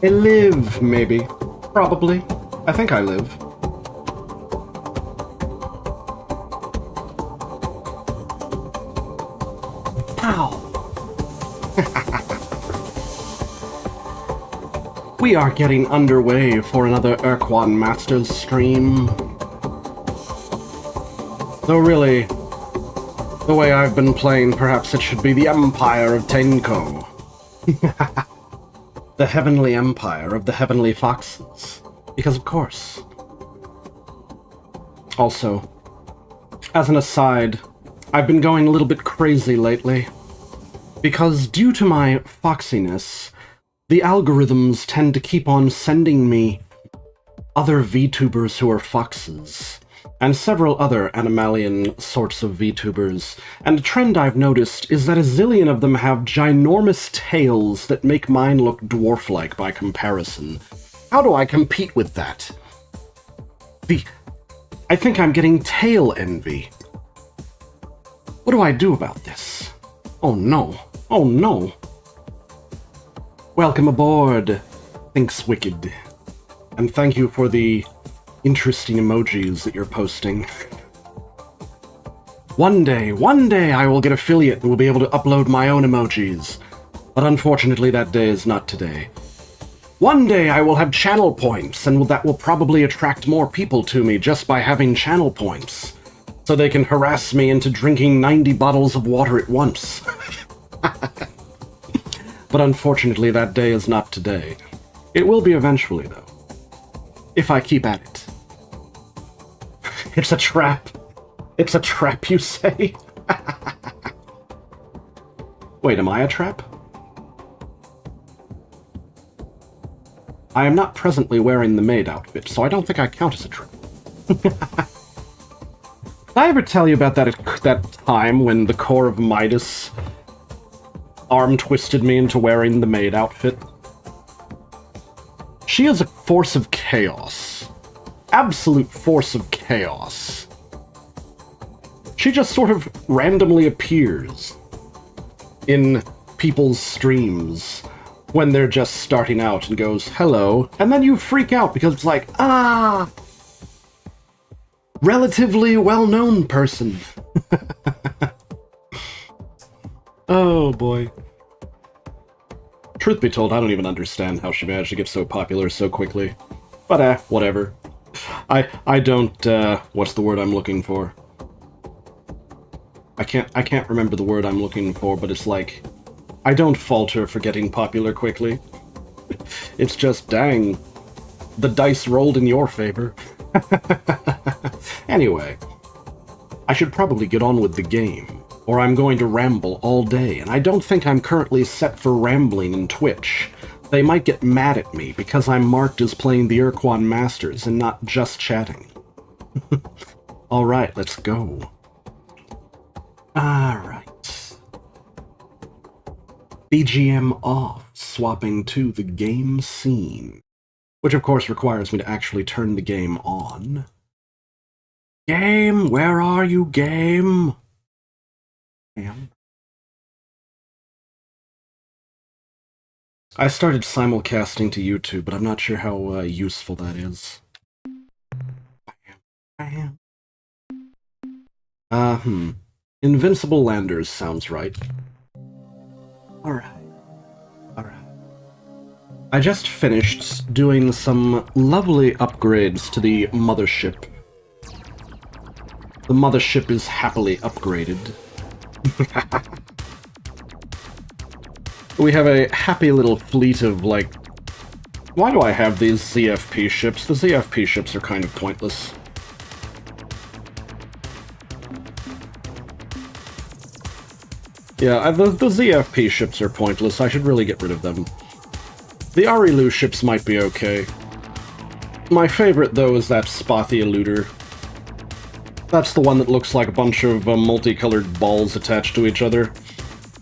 I live, maybe. Probably. I think I live. Ow! We are getting underway for another Ur-Quan Masters stream. Though really, the way I've been playing, perhaps it should be the Empire of Tenko. The Heavenly Empire of the Heavenly Foxes. Because of course. Also, as an aside, I've been going a little bit crazy lately. Because due to my foxiness, the algorithms tend to keep on sending me other VTubers who are foxes, and several other animalian sorts of VTubers, and a trend I've noticed is that a zillion of them have ginormous tails that make mine look dwarf-like by comparison. How do I compete with that? I think I'm getting tail envy. What do I do about this? Oh no. Oh no. Welcome aboard, Thinks Wicked. And thank you for the interesting emojis that you're posting. One day I will get affiliate and will be able to upload my own emojis. But unfortunately that day is not today. One day I will have channel points, and that will probably attract more people to me just by having channel points. So they can harass me into drinking 90 bottles of water at once. But unfortunately that day is not today. It will be eventually, though. If I keep at it. It's a trap. It's a trap, you say? Wait, am I a trap? I am not presently wearing the maid outfit, so I don't think I count as a trap. Did I ever tell you about that time when the core of Midas arm twisted me into wearing the maid outfit? She is a force of chaos. Absolute force of chaos. She just sort of randomly appears in people's streams when they're just starting out and goes, hello, and then you freak out because it's like, relatively well-known person. Oh boy. Truth be told, I don't even understand how she managed to get so popular so quickly. But whatever. I don't, what's the word I'm looking for? I can't remember the word I'm looking for, but it's like, I don't falter for getting popular quickly. It's just, dang, the dice rolled in your favor. Anyway, I should probably get on with the game, or I'm going to ramble all day, and I don't think I'm currently set for rambling in Twitch. They might get mad at me because I'm marked as playing the Ur-Quan Masters and not just chatting. Alright, let's go. Alright. BGM off, swapping to the game scene. Which of course requires me to actually turn the game on. Game, where are you, game? Damn. I started simulcasting to YouTube, but I'm not sure how useful that is. Invincible Landers sounds right. Alright. I just finished doing some lovely upgrades to the mothership. The mothership is happily upgraded. We have a happy little fleet of, like... Why do I have these ZFP ships? The ZFP ships are kind of pointless. Yeah, the ZFP ships are pointless. I should really get rid of them. The Arilou ships might be okay. My favorite, though, is that Spothy Eluder. That's the one that looks like a bunch of multicolored balls attached to each other.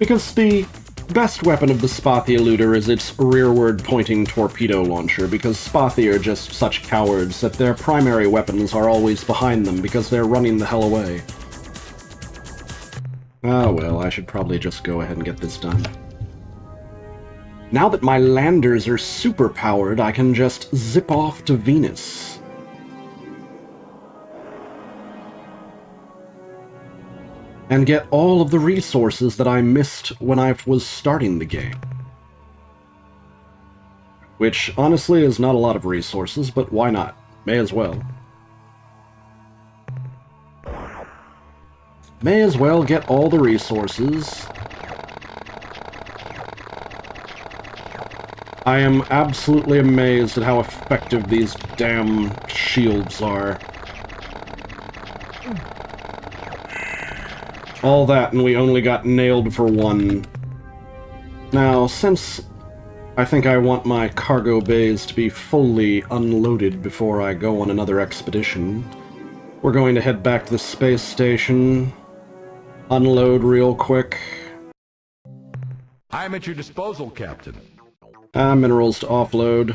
Because the best weapon of the Spothy Eluder is its rearward-pointing torpedo launcher, because Spothy are just such cowards that their primary weapons are always behind them because they're running the hell away. Ah well, I should probably just go ahead and get this done. Now that my landers are superpowered, I can just zip off to Venus. And get all of the resources that I missed when I was starting the game. Which, honestly, is not a lot of resources, but why not? May as well. May as well get all the resources. I am absolutely amazed at how effective these damn shields are. All that, and we only got nailed for one. Now, since I think I want my cargo bays to be fully unloaded before I go on another expedition, we're going to head back to the space station, unload real quick. I am at your disposal, Captain. Minerals to offload.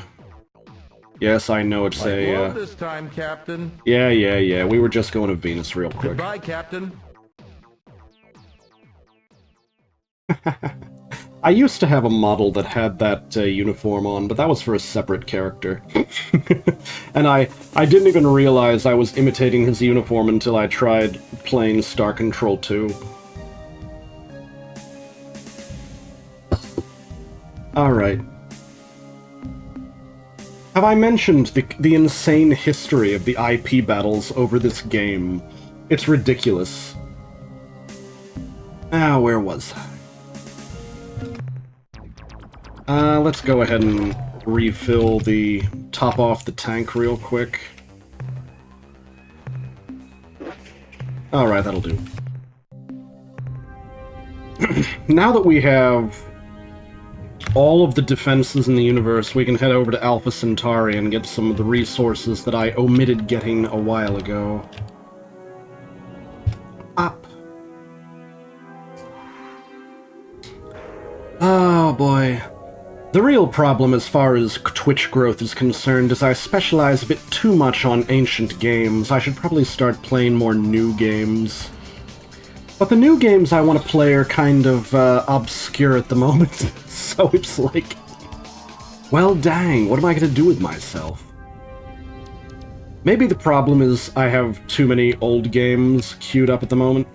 Yes, I know it's a, this time, Captain. Yeah. We were just going to Venus real quick. Goodbye, Captain. I used to have a model that had that uniform on, but that was for a separate character. And I didn't even realize I was imitating his uniform until I tried playing Star Control 2. Alright. Have I mentioned the insane history of the IP battles over this game? It's ridiculous. Where was I? Let's go ahead and refill top off the tank real quick. Alright, that'll do. Now that we have all of the defenses in the universe, we can head over to Alpha Centauri and get some of the resources that I omitted getting a while ago. Up. Oh boy. The real problem as far as Twitch growth is concerned is I specialize a bit too much on ancient games. I should probably start playing more new games. But the new games I want to play are kind of obscure at the moment, so it's like, well dang, what am I going to do with myself? Maybe the problem is I have too many old games queued up at the moment.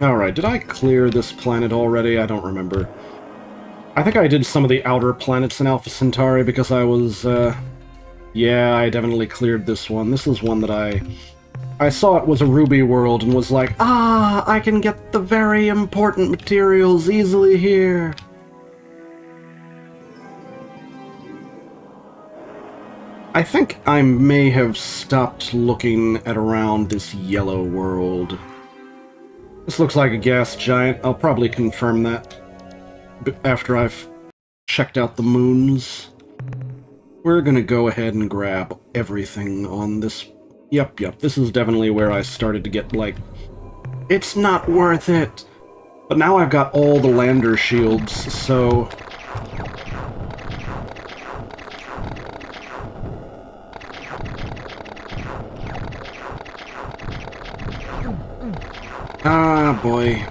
Alright, did I clear this planet already? I don't remember. I think I did some of the outer planets in Alpha Centauri because I was, yeah, I definitely cleared this one. This is one that I saw it was a ruby world and was like, I can get the very important materials easily here. I think I may have stopped looking at around this yellow world. This looks like a gas giant. I'll probably confirm that after I've checked out the moons. We're gonna go ahead and grab everything on this. Yep, this is definitely where I started to get like, it's not worth it. But now I've got all the lander shields, so boy.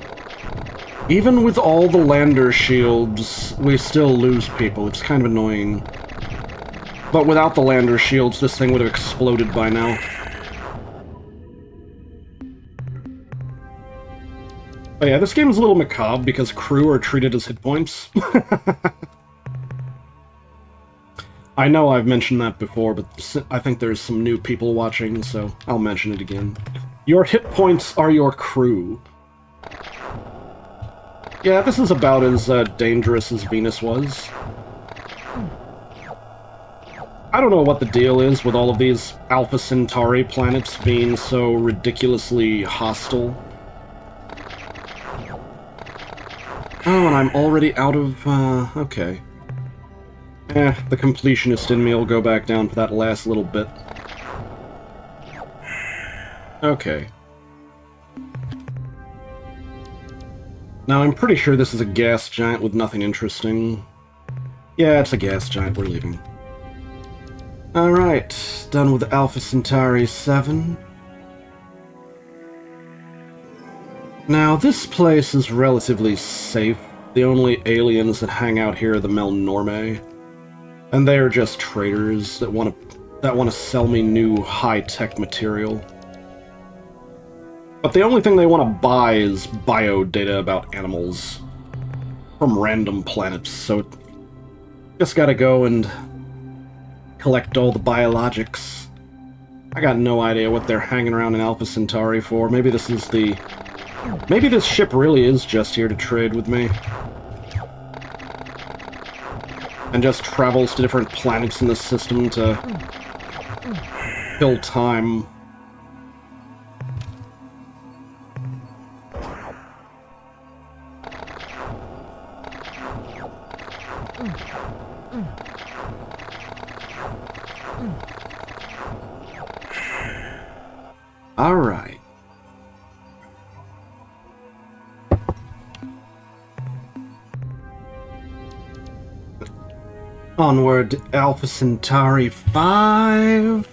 Even with all the lander shields, we still lose people. It's kind of annoying. But without the lander shields, this thing would have exploded by now. Oh yeah, this game is a little macabre because crew are treated as hit points. I know I've mentioned that before, but I think there's some new people watching, so I'll mention it again. Your hit points are your crew. Yeah, this is about as dangerous as Venus was. I don't know what the deal is with all of these Alpha Centauri planets being so ridiculously hostile. Oh, and I'm already out of, okay. The completionist in me will go back down for that last little bit. Okay. Now, I'm pretty sure this is a gas giant with nothing interesting. Yeah, it's a gas giant. We're leaving. Alright, done with Alpha Centauri 7. Now, this place is relatively safe The only aliens that hang out here are the Melnorme, and they are just traders that want to sell me new high-tech material. But the only thing they want to buy is bio data about animals from random planets, so just gotta go and collect all the biologics. I got no idea what they're hanging around in Alpha Centauri for. Maybe this ship really is just here to trade with me. And just travels to different planets in the system to kill time. All right. Onward, Alpha Centauri 5.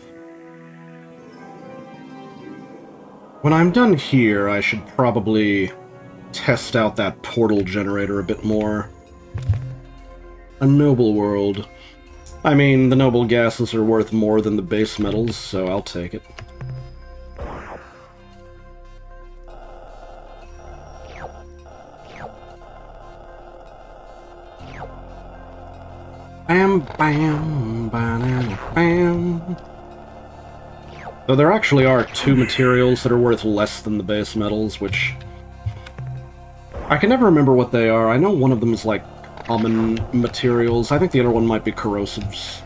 When I'm done here, I should probably test out that portal generator a bit more. A noble world. I mean, the noble gases are worth more than the base metals, so I'll take it. Bam, bam, banana, bam. Though there actually are 2 materials that are worth less than the base metals, which I can never remember what they are. I know one of them is like common materials. I think the other one might be corrosives.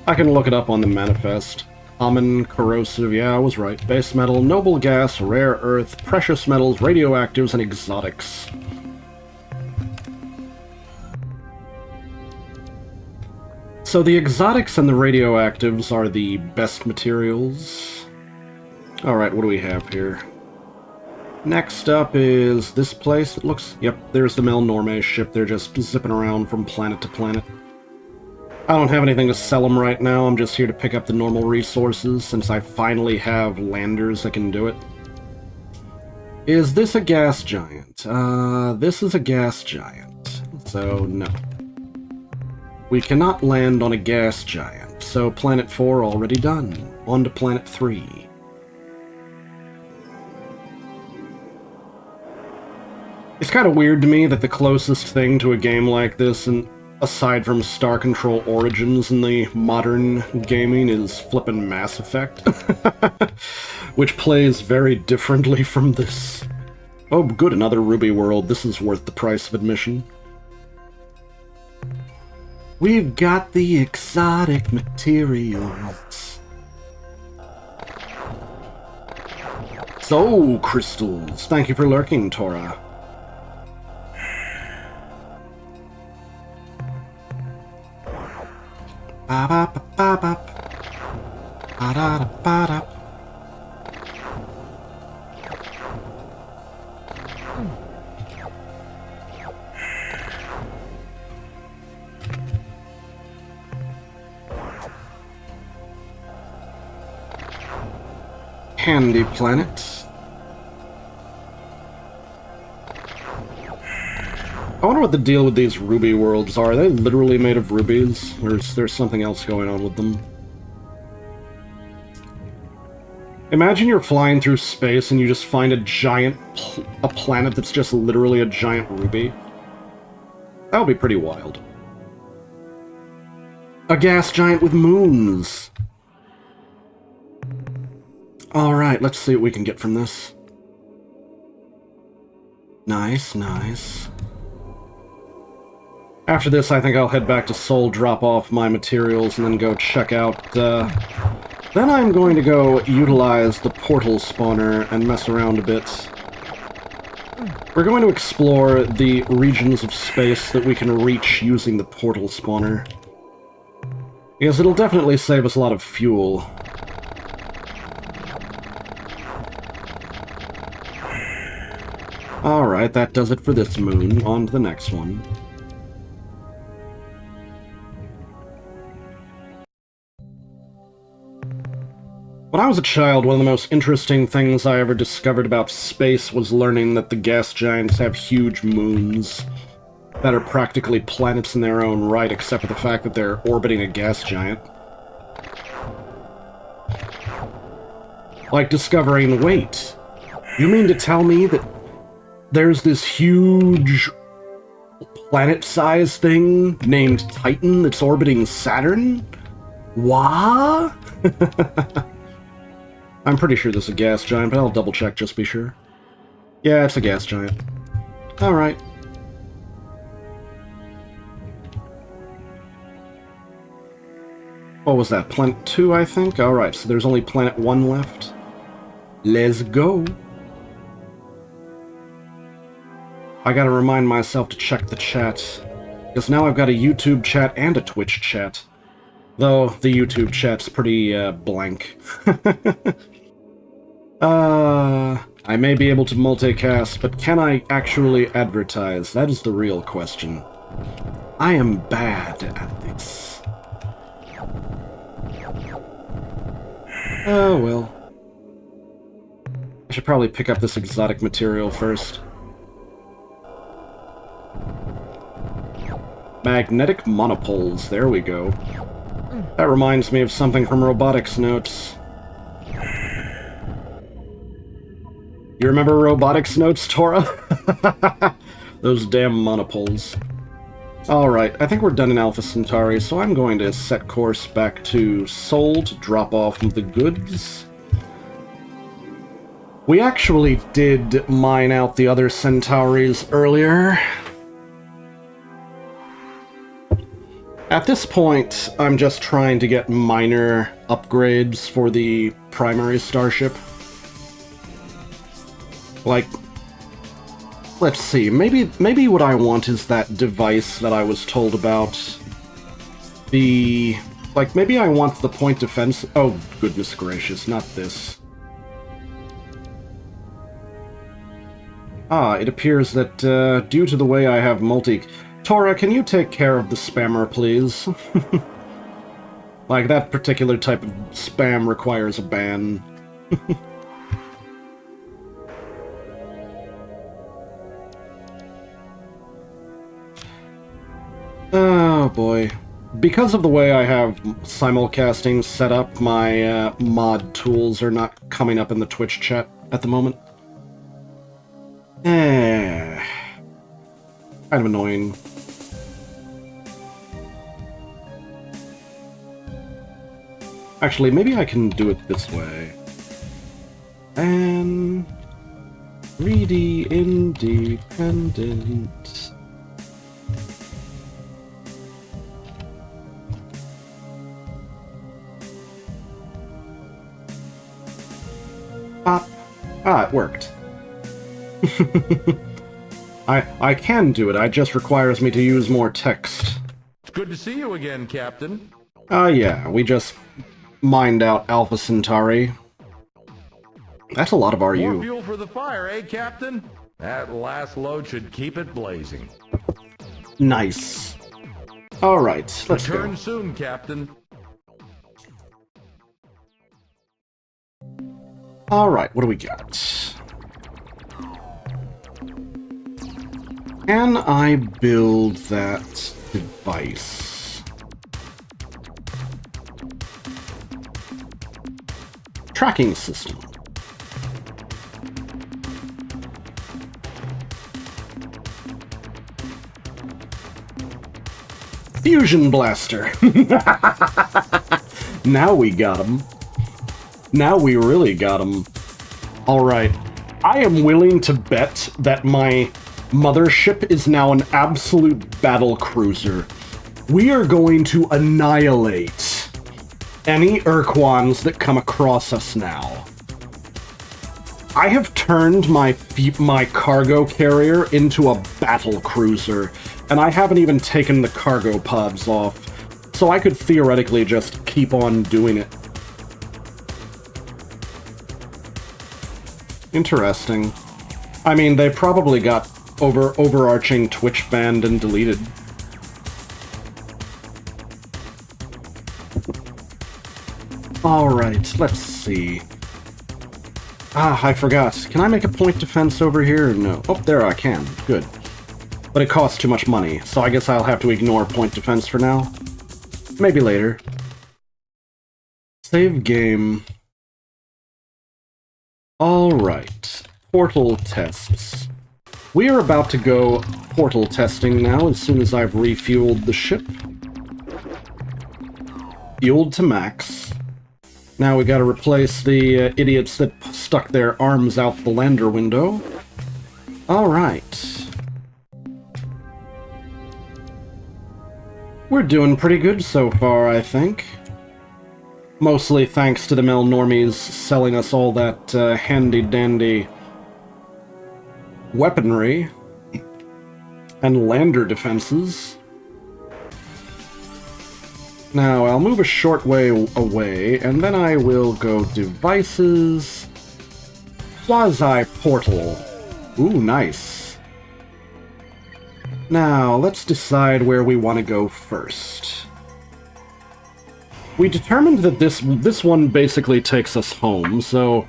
I can look it up on the manifest. Common, corrosive, yeah, I was right. Base metal, noble gas, rare earth, precious metals, radioactives, and exotics. So the exotics and the radioactives are the best materials. Alright, what do we have here? Next up is this place. It looks... Yep, there's the Melnorme ship. They're just zipping around from planet to planet. I don't have anything to sell them right now. I'm just here to pick up the normal resources, since I finally have landers that can do it. Is this a gas giant? This is a gas giant. So, no. We cannot land on a gas giant, so Planet 4 already done. On to Planet 3. It's kind of weird to me that the closest thing to a game like this, and aside from Star Control Origins in the modern gaming, is flippin' Mass Effect. Which plays very differently from this. Oh good, another Ruby world. This is worth the price of admission. We've got the exotic materials. So, crystals. Thank you for lurking, Tora. Handy planet. I wonder what the deal with these ruby worlds are. Are they literally made of rubies? Or is there something else going on with them? Imagine you're flying through space and you just find a planet that's just literally a giant ruby. That would be pretty wild. A gas giant with moons! Alright, let's see what we can get from this. Nice, nice. After this, I think I'll head back to Seoul, drop off my materials, and then go check out, Then I'm going to go utilize the portal spawner and mess around a bit. We're going to explore the regions of space that we can reach using the portal spawner. Because it'll definitely save us a lot of fuel. Alright, that does it for this moon. On to the next one. When I was a child, one of the most interesting things I ever discovered about space was learning that the gas giants have huge moons that are practically planets in their own right, except for the fact that they're orbiting a gas giant. Like discovering, wait, you mean to tell me that there's this huge planet-sized thing named Titan that's orbiting Saturn? What? I'm pretty sure this is a gas giant, but I'll double-check just to be sure. Yeah, it's a gas giant. Alright. What was that? Planet 2, I think? Alright, so there's only Planet 1 left. Let's go. I gotta remind myself to check the chat, because now I've got a YouTube chat and a Twitch chat. Though, the YouTube chat's pretty, blank. I may be able to multicast, but can I actually advertise? That is the real question. I am bad at this. Oh, well. I should probably pick up this exotic material first. Magnetic monopoles, there we go. That reminds me of something from robotics notes. You remember robotics notes, Tora? Those damn monopoles. Alright, I think we're done in Alpha Centauri, so I'm going to set course back to Sol to drop off the goods. We actually did mine out the other Centauris earlier. At this point, I'm just trying to get minor upgrades for the primary starship. Like, let's see, maybe what I want is that device that I was told about. Like, maybe I want the point defense... Oh, goodness gracious, not this. Ah, it appears that, due to the way I have Tora, can you take care of the spammer, please? Like, that particular type of spam requires a ban. Oh boy. Because of the way I have simulcasting set up, my mod tools are not coming up in the Twitch chat at the moment. Kind of annoying. Actually, maybe I can do it this way. And... 3D independent... Pop. Ah, it worked. I can do it, it just requires me to use more text. It's good to see you again, Captain. Yeah, we just mined out Alpha Centauri. That's a lot of RU. More fuel for the fire, eh, Captain? That last load should keep it blazing. Nice. Alright, let's go. Return soon, Captain. Alright, what do we got? Can I build that device? Tracking system. Fusion blaster. Now we got him. Now we really got him. Alright. I am willing to bet that my mothership is now an absolute battle cruiser. We are going to annihilate any Ur-Quans that come across us now. I have turned my cargo carrier into a battle cruiser, and I haven't even taken the cargo pods off, so I could theoretically just keep on doing it. Interesting. I mean, they probably got overarching Twitch banned and deleted. Alright, let's see. Ah, I forgot. Can I make a point defense over here? No. Oh, there I can. Good. But it costs too much money, so I guess I'll have to ignore point defense for now. Maybe later. Save game. Alright. Portal tests. We are about to go portal testing now as soon as I've refueled the ship. Fueled to max. Now we gotta replace the idiots that stuck their arms out the lander window. Alright. We're doing pretty good so far, I think. Mostly thanks to the Melnormies selling us all that handy-dandy weaponry and lander defenses. Now, I'll move a short way away, and then I will go Devices, Quasi-Portal. Ooh, nice. Now, let's decide where we want to go first. We determined that this one basically takes us home, so...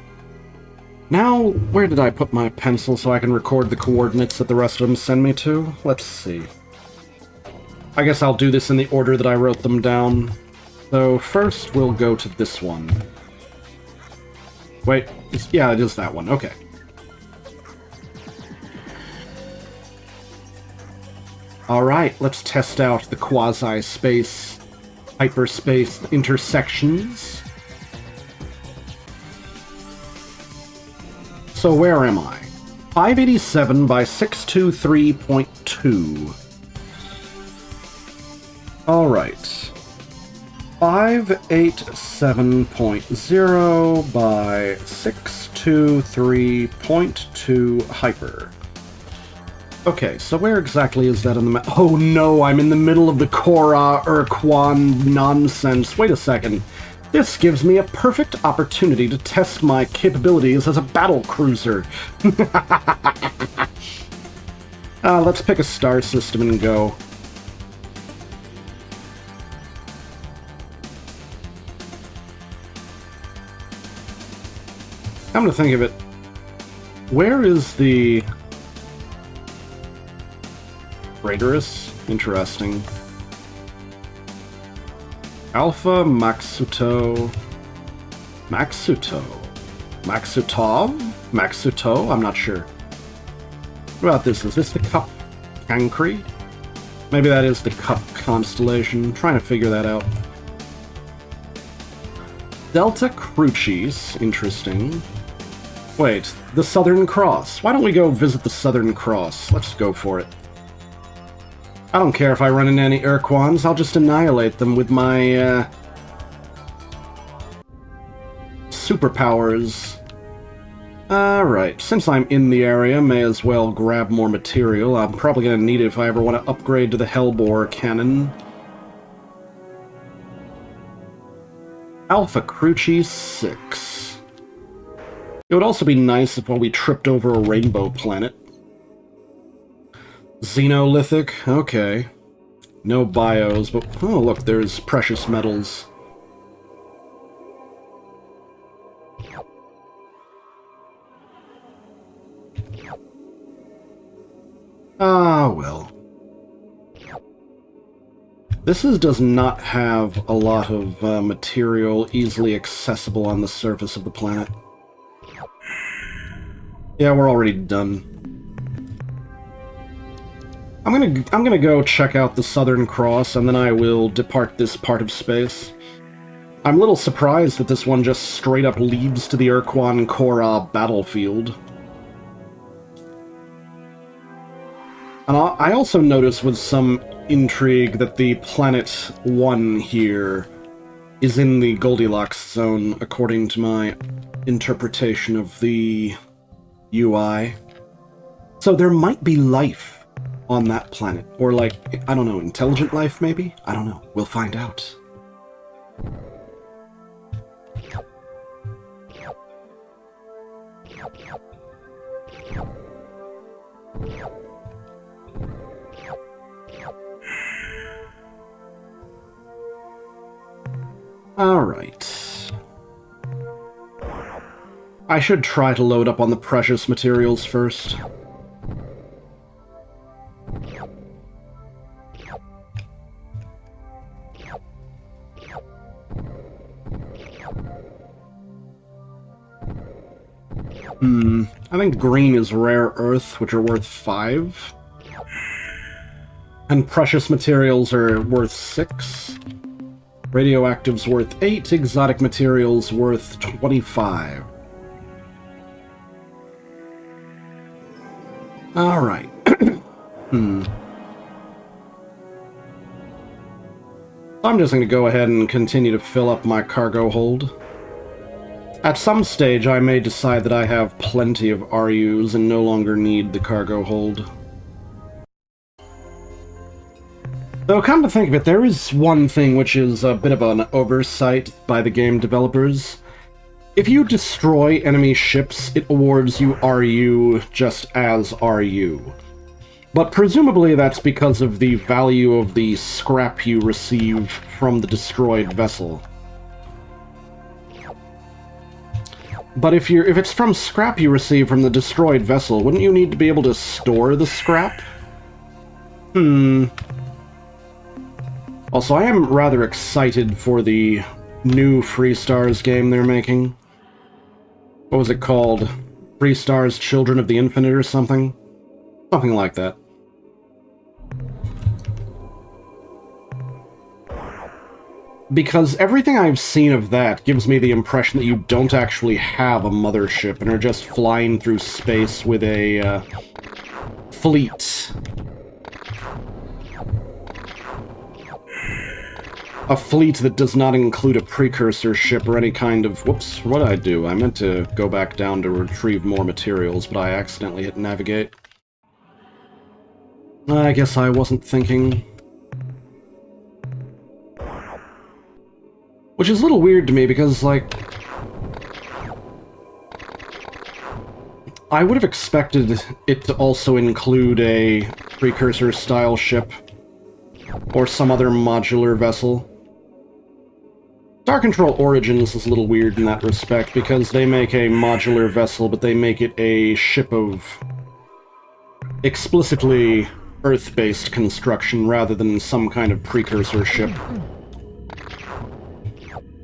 Now, where did I put my pencil so I can record the coordinates that the rest of them send me to? Let's see. I guess I'll do this in the order that I wrote them down. So first we'll go to this one. Wait, yeah, it is that one. Okay. Alright, let's test out the quasi-space, hyperspace intersections. So where am I? 587 by 623.2. Alright. 587.0 by 623.2 hyper. Okay, so where exactly is that in the map? Oh no, I'm in the middle of the Korra Ur-Quan nonsense. Wait a second. This gives me a perfect opportunity to test my capabilities as a battle cruiser. Let's pick a star system and go. Come to think of it, where is the Traitorous? Interesting. Alpha Maxuto. Maxutov? Maxuto? I'm not sure. What about this? Is this the Cup Cancri? Maybe that is the Cup constellation. I'm trying to figure that out. Delta Crucis. Interesting. Wait, the Southern Cross. Why don't we go visit the Southern Cross? Let's go for it. I don't care if I run into any Ur-Quans, I'll just annihilate them with my, superpowers. Alright, since I'm in the area, may as well grab more material. I'm probably gonna need it if I ever want to upgrade to the Hellbore cannon. Alpha Cruci 6. It would also be nice if we tripped over a rainbow planet. Xenolithic, okay. No bios, but oh look, there's precious metals. Ah, well. This does not have a lot of material easily accessible on the surface of the planet. Yeah, we're already done. I'm gonna go check out the Southern Cross, and then I will depart this part of space. I'm a little surprised that this one just straight up leads to the Ur-Quan Korra battlefield. And I also notice with some intrigue that the Planet 1 here is in the Goldilocks zone, according to my interpretation of the UI. So there might be life on that planet. Or like, I don't know, intelligent life maybe? I don't know. We'll find out. Alright. I should try to load up on the precious materials first. I think green is rare earth, which are worth 5. And precious materials are worth 6. Radioactive's worth 8. Exotic materials worth 25. Alright. I'm just going to go ahead and continue to fill up my cargo hold. At some stage, I may decide that I have plenty of RUs and no longer need the cargo hold. Though, come to think of it, there is one thing which is a bit of an oversight by the game developers. If you destroy enemy ships, it awards you RU just as RU. But presumably that's because of the value of the scrap you receive from the destroyed vessel. But if it's from scrap you receive from the destroyed vessel, wouldn't you need to be able to store the scrap? Also, I am rather excited for the new Free Stars game they're making. What was it called? Free Stars Children of the Infinite or something? Something like that. Because everything I've seen of that gives me the impression that you don't actually have a mothership and are just flying through space with a fleet. A fleet that does not include a precursor ship or any kind of... Whoops, what did I do? I meant to go back down to retrieve more materials, but I accidentally hit navigate. I guess I wasn't thinking. Which is a little weird to me, because, like... I would have expected it to also include a precursor-style ship. Or some other modular vessel. Star Control Origins is a little weird in that respect, because they make a modular vessel, but they make it a ship of explicitly Earth-based construction rather than some kind of precursor ship.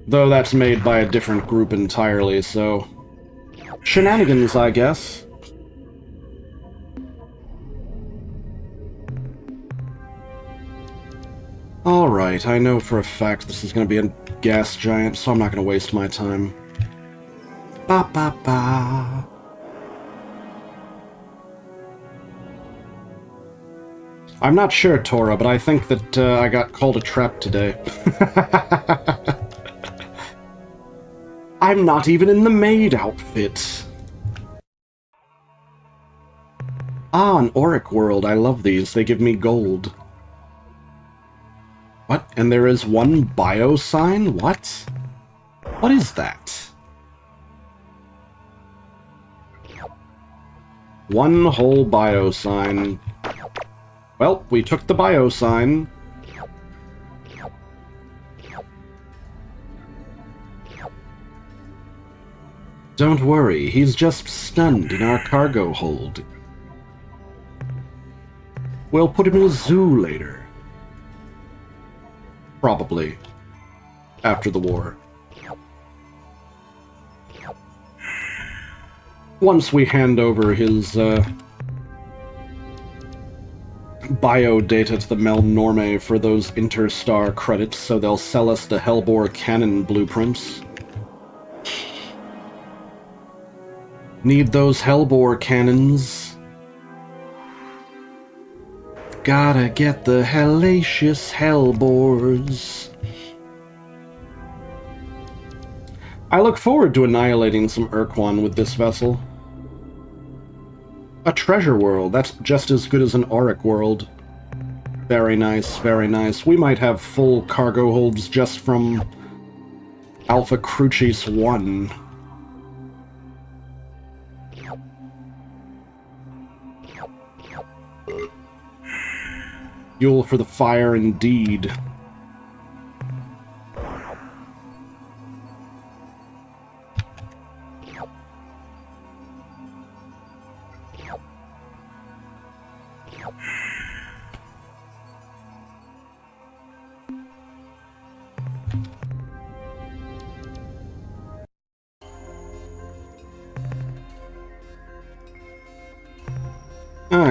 Though that's made by a different group entirely, so... Shenanigans, I guess. Alright, I know for a fact this is going to be a gas giant, so I'm not going to waste my time. Ba ba ba. I'm not sure, Tora, but I think that I got called a trap today. I'm not even in the maid outfit. Ah, an auric world. I love these. They give me gold. What? And there is one bio sign? What? What is that? One whole bio sign. Well, we took the bio sign. Don't worry, he's just stunned in our cargo hold. We'll put him in a zoo later. Probably. After the war. Once we hand over his, bio data to the Melnorme for those Interstar credits, so they'll sell us the Hellbore cannon blueprints. Need those Hellbore cannons. Gotta get the hellacious Hellbores. I look forward to annihilating some Ur-Quan with this vessel. A treasure world, that's just as good as an auric world. Very nice, very nice. We might have full cargo holds just from Alpha Crucis 1. Fuel for the fire, indeed.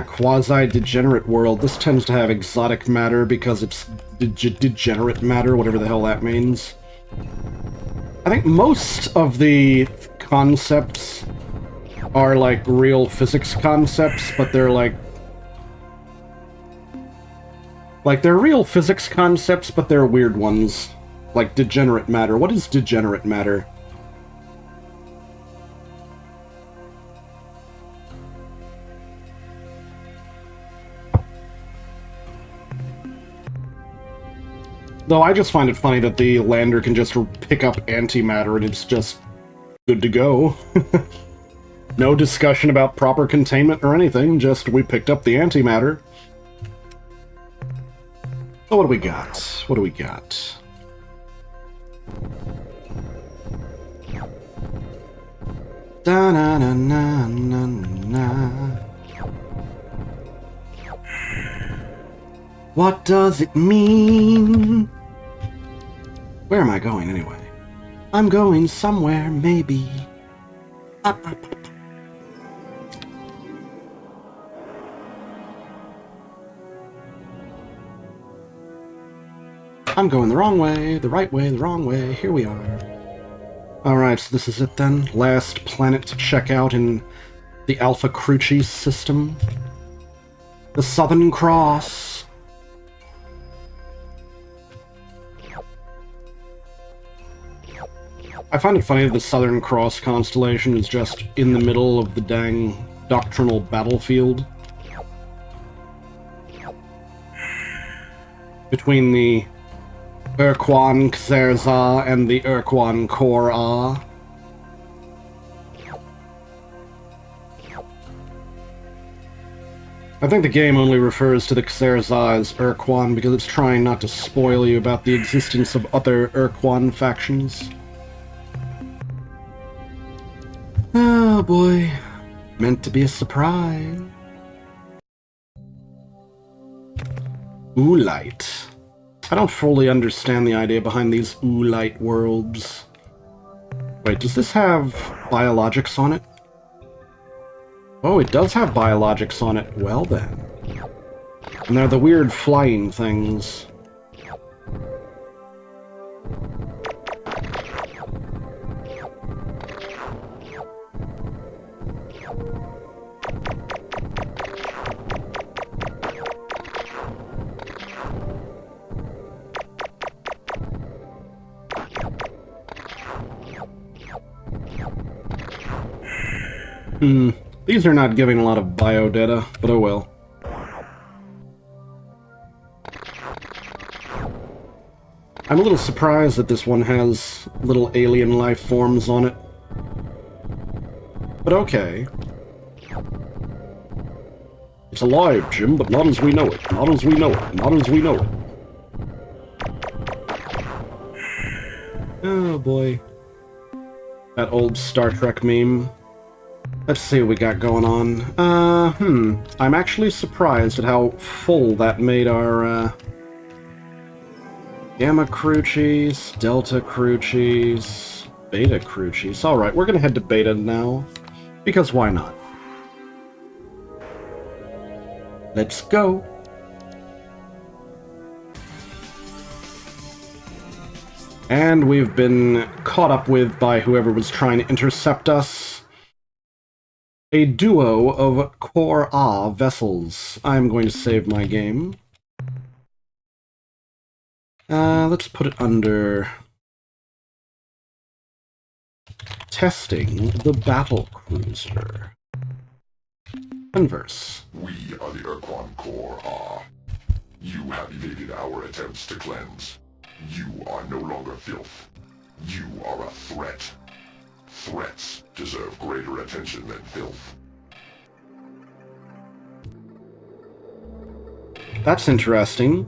Quasi-degenerate world. This tends to have exotic matter because it's degenerate matter, whatever the hell that means. I think most of the concepts are like real physics concepts, but they're like they're real physics concepts, but they're weird ones. Like degenerate matter. What is degenerate matter? Though I just find it funny that the lander can just pick up antimatter and it's just good to go. No discussion about proper containment or anything, just we picked up the antimatter. So what do we got? What do we got? Da-na-na-na-na-na. What does it mean? Where am I going, anyway? I'm going somewhere, maybe. Up, up, up. I'm going the wrong way, the right way, the wrong way. Here we are. Alright, so this is it then. Last planet to check out in the Alpha Crucis system. The Southern Cross. I find it funny that the Southern Cross constellation is just in the middle of the dang doctrinal battlefield. Between the Ur-Quan Xerza and the Ur-Quan Kor-A. I think the game only refers to the Xerza as Ur-Quan because it's trying not to spoil you about the existence of other Ur-Quan factions. Oh boy, meant to be a surprise. Oolite. I don't fully understand the idea behind these Oolite worlds. Wait, does this have biologics on it? Oh, it does have biologics on it. Well then. And they're the weird flying things. These are not giving a lot of biodata, but oh well. I'm a little surprised that this one has little alien life forms on it. But okay. It's alive, Jim, but not as we know it. Not as we know it. Not as we know it. Oh boy. That old Star Trek meme. Let's see what we got going on. I'm actually surprised at how full that made our, Gamma Crucis, Delta Crucis, Beta Crucis. Alright, we're gonna head to Beta now. Because why not? Let's go! And we've been caught up with by whoever was trying to intercept us. A duo of Kor-A vessels. I'm going to save my game. Let's put it under... Testing the battle cruiser. Converse. We are the Ur-Quan Kor-A. You have evaded our attempts to cleanse. You are no longer filth. You are a threat. Threats deserve greater attention than filth. That's interesting.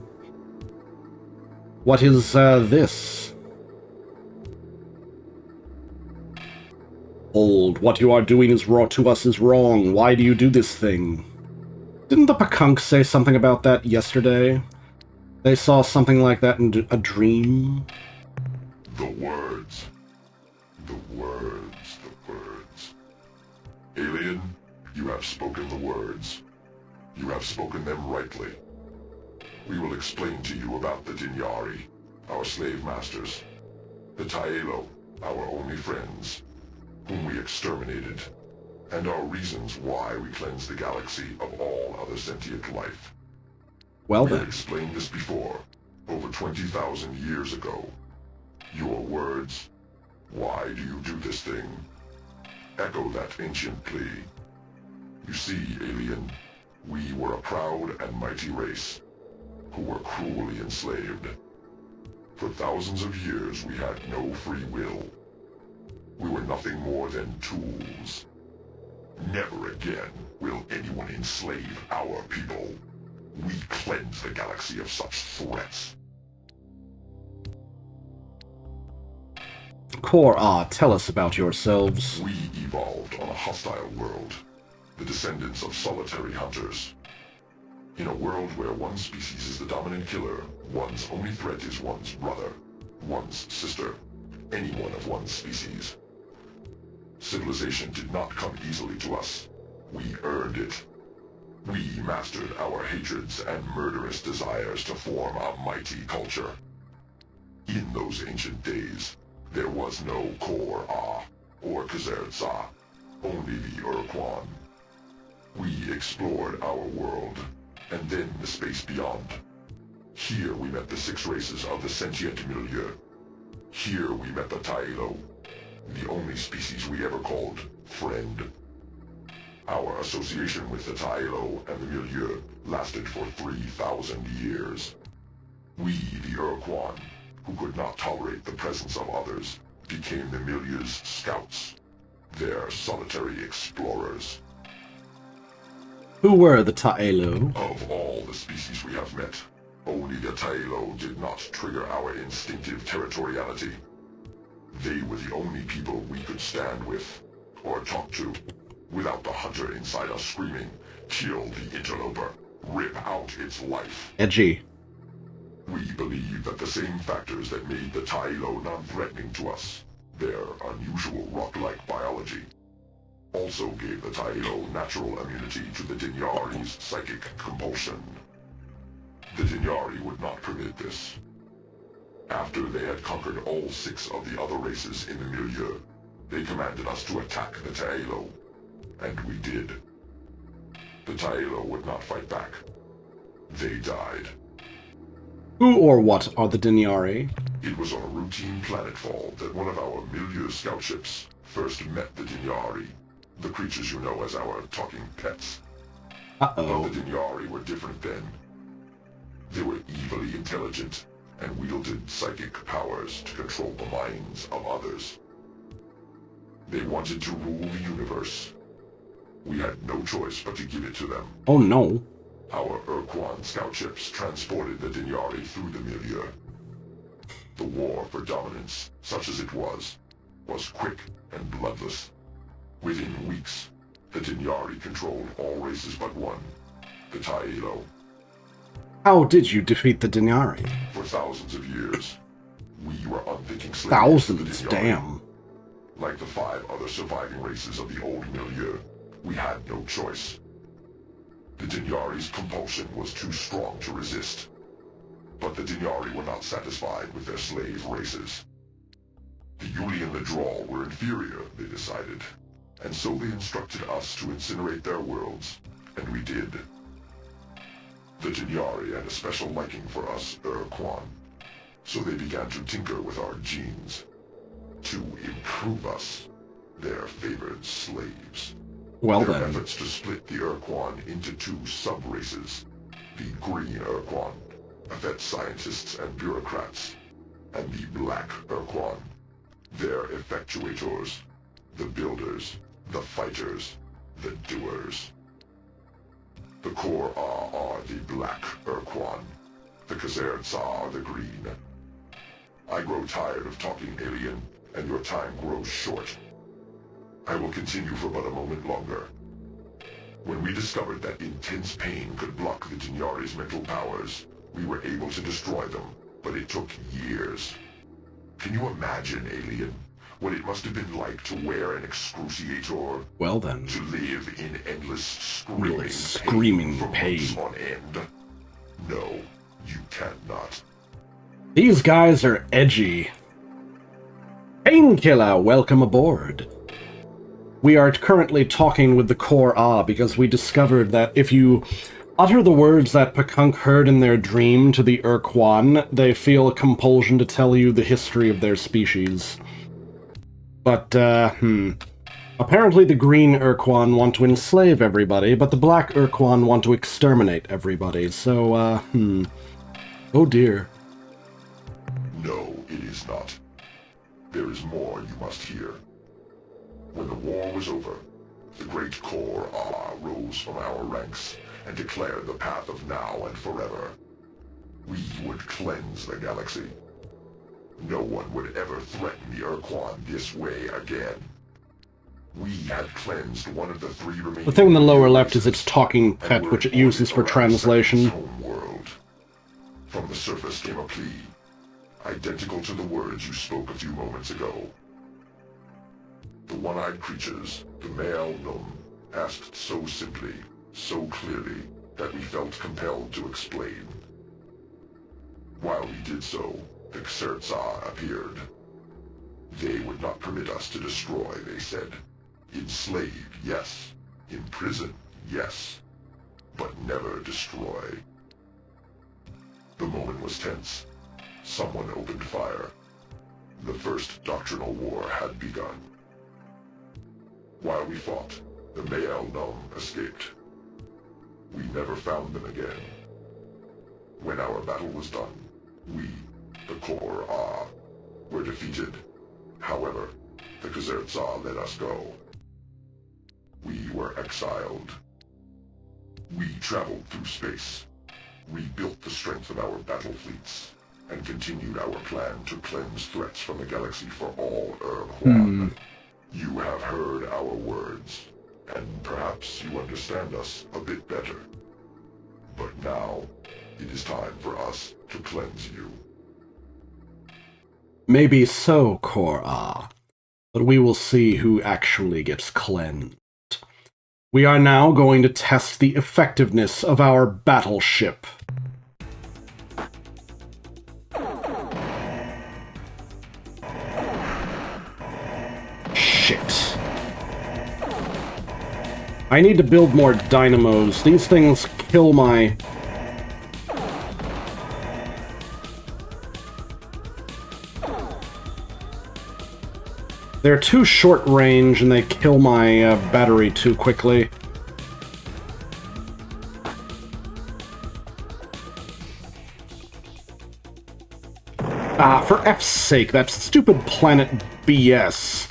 What is, this? Hold, what you are doing is raw to us is wrong. Why do you do this thing? Didn't the Pakunk say something about that yesterday? They saw something like that in a dream? The words. The words. The words. Alien, you have spoken the words. You have spoken them rightly. We will explain to you about the Dinyari, our slave masters. The Taelo, our only friends, whom we exterminated, and our reasons why we cleanse the galaxy of all other sentient life. Well We have then. explained this before, over 20,000 years ago. Your words, why do you do this thing, echo that ancient plea. You see, alien, we were a proud and mighty race, who were cruelly enslaved. For thousands of years we had no free will. We were nothing more than tools. Never again will anyone enslave our people. We cleanse the galaxy of such threats. Kor-Ah, tell us about yourselves. We evolved on a hostile world, the descendants of solitary hunters. In a world where one species is the dominant killer, one's only threat is one's brother, one's sister, anyone of one's species. Civilization did not come easily to us. We earned it. We mastered our hatreds and murderous desires to form a mighty culture. In those ancient days, there was no Kor-Ah or Kazertza, only the Ur-Quan. We explored our world, and then the space beyond. Here we met the 6 races of the sentient milieu. Here we met the Taelo, the only species we ever called friend. Our association with the Taelo and the milieu lasted for 3,000 years. We, the Ur-Quan, who could not tolerate the presence of others, became the milieu's scouts, their solitary explorers. Who were the Taelo? Of all the species we have met, only the Taelo did not trigger our instinctive territoriality. They were the only people we could stand with, or talk to, without the hunter inside us screaming, "Kill the interloper, rip out its life." Edgy. We believe that the same factors that made the Taelo non-threatening to us, their unusual rock-like biology, also gave the Taelo natural immunity to the Dinyari's psychic compulsion. The Dinyari would not permit this. After they had conquered all 6 of the other races in the milieu, they commanded us to attack the Taelo, and we did. The Taelo would not fight back. They died. Who or what are the Dinyari? It was on a routine planetfall that one of our milieu scout ships first met the Dinyari, the creatures you know as our talking pets. Uh-oh. But the Dinyari were different then. They were evilly intelligent and wielded psychic powers to control the minds of others. They wanted to rule the universe. We had no choice but to give it to them. Oh no. Our Ur-Quan scout ships transported the Dinyari through the milieu. The war for dominance, such as it was quick and bloodless. Within weeks, the Dinyari controlled all races but one, the Taelo. How did you defeat the Dinyari? For thousands of years, we were unthinking slaves. Thousands, to the Dinyari. damn. Like the 5 other surviving races of the old milieu, we had no choice. The Dinyari's compulsion was too strong to resist. But the Dinyari were not satisfied with their slave races. The Yuli and the Drawl were inferior, they decided, and so they instructed us to incinerate their worlds, and we did. The Dinyari had a special liking for us, Ur-Quan, so they began to tinker with our genes, to improve us, their favored slaves. Well Their then. efforts to split the Ur-Quan into 2 sub-races, the Green Ur-Quan, Effet scientists and bureaucrats, and the Black Ur-Quan, their effectuators, the builders, the fighters, the doers. The Kor-Ah are the Black Ur-Quan, the Kazertza are the Green. I grow tired of talking, alien, and your time grows short. I will continue for but a moment longer. When we discovered that intense pain could block the Jinyari's mental powers, we were able to destroy them, but it took years. Can you imagine, alien, what it must have been like to wear an excruciator? Well then. To live in endless screaming pain for months on end? No, you cannot. These guys are edgy. Painkiller, welcome aboard. We are currently talking with the Core Ah because we discovered that if you utter the words that Pakunk heard in their dream to the Ur-Quan, they feel a compulsion to tell you the history of their species. But, apparently the green Ur-Quan want to enslave everybody, but the black Ur-Quan want to exterminate everybody, so, oh dear. No, it is not. There is more you must hear. When the war was over, the great Core Ah rose from our ranks and declared the path of now and forever. We would cleanse the galaxy. No one would ever threaten the Ur-Quan this way again. We had cleansed one of the three remaining... The thing in the lower left is its talking pet, which it uses for translation. Home world. From the surface came a plea, identical to the words you spoke a few moments ago. The one-eyed creatures, the male Num, asked so simply, so clearly, that we felt compelled to explain. While we did so, the Xertza appeared. They would not permit us to destroy, they said. Enslave, yes. Imprison, yes. But never destroy. The moment was tense. Someone opened fire. The first doctrinal war had begun. While we fought, the male Num escaped. We never found them again. When our battle was done, we, the Core Ah, were defeated. However, the Xertza let us go. We were exiled. We traveled through space, rebuilt the strength of our battle fleets, and continued our plan to cleanse threats from the galaxy for all Ur-Quan. You have heard our words, and perhaps you understand us a bit better. But now, it is time for us to cleanse you. Maybe so, Core Ah, but we will see who actually gets cleansed. We are now going to test the effectiveness of our battleship. Shit. I need to build more dynamos. These things kill my... They're too short range and they kill my battery too quickly. Ah, for F's sake, that stupid planet BS.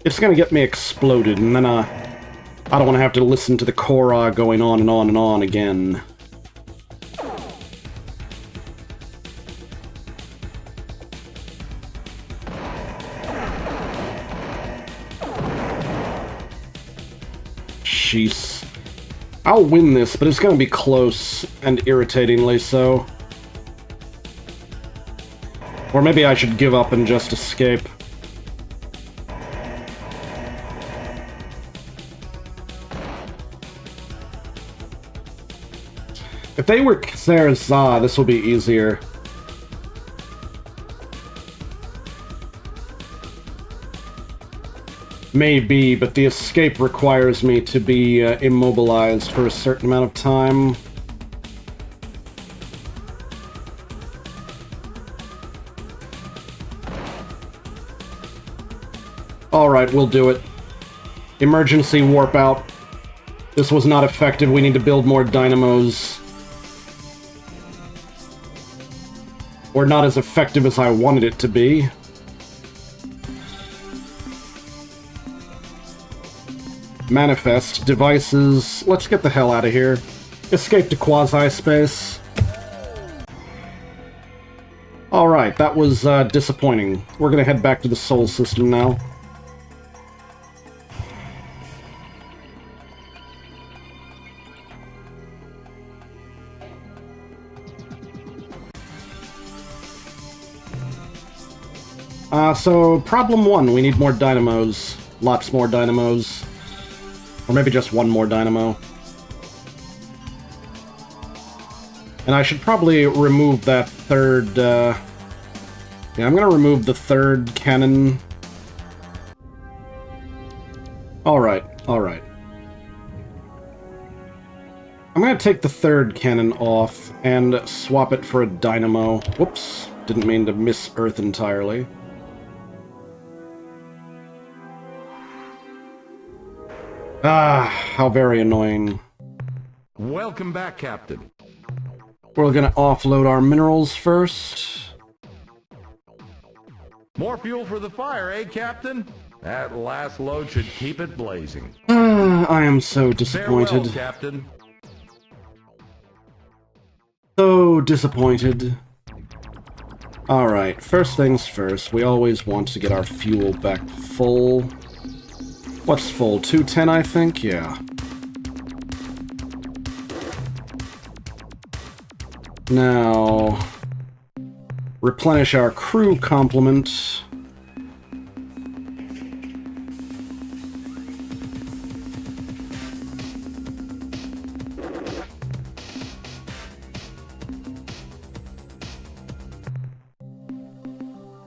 It's gonna get me exploded, and then, I don't want to have to listen to the Korra going on and on and on again. Jeez. I'll win this, but it's gonna be close, and irritatingly so. Or maybe I should give up and just escape. If they were Xerza, this will be easier. Maybe, but the escape requires me to be immobilized for a certain amount of time. Alright, we'll do it. Emergency warp out. This was not effective, we need to build more dynamos. Or not as effective as I wanted it to be. Manifest, devices, let's get the hell out of here. Escape to quasi-space. Alright, that was disappointing. We're gonna head back to the Sol system now. So problem one, we need more dynamos. Lots more dynamos. Or maybe just one more dynamo. And I should probably remove that third, Yeah, I'm gonna remove the third cannon. Alright, alright. I'm gonna take the third cannon off and swap it for a dynamo. Whoops, didn't mean to miss Earth entirely. Ah, how very annoying. Welcome back, Captain. We're gonna offload our minerals first. More fuel for the fire, eh, Captain? That last load should keep it blazing. I am so disappointed. Farewell, Captain. So disappointed. Alright, first things first, we always want to get our fuel back full. What's full? 210, I think? Yeah. Now, replenish our crew complement.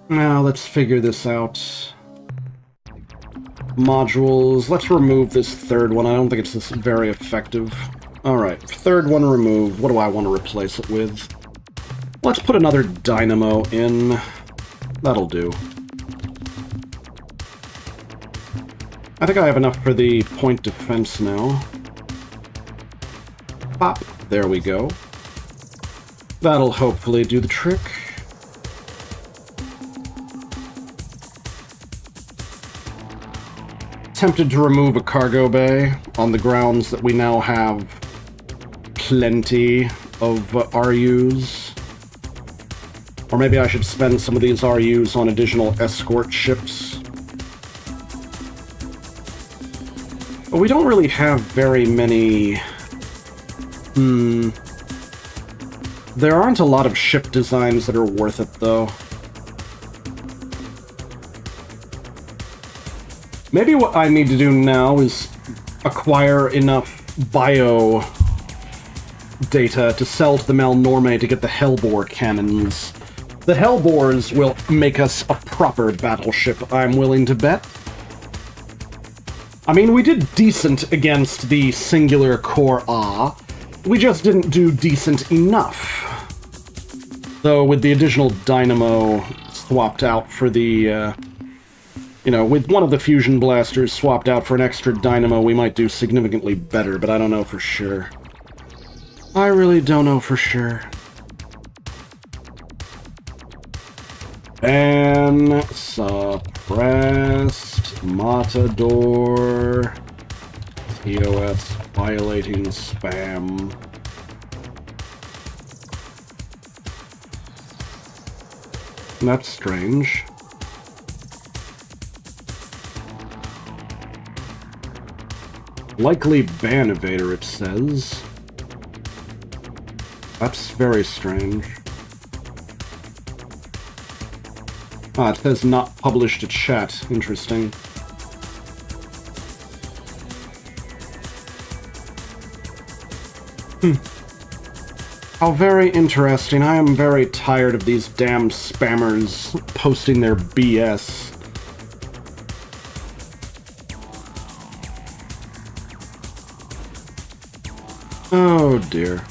Now, let's figure this out. Modules. Let's remove this third one. I don't think it's this very effective. Alright, third one removed. What do I want to replace it with? Let's put another dynamo in. That'll do. I think I have enough for the point defense now. Pop. There we go. That'll hopefully do the trick. Tempted to remove a cargo bay on the grounds that we now have plenty of RUs. Or maybe I should spend some of these RUs on additional escort ships. But we don't really have very many... There aren't a lot of ship designs that are worth it, though. Maybe what I need to do now is acquire enough bio data to sell to the Malnorme to get the Hellbore cannons. The Hellbores will make us a proper battleship, I'm willing to bet. I mean, we did decent against the singular Core A. We just didn't do decent enough. Though with the additional dynamo swapped out for the, you know, with one of the fusion blasters swapped out for an extra dynamo, we might do significantly better, but I don't know for sure. I really don't know for sure. And suppressed Matador TOS violating spam. That's strange. Likely ban evader, it says. That's very strange. Ah, it says not published to chat. Interesting. How very interesting. I am very tired of these damn spammers posting their BS. Oh dear.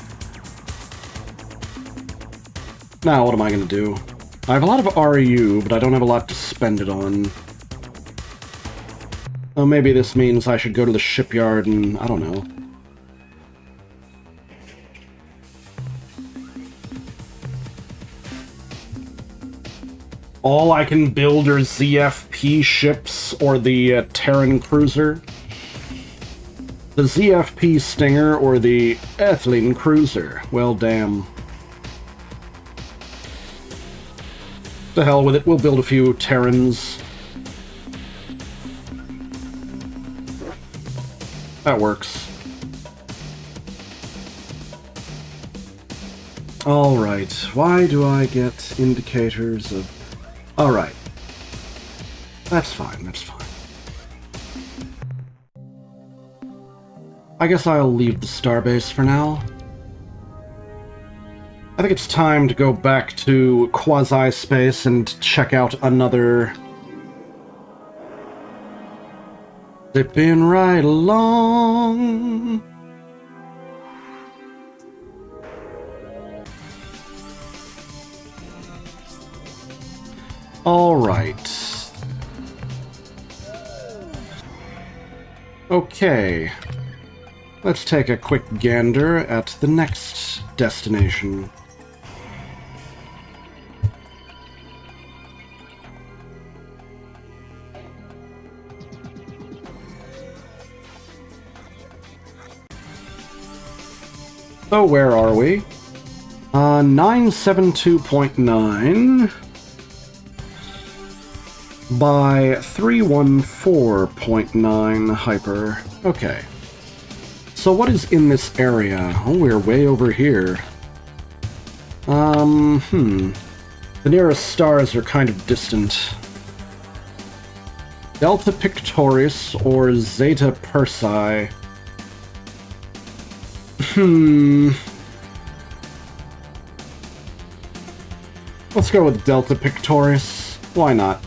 Now what am I gonna do? I have a lot of RU, but I don't have a lot to spend it on. Oh, maybe this means I should go to the shipyard and... I don't know. All I can build are ZFP ships or the Terran cruiser. The ZFP Stinger or the Ethylene cruiser. Well, damn. The hell with it, we'll build a few Terrans. That works. Alright, why do I get indicators of... Alright. That's fine, that's fine. I guess I'll leave the starbase for now. I think it's time to go back to quasi-space and check out another... Zipping right along. All right. Okay. Let's take a quick gander at the next destination. So where are we? 972.9 by 314.9 hyper. Okay. So what is in this area? Oh, we're way over here. The nearest stars are kind of distant. Delta Pictoris or Zeta Persei. Let's go with Delta Pictoris. Why not?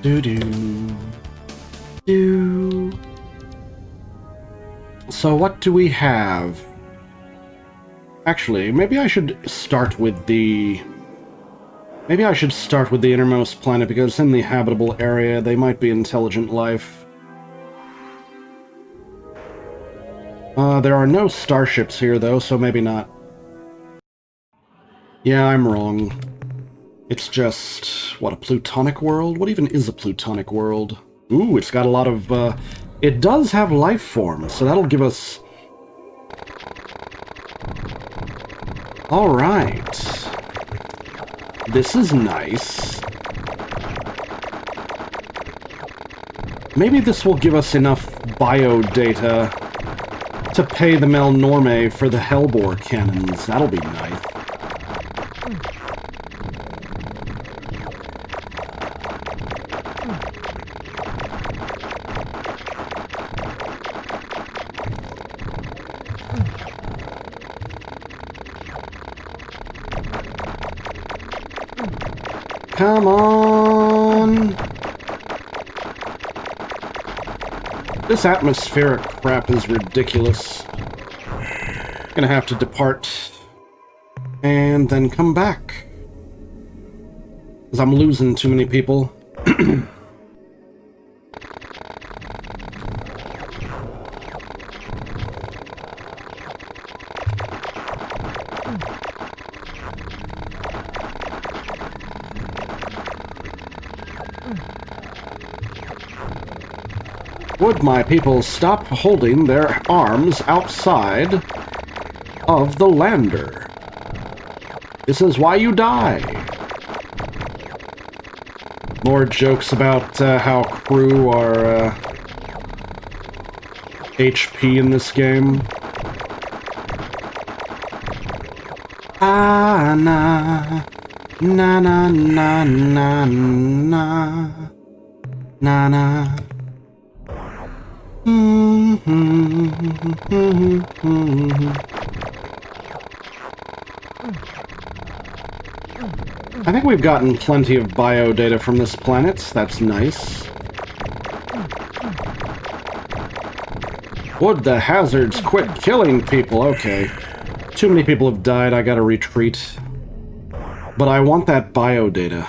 Do. So what do we have? Actually, maybe I should start with the... Maybe I should start with the innermost planet, because in the habitable area, they might be intelligent life. There are no starships here, though, so maybe not. Yeah, I'm wrong. It's just... what, a plutonic world? What even is a plutonic world? Ooh, it's got a lot of, it does have life forms, so that'll give us... Alright. This is nice. Maybe this will give us enough bio data to pay the Melnorme for the Hellbore cannons. That'll be nice. Come on! This atmospheric crap is ridiculous. Gonna have to depart and then come back, because I'm losing too many people. Would my people stop holding their arms outside of the lander? This is why you die. More jokes about how crew are HP in this game. Ah, na, na, na, na, na, na, na, na. I think we've gotten plenty of bio data from this planet. That's nice. Would the hazards quit killing people? Okay. Too many people have died. I gotta retreat. But I want that bio data.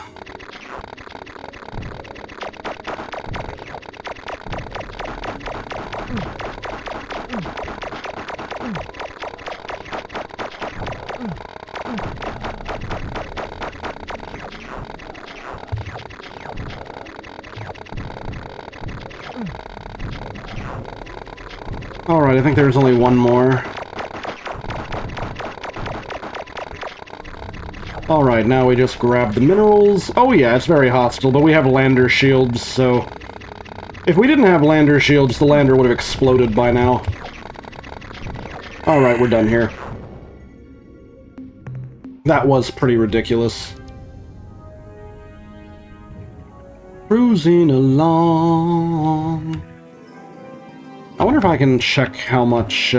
Alright, I think there's only one more. Alright, now we just grab the minerals. Oh yeah, it's very hostile, but we have lander shields, so... If we didn't have lander shields, the lander would have exploded by now. Alright, we're done here. That was pretty ridiculous. Cruising along. I wonder if I can check how much,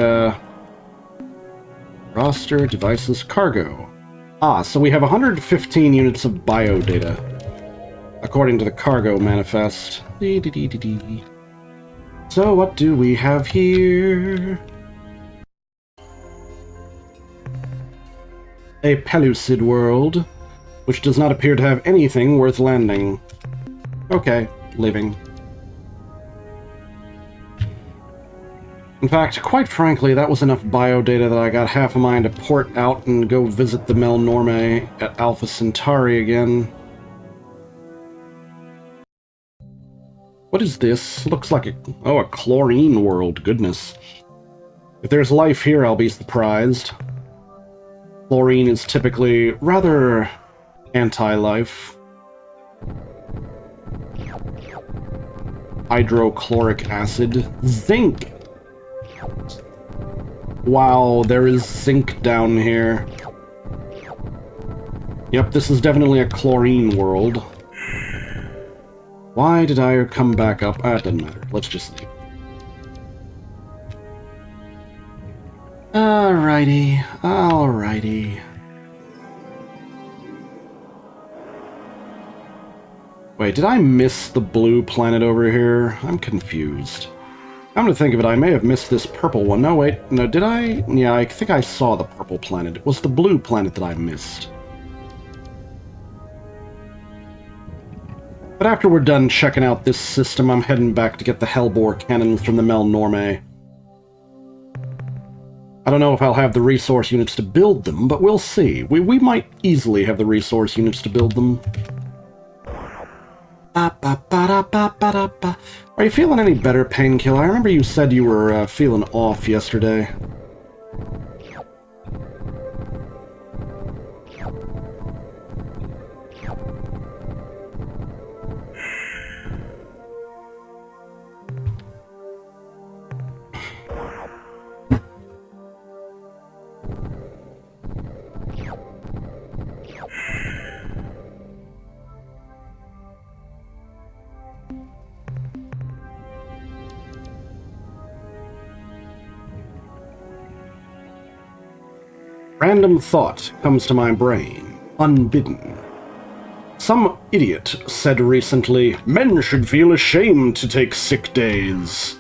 roster, devices, cargo. Ah, so we have 115 units of bio data, according to the cargo manifest. So what do we have here? A pellucid world, which does not appear to have anything worth landing. Okay, leaving. In fact, quite frankly, that was enough bio data that I got half a mind to port out and go visit the Mel Norme at Alpha Centauri again. What is this? Looks like a chlorine world, goodness. If there's life here, I'll be surprised. Chlorine is typically rather anti-life. Hydrochloric acid. Zinc! Wow, there is zinc down here. Yep, this is definitely a chlorine world. Why did I come back up? Ah, it doesn't matter. Let's just leave. Alrighty, alrighty. Wait, did I miss the blue planet over here? I'm confused. I'm gonna think of it, I may have missed this purple one. No, wait, no, did I? Yeah, I think I saw the purple planet. It was the blue planet that I missed. But after we're done checking out this system, I'm heading back to get the Hellbore cannons from the Mel Norme. I don't know if I'll have the resource units to build them, but we'll see. We might easily have the resource units to build them. Are you feeling any better, Painkiller? I remember you said you were feeling off yesterday. Random thought comes to my brain, unbidden. Some idiot said recently, men should feel ashamed to take sick days.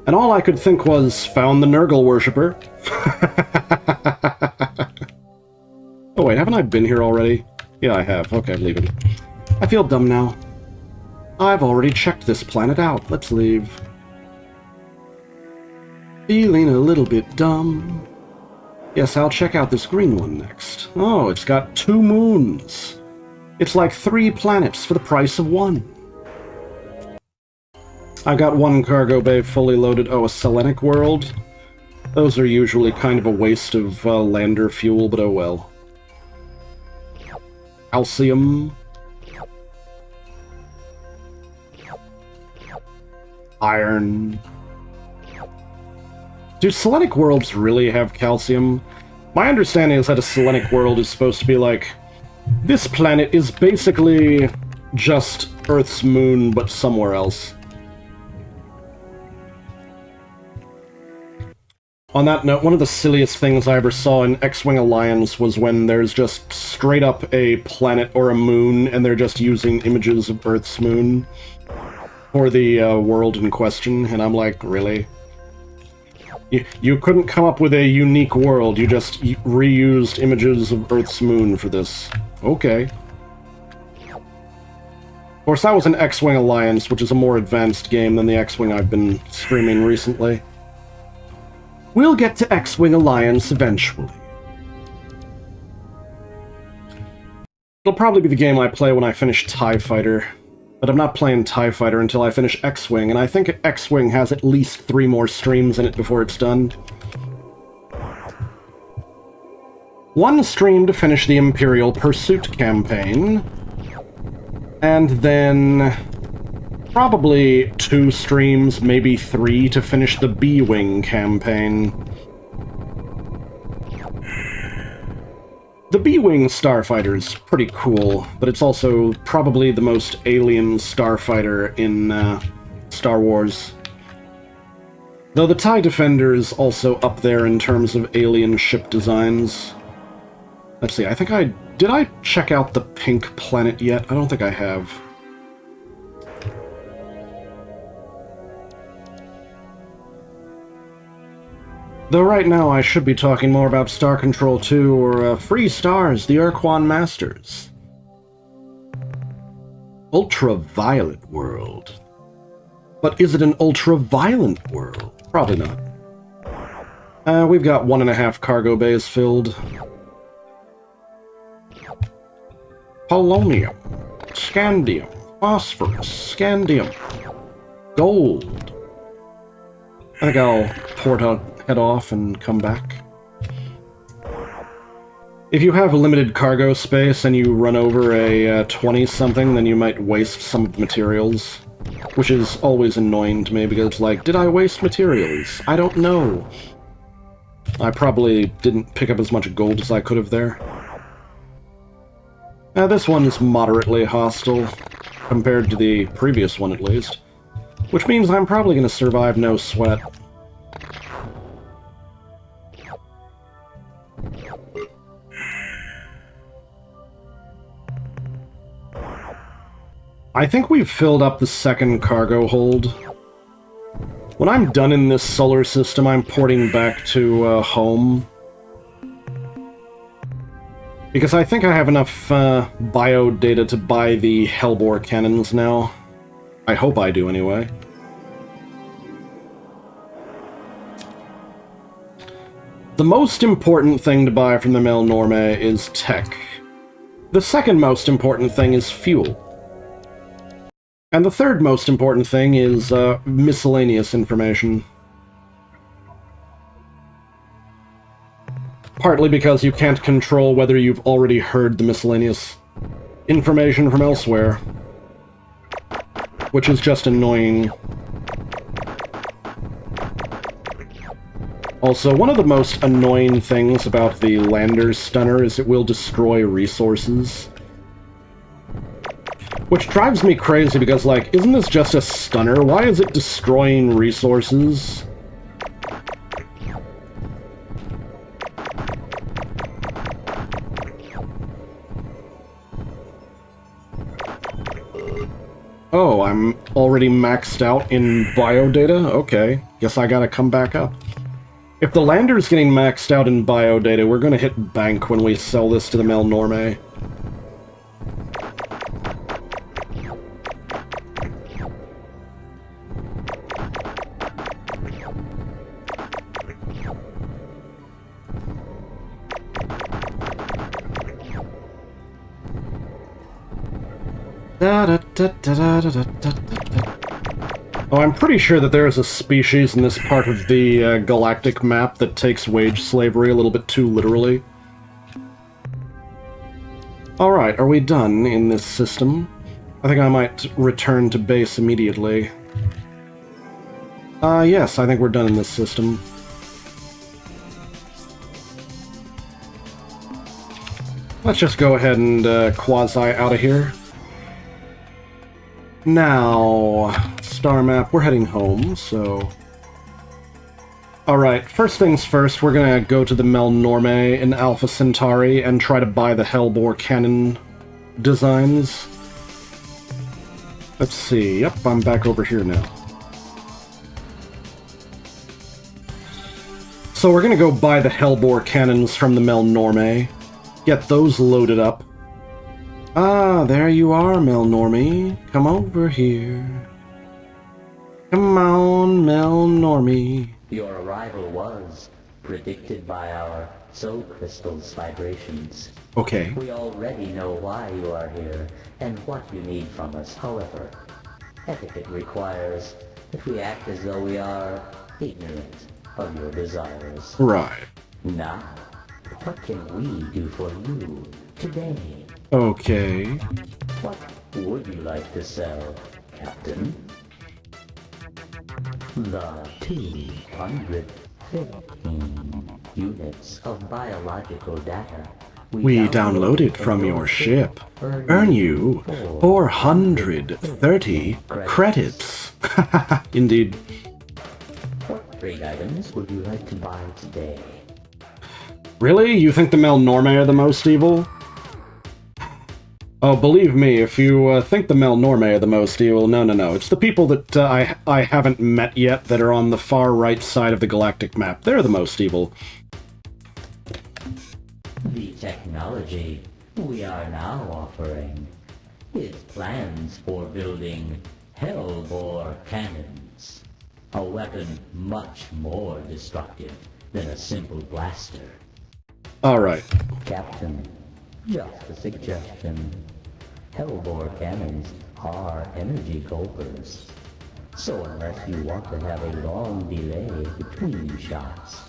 And all I could think was, found the Nurgle worshipper. Oh wait, haven't I been here already? Yeah, I have. Okay, I'm leaving. I feel dumb now. I've already checked this planet out. Let's leave. Feeling a little bit dumb. Yes, I'll check out this green one next. Oh, it's got 2 moons. It's like 3 planets for the price of 1. I've got 1 cargo bay fully loaded. Oh, a Selenic world? Those are usually kind of a waste of lander fuel, but oh well. Calcium. Iron. Do Selenic worlds really have calcium? My understanding is that a Selenic world is supposed to be like, this planet is basically just Earth's moon, but somewhere else. On that note, one of the silliest things I ever saw in X-Wing Alliance was when there's just straight up a planet or a moon, and they're just using images of Earth's moon for the world in question, and I'm like, really? You couldn't come up with a unique world, you just reused images of Earth's moon for this. Okay. Of course, that was an X-Wing Alliance, which is a more advanced game than the X-Wing I've been streaming recently. We'll get to X-Wing Alliance eventually. It'll probably be the game I play when I finish TIE Fighter. But I'm not playing TIE Fighter until I finish X-Wing, and I think X-Wing has at least 3 more streams in it before it's done. 1 stream to finish the Imperial Pursuit campaign, and then probably 2 streams, maybe 3, to finish the B-Wing campaign. The B-Wing starfighter's pretty cool, but it's also probably the most alien starfighter in Star Wars. Though the TIE Defender is also up there in terms of alien ship designs. Let's see, I think did I check out the pink planet yet? I don't think I have. Though right now I should be talking more about Star Control 2 or Free Stars, the Ur-Quan Masters. Ultraviolet world. But is it an ultra-violent world? Probably not. We've got 1.5 cargo bays filled. Polonium, scandium, phosphorus, scandium, gold. I think I'll head off and come back. If you have limited cargo space and you run over a 20-something, then you might waste some of the materials. Which is always annoying to me, because it's like, did I waste materials? I don't know. I probably didn't pick up as much gold as I could have there. This one's moderately hostile, compared to the previous one at least. Which means I'm probably going to survive no sweat. I think we've filled up the second cargo hold. When I'm done in this solar system, I'm porting back to home. Because I think I have enough bio data to buy the Hellbore cannons now. I hope I do anyway. The most important thing to buy from the Mel Norme is tech. The second most important thing is fuel. And the third most important thing is miscellaneous information. Partly because you can't control whether you've already heard the miscellaneous information from elsewhere. Which is just annoying. Also, one of the most annoying things about the Lander's Stunner is it will destroy resources. Which drives me crazy because, like, isn't this just a stunner? Why is it destroying resources? Oh, I'm already maxed out in biodata? Okay, guess I gotta come back up. If the Lander's getting maxed out in biodata, we're gonna hit bank when we sell this to the Mel Norme. Oh, I'm pretty sure that there is a species in this part of the galactic map that takes wage slavery a little bit too literally. Alright, are we done in this system? I think I might return to base immediately. Yes, I think we're done in this system. Let's just go ahead and quasi out of here. Now, star map, we're heading home, so... Alright, first things first, we're gonna go to the Mel Norme in Alpha Centauri and try to buy the Hellbore cannon designs. Let's see, yep, I'm back over here now. So we're gonna go buy the Hellbore cannons from the Mel Norme, get those loaded up. Ah, there you are, Mel Normie. Come over here. Come on, Mel Normie. Your arrival was predicted by our soul crystal's vibrations. Okay. We already know why you are here and what you need from us. However, etiquette requires that we act as though we are ignorant of your desires. Right. Now, what can we do for you today? Okay. What would you like to sell, Captain? The 215 units of biological data We download it from your ship. Earn you 430 credits. Indeed. What trade items would you like to buy today? Really? You think the Melnorme are the most evil? Oh, believe me, if you think the Melnorme are the most evil, no. It's the people that I haven't met yet that are on the far right side of the galactic map. They're the most evil. The technology we are now offering is plans for building Hellbore cannons, a weapon much more destructive than a simple blaster. Alright. Captain, just a suggestion. Hellbore cannons are energy gulpers, so unless you want to have a long delay between shots,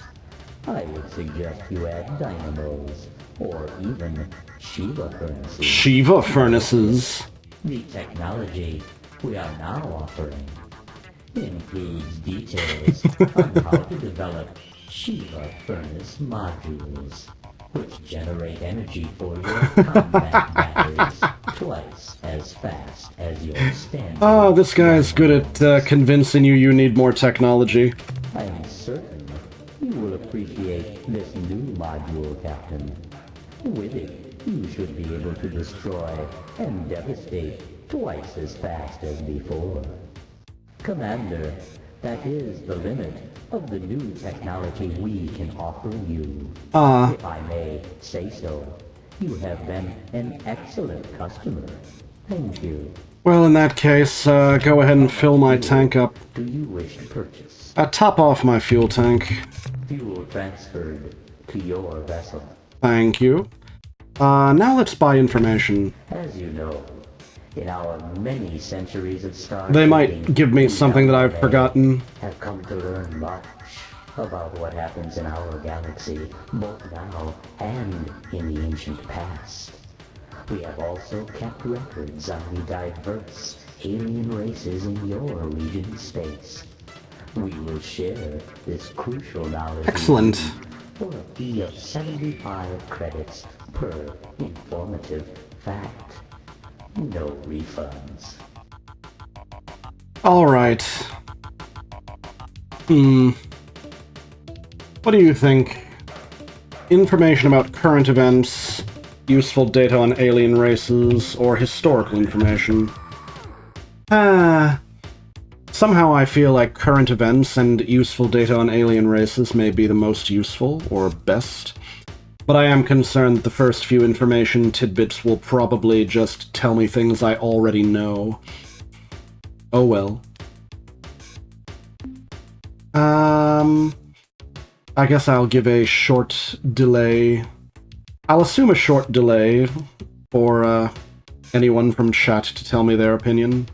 I would suggest you add dynamos, or even Shiva furnaces. Shiva furnaces? The technology we are now offering includes details on how to develop Shiva furnace modules, which generate energy for your combat batteries twice as fast as your standard. Oh, this guy's good at convincing you need more technology. I am certain you will appreciate this new module, Captain. With it, you should be able to destroy and devastate twice as fast as before. Commander, that is the limit of the new technology we can offer you. If I may say so, you have been an excellent customer. Thank you. Well, in that case, go ahead and fill my tank up. Do you wish to purchase? Top off my fuel tank. Fuel transferred to your vessel. Thank you. Now let's buy information. As you know, in our many centuries of star They might trading, give me something that I've forgotten. have come to learn much about what happens in our galaxy, both now and in the ancient past. We have also kept records on the diverse alien races in your region of space. We will share this crucial knowledge Excellent. with you for a fee of 75 credits per informative fact. No refunds. Alright. What do you think? Information about current events, useful data on alien races, or historical information? Somehow I feel like current events and useful data on alien races may be the most useful, or best. But I am concerned that the first few information tidbits will probably just tell me things I already know. Oh well. I guess I'll give a short delay. I'll assume a short delay for anyone from chat to tell me their opinion.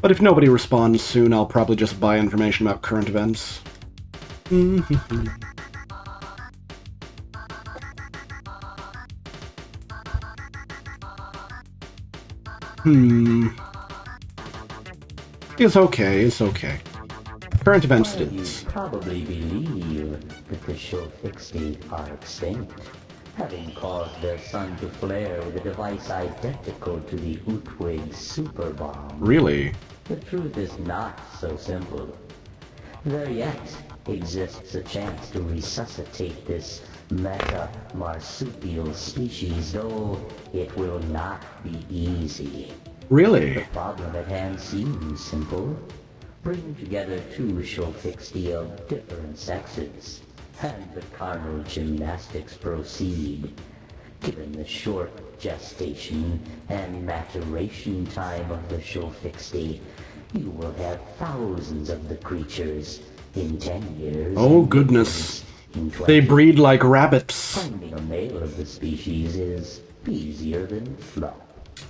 But if nobody responds soon, I'll probably just buy information about current events. It's okay. Current events it You is. probably believe that the Shofixi are extinct, having caused their sun to flare with a device identical to the Utwig superbomb. Really? The truth is not so simple. There yet exists a chance to resuscitate this meta-marsupial species, though it will not be easy. Really? The problem at hand seems simple. Bring together two Shofixi of different sexes, and the carnal gymnastics proceed. Given the short gestation and maturation time of the Shofixi, you will have thousands of the creatures in 10 years. Oh and goodness. in 20. They breed like rabbits. Finding a male of the species is easier than fluff.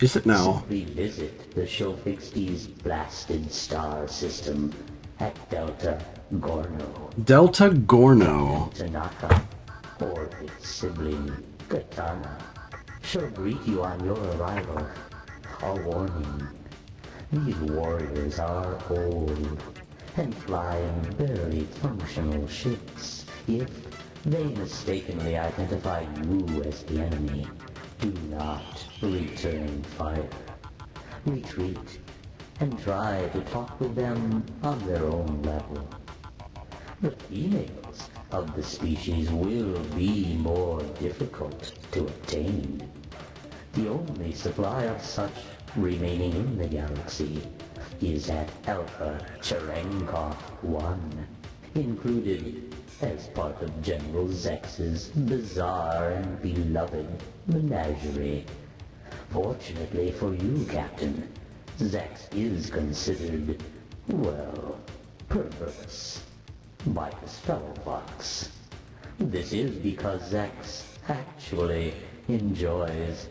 Is it now? Simply visit the Shofixi's blasted star system at Delta Gorno. Delta Gorno. Tanaka, or its sibling, Katana, shall greet you on your arrival. A warning. These warriors are old and fly in barely functional ships, if They mistakenly identify you as the enemy. Do not return fire. Retreat and try to talk with them on their own level. The females of the species will be more difficult to obtain. The only supply of such remaining in the galaxy is at Alpha Cherenkov 1, included as part of General Zex's bizarre and beloved menagerie. Fortunately for you, Captain, Zex is considered, well, perverse by his fellow bucks. This is because Zex actually enjoys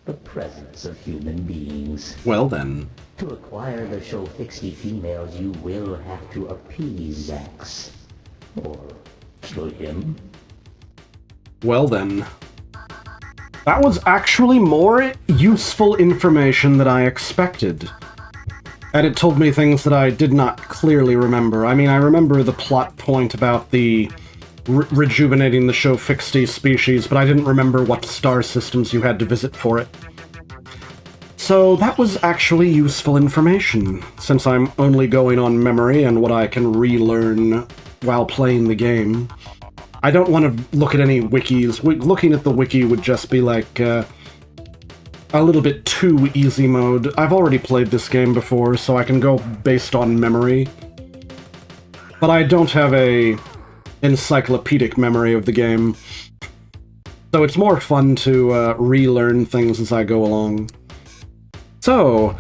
the presence of human beings. Well then. To acquire the Shofixi females, you will have to appease Zex. Or kill him. Well then. That was actually more useful information than I expected. And it told me things that I did not clearly remember. I mean, I remember the plot point about the rejuvenating the Shofixi species, but I didn't remember what star systems you had to visit for it. So that was actually useful information, since I'm only going on memory and what I can relearn while playing the game. I don't want to look at any wikis. Looking at the wiki would just be like a little bit too easy mode. I've already played this game before, so I can go based on memory. But I don't have a encyclopedic memory of the game. So it's more fun to relearn things as I go along. So,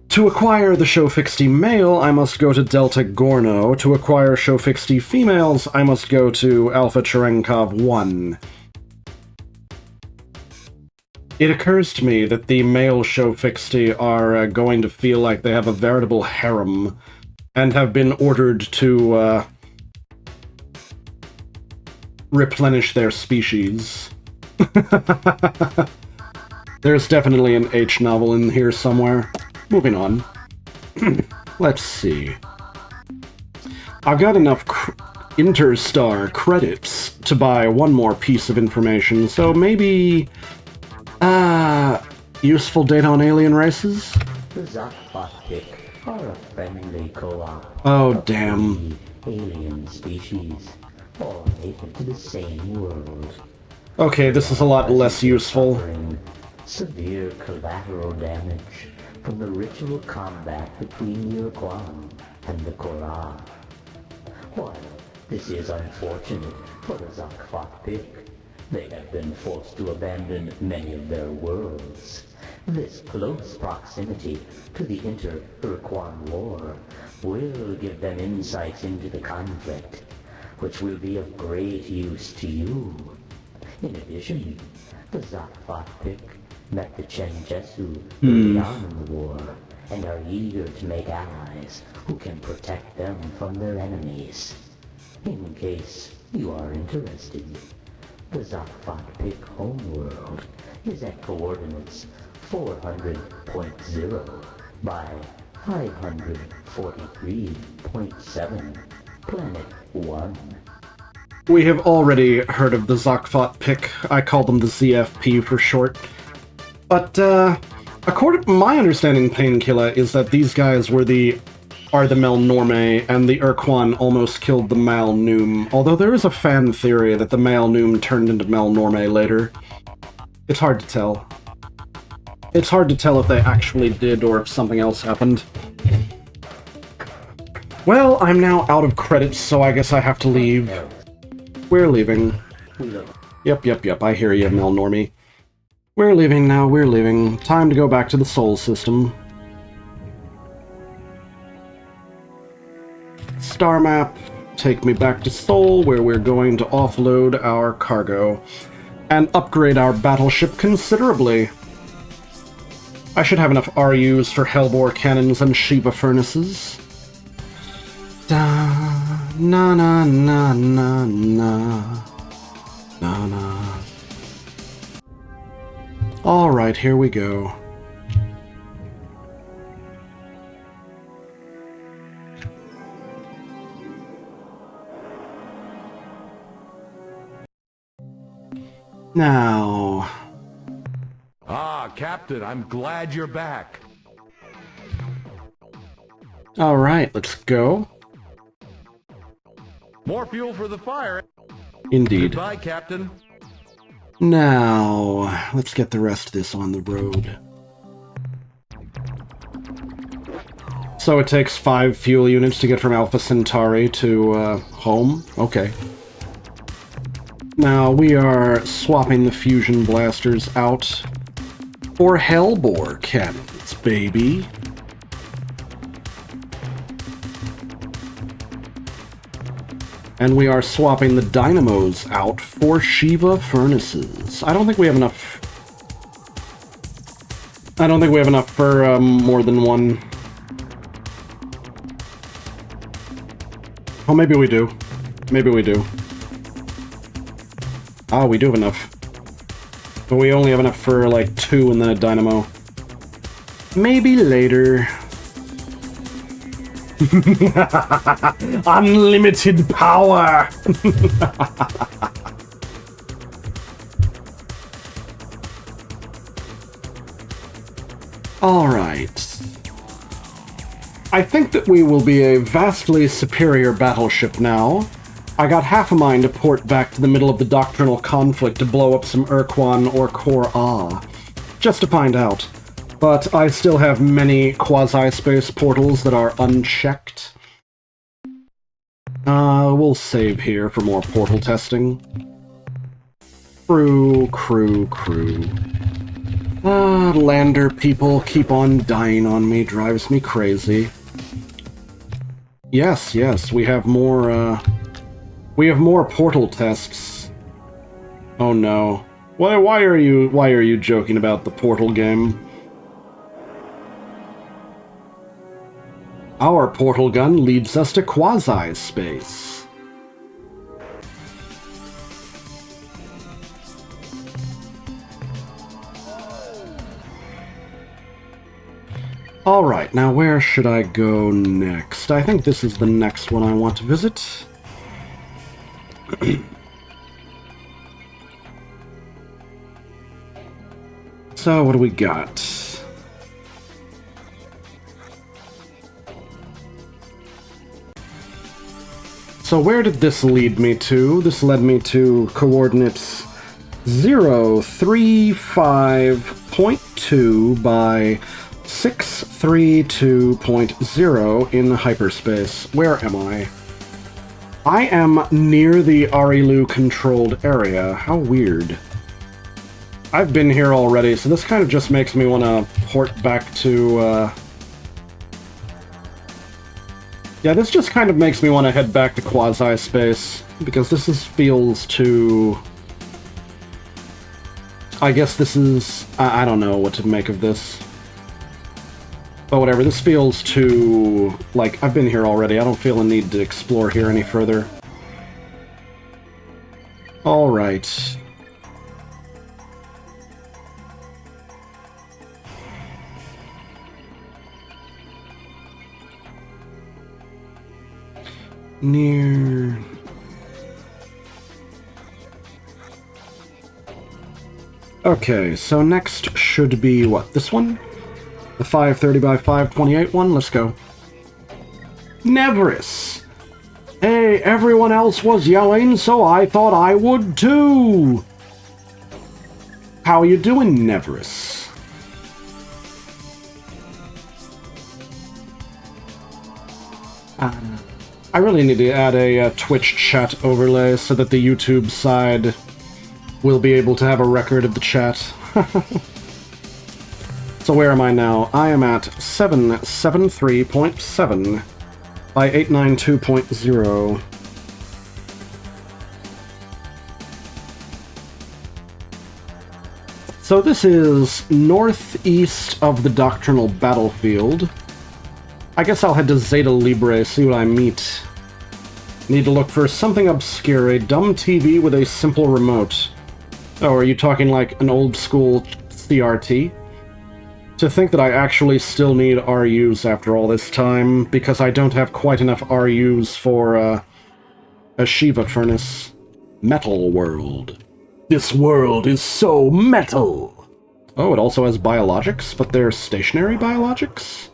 to acquire the Shofixi male, I must go to Delta Gorno. To acquire Shofixi females, I must go to Alpha Cherenkov 1. It occurs to me that the male Shofixi are going to feel like they have a veritable harem, and have been ordered to replenish their species. There's definitely an H novel in here somewhere. Moving on. Let's see. I've got enough Interstar credits to buy one more piece of information, so maybe... useful data on alien races? The Zakvatik are a friendly co-op. Oh, damn. Alien species, all native to the same world. Okay, this is a lot less useful. Severe collateral damage from the ritual combat between the Ur-Quan and the Korah. While this is unfortunate for the Zakvatik, they have been forced to abandon many of their worlds. This close proximity to the Inter-Ur-Quan War will give them insights into the conflict, which will be of great use to you. In addition, the Zakvatik met the Chenjesu early on in the war, and are eager to make allies who can protect them from their enemies. In case you are interested, the Zakvatik homeworld is at coordinates 400.0 by 543.7, Planet 1. We have already heard of the Zakvatik. I call them the ZFP for short. But, according to my understanding, Painkiller, is that these guys are the Melnorme, and the Ur-Quan almost killed the Malnoom, although there is a fan theory that the Malnoom turned into Melnorme later. It's hard to tell. It's hard to tell if they actually did or if something else happened. Well, I'm now out of credits, so I guess I have to leave. We're leaving. Yep, I hear you, Melnorme. We're leaving now, we're leaving. Time to go back to the Sol system. Star map, take me back to Sol, where we're going to offload our cargo and upgrade our battleship considerably. I should have enough RUs for Hellbore cannons and Shiva furnaces. Da na na na na na na na. Alright, here we go. Now... Ah, Captain, I'm glad you're back. Alright, let's go. More fuel for the fire. Indeed. Goodbye, Captain. Now, let's get the rest of this on the road. So it takes 5 fuel units to get from Alpha Centauri to, home? Okay. Now, we are swapping the fusion blasters out for Hellbore cannons, baby. And we are swapping the dynamos out for Shiva furnaces. I don't think we have enough... I don't think we have enough for, more than one. Oh, maybe we do. Maybe we do. Ah, we do have enough. But we only have enough for, like, 2 and then a dynamo. Maybe later. Unlimited power! Alright. I think that we will be a vastly superior battleship now. I got half a mind to port back to the middle of the doctrinal conflict to blow up some Ur-Quan or Ur-Ah, just to find out. But I still have many quasi-space portals that are unchecked. We'll save here for more portal testing. Crew. Lander people keep on dying on me, drives me crazy. Yes, we have more portal tests. Oh no. Why are you joking about the portal game? Our portal gun leads us to quasi-space. Alright, now where should I go next? I think this is the next one I want to visit. So, what do we got? So where did this lead me to? This led me to coordinates 035.2 by 632.0 in hyperspace. Where am I? I am near the Arilou controlled area. How weird. I've been here already, so this kind of just makes me want to port back to, Yeah, this just kind of makes me want to head back to quasi-space, because this feels too... I guess this is... I don't know what to make of this. But whatever, this feels too... Like, I've been here already, I don't feel a need to explore here any further. Alright. Near... Okay, so next should be, what, this one? The 530 by 528 one? Let's go. Neverus! Hey, everyone else was yelling, so I thought I would too! How you doing, Neverus? I really need to add a Twitch chat overlay so that the YouTube side will be able to have a record of the chat. So where am I now? I am at 773.7 by 892.0. So this is northeast of the doctrinal battlefield. I guess I'll head to Zeta Libre, see what I meet. Need to look for something obscure, a dumb TV with a simple remote. Oh, are you talking like an old school CRT? To think that I actually still need RUs after all this time, because I don't have quite enough RUs for, a Shiva furnace. Metal World. This world is so metal! Oh, it also has biologics, but they're stationary biologics?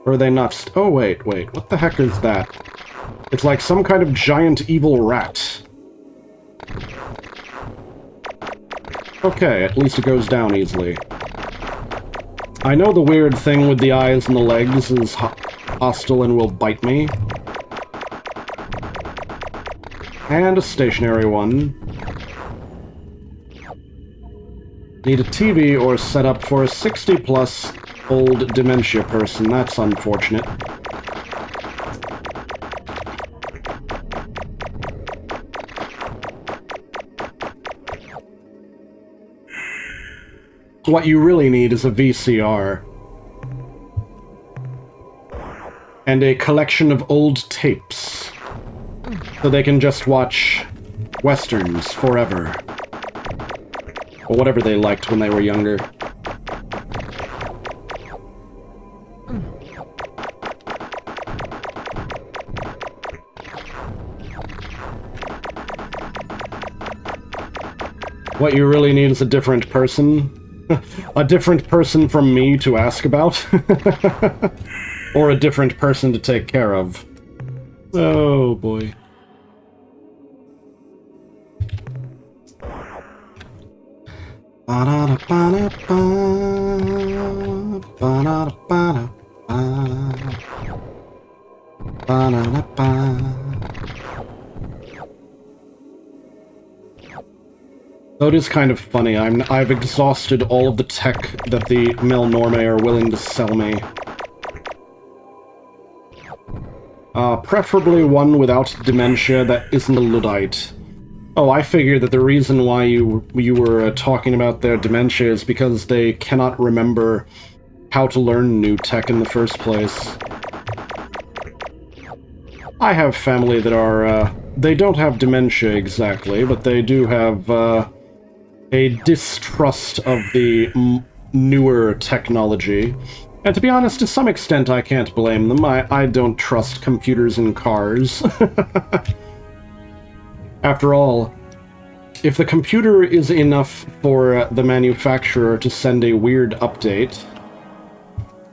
Or are they not oh, wait, what the heck is that? It's like some kind of giant evil rat. Okay, at least it goes down easily. I know the weird thing with the eyes and the legs is hostile and will bite me. And a stationary one. Need a TV or setup for a 60-plus old dementia person. That's unfortunate. What you really need is a VCR. And a collection of old tapes. So they can just watch westerns forever. Or whatever they liked when they were younger. What you really need is a different person. A different person from me to ask about. Or a different person to take care of. Oh boy. Though it is kind of funny, I've exhausted all of the tech that the Melnorme are willing to sell me. Preferably one without dementia that isn't a Luddite. Oh, I figured that the reason why you were talking about their dementia is because they cannot remember how to learn new tech in the first place. I have family that are, they don't have dementia exactly, but they do have, a distrust of the newer technology. And to be honest, to some extent I can't blame them. I don't trust computers in cars. After all, if the computer is enough for the manufacturer to send a weird update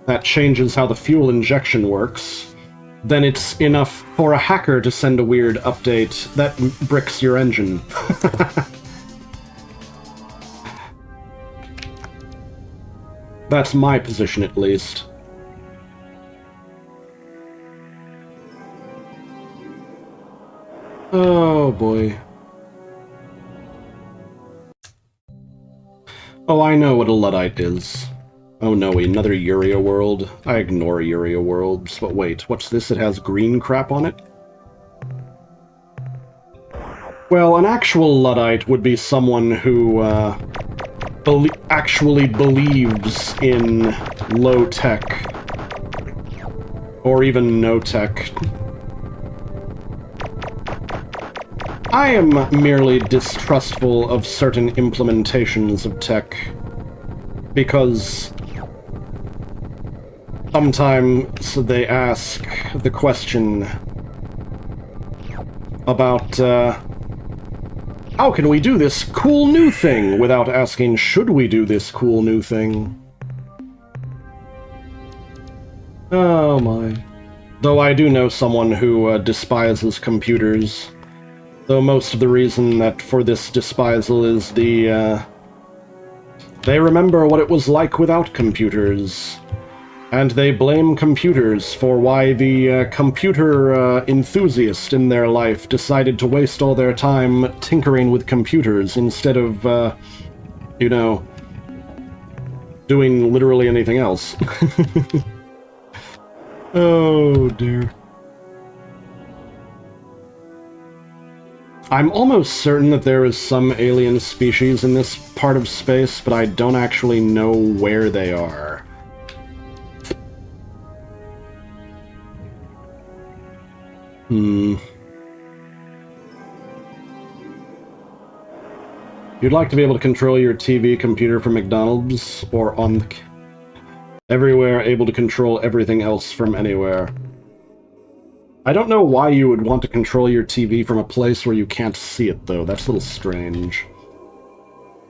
that changes how the fuel injection works, then it's enough for a hacker to send a weird update that bricks your engine. That's my position, at least. Oh, boy. Oh, I know what a Luddite is. Oh no, another Uria world. I ignore Uria worlds, but wait, what's this? It has green crap on it? Well, an actual Luddite would be someone who, actually believes in low-tech. Or even no-tech. I am merely distrustful of certain implementations of tech, because sometimes they ask the question about, how can we do this cool new thing without asking, should we do this cool new thing? Oh my. Though I do know someone who despises computers. Though most of the reason that for this despisal is the, they remember what it was like without computers. And they blame computers for why the computer enthusiast in their life decided to waste all their time tinkering with computers instead of, you know, doing literally anything else. Oh dear. I'm almost certain that there is some alien species in this part of space, but I don't actually know where they are. You'd like to be able to control your TV computer from McDonald's, or on the... everywhere, able to control everything else from anywhere. I don't know why you would want to control your TV from a place where you can't see it, though. That's a little strange.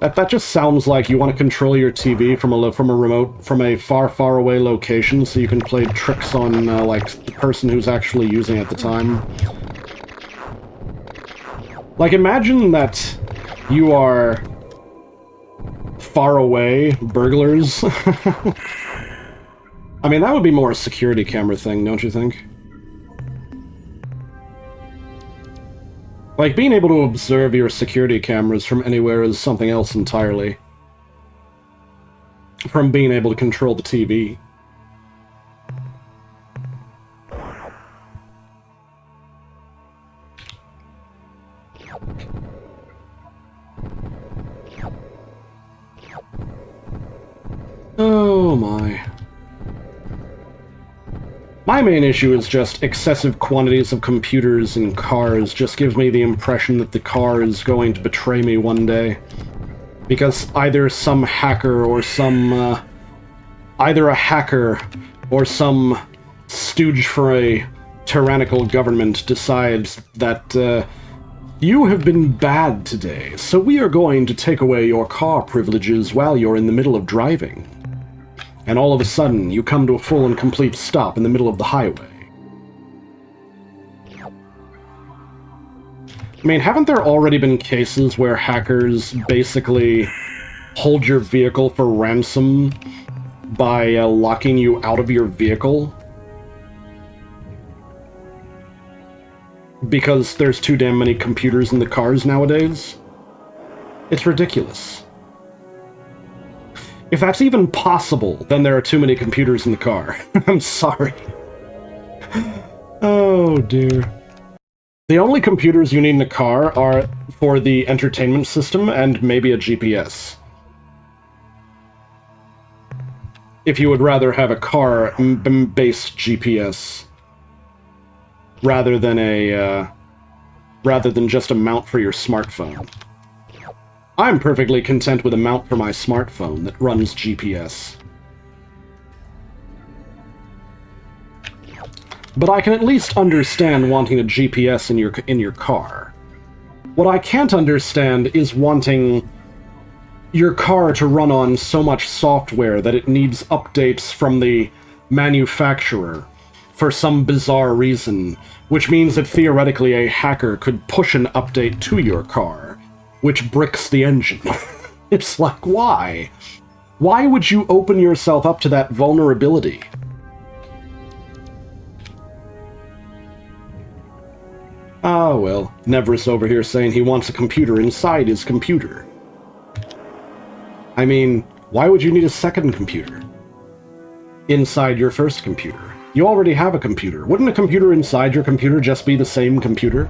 That just sounds like you want to control your TV from a far, far away location, so you can play tricks on like the person who's actually using it at the time. Like, imagine that you are far away burglars. I mean, that would be more a security camera thing, don't you think? Like, being able to observe your security cameras from anywhere is something else entirely. From being able to control the TV. Oh my. My main issue is just excessive quantities of computers and cars just gives me the impression that the car is going to betray me one day. Because either some hacker or some, either a hacker or some stooge for a tyrannical government decides that, you have been bad today, so we are going to take away your car privileges while you're in the middle of driving. And all of a sudden, you come to a full and complete stop in the middle of the highway. I mean, haven't there already been cases where hackers basically hold your vehicle for ransom by locking you out of your vehicle? Because there's too damn many computers in the cars nowadays? It's ridiculous. If that's even possible, then there are too many computers in the car. I'm sorry. Oh, dear. The only computers you need in a car are for the entertainment system and maybe a GPS. If you would rather have a car-based GPS rather than just a mount for your smartphone. I'm perfectly content with a mount for my smartphone that runs GPS. But I can at least understand wanting a GPS in your car. What I can't understand is wanting your car to run on so much software that it needs updates from the manufacturer for some bizarre reason, which means that theoretically a hacker could push an update to your car, which bricks the engine. It's like, why? Why would you open yourself up to that vulnerability? Ah, well, Nevris over here saying he wants a computer inside his computer. I mean, why would you need a second computer inside your first computer? You already have a computer. Wouldn't a computer inside your computer just be the same computer?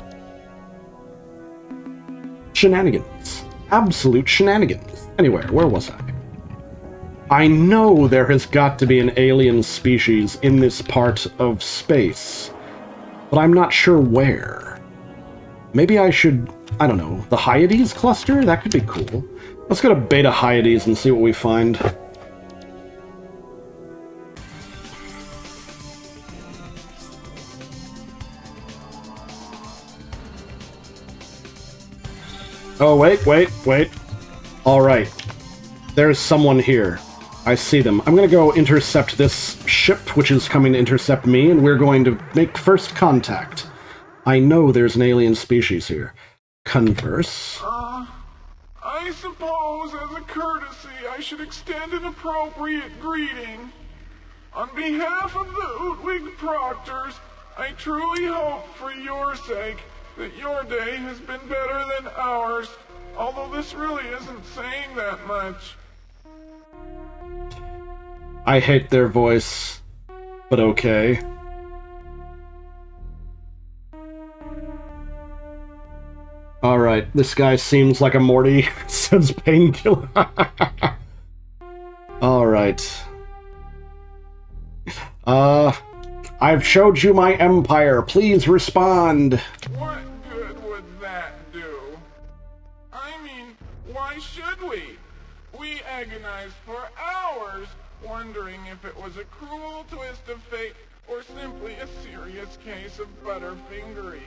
Shenanigans. Absolute shenanigans. Anyway, where was I? I know there has got to be an alien species in this part of space, but I'm not sure where. Maybe I should, I don't know, the Hyades cluster? That could be cool. Let's go to Beta Hyades and see what we find. Oh, wait. Alright. There's someone here. I see them. I'm gonna go intercept this ship, which is coming to intercept me, and we're going to make first contact. I know there's an alien species here. Converse. I suppose, as a courtesy, I should extend an appropriate greeting. On behalf of the Utwig Proctors, I truly hope, for your sake, that your day has been better than ours, although this really isn't saying that much. I hate their voice, but okay. Alright, this guy seems like a Morty, says Painkiller. Alright. I've showed you my empire, please respond. What good would that do? I mean, why should we? We agonized for hours, wondering if it was a cruel twist of fate or simply a serious case of butterfingery.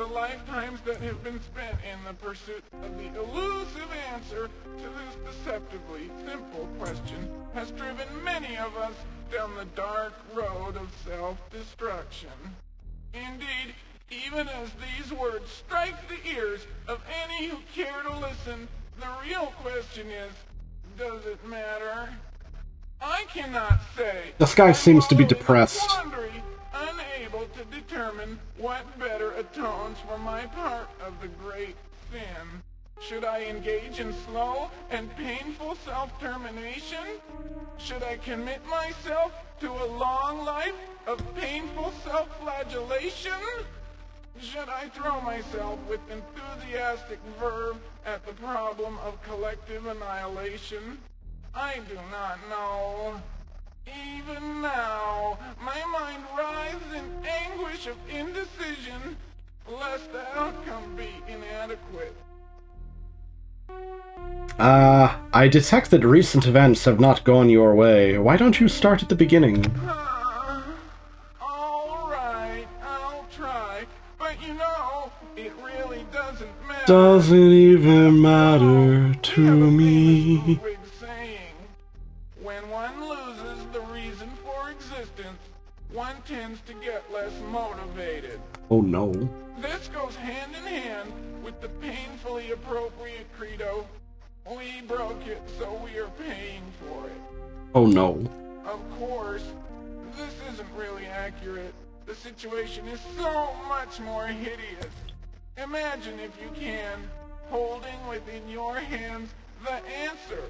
the lifetimes that have been spent in the pursuit of the elusive answer to this deceptively simple question has driven many of us down the dark road of self-destruction. Indeed, even as these words strike the ears of any who care to listen, the real question is, does it matter? I cannot say. This guy seems to be depressed. Quandary, unable to determine what better atones for my part of the great sin. Should I engage in slow and painful self-termination? Should I commit myself to a long life of painful self-flagellation? Should I throw myself with enthusiastic verve at the problem of collective annihilation? I do not know. Even now, my mind writhes in anguish of indecision, lest the outcome be inadequate. I detect that recent events have not gone your way. Why don't you start at the beginning? All right, I'll try, but you know, it really doesn't matter. Doesn't even matter to me. Saying, when one loses the reason for existence, one tends to get less motivated. Oh no. This goes hand in hand with the painfully appropriate credo, we broke it, so we are paying for it. Oh no. Of course, this isn't really accurate. The situation is so much more hideous. Imagine, if you can, holding within your hands the answer,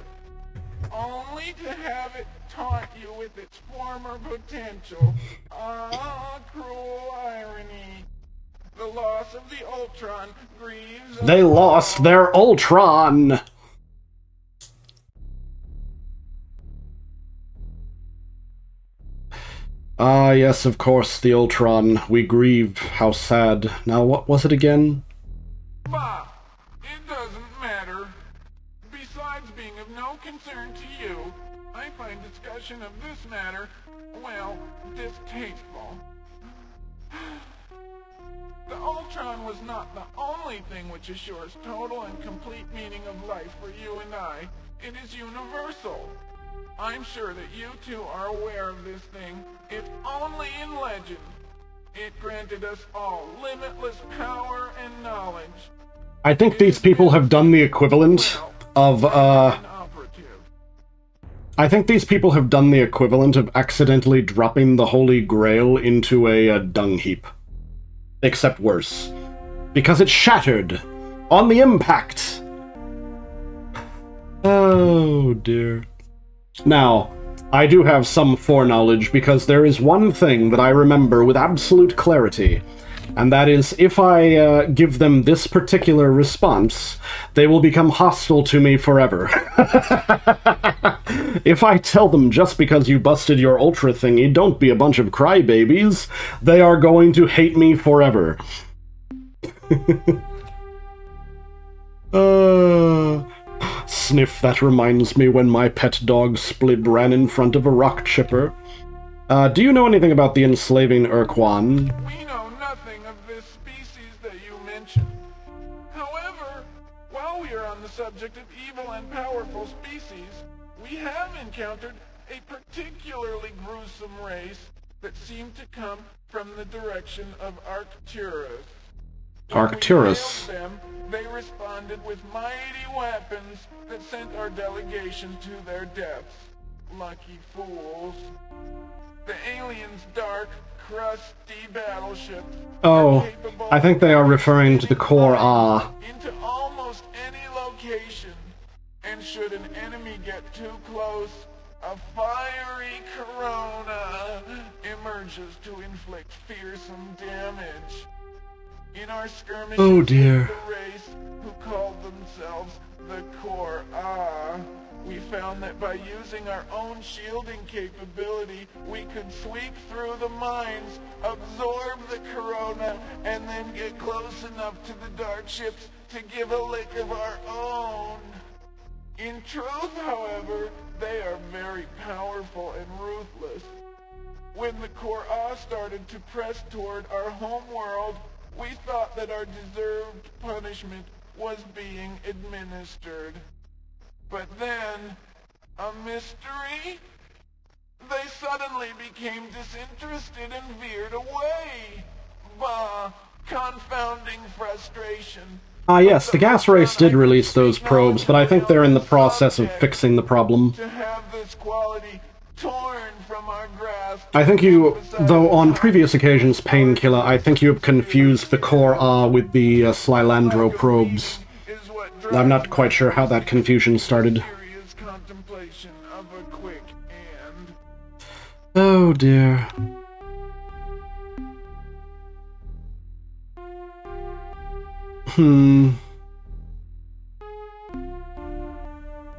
only to have it taunt you with its former potential. Ah, cruel irony. The loss of the Ultron grieves... They lost their Ultron! Ah, yes, of course, the Ultron. We grieve. How sad. Now, what was it again? Bah! It doesn't matter. Besides being of no concern to you, I find discussion of this matter, well, distasteful. The Ultron was not the only thing which assures total and complete meaning of life for you and I. It is universal. I'm sure that you two are aware of this thing, if only in legend. It granted us all limitless power and knowledge. I think these people have done the equivalent of, I think these people have done the equivalent of accidentally dropping the Holy Grail into a dung heap. Except worse. Because it shattered on the impact! Oh dear. Now, I do have some foreknowledge because there is one thing that I remember with absolute clarity, and that is if I give them this particular response, they will become hostile to me forever. If I tell them just because you busted your Ultra thingy, don't be a bunch of crybabies, they are going to hate me forever. Sniff, that reminds me when my pet dog Splid ran in front of a rock chipper. Do you know anything about the enslaving Ur-Quan? We know nothing of this species that you mentioned. However, while we are on the subject of evil and powerful species, we have encountered a particularly gruesome race that seemed to come from the direction of Arcturus. Arcturus. When we hailed them, they responded with mighty weapons that sent our delegation to their deaths. Lucky fools. The aliens' dark, crusty battleship. Oh, I think they are referring to the core Ah. Into almost any location. And should an enemy get too close, a fiery corona emerges to inflict fearsome damage. In our skirmish, oh dear, the race who called themselves the Core Ah, we found that by using our own shielding capability, we could sweep through the mines, absorb the corona, and then get close enough to the dark ships to give a lick of our own. In truth, however, they are very powerful and ruthless. When the Core Ah started to press toward our home world, we thought that our deserved punishment was being administered. But then, a mystery? They suddenly became disinterested and veered away. Bah, confounding frustration. Yes, the gas race did release those probes, but I think they're in the process of fixing the problem. To have this quality torn from our grasp. I think you, though on previous occasions, Painkiller, I think you have confused the Core A with the Slylandro probes. I'm not quite sure how that confusion started. Serious contemplation of a quick end. Oh dear.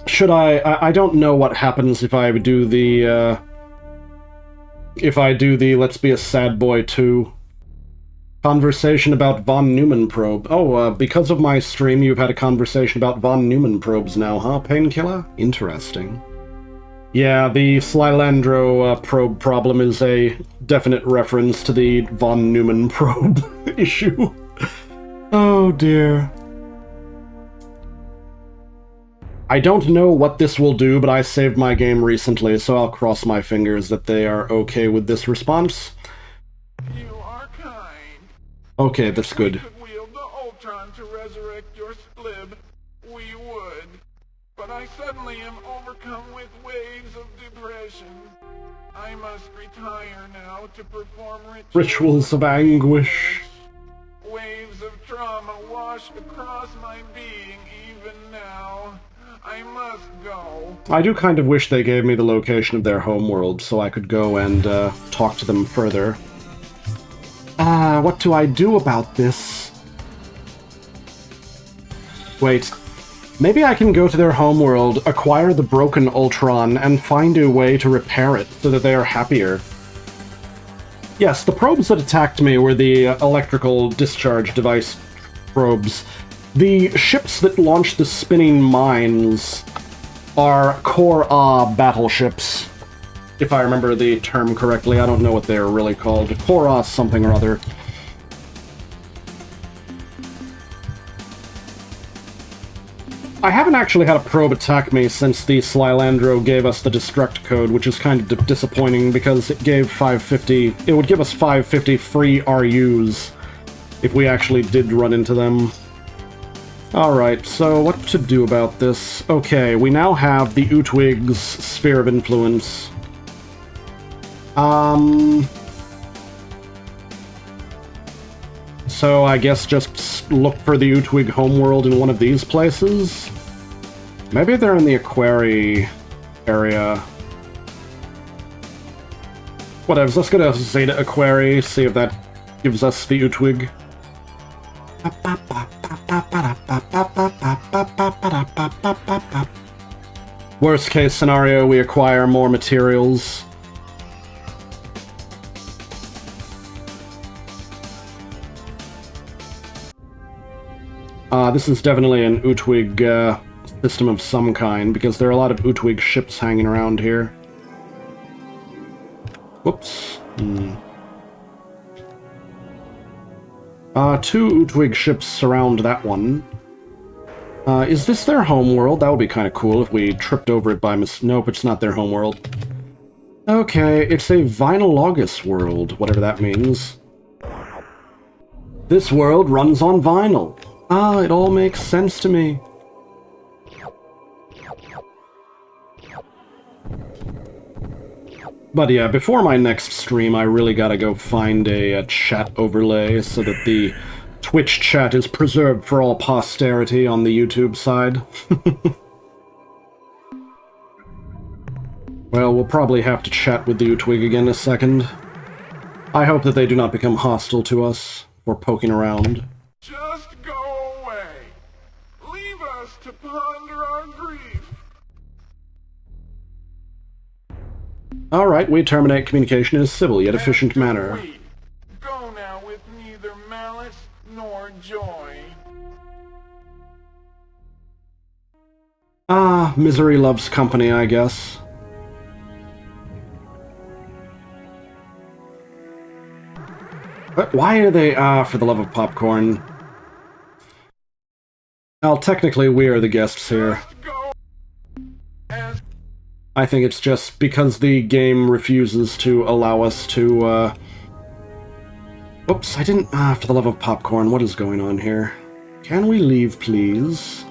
Should I don't know what happens if I do the, Let's Be a Sad Boy 2 conversation about von Neumann probe. Oh, because of my stream, you've had a conversation about von Neumann probes now, huh, Painkiller? Interesting. Yeah, the Slylandro probe problem is a definite reference to the von Neumann probe issue. Oh dear. I don't know what this will do, but I saved my game recently, so I'll cross my fingers that they are okay with this response. You are kind. Okay, that's good. If we could wield the Ultron to resurrect your splib, we would. But I suddenly am overcome with waves of depression. I must retire now to perform Rituals of anguish. Waves of trauma wash across my being even now. I must go. I do kind of wish they gave me the location of their homeworld so I could go and talk to them further. What do I do about this? Wait. Maybe I can go to their homeworld, acquire the broken Ultron, and find a way to repair it so that they are happier. Yes, the probes that attacked me were the electrical discharge device probes. The ships that launched the spinning mines are Core A battleships. If I remember the term correctly, I don't know what they're really called. Core A something or other. I haven't actually had a probe attack me since the Slylandro gave us the destruct code, which is kind of disappointing because it gave 550... It would give us 550 free RUs if we actually did run into them. Alright, so what to do about this? Okay, we now have the Utwig's Sphere of Influence. So I guess just look for the Utwig homeworld in one of these places? Maybe they're in the Aquari area. Whatever, let's go to Zeta Aquari, see if that gives us the Utwig. Worst case scenario, we acquire more materials. This is definitely an Utwig system of some kind, because there are a lot of Utwig ships hanging around here. Whoops. Two Utwig ships surround that one. Is this their homeworld? That would be kind of cool if we tripped over it by Nope, it's not their homeworld. Okay, it's a Vinylogous world, whatever that means. This world runs on vinyl. Ah, it all makes sense to me. But yeah, before my next stream, I really gotta go find a chat overlay so that the Twitch chat is preserved for all posterity on the YouTube side. Well, we'll probably have to chat with the Utwig again in a second. I hope that they do not become hostile to us for poking around. Just go away. Leave us to ponder our grief. Alright, we terminate communication in a civil yet efficient manner. Go now with neither malice nor joy. Ah, misery loves company, I guess. But why are they... for the love of popcorn. Well, technically we are the guests here. I think it's just because the game refuses to allow us to, Oops, I didn't... for the love of popcorn, what is going on here? Can we leave, please?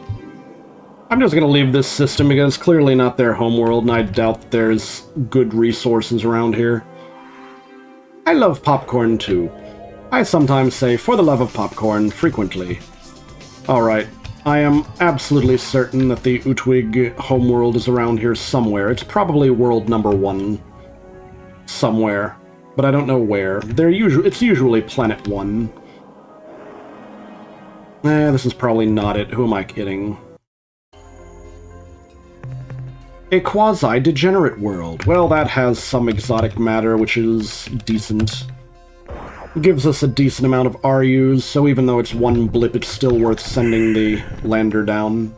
I'm just gonna leave this system because it's clearly not their homeworld, and I doubt that there's good resources around here. I love popcorn, too. I sometimes say, for the love of popcorn, frequently. Alright, I am absolutely certain that the Utwig homeworld is around here somewhere. It's probably world number 1. Somewhere. But I don't know where. It's usually Planet 1. This is probably not it. Who am I kidding? A quasi-degenerate world. Well, that has some exotic matter, which is decent. Gives us a decent amount of RUs, so even though it's one blip, it's still worth sending the lander down.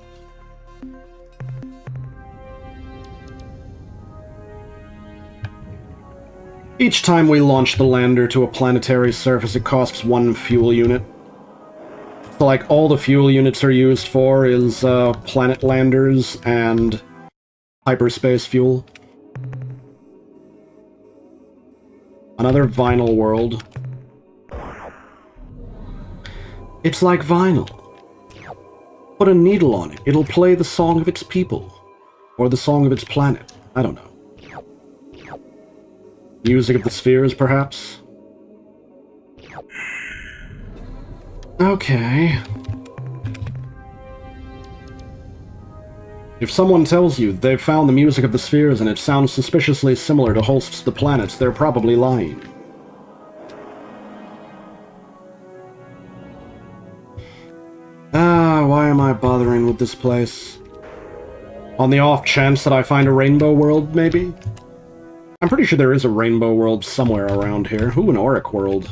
Each time we launch the lander to a planetary surface, it costs 1 fuel unit. So, like, all the fuel units are used for is, planet landers and hyperspace fuel. Another vinyl world. It's like vinyl. Put a needle on it. It'll play the song of its people. Or the song of its planet. I don't know. Music of the spheres, perhaps? Okay. If someone tells you they've found the music of the spheres and it sounds suspiciously similar to Holst's The Planets, they're probably lying. Why am I bothering with this place? On the off chance that I find a rainbow world, maybe? I'm pretty sure there is a rainbow world somewhere around here. Ooh, an auric world.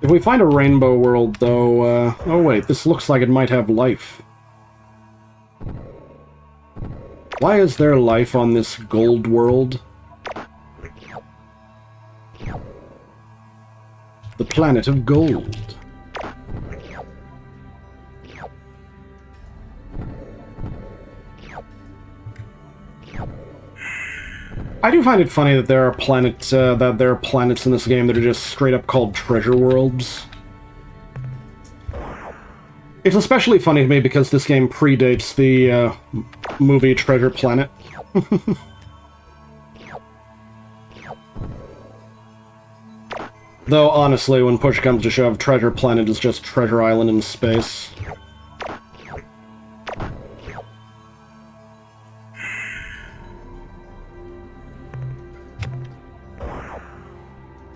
If we find a rainbow world, though, oh wait, this looks like it might have life. Why is there life on this gold world? The planet of gold. I do find it funny that there are planets in this game that are just straight up called treasure worlds. It's especially funny to me because this game predates the movie Treasure Planet. Though honestly, when push comes to shove, Treasure Planet is just Treasure Island in space.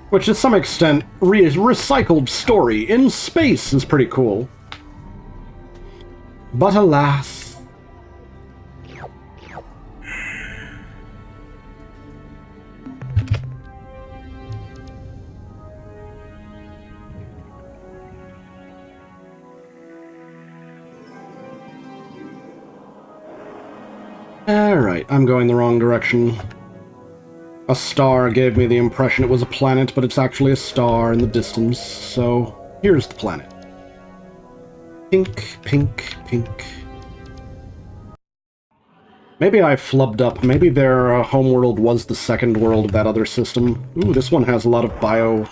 Which, to some extent, recycled story in space is pretty cool. But alas... Alright, I'm going the wrong direction. A star gave me the impression it was a planet, but it's actually a star in the distance, so here's the planet. Pink, pink, pink. Maybe I flubbed up. Maybe their homeworld was the second world of that other system. Ooh, this one has a lot of bio...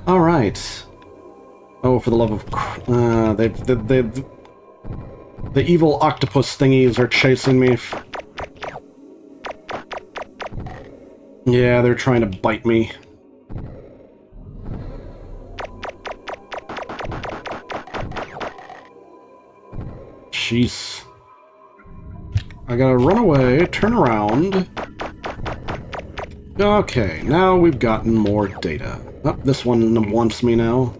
Alright. Oh, for the love of... the evil octopus thingies are chasing me. Yeah, they're trying to bite me. Jeez. I gotta run away, turn around. Okay, now we've gotten more data. Oh, this one wants me now.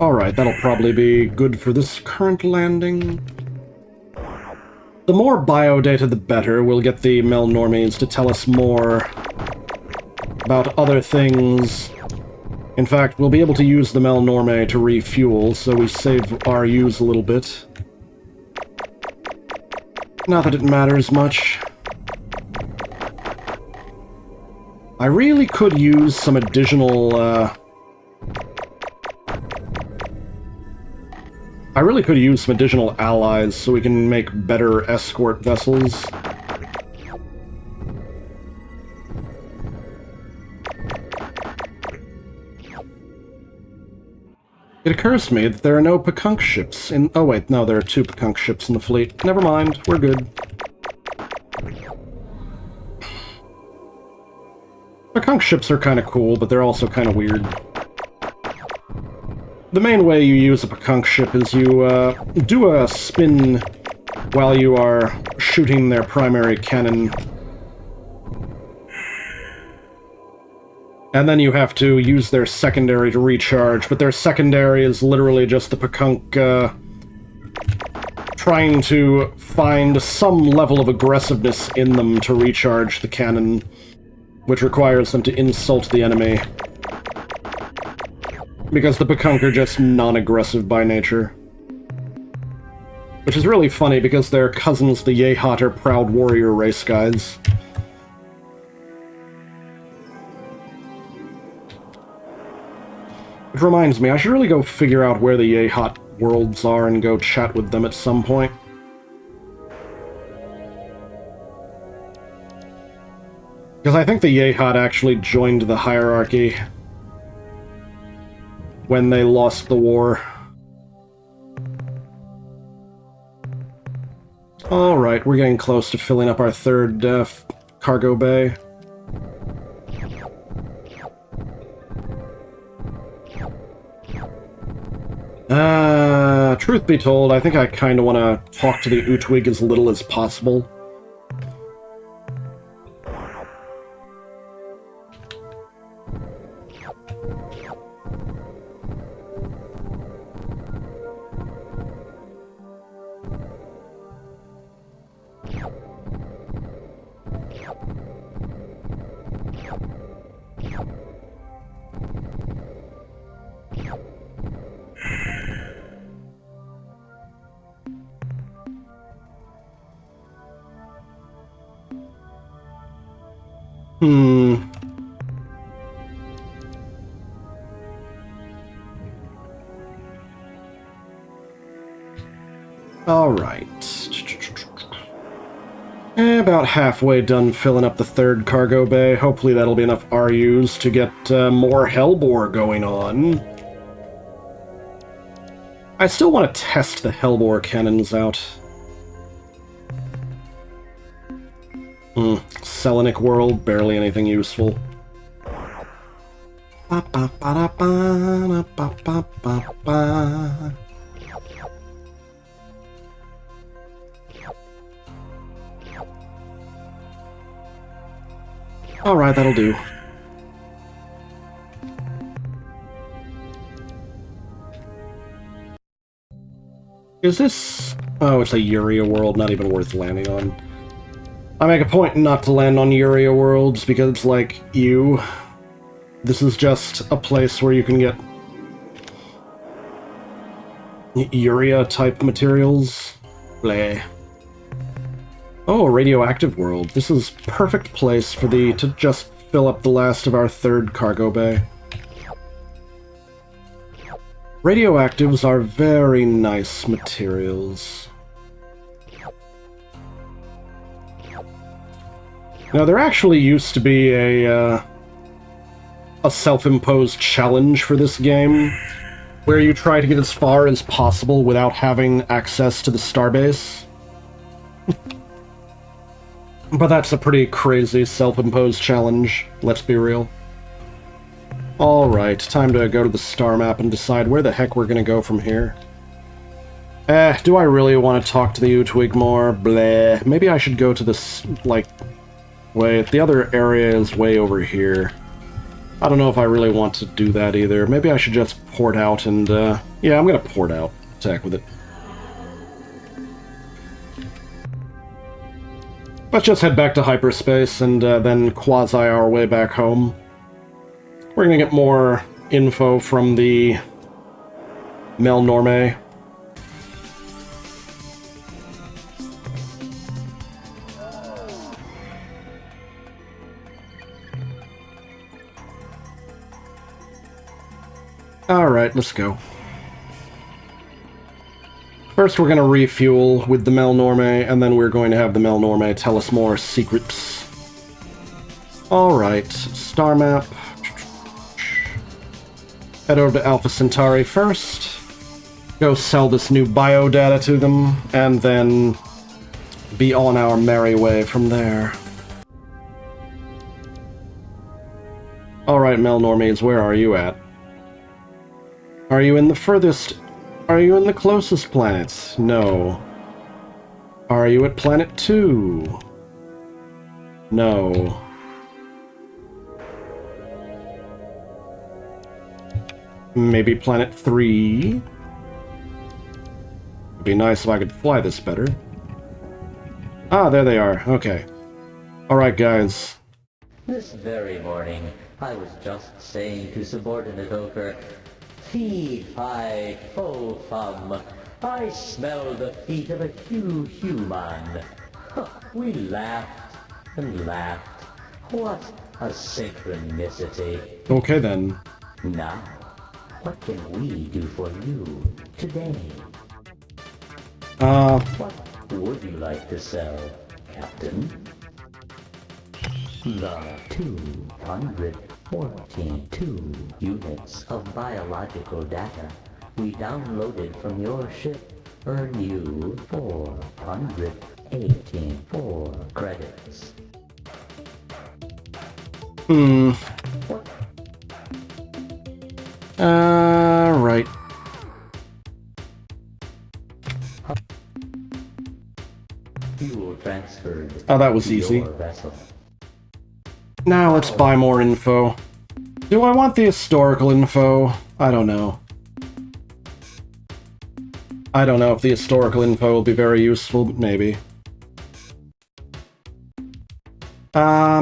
Alright, that'll probably be good for this current landing. The more biodata, the better. We'll get the Melnormies to tell us more about other things. In fact, we'll be able to use the Melnorme to refuel, so we save our use a little bit. Not that it matters much. I really could use some additional, I really could use some additional allies so we can make better escort vessels. It occurs to me that there are no Pekunk ships in... Oh wait, no, there are 2 Pekunk ships in the fleet. Never mind, we're good. Pekunk ships are kind of cool, but they're also kind of weird. The main way you use a Pekunk ship is you do a spin while you are shooting their primary cannon. And then you have to use their secondary to recharge, but their secondary is literally just the Pekunk trying to find some level of aggressiveness in them to recharge the cannon, which requires them to insult the enemy. Because the Pekunk are just non-aggressive by nature. Which is really funny because their cousins, the Yehat, are proud warrior race guys. Which reminds me, I should really go figure out where the Yehat worlds are and go chat with them at some point. Because I think the Yehat actually joined the hierarchy when they lost the war. Alright, we're getting close to filling up our 3rd cargo bay. Truth be told, I think I kind of want to talk to the Utwig as little as possible. Alright. About halfway done filling up the 3rd cargo bay. Hopefully that'll be enough RUs to get more Hellbore going on. I still want to test the Hellbore cannons out. Selenic world, barely anything useful. Alright, that'll do. Is this... Oh, it's a Uria world, not even worth landing on. I make a point not to land on Uria worlds because it's like, this is just a place where you can get Uria-type materials. Bleh. Oh, a radioactive world. This is perfect place for to just fill up the last of our 3rd cargo bay. Radioactives are very nice materials. Now, there actually used to be a self-imposed challenge for this game, where you try to get as far as possible without having access to the starbase. But that's a pretty crazy self-imposed challenge, let's be real. Alright, time to go to the star map and decide where the heck we're gonna go from here. Do I really want to talk to the Utwig more? Bleh. Maybe I should go to this, like... Wait, the other area is way over here. I don't know if I really want to do that either. Maybe I should just port out and, yeah, I'm gonna port out. Attack with it. Let's just head back to hyperspace and then quasi our way back home. We're gonna get more info from the Melnorme. Alright, let's go. First we're going to refuel with the Melnorme, and then we're going to have the Melnorme tell us more secrets. Alright, star map. Head over to Alpha Centauri first. Go sell this new biodata to them, and then be on our merry way from there. Alright, Melnormes, where are you at? Are you in the furthest... Are you in the closest planets? No. Are you at Planet 2? No. Maybe Planet 3? It'd be nice if I could fly this better. Ah, there they are. Okay. Alright, guys. This very morning, I was just saying to subordinate Ochre, "Fee, fi, fo, fum, I smell the feet of a human." We laughed and laughed. What a synchronicity. Okay, then. Now, what can we do for you today? What would you like to sell, Captain? The 242 units of biological data we downloaded from your ship earn you 484 credits. What? Right. Fuel transferred. Oh, that was easy. Your vessel. Now let's buy more info. Do I want the historical info? I don't know. I don't know if the historical info will be very useful, but maybe. How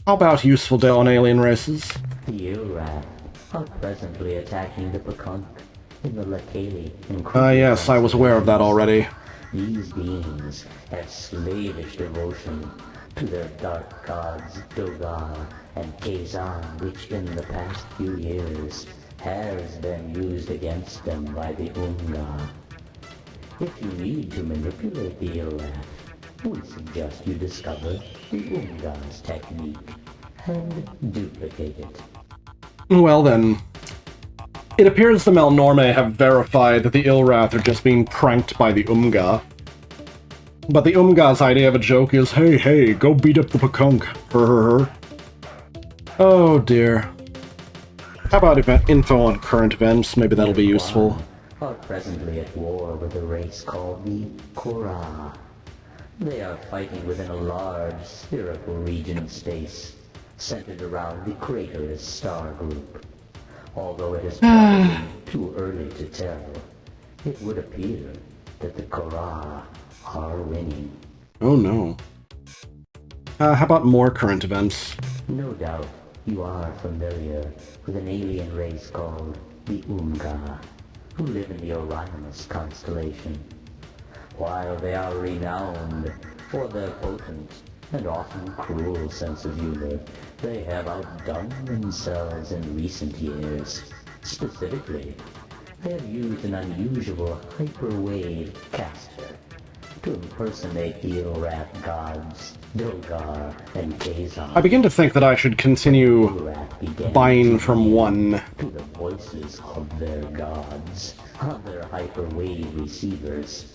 about useful on alien races? The Ur-Rat are presently attacking the Pekunk in the Lakali. Yes, I was aware of that already. These beings have slavish devotion to their dark gods Dogar and Kazan, which in the past few years has been used against them by the Unga. If you need to manipulate the Ur-Rat, we suggest you discover the Unga's technique and duplicate it. Well then, it appears the Melnorme have verified that the Ilrath are just being pranked by the Umga. But the Umga's idea of a joke is, hey, go beat up the Pekunk. Oh dear. How about info on current events? Maybe that'll be useful. Are presently at war with a race called the Korra. They are fighting within a large spherical region of space, centered around the Craterus star group. Although it is probably too early to tell, it would appear that the Korra are winning. Oh no. How about more current events? No doubt you are familiar with an alien race called the Unga, who live in the Orionis constellation. While they are renowned for their potent and often cruel sense of humor, they have outdone themselves in recent years. Specifically, they have used an unusual hyperwave caster to impersonate the Ur-Rat gods Dogar and Kazan. I begin to think that I should continue buying from one. To the voices of their gods on their hyperwave receivers.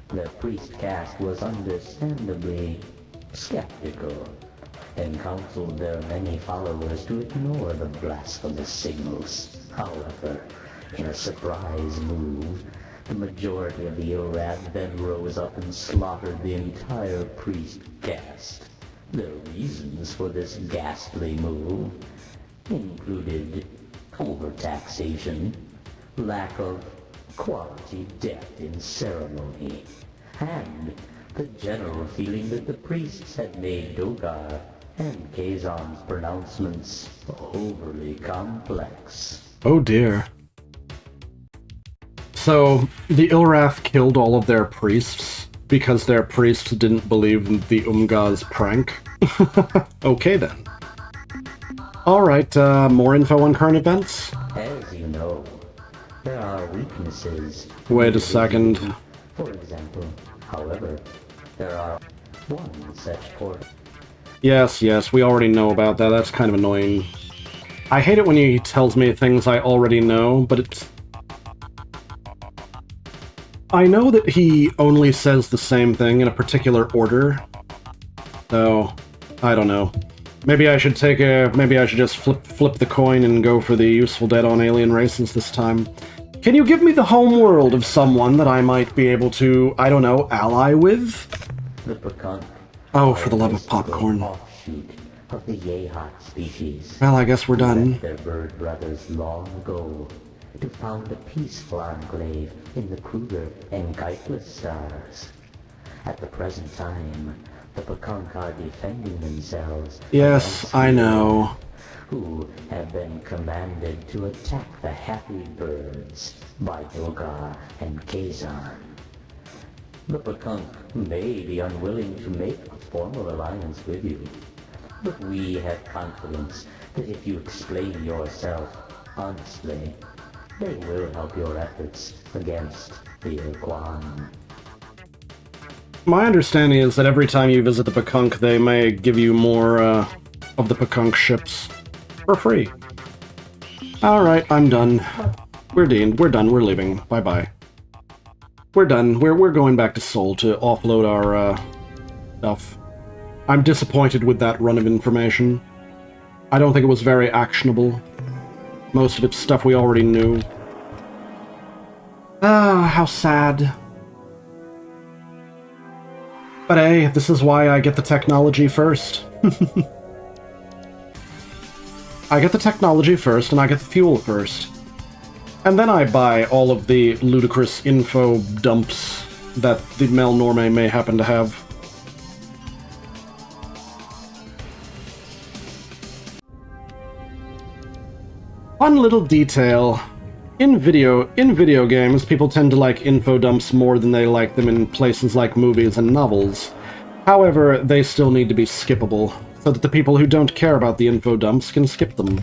The priest caste was understandably skeptical and counseled their many followers to ignore the blasphemous signals. However, in a surprise move, the majority of the Ur-Rat then rose up and slaughtered the entire priest caste. The reasons for this ghastly move included overtaxation, lack of quality depth in ceremony, and the general feeling that the priests had made Dogar and Kazan's pronouncements overly complex. Oh dear. So, the Ilrath killed all of their priests because their priests didn't believe in the Umga's prank? Okay then. Alright, more info on current events? As you know, there are weaknesses. Wait a second. For example, however, there are one such port. Yes, we already know about that. That's kind of annoying. I hate it when he tells me things I already know, but it's... I know that he only says the same thing in a particular order. So, I don't know. Maybe I should just flip the coin and go for the useful dead on alien races this time. Can you give me the home world of someone that I might be able to, I don't know, ally with? The Pecan. Oh, for the love of popcorn. Offshoot of the Yehot species. Well, I guess we're done. Left their bird brothers long ago to found a peaceful enclave in the Kruger and Geitless stars. At the present time, the Pecanque are defending themselves. Yes, I know. Who have been commanded to attack the happy birds by Dogar and Kazan. The Pecanque may be unwilling to make a formal alliance with you, but we have confidence that if you explain yourself honestly, they will help your efforts against the Ur-Quan. My understanding is that every time you visit the Pecanque, they may give you more, of the Pecanque ships. For free. Alright, I'm done. We're done, we're leaving. Bye-bye. We're done. We're going back to Seoul to offload our, stuff. I'm disappointed with that run of information. I don't think it was very actionable. Most of it's stuff we already knew. Ah, how sad. But hey, this is why I get the technology first. I get the technology first, and I get the fuel first. And then I buy all of the ludicrous info dumps that the Melnorme may happen to have. One little detail. In video games, people tend to like info dumps more than they like them in places like movies and novels. However, they still need to be skippable, so that the people who don't care about the info dumps can skip them.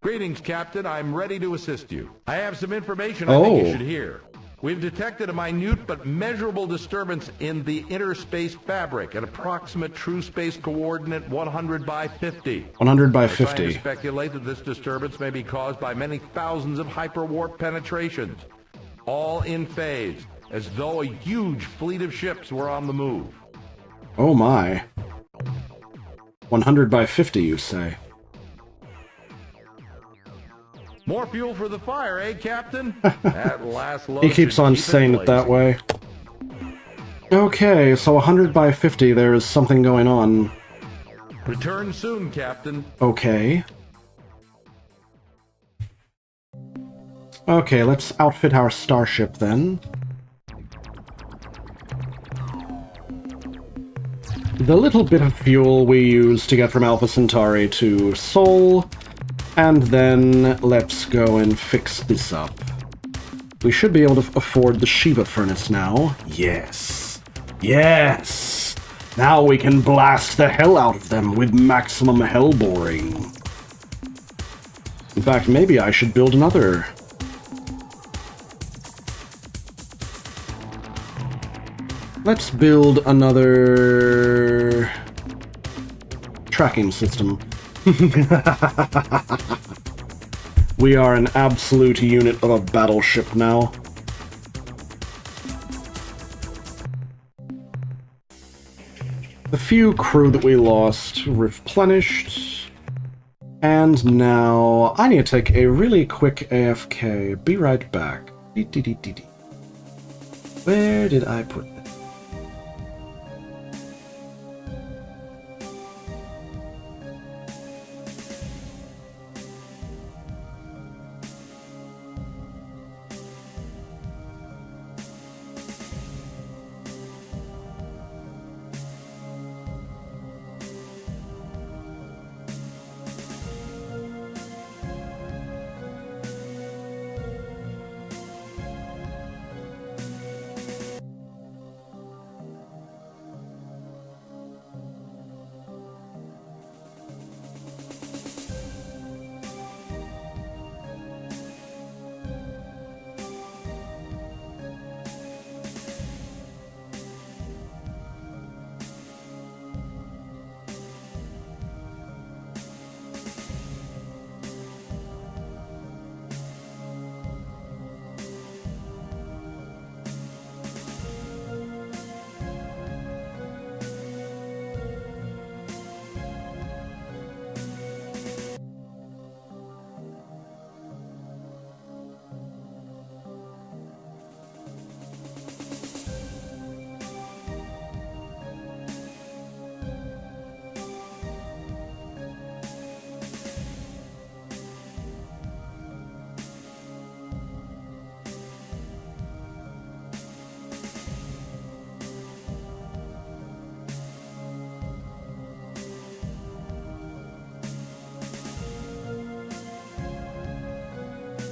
Greetings, Captain. I'm ready to assist you. I have some information I think you should hear. We've detected a minute but measurable disturbance in the inner space fabric, an approximate true space coordinate 100 by 50. 100 by We're trying 50. to speculate that this disturbance may be caused by many thousands of hyperwarp penetrations, all in phase, as though a huge fleet of ships were on the move. Oh my. 100 by 50, you say? More fuel for the fire, eh, Captain? That last load He keeps should on keep saying it that blazing. way. Okay, so 100 by 50, there's something going on. Return soon, Captain. Okay. Okay, let's outfit our starship then. The little bit of fuel we use to get from Alpha Centauri to Sol, and then let's go and fix this up. We should be able to afford the Shiva furnace now. Yes. Yes! Now we can blast the hell out of them with maximum hell boring. In fact, maybe I should build another. Let's build another tracking system. We are an absolute unit of a battleship now. The few crew that we lost replenished. And now I need to take a really quick AFK. Be right back. Where did I put that?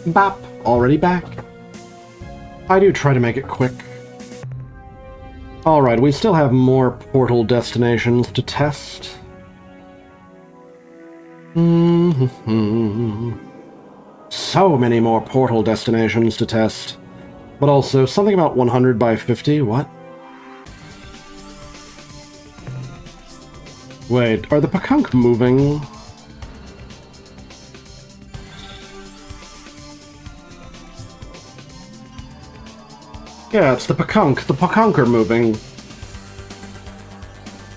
Bop! Already back. I do try to make it quick. Alright, we still have more portal destinations to test. So many more portal destinations to test. But also, something about 100 by 50, what? Wait, are the Pakunk moving? Yeah, it's the Pakunk. The Pakunk are moving.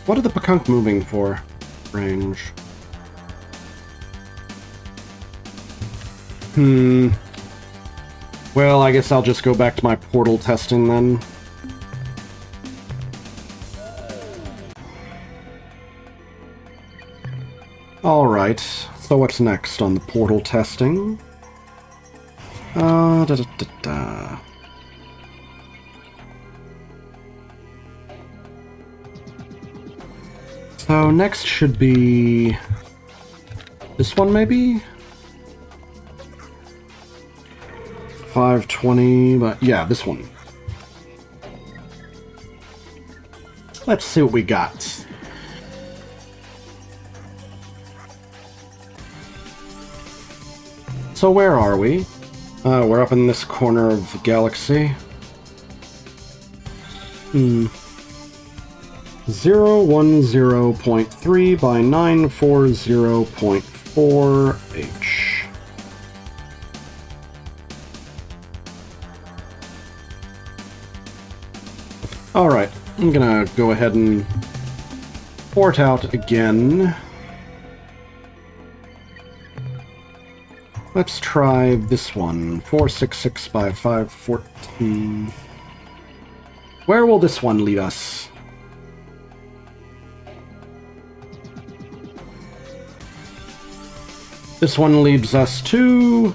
What are the Pakunk moving for? Range. Well, I guess I'll just go back to my portal testing then. Alright, so what's next on the portal testing? So next should be... this one, maybe? 520, but yeah, this one. Let's see what we got. So where are we? We're up in this corner of the galaxy. 010.3 by 940.4 H. Alright, I'm gonna go ahead and port out again. Let's try this one, 466 by 514. Where will this one lead us? This one leads us to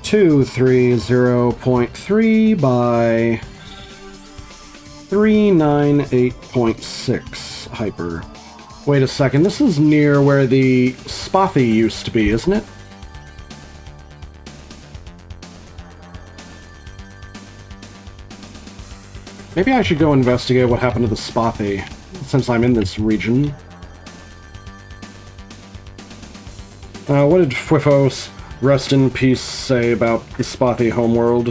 230.3 by 398.6 hyper. Wait a second, this is near where the Spothy used to be, isn't it? Maybe I should go investigate what happened to the Spothy, since I'm in this region. What did Fwifos, rest in peace, say about the Spothy homeworld?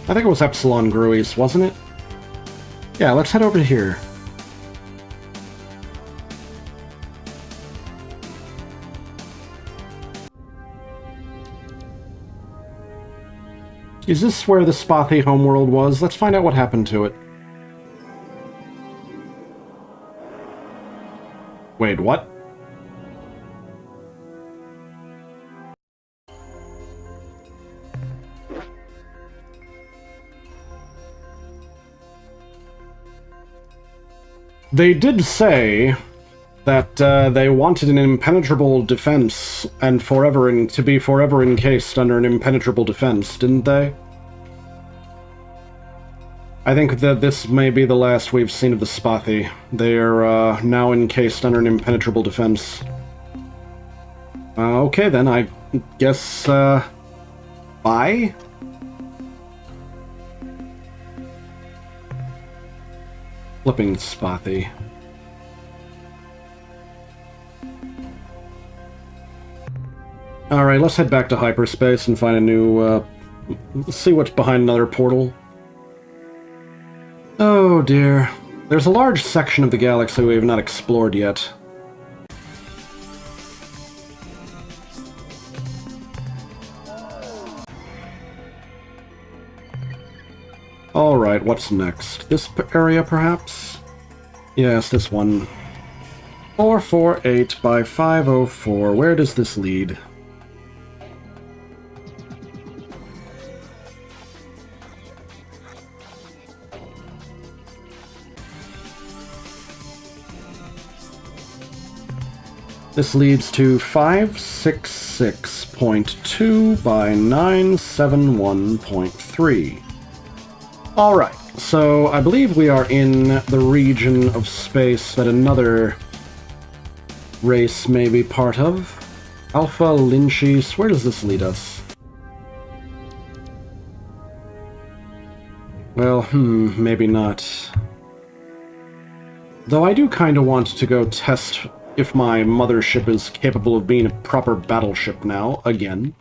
I think it was Epsilon Gruis, wasn't it? Yeah, let's head over here. Is this where the Spothy homeworld was? Let's find out what happened to it. Wait, what? They did say that they wanted an impenetrable defense and to be forever encased under an impenetrable defense, didn't they? I think that this may be the last we've seen of the Spothy. They are now encased under an impenetrable defense. Okay then, I guess, bye? Flipping Spothy. Alright, let's head back to hyperspace and find a new, see what's behind another portal. Oh dear. There's a large section of the galaxy we have not explored yet. Alright, what's next? This area, perhaps? Yes, this one. 448 by 504. Where does this lead? This leads to 566.2 by 971.3 3. Alright, so I believe we are in the region of space that another race may be part of. Alpha Lynchis, where does this lead us? Well, maybe not. Though I do kinda want to go test if my mothership is capable of being a proper battleship now, again.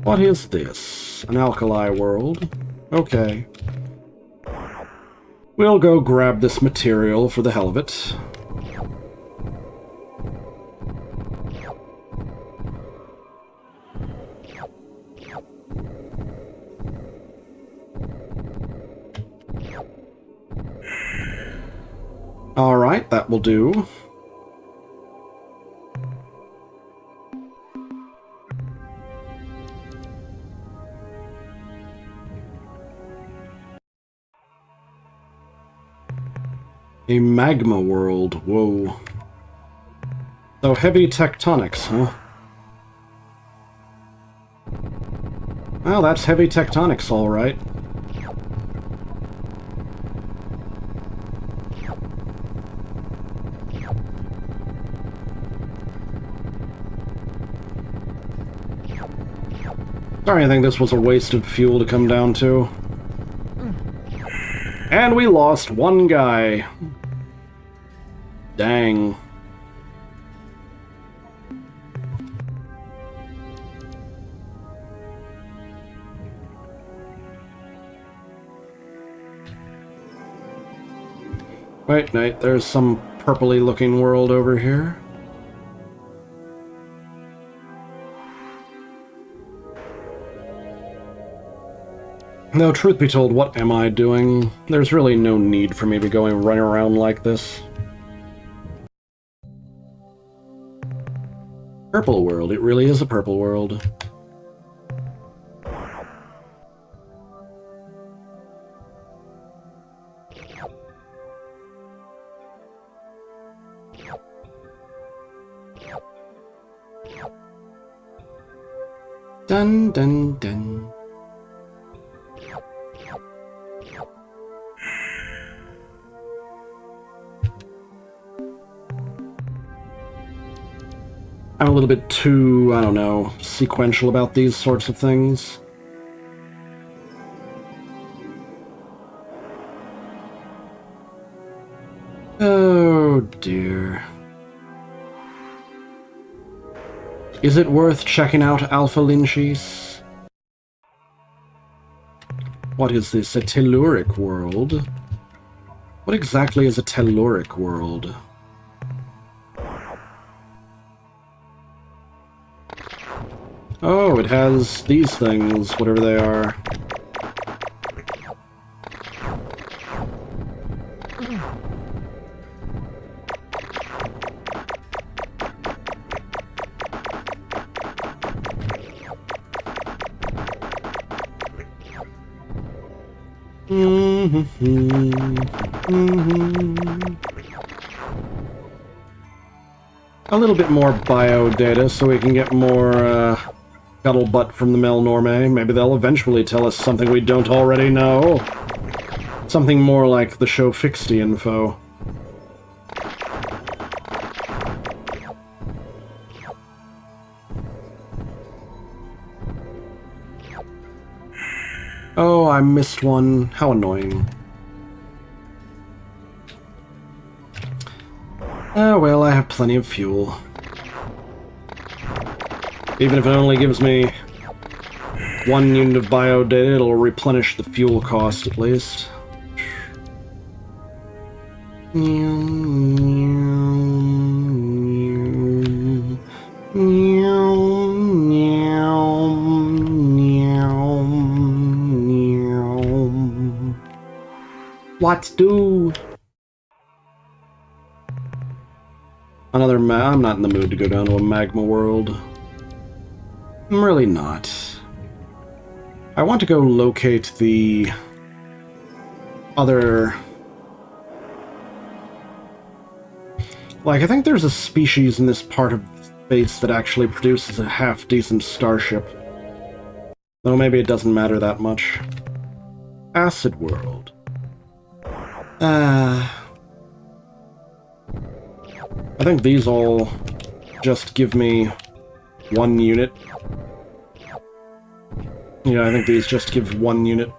What is this? An alkali world? Okay. We'll go grab this material for the hell of it. Alright, that will do. A magma world, whoa. So heavy tectonics, huh? Well, that's heavy tectonics, all right. Sorry, I think this was a waste of fuel to come down to. And we lost one guy. Dang. Wait, there's some purpley looking world over here. Though, truth be told, what am I doing? There's really no need for me to be running around like this. Purple world. It really is a purple world. Dun dun dun. I'm a little bit too, I don't know, sequential about these sorts of things. Oh dear. Is it worth checking out Alpha Lynchis? What is this? A telluric world? What exactly is a telluric world? Oh, it has these things, whatever they are. A little bit more bio data so we can get more scuttlebutt from the Melnorme. Maybe they'll eventually tell us something we don't already know. Something more like the show Fixty info. Oh, I missed one. How annoying. Oh well, I have plenty of fuel. Even if it only gives me 1 unit of bio data, it'll replenish the fuel cost at least. What do? Another I'm not in the mood to go down to a magma world. I'm really not. I want to go locate the other... Like, I think there's a species in this part of space that actually produces a half-decent starship. Though maybe it doesn't matter that much. Acid World. I think these all just give me 1 unit. Yeah, I think these just give 1 unit.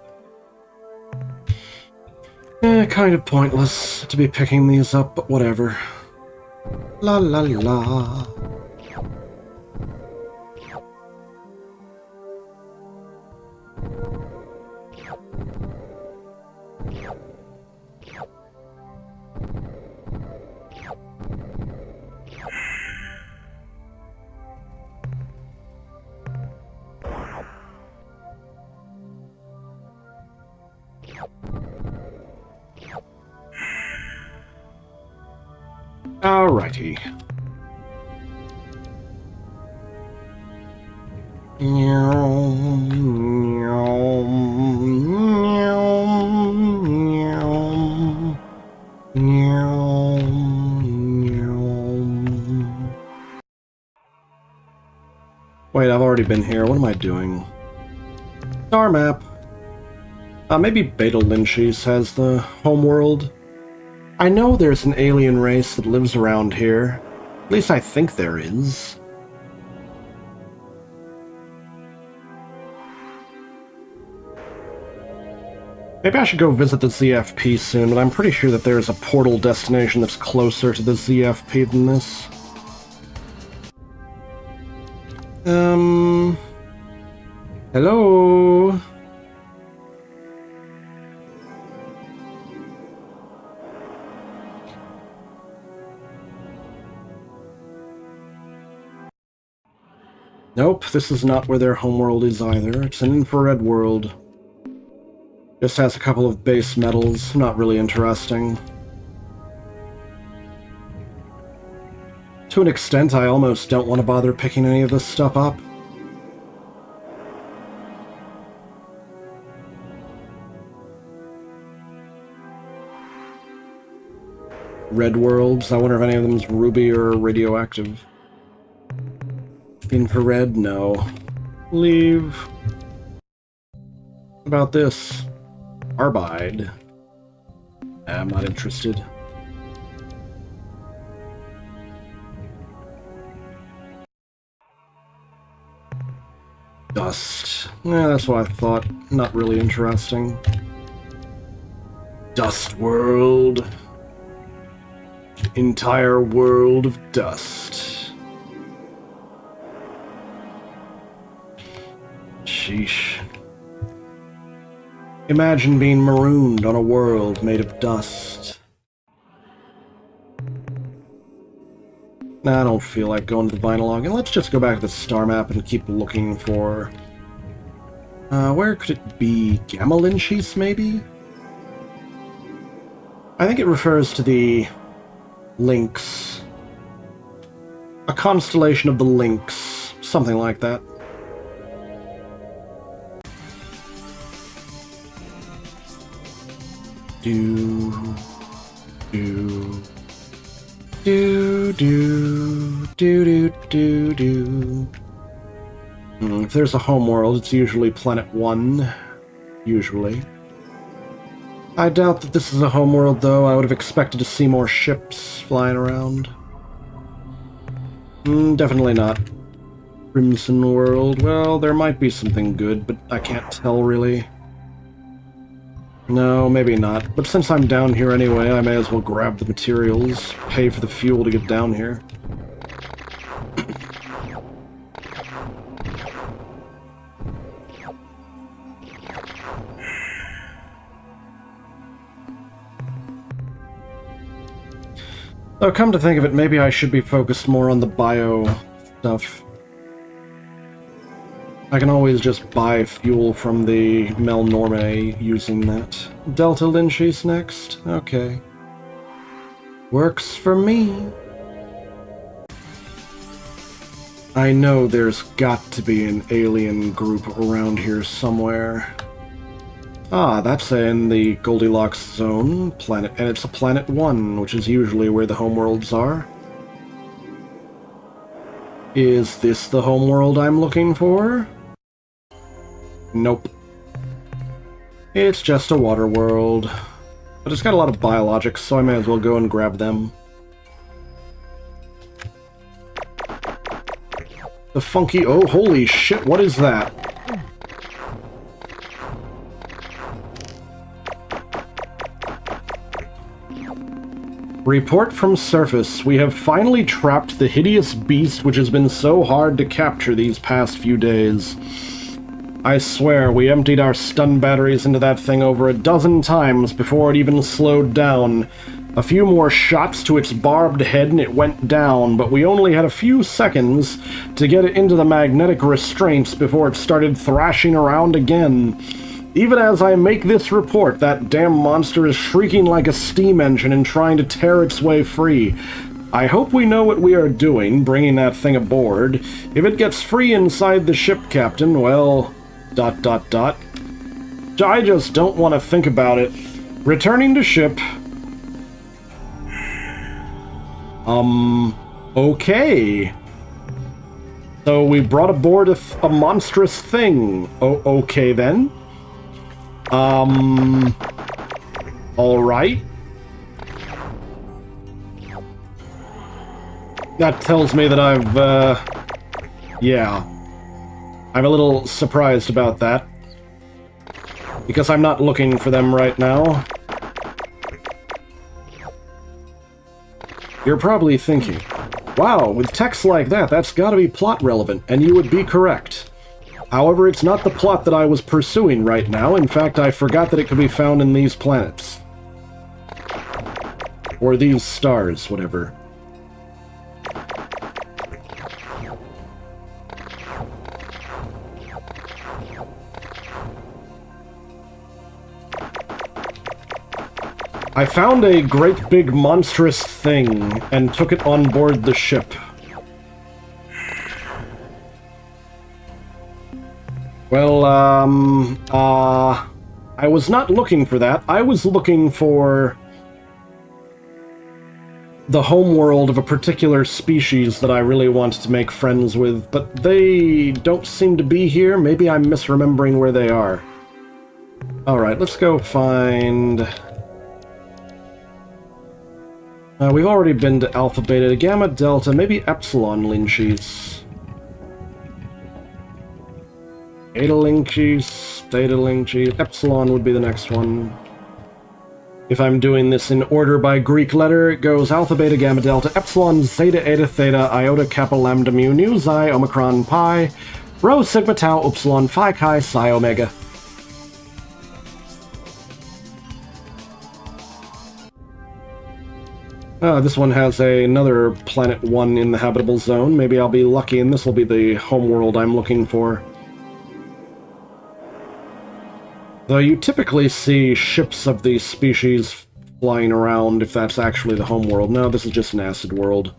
Kind of pointless to be picking these up, but whatever. La la la. Alrighty. Wait, I've already been here. What am I doing? Star map. Maybe Beta Lynchies has the homeworld. I know there's an alien race that lives around here. At least I think there is. Maybe I should go visit the ZFP soon, but I'm pretty sure that there's a portal destination that's closer to the ZFP than this. Hello? Nope, this is not where their homeworld is either. It's an infrared world. Just has a couple of base metals, not really interesting. To an extent, I almost don't want to bother picking any of this stuff up. Red worlds, I wonder if any of them is ruby or radioactive. Infrared? No. Leave. What about this? Carbide. I'm not interested. Dust. Yeah, that's what I thought. Not really interesting. Dust world. Entire world of dust. Sheesh. Imagine being marooned on a world made of dust. Nah, I don't feel like going to the Vinylog, and let's just go back to the star map and keep looking for... where could it be? Gamma Lynchies, maybe? I think it refers to the Lynx. A constellation of the Lynx. Something like that. Do, do, do, do, do, do, do. If there's a homeworld, it's usually Planet 1. Usually. I doubt that this is a homeworld, though. I would have expected to see more ships flying around. Definitely not. Crimson World. Well, there might be something good, but I can't tell, really. No, maybe not. But since I'm down here anyway, I may as well grab the materials, pay for the fuel to get down here. Though, come to think of it, maybe I should be focused more on the bio stuff. I can always just buy fuel from the Melnorme using that. Delta Lynchies next? Okay. Works for me. I know there's got to be an alien group around here somewhere. Ah, that's in the Goldilocks zone planet, and it's a Planet 1, which is usually where the homeworlds are. Is this the homeworld I'm looking for? Nope. It's just a water world. But it's got a lot of biologics, so I may as well go and grab them. The funky... Oh, holy shit, what is that? Report from surface. We have finally trapped the hideous beast which has been so hard to capture these past few days. I swear, we emptied our stun batteries into that thing over a dozen times before it even slowed down. A few more shots to its barbed head and it went down, but we only had a few seconds to get it into the magnetic restraints before it started thrashing around again. Even as I make this report, that damn monster is shrieking like a steam engine and trying to tear its way free. I hope we know what we are doing, bringing that thing aboard. If it gets free inside the ship, Captain, well... ... I just don't want to think about it. Returning to ship... Okay. So we brought aboard a monstrous thing. Okay then. Alright. That tells me that I've, yeah. I'm a little surprised about that. Because I'm not looking for them right now. You're probably thinking, wow, with text like that, that's gotta be plot relevant, and you would be correct. However, it's not the plot that I was pursuing right now. In fact, I forgot that it could be found in these planets. Or these stars, whatever. I found a great big monstrous thing and took it on board the ship. Well, I was not looking for that. I was looking for the homeworld of a particular species that I really wanted to make friends with, but they don't seem to be here. Maybe I'm misremembering where they are. Alright, let's go find... we've already been to Alpha, Beta, Gamma, Delta, maybe Epsilon Lynchies. Eta Lynchies, Theta Lynchies, Epsilon would be the next one. If I'm doing this in order by Greek letter, it goes Alpha, Beta, Gamma, Delta, Epsilon, Zeta, Eta, Theta, Iota, Kappa, Lambda, Mu, Nu, Xi, Omicron, Pi, Rho, Sigma, Tau, Upsilon, Phi, Chi, Psi, Omega. This one has another Planet 1 in the habitable zone. Maybe I'll be lucky and this will be the homeworld I'm looking for. Though you typically see ships of these species flying around if that's actually the homeworld. No, this is just an acid world.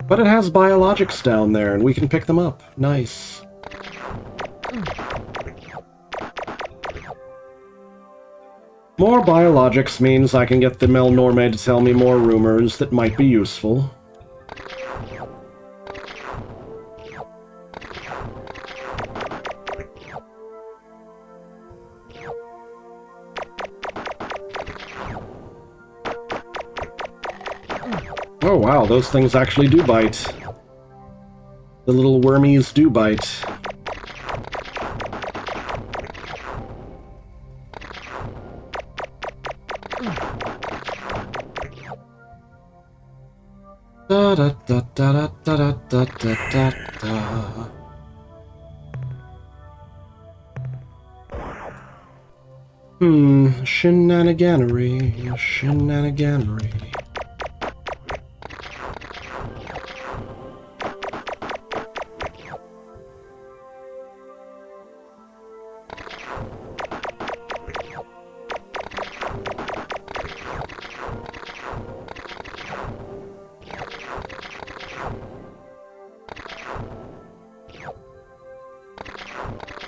But it has biologics down there and we can pick them up. Nice. More biologics means I can get the Melnorme to tell me more rumors that might be useful. Oh wow, those things actually do bite. The little wormies do bite. Da da da da da da da da da. Shenaniganery, shenaniganery.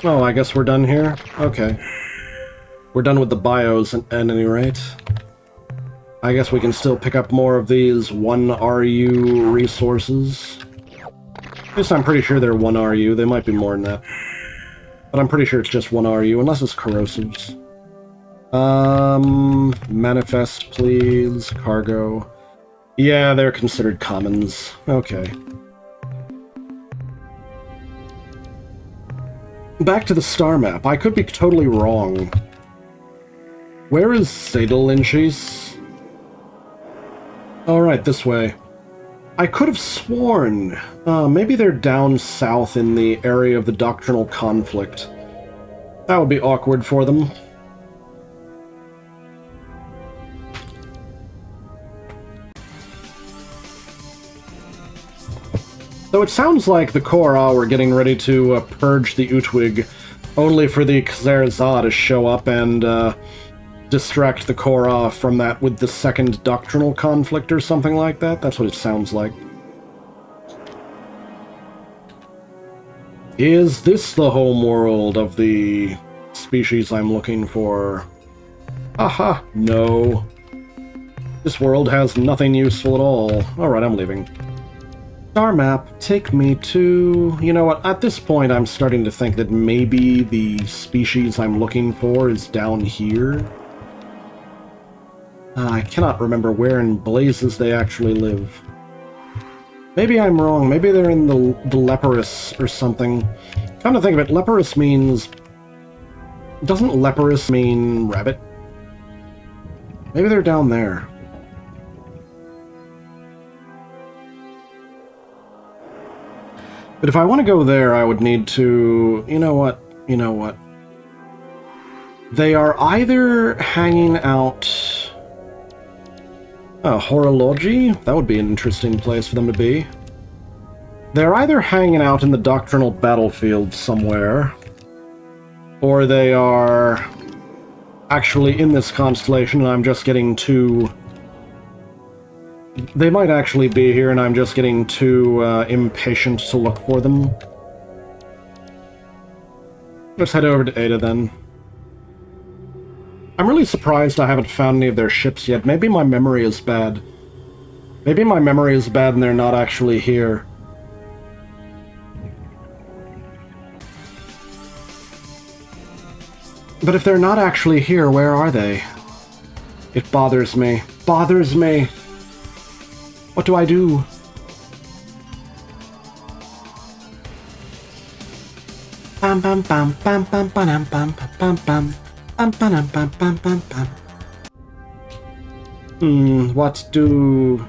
Oh, I guess we're done here? Okay. We're done with the bios at any rate. I guess we can still pick up more of these 1RU resources. At least I'm pretty sure they're 1RU. They might be more than that. But I'm pretty sure it's just one RU, unless it's corrosives. Manifest, please. Cargo. Yeah, they're considered commons. Okay. Back to the star map. I could be totally wrong. Where is Sadelinchis? Alright, this way. I could have sworn. Maybe they're down south in the area of the doctrinal conflict. That would be awkward for them. So it sounds like the Korra were getting ready to purge the Utwig, only for the Xerza to show up and distract the Korra from that with the second doctrinal conflict or something like that. That's what it sounds like. Is this the home world of the species I'm looking for? Aha, no. This world has nothing useful at all. Alright, I'm leaving. Star map, take me to... You know what, at this point I'm starting to think that maybe the species I'm looking for is down here. I cannot remember where in blazes they actually live. Maybe I'm wrong, maybe they're in the Leporus or something. Come to think of it, Leporus means... Doesn't Leporus mean rabbit? Maybe they're down there. But if I want to go there, I would need to... You know what? You know what? They are either hanging out... Horology? That would be an interesting place for them to be. They're either hanging out in the doctrinal battlefield somewhere, or they are actually in this constellation and I'm just getting too... They might actually be here and I'm just getting too impatient to look for them. Let's head over to Ada then. I'm really surprised I haven't found any of their ships yet. Maybe my memory is bad. Maybe my memory is bad and they're not actually here. But if they're not actually here, where are they? It bothers me. Bothers me! What do I do? Bam bam bam bam bam bam bam bam bam bam bam bam bam bam bam. What do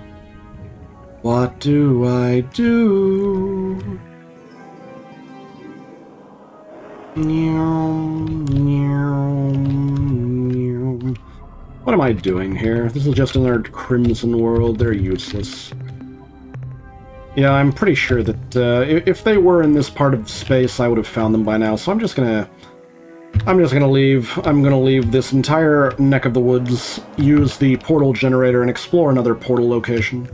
I do? What am I doing here? This is just another Crimson world. They're useless. Yeah, I'm pretty sure that if they were in this part of space, I would have found them by now. So I'm just gonna leave. I'm gonna leave this entire neck of the woods, use the portal generator, and explore another portal location.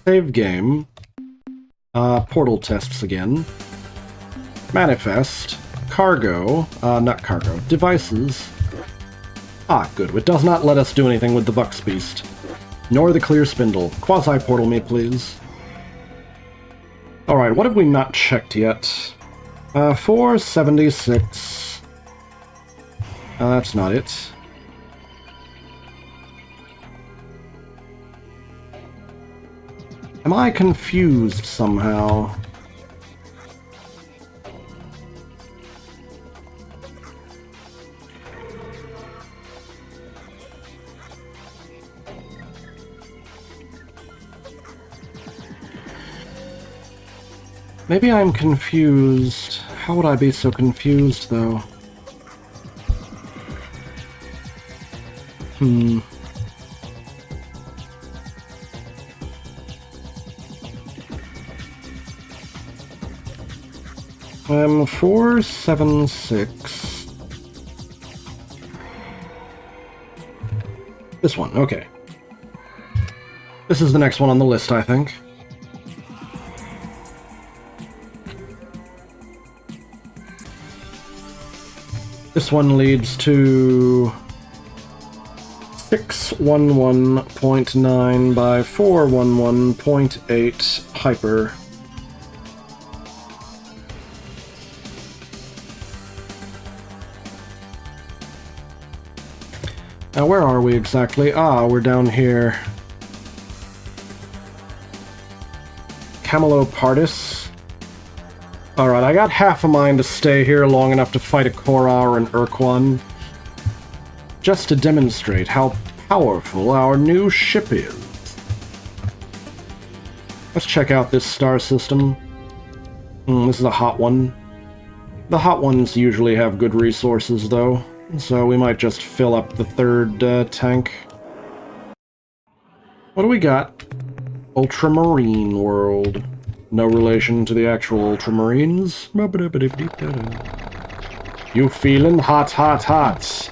Save game. Portal tests again. Manifest. Cargo. Not cargo. Devices. Ah, good. It does not let us do anything with the Vux Beast. Nor the Clear Spindle. Quasi-portal me, please. Alright, what have we not checked yet? 476. That's not it. Am I confused somehow? Maybe I'm confused. How would I be so confused, though? 476. This one, okay. This is the next one on the list, I think. This one leads to 611.9 by 411.8 hyper. Now, where are we exactly? Ah, we're down here. Camelopardis. Alright, I got half a mind to stay here long enough to fight a Korra or an Ur-Quan, just to demonstrate how powerful our new ship is. Let's check out this star system. This is a hot one. The hot ones usually have good resources, though, so we might just fill up the third tank. What do we got? Ultramarine world. No relation to the actual Ultramarines. You feelin' hot, hot, hot.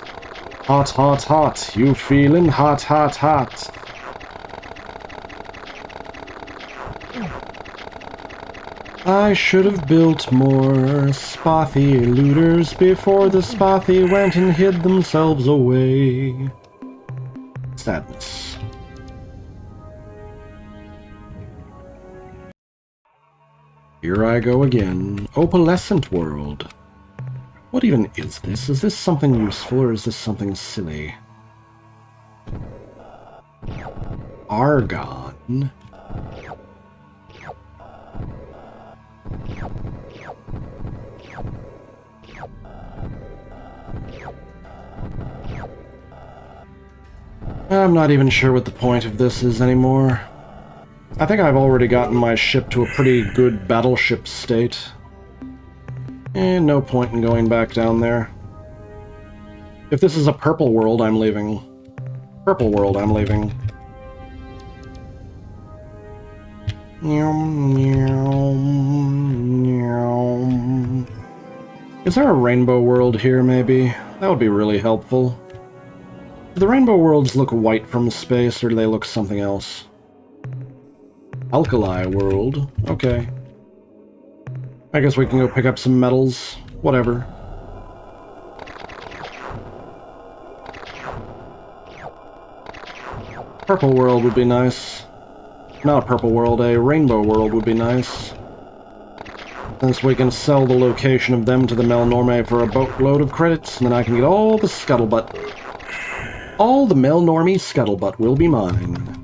Hot, hot, hot. You feelin' hot, hot, hot. I should have built more spothy looters before the spothy went and hid themselves away. Sadness. Here I go again. Opalescent world. What even is this? Is this something useful or is this something silly? Argon. I'm not even sure what the point of this is anymore. I think I've already gotten my ship to a pretty good battleship state. And no point in going back down there. If this is a purple world, I'm leaving. Purple world, I'm leaving. Is there a rainbow world here, maybe? That would be really helpful. Do the rainbow worlds look white from space, or do they look something else? Alkali world. Okay. I guess we can go pick up some metals. Whatever. Purple world would be nice. Not a purple world, a rainbow world would be nice. Since we can sell the location of them to the Melnorme for a boatload of credits, and then I can get all the scuttlebutt. All the Melnorme scuttlebutt will be mine.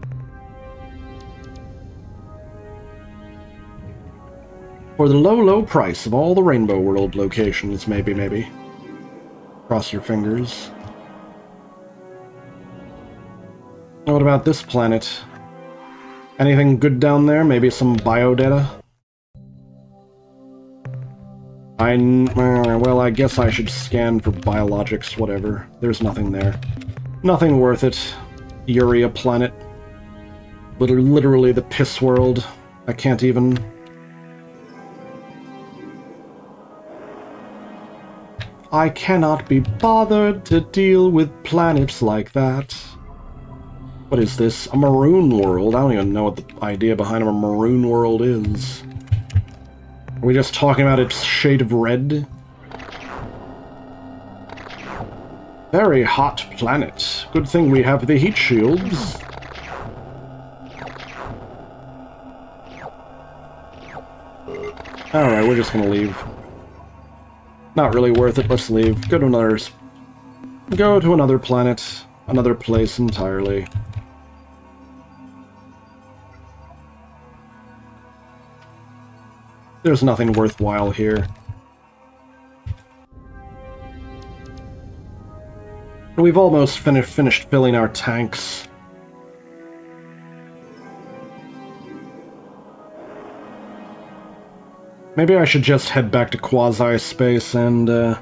For the low, low price of all the Rainbow World locations, maybe. Cross your fingers. What about this planet? Anything good down there? Maybe some biodata? Well, I guess I should scan for biologics, whatever. There's nothing there. Nothing worth it. Urea planet. Literally the piss world. I can't even... I cannot be bothered to deal with planets like that. What is this? A maroon world? I don't even know what the idea behind a maroon world is. Are we just talking about its shade of red? Very hot planet. Good thing we have the heat shields. Alright, we're just gonna leave. Not really worth it, let's leave. Go to another planet. Another place entirely. There's nothing worthwhile here. We've almost finished filling our tanks. Maybe I should just head back to quasi-space and,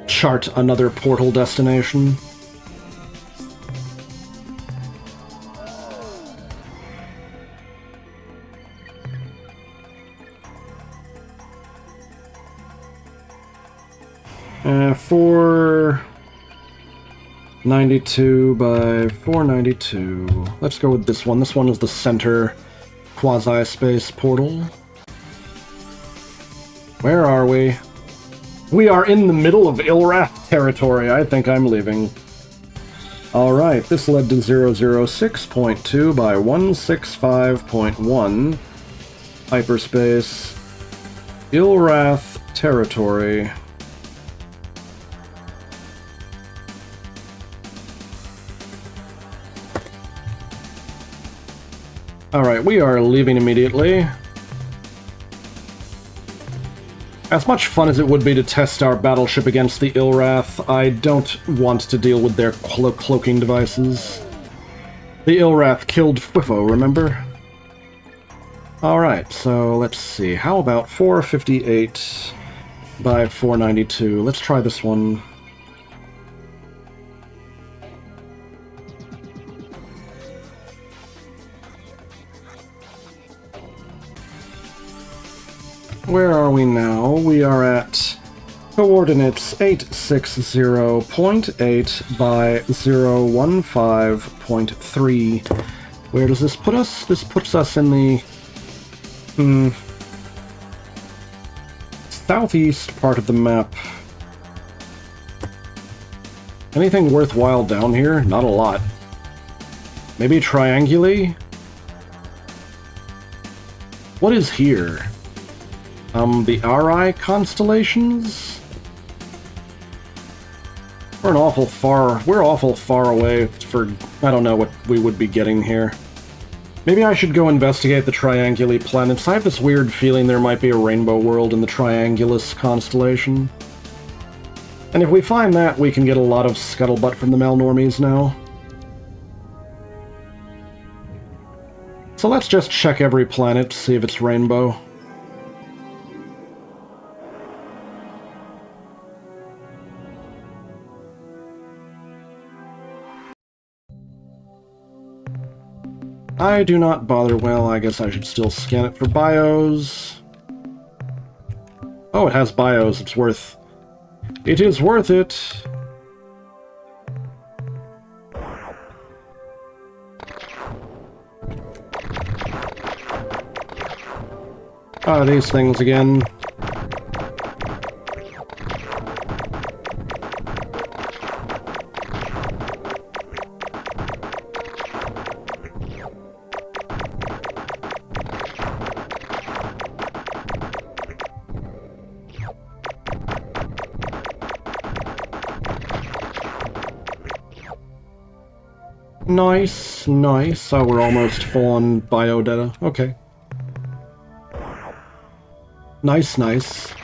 chart another portal destination. Uh, 492 by 492. Let's go with this one. This one is the center quasi-space portal. Where are we? We are in the middle of Ilrath territory. I think I'm leaving. Alright, this led to 006.2 by 165.1. Hyperspace. Ilrath territory. Alright, we are leaving immediately. As much fun as it would be to test our battleship against the Ilrath, I don't want to deal with their cloaking devices. The Ilrath killed Fwifo, remember? Alright, so let's see. How about 458 by 492? Let's try this one. Where are we now? We are at coordinates 860.8 by 015.3. Where does this put us? This puts us in the southeast part of the map. Anything worthwhile down here? Not a lot. Maybe trianguli? What is here? The Ari constellations? We're awful far away for, I don't know what we would be getting here. Maybe I should go investigate the Trianguli planets. I have this weird feeling there might be a rainbow world in the Triangulus constellation. And if we find that, we can get a lot of scuttlebutt from the Malnormies now. So let's just check every planet, see if it's rainbow. I do not bother. Well, I guess I should still scan it for bios. Oh, it has bios. It's worth... It is worth it. Ah, these things again. Nice, nice. Oh, we're almost full on biodata. Okay. Nice, nice.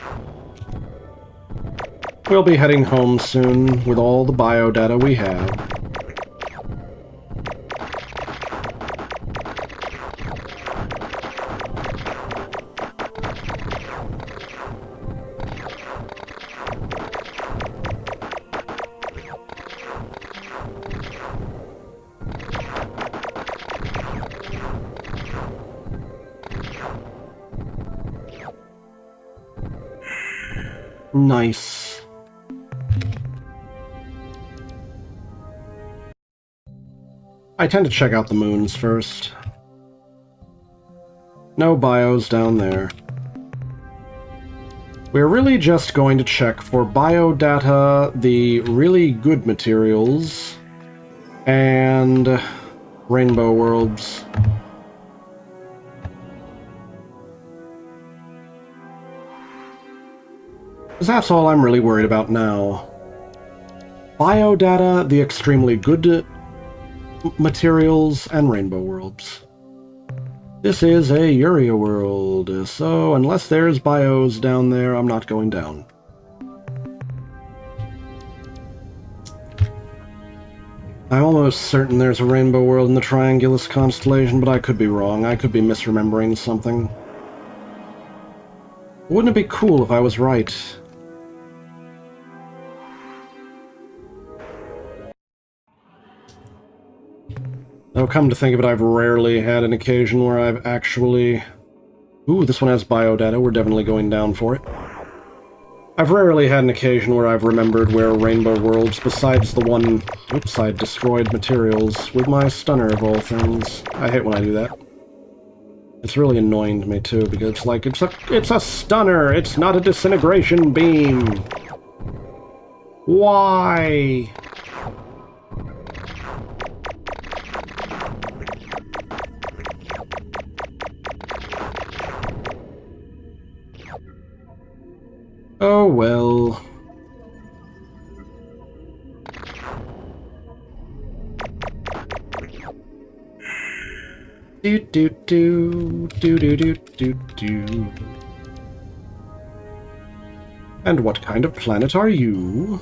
We'll be heading home soon with all the biodata we have. Nice. I tend to check out the moons first. No bios down there. We're really just going to check for biodata, the really good materials, and rainbow worlds. Because that's all I'm really worried about now. Biodata, the extremely good materials, and rainbow worlds. This is a Uria world, so unless there's bios down there, I'm not going down. I'm almost certain there's a rainbow world in the Triangulus constellation, but I could be wrong. I could be misremembering something. Wouldn't it be cool if I was right? Though, come to think of it, I've rarely had an occasion where I've actually... Ooh, this one has biodata. We're definitely going down for it. I've rarely had an occasion where I've remembered where rainbow worlds, besides the one... Oops, I destroyed materials with my stunner of all things. I hate when I do that. It's really annoying to me too, because it's like, it's a stunner, it's not a disintegration beam. Why? Oh well. Do do do do do do do do. And what kind of planet are you?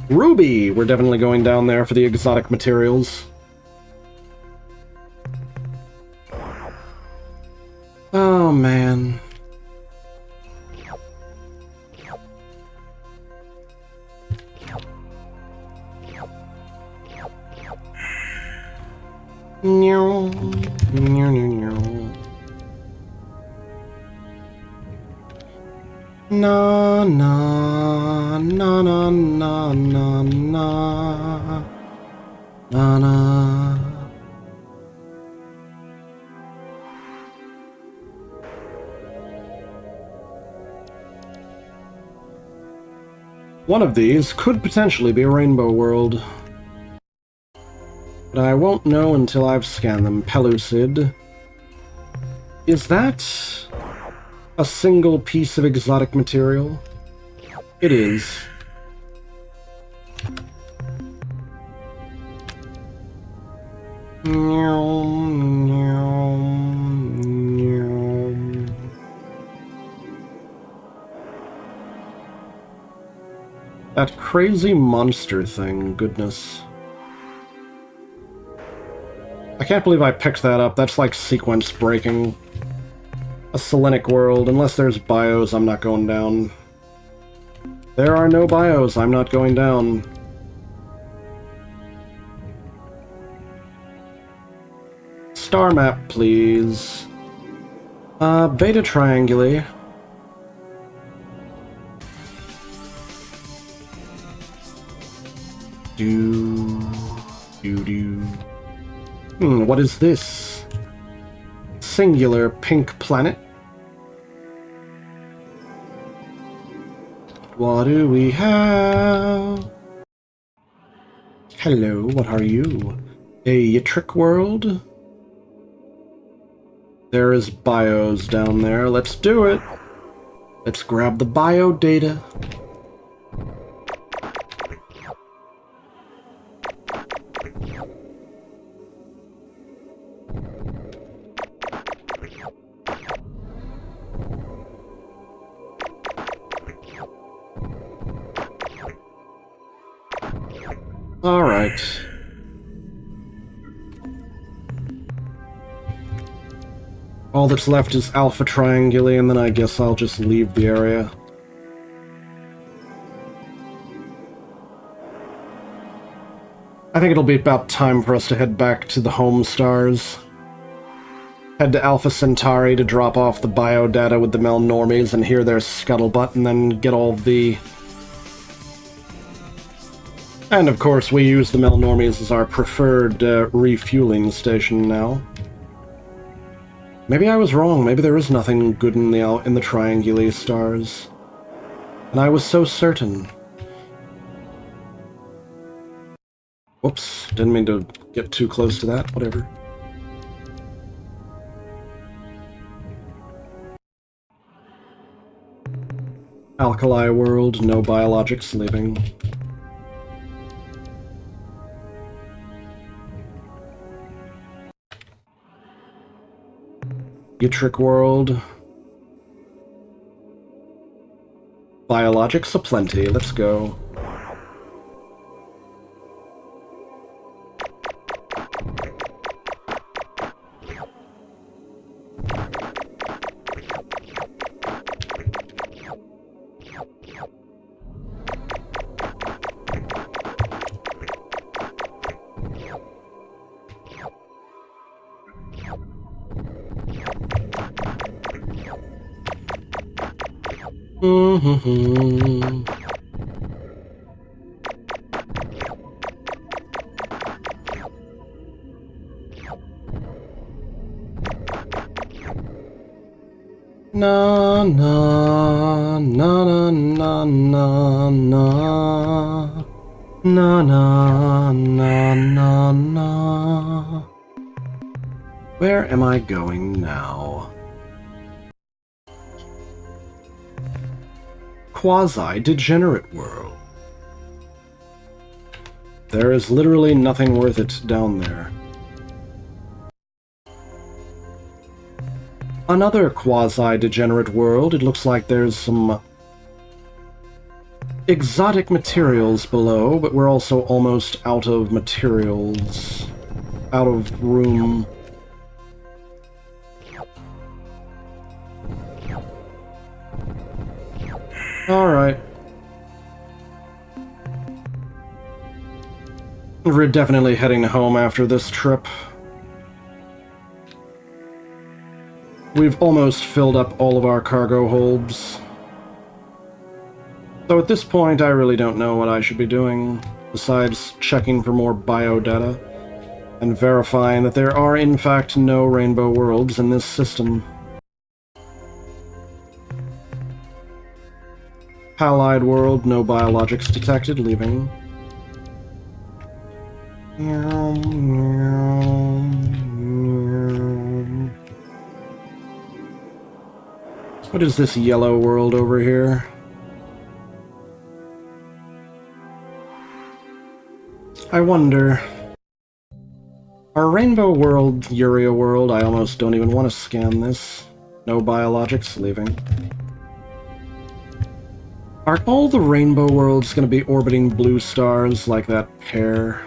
Ruby! We're definitely going down there for the exotic materials. Oh man. Meow, meow, meow, meow. Na na na na na na na na na. One of these could potentially be a rainbow world. But I won't know until I've scanned them. Pellucid. Is that a single piece of exotic material? It is. Meow, meow, meow. That crazy monster thing, goodness. I can't believe I picked that up. That's like sequence breaking. A Selenic world. Unless there's bios, I'm not going down. There are no bios, I'm not going down. Star map, please. Beta Trianguli. What is this? Singular pink planet? What do we have? Hello, what are you? A Yitrick world? There is bios down there. Let's do it. Let's grab the bio data. Alright. All that's left is Alpha Trianguli, and then I guess I'll just leave the area. I think it'll be about time for us to head back to the home stars. Head to Alpha Centauri to drop off the biodata with the Melnormies and hear their scuttlebutt, and then get all the... And of course, we use the Melnormies as our preferred refueling station now. Maybe I was wrong. Maybe there is nothing good in the Trianguli stars. And I was so certain. Whoops, didn't mean to get too close to that. Whatever. Alkali world, no biologics leaving. Yitrick world. Biologics aplenty, let's go. Na na na na na na na na na na na. Where am I going now? Quasi-degenerate world. There is literally nothing worth it down there. Another quasi-degenerate world. It looks like there's some exotic materials below, but we're also almost out of materials. Out of room. Alright. We're definitely heading home after this trip. We've almost filled up all of our cargo holds. So at this point, I really don't know what I should be doing, besides checking for more biodata, and verifying that there are in fact no rainbow worlds in this system. Halide world, no biologics detected, leaving. What is this yellow world over here? I wonder... Our rainbow world, Uria world, I almost don't even want to scan this. No biologics, leaving. Are all the rainbow worlds going to be orbiting blue stars like that pair?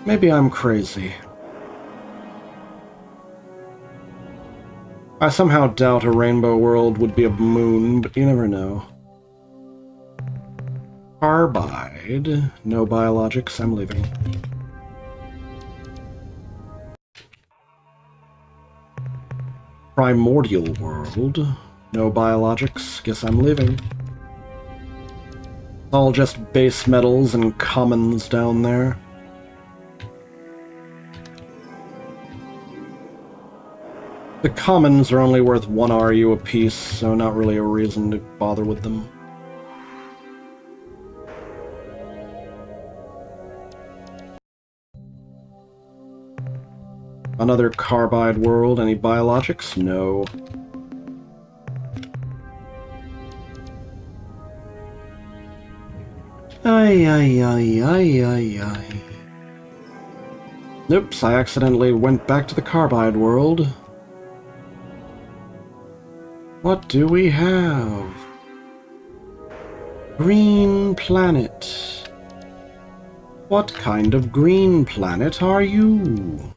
Maybe I'm crazy. I somehow doubt a rainbow world would be a moon, but you never know. Carbide. No biologics, I'm leaving. Primordial world. No biologics, guess I'm leaving. It's all just base metals and commons down there. The commons are only worth 1 RU apiece, so not really a reason to bother with them. Another carbide world, any biologics? No. Ay, ay, ay, ay, ay, ay. Oops, I accidentally went back to the carbide world. What do we have? Green planet. What kind of green planet are you?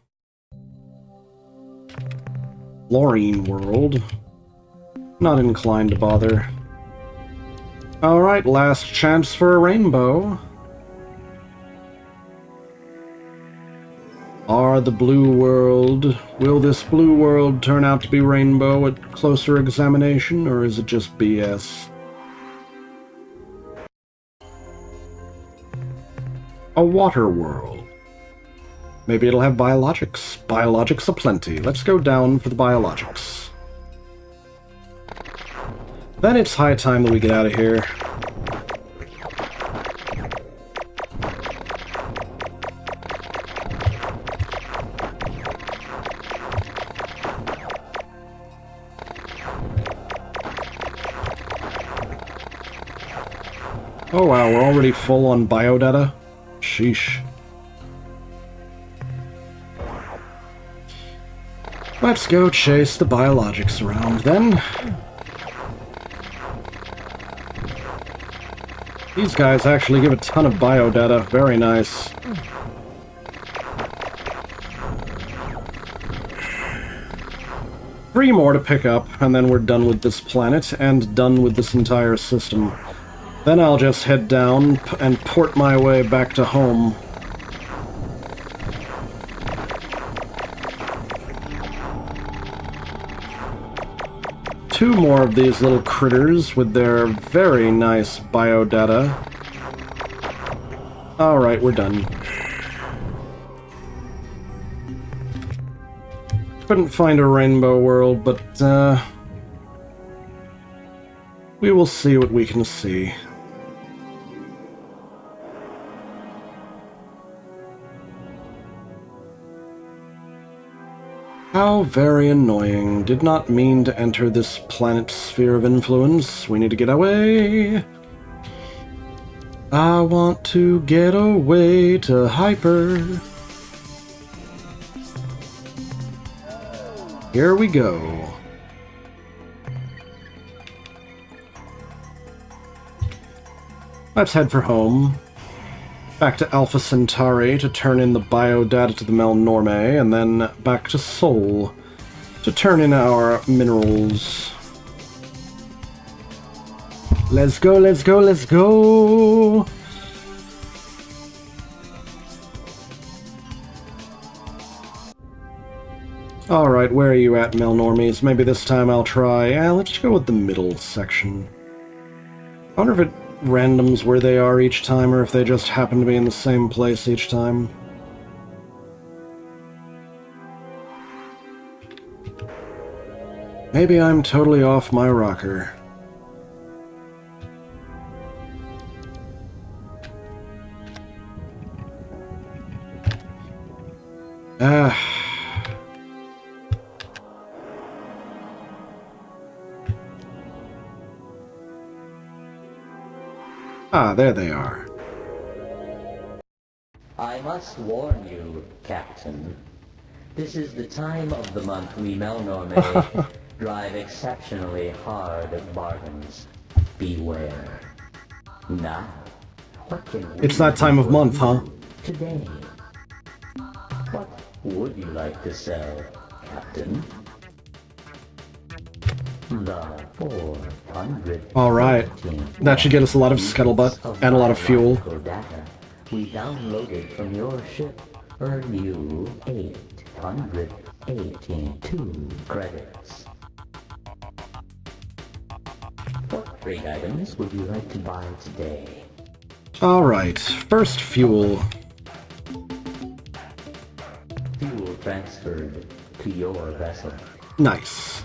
Fluorine world. Not inclined to bother. Alright, last chance for a rainbow. Are the blue world... Will this blue world turn out to be rainbow at closer examination, or is it just BS? A water world. Maybe it'll have biologics. Biologics aplenty. Let's go down for the biologics. Then it's high time that we get out of here. Oh wow, we're already full on biodata? Sheesh. Let's go chase the biologics around, then. These guys actually give a ton of biodata. Very nice. Three more to pick up, and then we're done with this planet, and done with this entire system. Then I'll just head down and port my way back to home. Two more of these little critters with their very nice biodata. Alright, we're done. Couldn't find a rainbow world, but, we will see what we can see. How very annoying. Did not mean to enter this planet's sphere of influence. We need to get away. I want to get away to Hyper. Here we go. Let's head for home. Back to Alpha Centauri to turn in the biodata to the Melnorme, and then back to Sol to turn in our minerals. Let's go, let's go, let's go! Alright, where are you at, Melnormes? Maybe this time I'll try... let's go with the middle section. I wonder if it randoms where they are each time, or if they just happen to be in the same place each time. Maybe I'm totally off my rocker. There they are. I must warn you, Captain. This is the time of the month we Melnorme drive exceptionally hard bargains. Beware. Now, what can we It's that time of month, huh? today? What would you like to sell, Captain? The 400. Alright. That should get us a lot of scuttlebutt and a lot of fuel. Data we downloaded from your ship earn you 882 credits. What trade items would you like to buy today? Alright, first fuel. Fuel transferred to your vessel. Nice.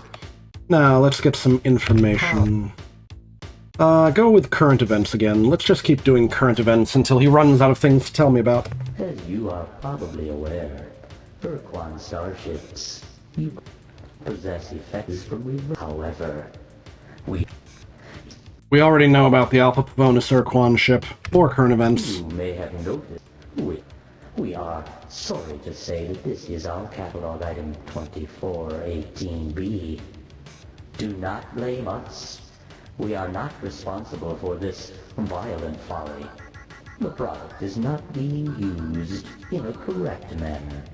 Now, let's get some information. Go with current events again. Let's just keep doing current events until he runs out of things to tell me about. As you are probably aware, Ur-Quan starships, you possess effects from reverse. However, we already know about the Alpha Pavonis Ur-Quan ship, or current events. You may have noticed, we are sorry to say that this is our catalog item 2418B. Do not blame us. We are not responsible for this violent folly. The product is not being used in a correct manner.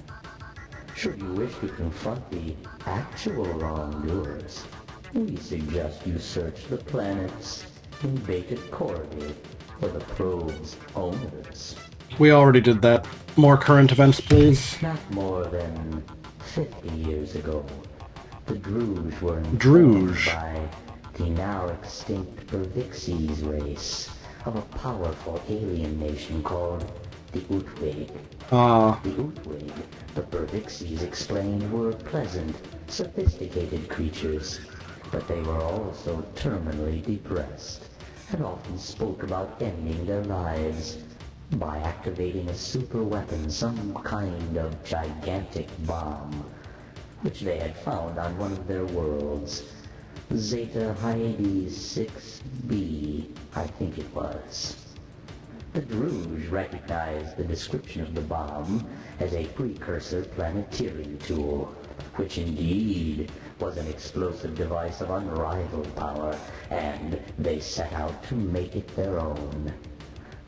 Should you wish to confront the actual wrongdoers, we suggest you search the planets in Beta Corvi for the probe's owners. We already did that. More current events, please. Not more than 50 years ago, the Druge were Druge. informed by the now extinct Pervixes race of a powerful alien nation called the Utwig. The Utwig, the Pervixes explained, were pleasant, sophisticated creatures, but they were also terminally depressed and often spoke about ending their lives by activating a super weapon, some kind of gigantic bomb, which they had found on one of their worlds. Zeta Hyades 6b, I think it was. The Druge recognized the description of the bomb as a precursor planetary tool, which indeed was an explosive device of unrivaled power, and they set out to make it their own.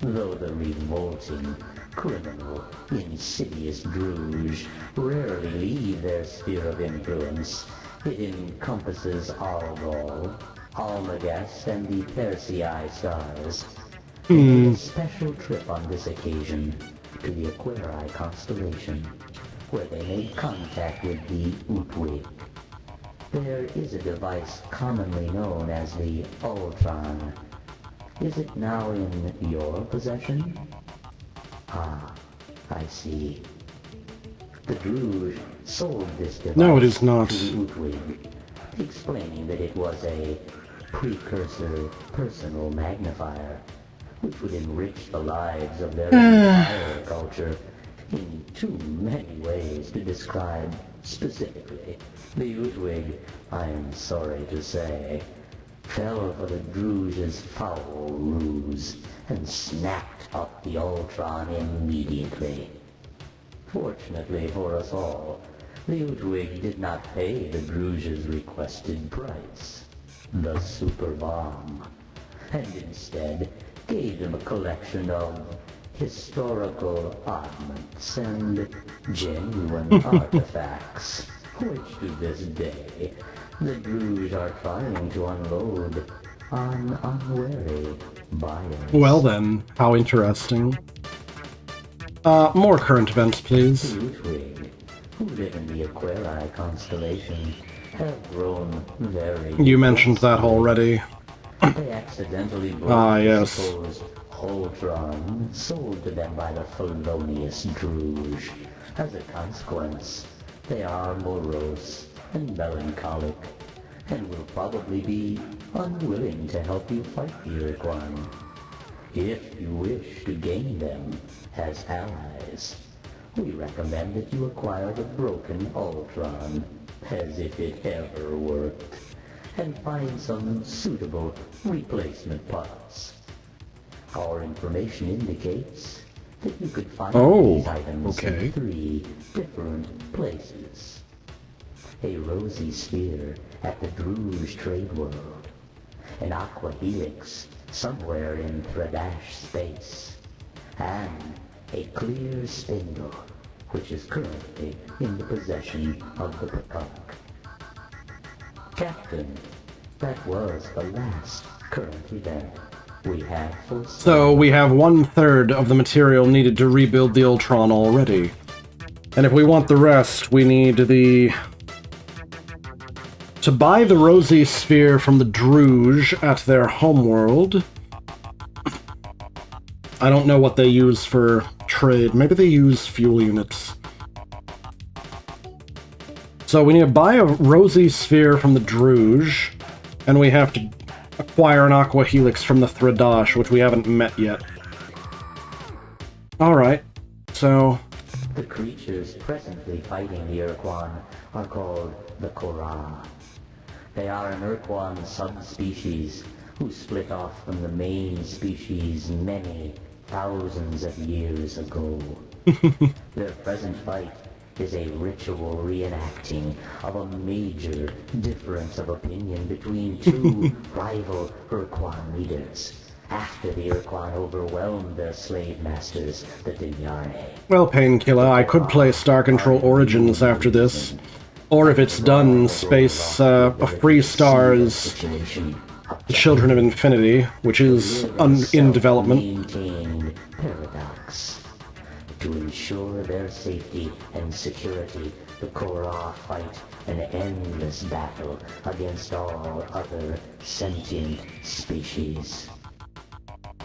Though the revolting, criminal, insidious Druge rarely leave their sphere of influence, it encompasses Algol, Almagest, and the Persei stars. They made a special trip on this occasion to the Aquarii constellation, where they made contact with the Utwig. There is a device commonly known as the Ur-Quan. Is it now in your possession? Ah, I see. The Druge sold this device No, it is not. to Ur-Quan, explaining that it was a precursor personal magnifier, which would enrich the lives of their entire culture in too many ways to describe specifically. The Ur-Quan, I am sorry to say, fell for the Druge's foul ruse and snapped up the Ultron immediately. Fortunately for us all, the Ur-Quan did not pay the Druge's requested price, the super bomb, and instead gave them a collection of historical oddments and genuine artifacts, which to this day the Druge are trying to unload on unwary buyers. Well then, how interesting. More current events, please. Ur-Quan, who live in the Aquarii constellation, have grown very... You mentioned that already. They accidentally brought yes. the supposed Ultron sold to them by the felonious Druge. As a consequence, they are morose and melancholic, and will probably be unwilling to help you fight the Ur-Quan. If you wish to gain them as allies, we recommend that you acquire the broken Ultron, as if it ever worked, and find some suitable replacement parts. Our information indicates that you could find these items in 3 different places. A rosy sphere at the Druge trade world, an aqua helix somewhere in Thredash space, and a clear spindle, which is currently in the possession of the Precog. Captain, that was the last current event we have for... So we have 1/3 of the material needed to rebuild the Ultron already. And if we want the rest, we need the... To buy the rosy sphere from the Druge at their homeworld. I don't know what they use for trade. Maybe they use fuel units. So we need to buy a rosy sphere from the Druge, and we have to acquire an aqua helix from the Thredash, which we haven't met yet. Alright, so... The creatures presently fighting the Ur-Quan are called the Korra. They are an Ur-Quan subspecies who split off from the main species many thousands of years ago. Their present fight is a ritual reenacting of a major difference of opinion between 2 rival Ur-Quan leaders, after the Ur-Quan overwhelmed their slave masters, the Dinyarne. Well, Painkiller, I could play Star Control Origins after this. Or if it's done, space a Free Stars The Children of Infinity, which is in development. Maintained paradox. To ensure their safety and security, the Korra fight an endless battle against all other sentient species.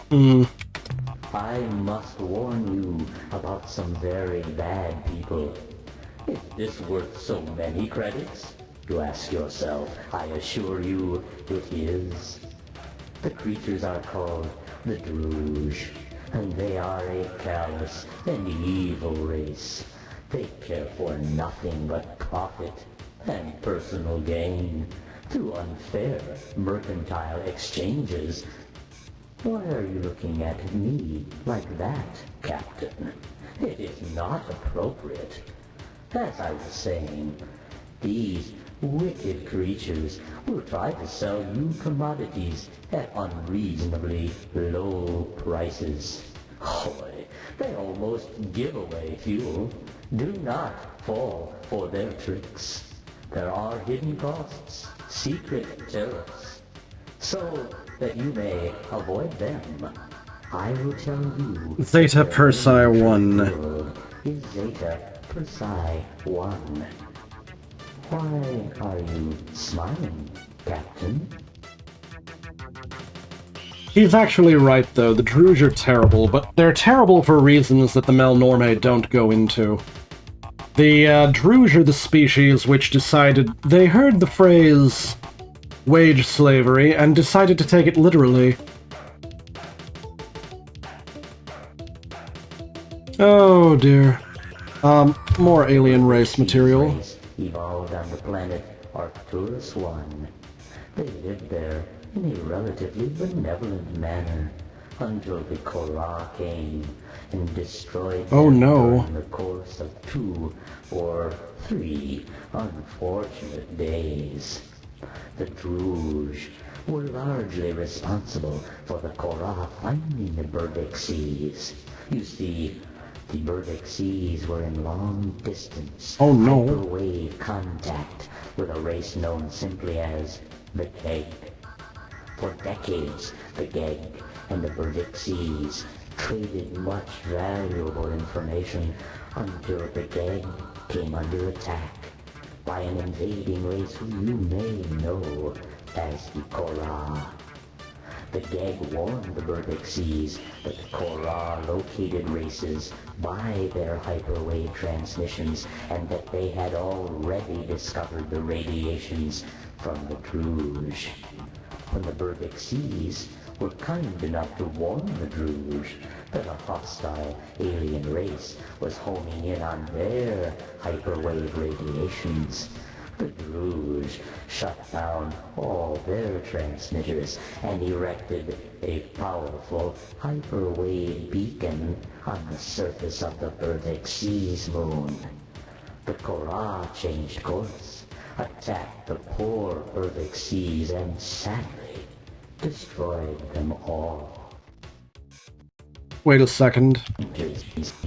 I must warn you about some very bad people. Is this worth so many credits? You ask yourself. I assure you, it is. The creatures are called the Druge, and they are a callous and evil race. They care for nothing but profit and personal gain through unfair mercantile exchanges. Why are you looking at me like that, Captain? It is not appropriate. As I was saying, these wicked creatures will try to sell you commodities at unreasonably low prices. Boy, they almost give away fuel. Do not fall for their tricks. There are hidden costs, secret tariffs. So that you may avoid them, I will tell you... Zeta Persei 1. Is Zeta Persei 1. Why are you smiling, Captain? He's actually right, though. The Druge are terrible, but they're terrible for reasons that the Melnorme don't go into. The Druge are the species which decided they heard the phrase wage slavery and decided to take it literally. Oh dear. More alien race material. Race evolved on the planet Arcturus 1. They lived there in a relatively benevolent manner until the Korra came and destroyed them during the course of 2 or 3 unfortunate days. The Druge were largely responsible for the Korra finding the Burdick Seas. You see, the Burdick Seas were in long-distance hyperwave contact with a race known simply as the Keg. For decades, the Keg and the Burdick Seas traded much valuable information until the Keg came under attack by an invading race who you may know as the Korra. The Geg warned the Burdick Seas that the Korra located races by their hyperwave transmissions and that they had already discovered the radiations from the Druge. When the Burdick Seas were kind enough to warn the Druge that a hostile alien race was homing in on their hyperwave radiations, the Druge shut down all their transmitters and erected a powerful hyperwave beacon on the surface of the Burdick Seas moon. The Korra changed course, attacked the poor Burdick Seas, and sadly destroyed them all. Wait a second.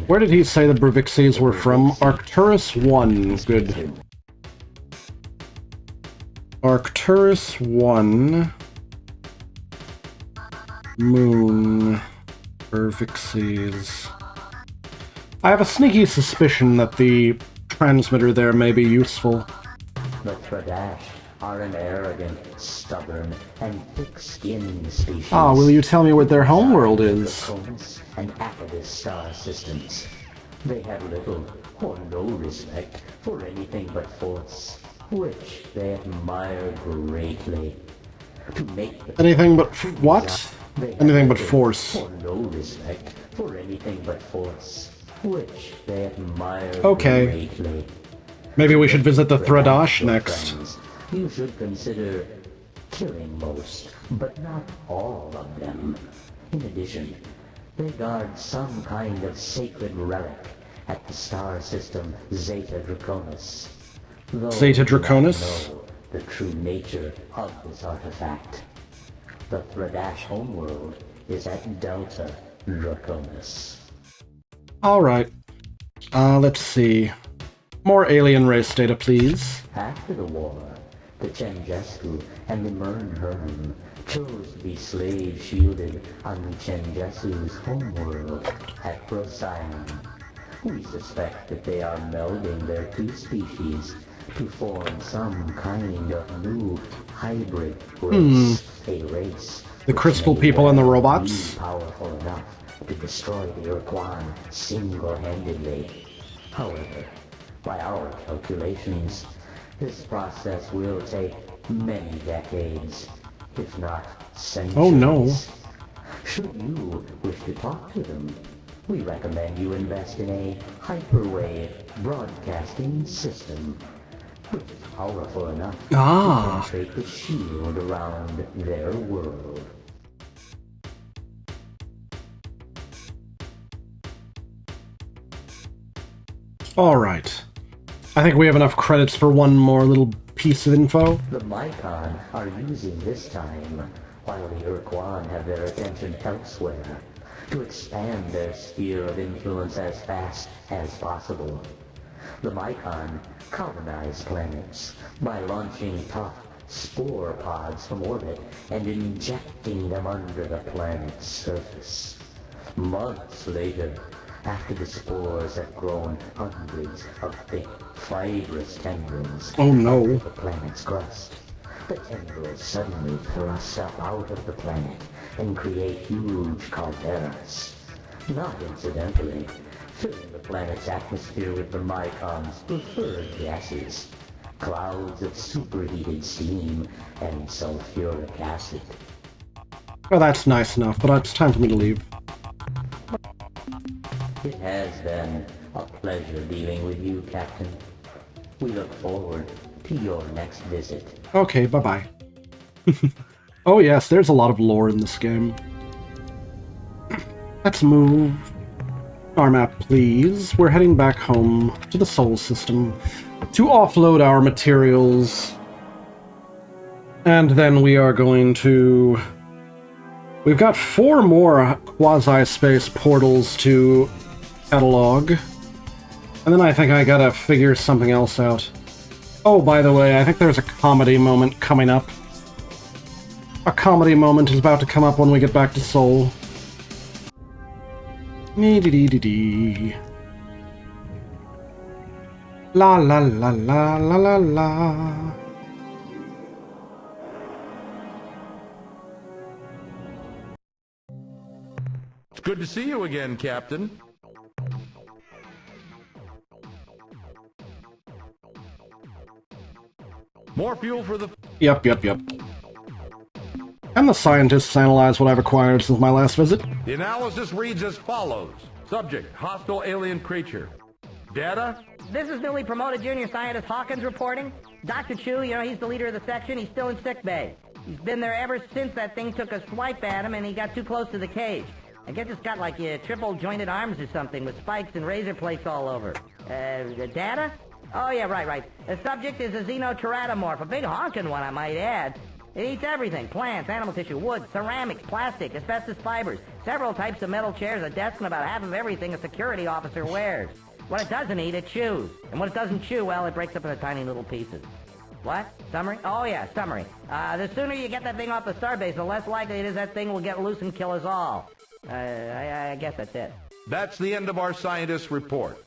Where did he say the Burdick Seas were from? Arcturus 1. Good. Arcturus 1. Moon. Burdick Seas. I have a sneaky suspicion that the transmitter there may be useful. The Tradash are an arrogant, stubborn, and thick-skinned species. Ah, will you tell me what their homeworld is? Draconis and Apodus star systems. They have little or no respect for anything but force, which they admire greatly. To make the Anything but what? Anything but force. Or no respect for anything but force, which they admire greatly. Maybe we should visit the Tradash next. You should consider killing most, but not all of them. In addition, they guard some kind of sacred relic at the star system Zeta Draconis. Zeta Draconis? Know the true nature of this artifact. The Tradash homeworld is at Delta Draconis. Alright. Let's see. More alien race data, please. After the war, the Chenjesku and the Mernherm chose to be slave-shielded on Chenjesu's homeworld at Procyon. We suspect that they are melding their two species to form some kind of new hybrid race. A race the crystal people and the robots? Powerful enough to destroy the Ur-Quan single-handedly. However, by our calculations, this process will take many decades, if not centuries. Oh no. Should you wish to talk to them, we recommend you invest in a hyperwave broadcasting system, which is powerful enough to penetrate the shield around their world. Alright. I think we have enough credits for one more little piece of info. The Mycon are using this time, while the Ur-Quan have their attention elsewhere, to expand their sphere of influence as fast as possible. The Mycon colonize planets by launching tough spore pods from orbit and injecting them under the planet's surface. Months later, after the spores have grown hundreds of thick, fibrous tendrils under the planet's crust, the tendrils suddenly thrust up out of the planet and create huge calderas. Not incidentally, filling the planet's atmosphere with the Mycon's preferred gases. Clouds of superheated steam and sulfuric acid. Well, that's nice enough, but it's time for me to leave. It has been a pleasure dealing with you, Captain. We look forward to your next visit. Okay, bye-bye. Oh yes, there's a lot of lore in this game. Let's move. Our map, please. We're heading back home to the Sol system to offload our materials. And then we are going to... We've got 4 more quasi-space portals to catalog. And then I think I gotta figure something else out. Oh, by the way, I think there's a comedy moment coming up. A comedy moment is about to come up when we get back to Sol. Nee-dee-dee-dee-dee. La la la la la la la. It's good to see you again, Captain. More fuel for the... Yep. And the scientists analyze what I've acquired since my last visit. The analysis reads as follows. Subject, hostile alien creature. Data? This is newly promoted junior scientist Hawkins reporting. Dr. Chu, he's the leader of the section. He's still in sick bay. He's been there ever since that thing took a swipe at him and he got too close to the cage. I guess it's got like triple jointed arms or something with spikes and razor plates all over. Data? Oh yeah, right. The subject is a xenoteratomorph, a big honking one I might add. It eats everything: plants, animal tissue, wood, ceramics, plastic, asbestos fibers, several types of metal chairs, a desk, and about half of everything a security officer wears. What it doesn't eat, it chews. And what it doesn't chew, well, it breaks up into tiny little pieces. What? Summary? Oh yeah, summary. The sooner you get that thing off the starbase, the less likely it is that thing will get loose and kill us all. I guess that's it. That's the end of our scientist report.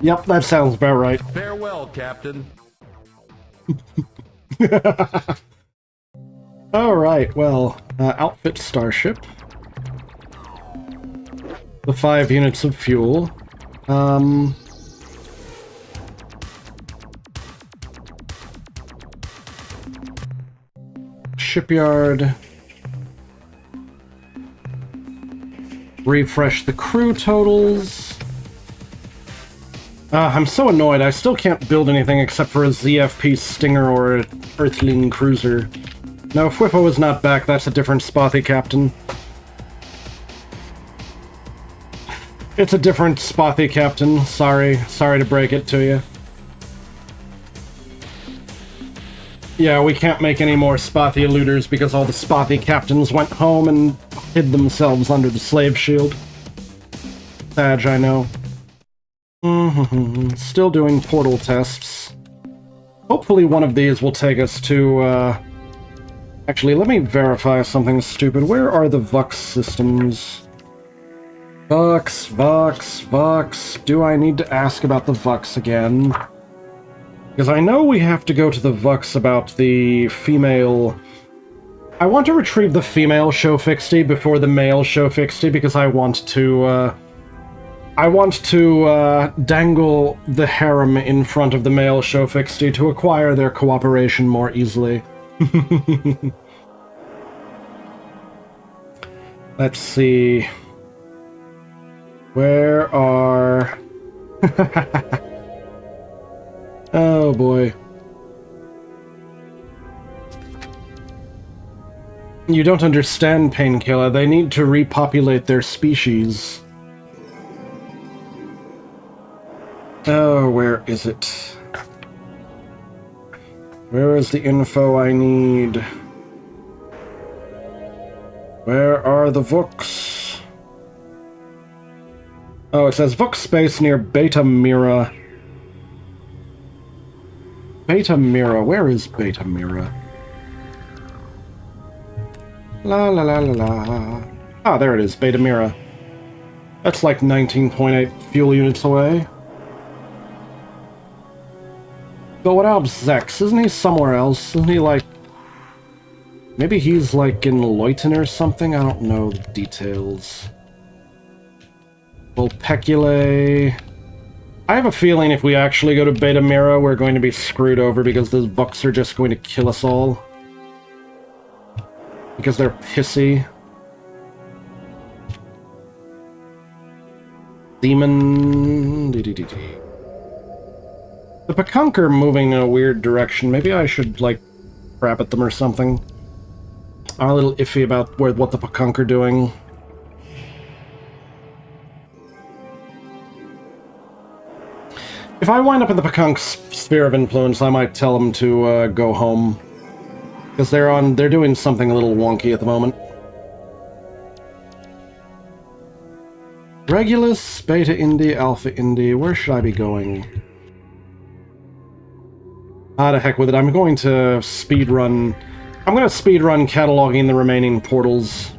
Yep, that sounds about right. Farewell, Captain. Alright, well, outfit starship. The 5 units of fuel. Shipyard. Refresh the crew totals. I'm so annoyed, I still can't build anything except for a ZFP Stinger or an Earthling Cruiser. No, if Whiffo is not back, that's a different Spothy Captain. It's a different Spothy Captain, sorry to break it to you. Yeah, we can't make any more Spothy looters because all the Spothy Captains went home and hid themselves under the slave shield. Sad, I know. Still doing portal tests. Hopefully one of these will take us to, Actually, let me verify something stupid. Where are the Vux systems? Vux. Do I need to ask about the Vux again? Because I know we have to go to the Vux about the female... I want to retrieve the female Shofixty before the male Shofixty because I want to dangle the harem in front of the male Shofixty to acquire their cooperation more easily. Let's see. Where are... Oh boy. You don't understand, Painkiller. They need to repopulate their species. Oh, where is it? Where is the info I need? Where are the Vux? Oh, it says Vux space near Beta Mira. Beta Mira, where is Beta Mira? La la la la la. Ah, there it is, Beta Mira. That's like 19.8 fuel units away. But what about Zex? Isn't he somewhere else? Isn't he like... Maybe he's like in Leuten or something? I don't know the details. Vulpeculae. I have a feeling if we actually go to Beta Mira, we're going to be screwed over because those bucks are just going to kill us all. Because they're pissy. Demon... The Pakunk are moving in a weird direction. Maybe I should, like, crap at them or something. I'm a little iffy about what the Pakunk are doing. If I wind up in the Pakunk's sphere of influence, I might tell them to go home. Because they're doing something a little wonky at the moment. Regulus, Beta Indi, Alpha Indi, where should I be going? Ah, to heck with it, I'm going to speedrun... I'm going to speedrun cataloging the remaining portals.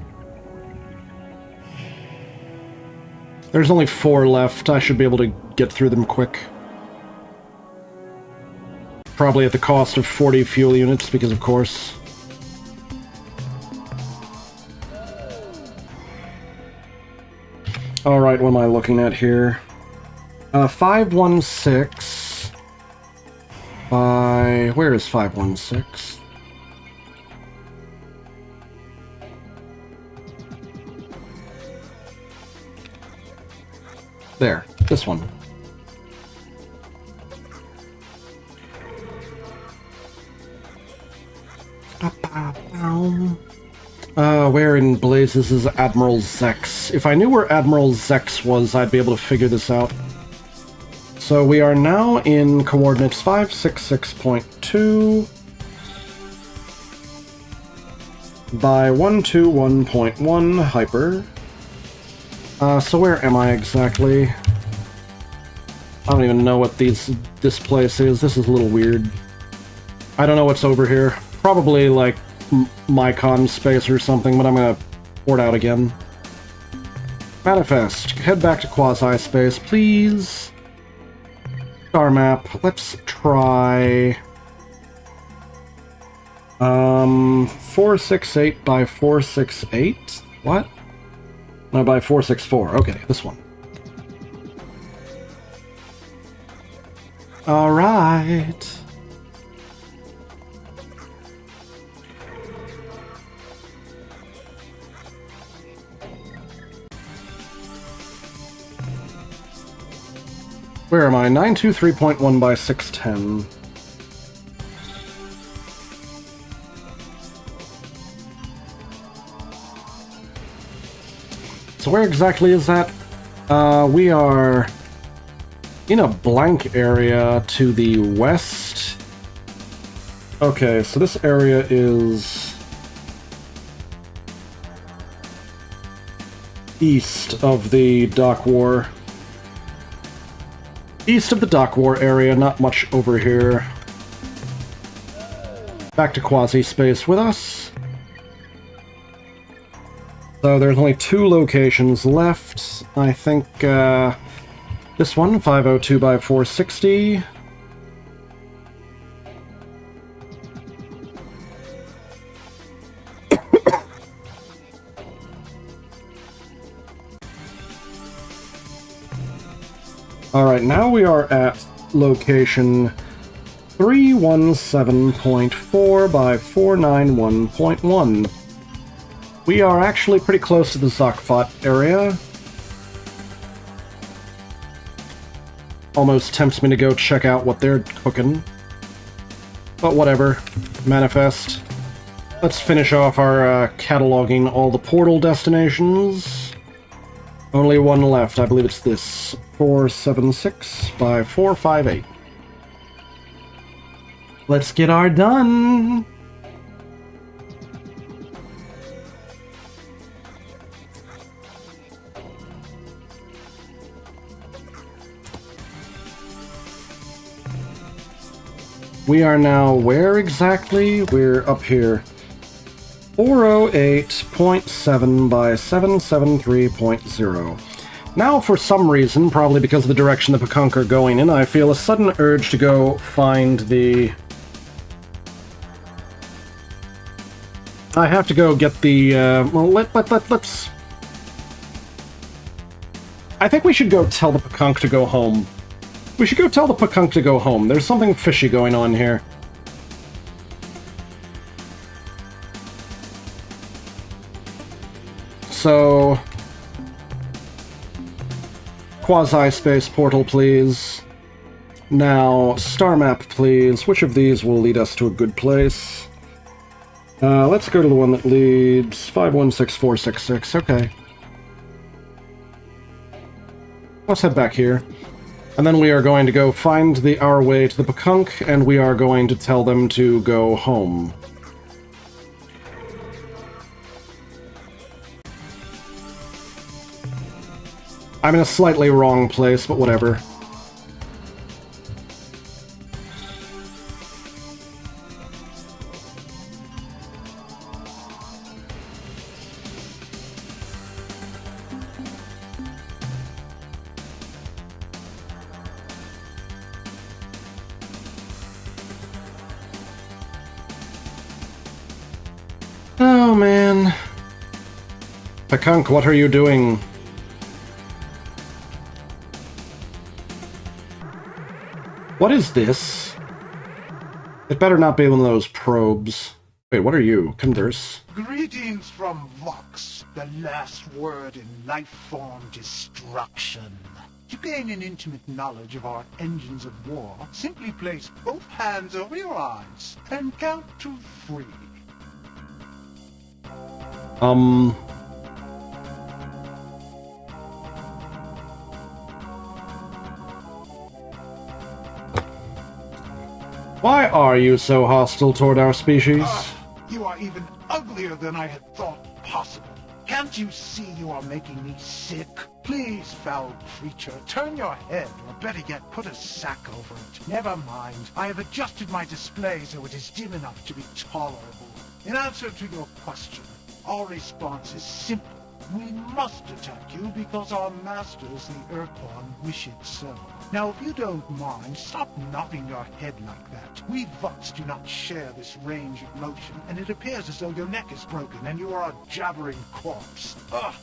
There's only 4 left, I should be able to get through them quick. Probably at the cost of 40 fuel units, because of course. Alright, what am I looking at here? 516 by... Where is 516? There, this one. Where in blazes is Admiral Zex? If I knew where Admiral Zex was, I'd be able to figure this out. So we are now in coordinates 566.2 by 121.1 hyper. So where am I exactly? I don't even know what this place is. This is a little weird. I don't know what's over here. Probably like Mycon space or something, but I'm gonna port out again. Manifest. Head back to quasi space, please. Star map. Let's try 468 by 468. What? No, by 464. Okay, this one. All right. Where am I? 923.1 by 610. So where exactly is that? We are in a blank area to the west. Okay, so this area is east of the Dock War. East of the Dock War area, not much over here. Back to quasi-space with us. So there's only 2 locations left. I think this one, 502 by 460. Alright, now we are at location 317.4 by 491.1. We are actually pretty close to the Zakfat area. Almost tempts me to go check out what they're cooking. But whatever. Manifest. Let's finish off our cataloging all the portal destinations. Only one left. I believe it's this. 476 by 458. Let's get our done! We are now where exactly? We're up here. 408.7 by 773.0. Now, for some reason, probably because of the direction the Pakunk are going in, I feel a sudden urge to go find the... I have to go get the, well, let's... I think we should go tell the Pakunk to go home. We should go tell the Pakunk to go home. There's something fishy going on here. So... Quasi-space portal, please. Now, star map, please. Which of these will lead us to a good place? Let's go to the one that leads 516466. Okay. Let's head back here. And then we are going to go find our way to the Pakunk, and we are going to tell them to go home. I'm in a slightly wrong place, but whatever. Oh, man. Pakunk, what are you doing? What is this? It better not be one of those probes. Wait, what are you? Converse. Greetings from Vox, the last word in life-form destruction. To gain an intimate knowledge of our engines of war, simply place both hands over your eyes and count to 3. Why are you so hostile toward our species? You are even uglier than I had thought possible. Can't you see you are making me sick? Please, foul creature, turn your head, or better yet, put a sack over it. Never mind. I have adjusted my display so it is dim enough to be tolerable. In answer to your question, our response is simple. We must attack you because our masters, the Ur-Quan, wish it so. Now, if you don't mind, stop nodding your head like that. We Vox do not share this range of motion, and it appears as though your neck is broken and you are a jabbering corpse. Ugh!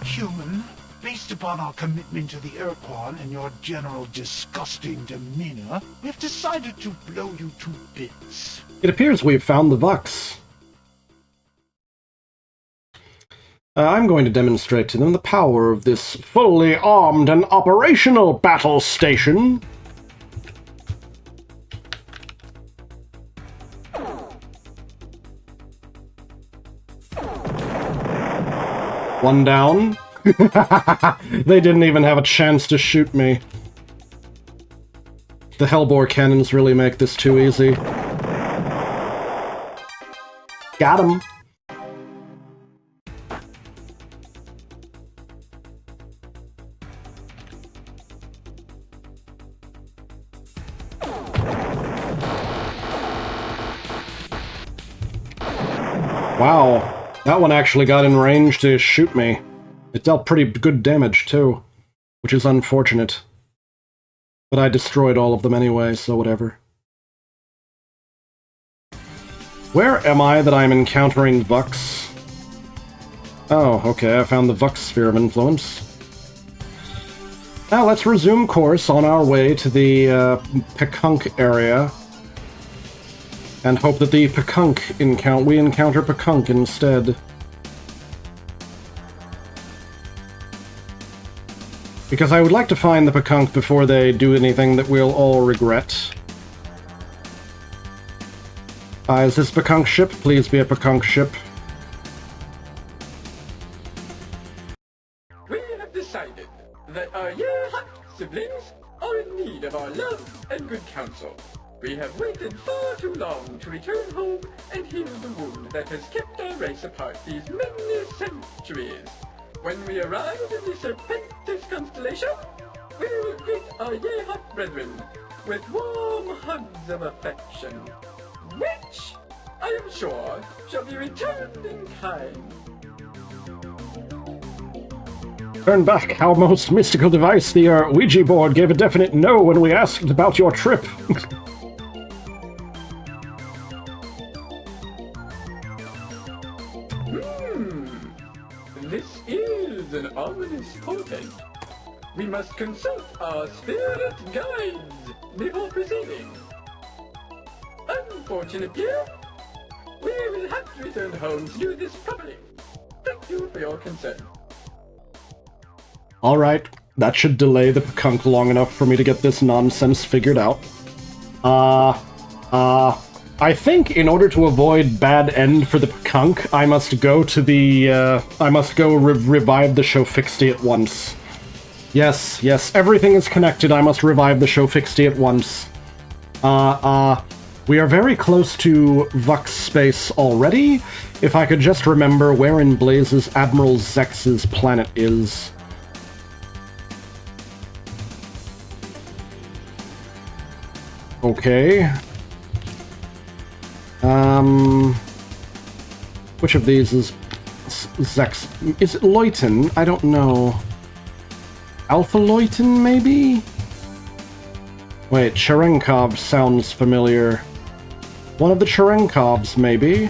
Human, based upon our commitment to the Ur-Quan and your general disgusting demeanor, we've decided to blow you to bits. It appears we've found the Vox. I'm going to demonstrate to them the power of this fully armed and operational battle station. One down. They didn't even have a chance to shoot me. The Hellbore cannons really make this too easy. Got him. Wow, that one actually got in range to shoot me. It dealt pretty good damage, too, which is unfortunate. But I destroyed all of them anyway, so whatever. Where am I that I'm encountering Vux? Oh, okay, I found the Vux Sphere of Influence. Now let's resume course on our way to the Pakunk area. And hope that the Pakunk we encounter Pakunk instead. Because I would like to find the Pakunk before they do anything that we'll all regret. Is this Pakunk ship? Please be a Pakunk ship. We have decided that our hot siblings are in need of our love and good counsel. We have waited far too long to return home and heal the wound that has kept our race apart these many centuries. When we arrive in the Serpentis constellation, we will greet our hot brethren with warm hugs of affection, which, I am sure, shall be returned in kind. Turn back, our most mystical device, the Ouija board, gave a definite no when we asked about your trip. must consult our spirit guides before proceeding. Unfortunately, we will have to return home to do this properly. Thank you for your concern. Alright, that should delay the Pekunk long enough for me to get this nonsense figured out. I think in order to avoid bad end for the Pekunk, I must go to the, revive the Shofixty at once. Yes, everything is connected, I must revive the Shofixty at once. We are very close to Vux space already. If I could just remember where in blazes Admiral Zex's planet is. Okay. Which of these is Zex? Is it Leuten? I don't know. Alpha Leuten, maybe? Wait, Cherenkov sounds familiar. One of the Cherenkovs, maybe?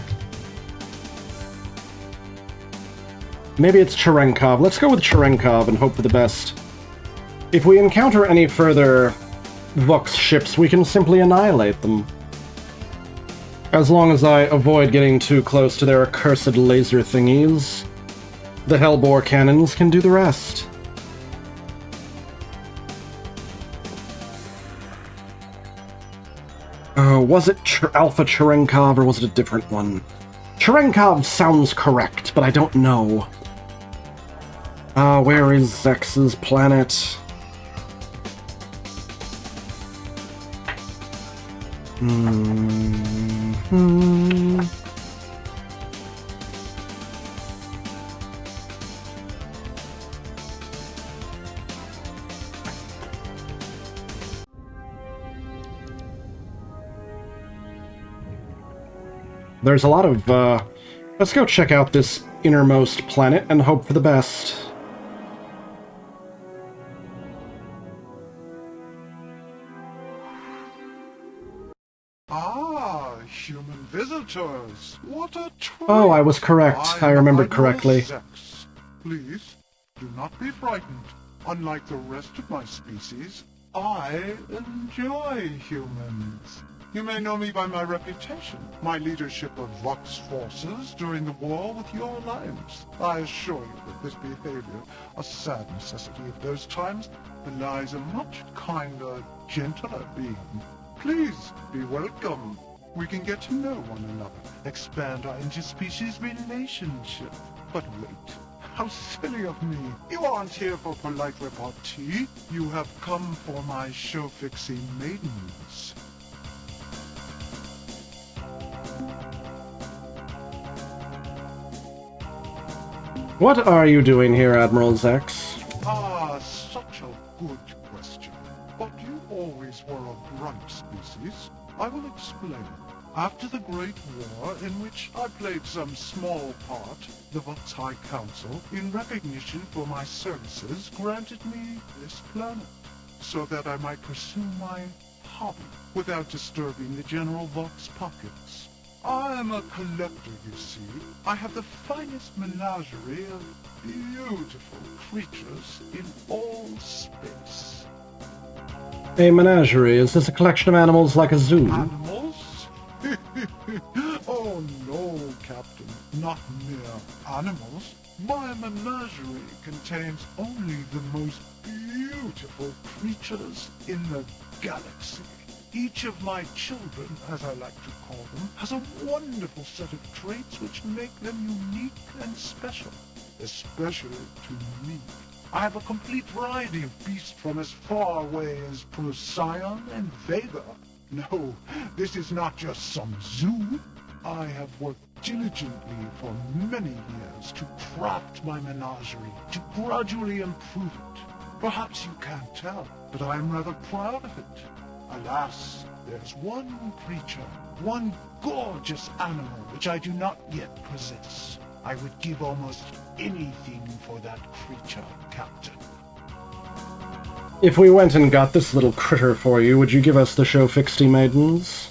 Maybe it's Cherenkov. Let's go with Cherenkov and hope for the best. If we encounter any further Vux ships, we can simply annihilate them. As long as I avoid getting too close to their accursed laser thingies, the Hellbore cannons can do the rest. Was it Alpha Cherenkov, or was it a different one? Cherenkov sounds correct, but I don't know. Where is Zex's planet? There's a lot of, let's go check out this innermost planet and hope for the best. Ah, human visitors. What a treat. Oh, I was correct. I remembered correctly. Zex. Please, do not be frightened. Unlike the rest of my species, I enjoy humans. You may know me by my reputation, my leadership of Vux forces during the war with your alliance. I assure you that this behavior, a sad necessity of those times, belies a much kinder, gentler being. Please, be welcome. We can get to know one another, expand our interspecies relationship. But wait, how silly of me. You aren't here for polite repartee. You have come for my Shofixy maidens. What are you doing here, Admiral Zex? Ah, such a good question. But you always were a grunt species. I will explain. After the Great War, in which I played some small part, the Vux High Council, in recognition for my services, granted me this planet, so that I might pursue my hobby without disturbing the general Vux pockets. I am a collector, you see. I have the finest menagerie of beautiful creatures in all space. A menagerie? Is this a collection of animals like a zoo? Animals? Oh no, Captain. Not mere animals. My menagerie contains only the most beautiful creatures in the galaxy. Each of my children, as I like to call them, has a wonderful set of traits which make them unique and special, especially to me. I have a complete variety of beasts from as far away as Procyon and Vega. No, this is not just some zoo. I have worked diligently for many years to craft my menagerie, to gradually improve it. Perhaps you can't tell, but I am rather proud of it. Alas, there's one creature, one gorgeous animal which I do not yet possess. I would give almost anything for that creature, Captain. If we went and got this little critter for you, would you give us the Shofixty maidens?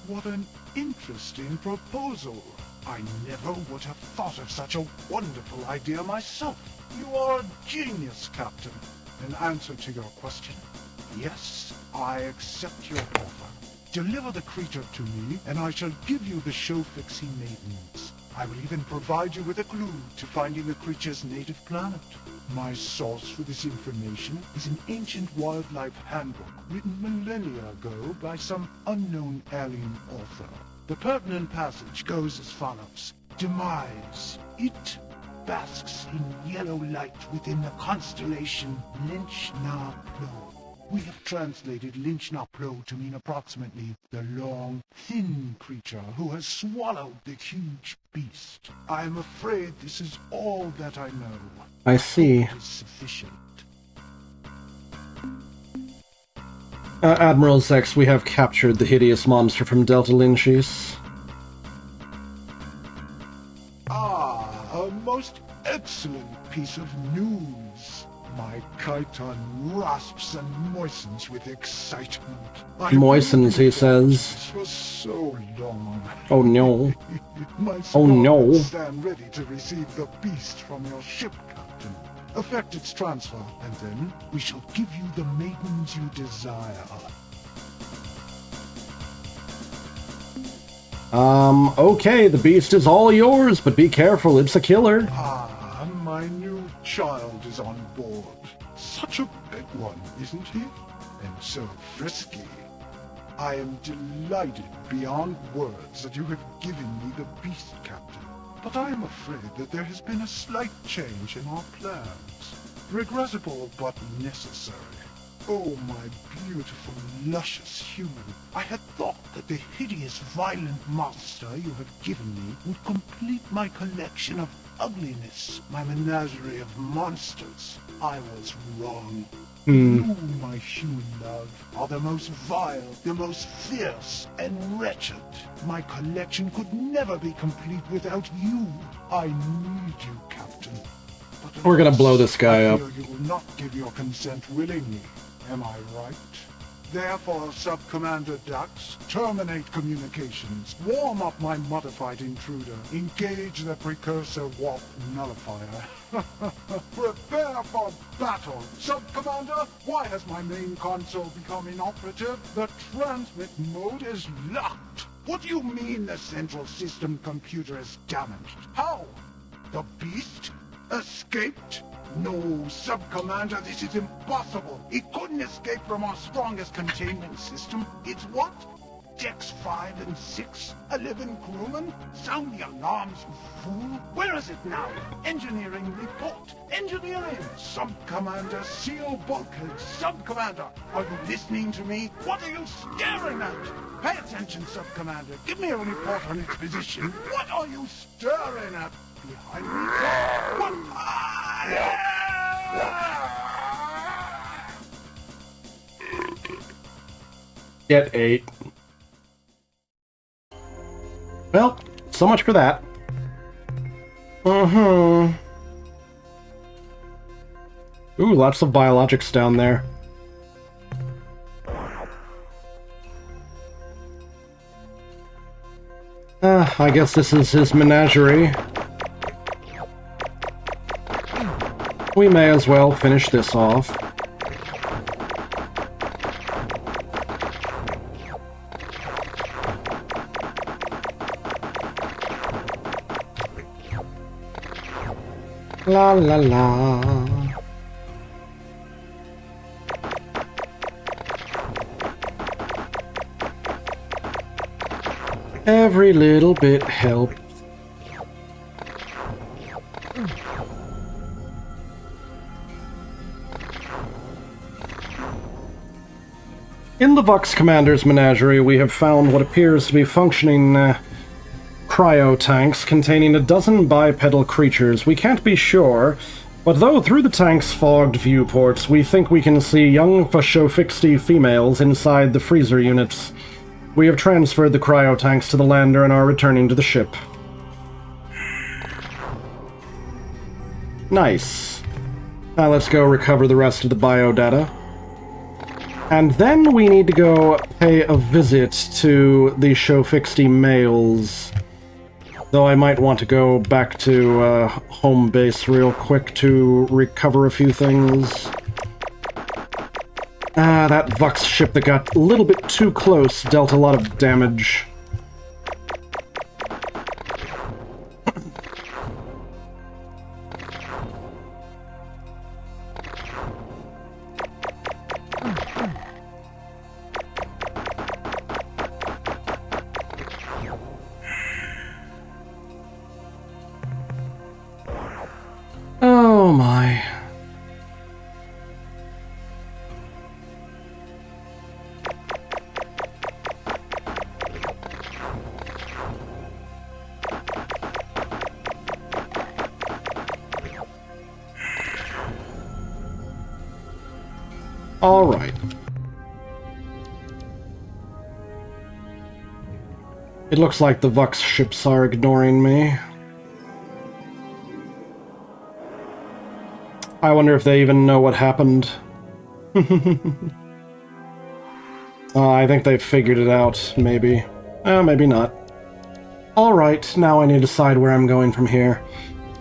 What an interesting proposal. I never would have thought of such a wonderful idea myself. You are a genius, Captain. In answer to your question, yes, I accept your offer. Deliver the creature to me, and I shall give you the show-fixing maidens. I will even provide you with a clue to finding the creature's native planet. My source for this information is an ancient wildlife handbook written millennia ago by some unknown alien author. The pertinent passage goes as follows. Demise. It basks in yellow light within the constellation Lynch-Na-Plo. We have translated Lynch-Na-Plo to mean approximately the long, thin creature who has swallowed the huge beast. I am afraid this is all that I know. I see. It is sufficient. Admiral Zex, we have captured the hideous monster from Delta Lynchis. A most excellent piece of news. My chiton rasps and moistens with excitement. Moistens, he says. For so long. Oh no. My Oh no. stand ready to receive the beast from your ship, Captain. Effect its transfer, and then we shall give you the maidens you desire. Okay, the beast is all yours, but be careful, it's a killer. My new child is on board. Such a big one, isn't he? And so frisky. I am delighted beyond words that you have given me the beast, Captain. But I am afraid that there has been a slight change in our plans. Regrettable, but necessary. Oh, my beautiful, luscious human. I had thought that the hideous, violent monster you have given me would complete my collection of ugliness, my menagerie of monsters. I was wrong. You, my human love, are the most vile, the most fierce, and wretched. My collection could never be complete without you. I need you, Captain. But We're gonna blow this guy I up. fear you will not give your consent willingly. Am I right? Therefore, Sub-Commander Dax, terminate communications. Warm up my modified intruder. Engage the precursor warp nullifier. Prepare for battle. Sub-Commander, why has my main console become inoperative? The transmit mode is locked. What do you mean the central system computer is damaged? How? The beast escaped? No, Sub-Commander, this is impossible. It couldn't escape from our strongest containment system. It's what? Decks 5 and 6? 11 crewmen? Sound the alarms, you fool. Where is it now? Engineering report. Engineering. Sub-Commander, seal bulkhead. Sub-Commander, are you listening to me? What are you staring at? Pay attention, Sub-Commander. Give me a report on its position. What are you staring at? Behind me? What? Get 8. Well, so much for that. Ooh, lots of biologics down there. I guess this is his menagerie. We may as well finish this off. La la la. Every little bit helps. In the Vux Commander's menagerie, we have found what appears to be functioning cryo-tanks containing a dozen bipedal creatures. We can't be sure, but though through the tank's fogged viewports, we think we can see young Fashofixty females inside the freezer units. We have transferred the cryo-tanks to the lander and are returning to the ship. Nice. Now let's go recover the rest of the biodata. And then we need to go pay a visit to the Shofixty males. Though I might want to go back to home base real quick to recover a few things. That Vux ship that got a little bit too close dealt a lot of damage. Oh my. All right. It looks like the Vux ships are ignoring me. I wonder if they even know what happened. I think they've figured it out, maybe. Maybe not. Alright, now I need to decide where I'm going from here.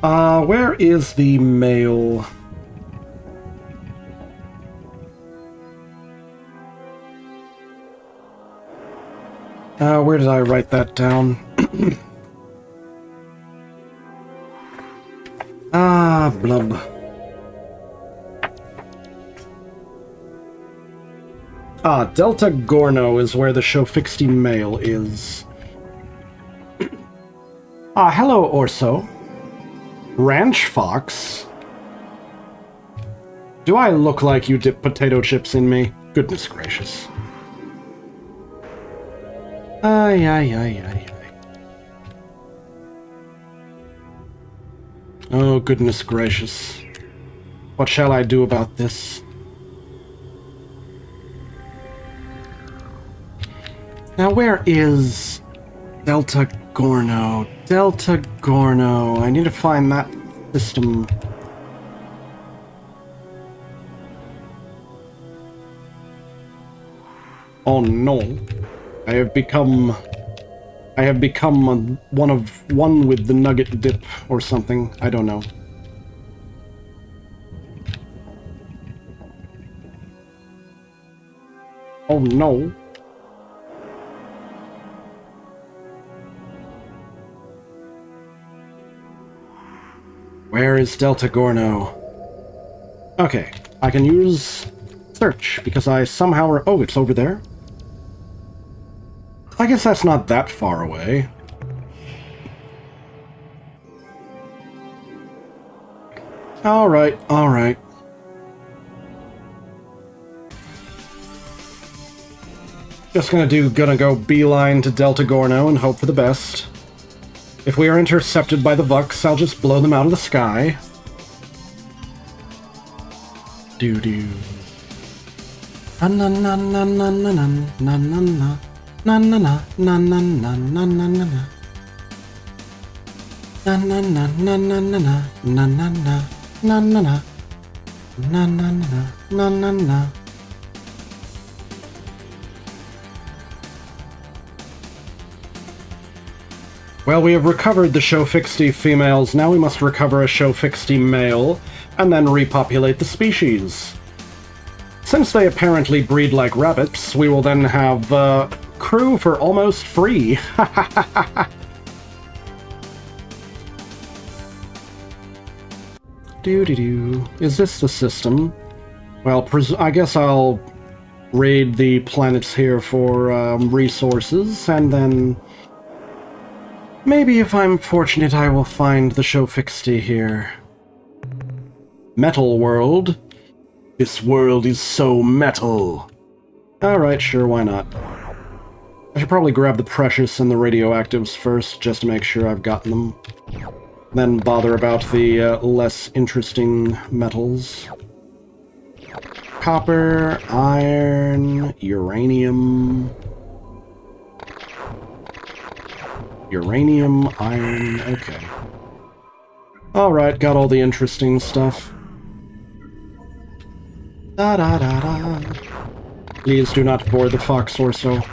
Where is the mail? Where did I write that down? Blub. Delta Gorno is where the Shofixty mail is. Hello, Orso. Ranch Fox? Do I look like you dip potato chips in me? Goodness gracious. Ay. Oh, goodness gracious. What shall I do about this? Now, where is Delta Gorno? Delta Gorno. I need to find that system. Oh no. I have become one with the nugget dip or something. I don't know. Oh no. Where is Delta Gorno? Okay, I can use search because I somehow oh, it's over there? I guess that's not that far away. Alright. Just gonna go beeline to Delta Gorno and hope for the best. If we are intercepted by the Vux, I'll just blow them out of the sky. Doo-doo. Na-na-na-na-na-na-na-na-na-na. Na-na-na-na-na-na-na-na-na. Na-na-na-na-na-na-na-na-na-na. Na-na-na-na-na-na-na. Well, we have recovered the Shofixty females, now we must recover a Shofixty male, and then repopulate the species. Since they apparently breed like rabbits, we will then have, crew for almost free. Doo-doo-doo. Is this the system? Well, I guess I'll raid the planets here for, resources, and then maybe if I'm fortunate I will find the Shofixty here. Metal world. This world is so metal. Alright, sure, why not? I should probably grab the precious and the radioactives first, just to make sure I've gotten them. Then bother about the less interesting metals. Copper, iron, uranium... Uranium, iron, okay. Alright, got all the interesting stuff. Da-da-da-da. Please do not board the Fox Orso.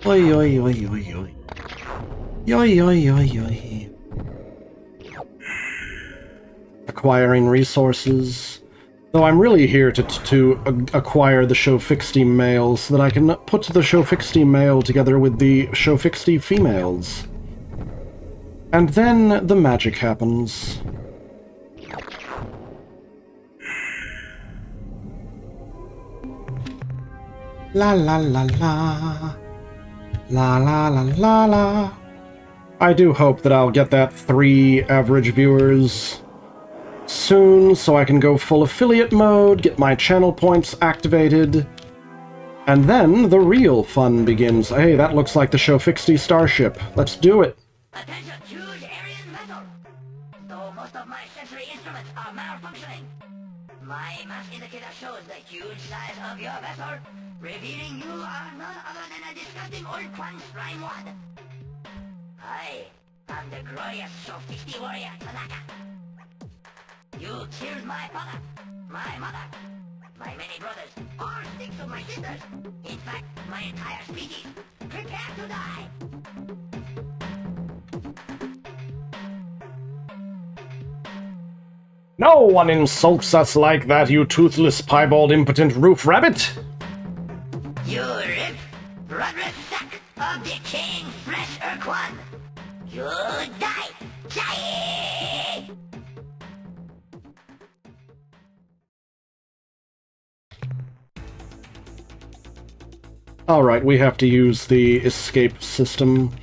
Oi, oi, oi, oi, oi. Oi, oi, oi, oi. Acquiring resources. Though I'm really here to acquire the Shofixty male so that I can put the Shofixty male together with the Shofixty females. And then the magic happens. La la la la. La la la la la. I do hope that I'll get that 3 average viewers soon, so I can go full affiliate mode, get my channel points activated, and then the real fun begins. Hey, that looks like the Shofixty starship. Let's do it. Attention, huge alien vessel. Though most of my sensory instruments are malfunctioning, my mass indicator shows the huge size of your vessel, revealing you are none other than a disgusting Ur-Quan slime wad. I am the glorious Shofixty warrior, Tanaka. You killed my father, my mother, my many brothers, all 6 of my sisters. In fact, my entire species. Prepare to die! No one insults us like that, you toothless, piebald, impotent roof rabbit! You rip, bloodless sack of decaying flesh, Ur-Quan! You die! Die! Alright, we have to use the escape system,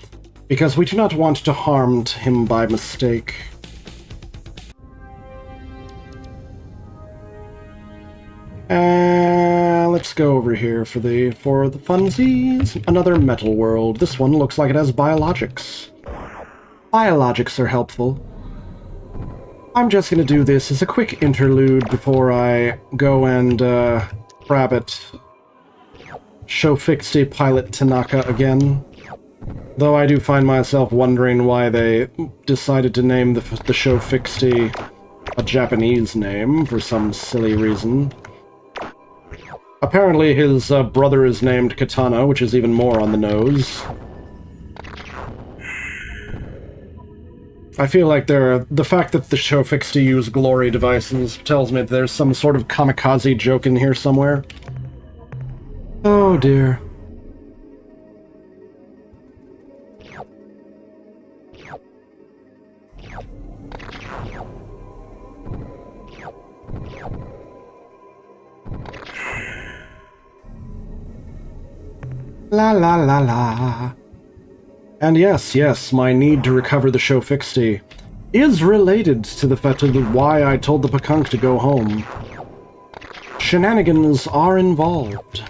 because we do not want to harm him by mistake. Let's go over here for the funsies. Another metal world. This one looks like it has biologics. Biologics are helpful. I'm just gonna do this as a quick interlude before I go and grab it. Shofixty pilot Tanaka again. Though I do find myself wondering why they decided to name the Shofixty a Japanese name for some silly reason. Apparently his brother is named Katana, which is even more on the nose. I feel like the fact that the Shofixty use glory devices tells me that there's some sort of kamikaze joke in here somewhere. Oh dear. La la la la. And yes, my need to recover the Shofixty is related to the fact of why I told the Pakunk to go home. Shenanigans are involved.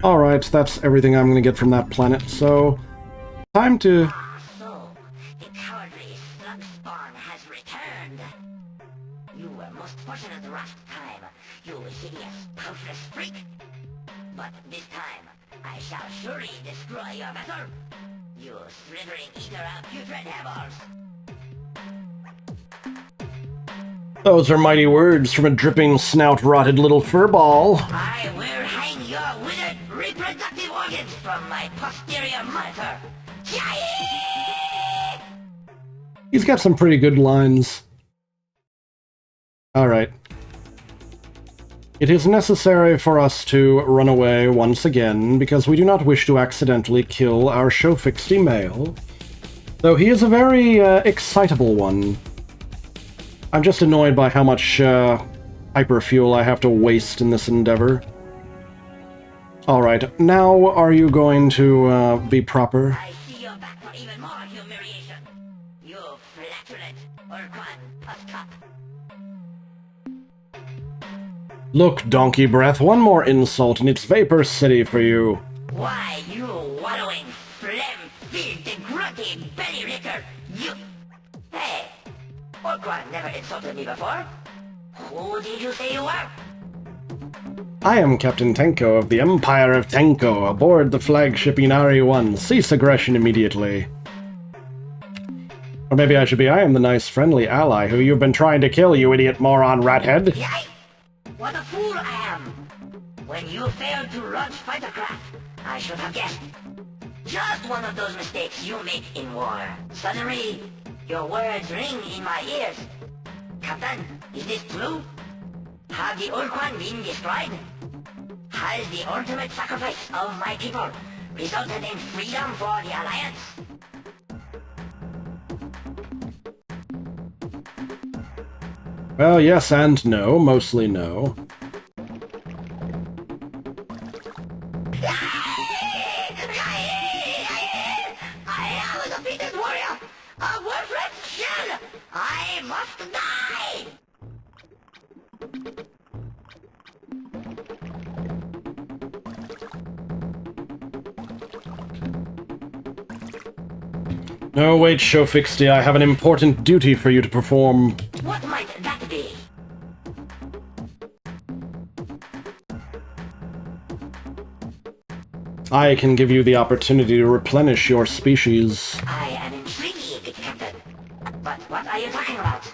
Alright, that's everything I'm gonna get from that planet, so time to... So, the cowardly slug spawn has returned. You were most fortunate last time, you hideous, toothless freak. But this time, I shall surely destroy your vessel. You slithering eater of putrid devils. Those are mighty words from a dripping, snout-rotted little furball. I will hang your withered reproductive organs from my posterior monitor. He's got some pretty good lines. Alright. It is necessary for us to run away once again, because we do not wish to accidentally kill our Shofixty male. Though he is a very excitable one. I'm just annoyed by how much hyperfuel I have to waste in this endeavor. Alright, now are you going to be proper? I see you're back for even more humiliation. You flatulent Ur-Quan puss-cup. Look, Donkey Breath, one more insult and it's Vapor City for you. Why, you wallowing, phlegm-filled, grunty belly licker, you... Hey, Ur-Quan never insulted me before. Who did you say you were? I am Captain Tenko of the Empire of Tenko, aboard the flagship Inari 1. Cease aggression immediately. Or maybe I should be, I am the nice, friendly ally who you've been trying to kill, you idiot moron rathead. Yikes! What a fool I am! When you failed to launch fightercraft, I should have guessed. Just one of those mistakes you make in war. Suddenly, your words ring in my ears. Captain, is this true? Have the Ur-Quan been destroyed? Has the ultimate sacrifice of my people resulted in freedom for the Alliance? Well, yes and no. Mostly no. I am a defeated warrior! A worthless shell! I must die! No, wait, Shofixty, I have an important duty for you to perform. What might that be? I can give you the opportunity to replenish your species. I am intrigued, Captain. But what are you talking about?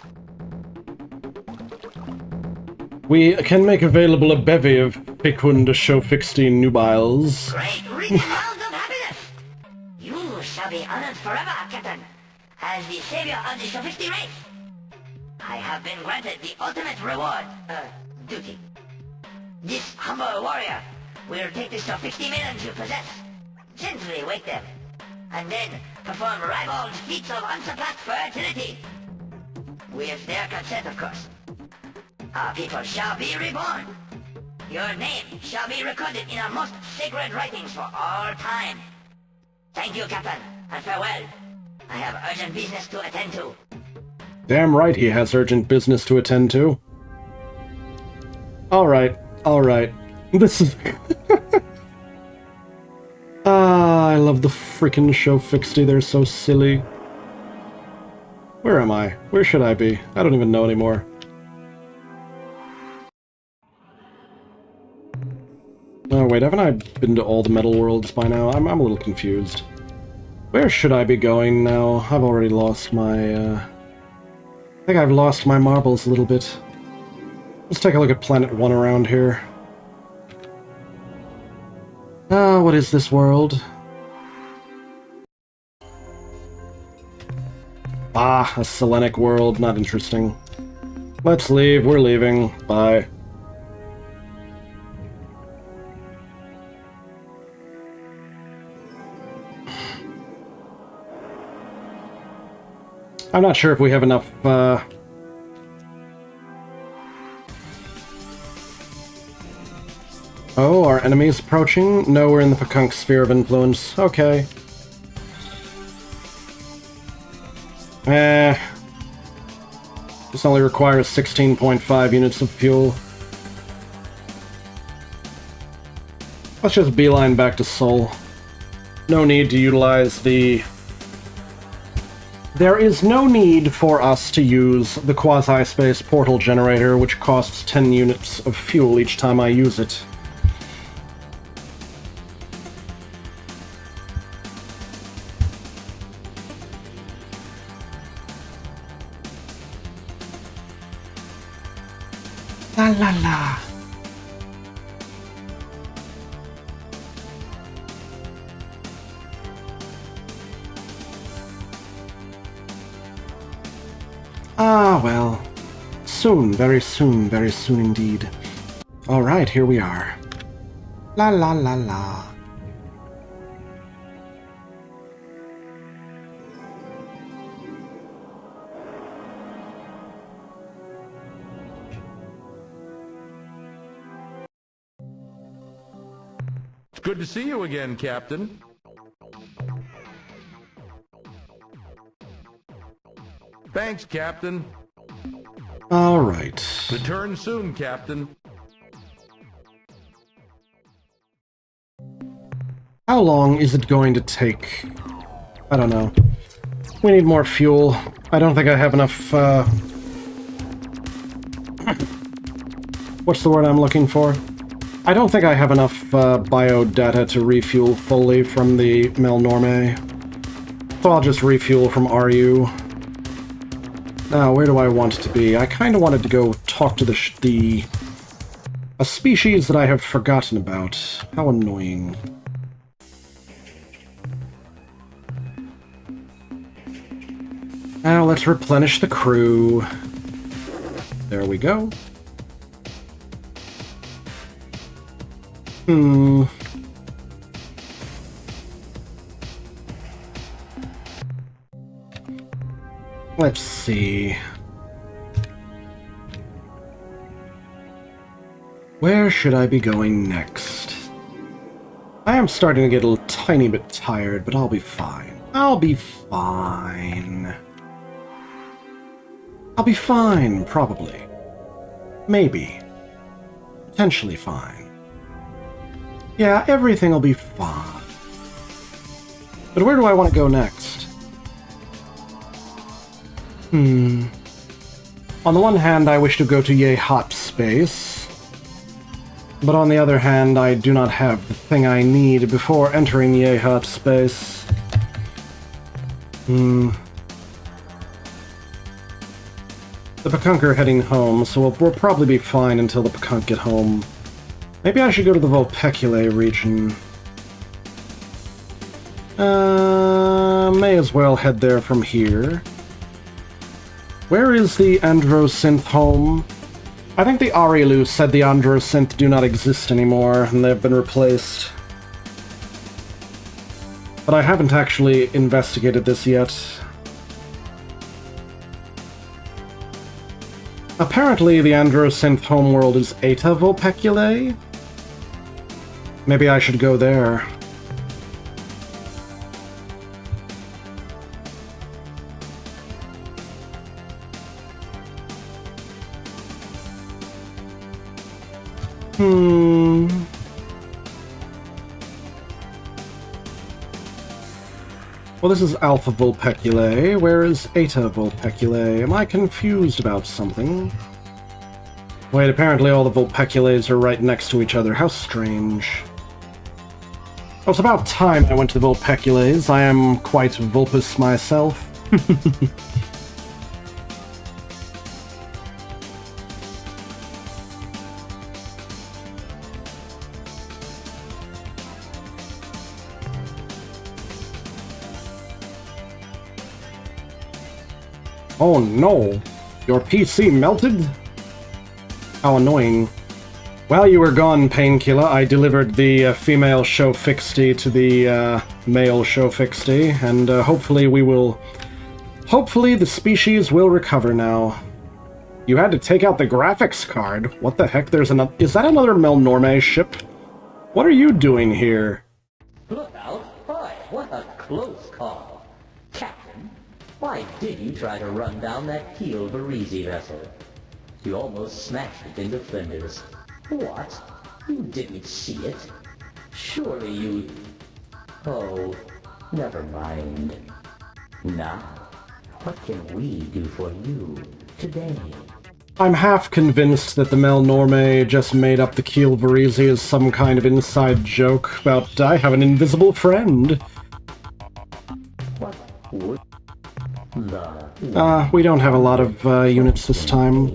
We can make available a bevy of fecund Shofixty nubiles. Great results of happiness! You shall be honored forever, Captain, as the savior of the Sophisti race. I have been granted the ultimate reward, duty. This humble warrior will take the Sophisti maidens you possess, gently wake them, and then perform ribald feats of unsurpassed fertility. With their consent, of course. Our people shall be reborn. Your name shall be recorded in our most sacred writings for all time. Thank you, Captain, and farewell. I have urgent business to attend to. Damn right he has urgent business to attend to. Alright, alright. This is... I love the frickin' Shofixty, they're so silly. Where am I? Where should I be? I don't even know anymore. Oh wait, haven't I been to all the metal worlds by now? I'm a little confused. Where should I be going now? I've already lost my, I think I've lost my marbles a little bit. Let's take a look at Planet 1 around here. Ah, what is this world? Ah, a Selenic world. Not interesting. Let's leave. We're leaving. Bye. I'm not sure if we have enough, Oh, are enemies approaching? No, we're in the Pekunk sphere of influence. Okay. This only requires 16.5 units of fuel. Let's just beeline back to Sol. No need to utilize the... There is no need for us to use the quasi-space portal generator, which costs 10 units of fuel each time I use it. La la la. Ah, well. Soon, very soon indeed. Alright, here we are. La la la la. It's good to see you again, Captain. Thanks, Captain. All right. Return soon, Captain. How long is it going to take? I don't know. We need more fuel. I don't think I have enough, what's the word I'm looking for? I don't think I have enough, bio data to refuel fully from the Melnorme. So I'll just refuel from RU. Now, where do I want to be? I kind of wanted to go talk to a species that I have forgotten about. How annoying. Now let's replenish the crew. There we go. Let's see. Where should I be going next? I am starting to get a tiny bit tired, but I'll be fine. I'll be fine. I'll be fine, probably. Maybe. Potentially fine. Yeah, everything will be fine. But where do I want to go next? On the one hand, I wish to go to Yay Hot Space. But on the other hand, I do not have the thing I need before entering Yay Hot Space. The Pekunk are heading home, so we'll probably be fine until the Pekunk get home. Maybe I should go to the Vulpeculae region. May as well head there from here. Where is the Androsynth home? I think the Arilou said the Androsynth do not exist anymore, and they've been replaced. But I haven't actually investigated this yet. Apparently the Androsynth homeworld is Eta Vulpeculae? Maybe I should go there. Well, this is Alpha Vulpeculae. Where is Eta Vulpeculae? Am I confused about something? Wait, apparently all the Vulpeculaes are right next to each other. How strange. Well, it's about time I went to the Vulpeculaes. I am quite Vulpus myself. Oh no! Your PC melted? How annoying. While you were gone, Painkiller, I delivered the female show fixty to the male show fixty, and hopefully the species will recover now. You had to take out the graphics card? What the heck? Is that another Melnorme ship? What are you doing here? Look out! Boy, what a close call. Captain, why did you try to run down that Keel Varese vessel? You almost smashed it into flinders. What? You didn't see it? Surely you... Oh, never mind. Now, what can we do for you today? I'm half convinced that the Melnorme just made up the Keel Varese as some kind of inside joke about I have an invisible friend. What would we don't have a lot of units this time.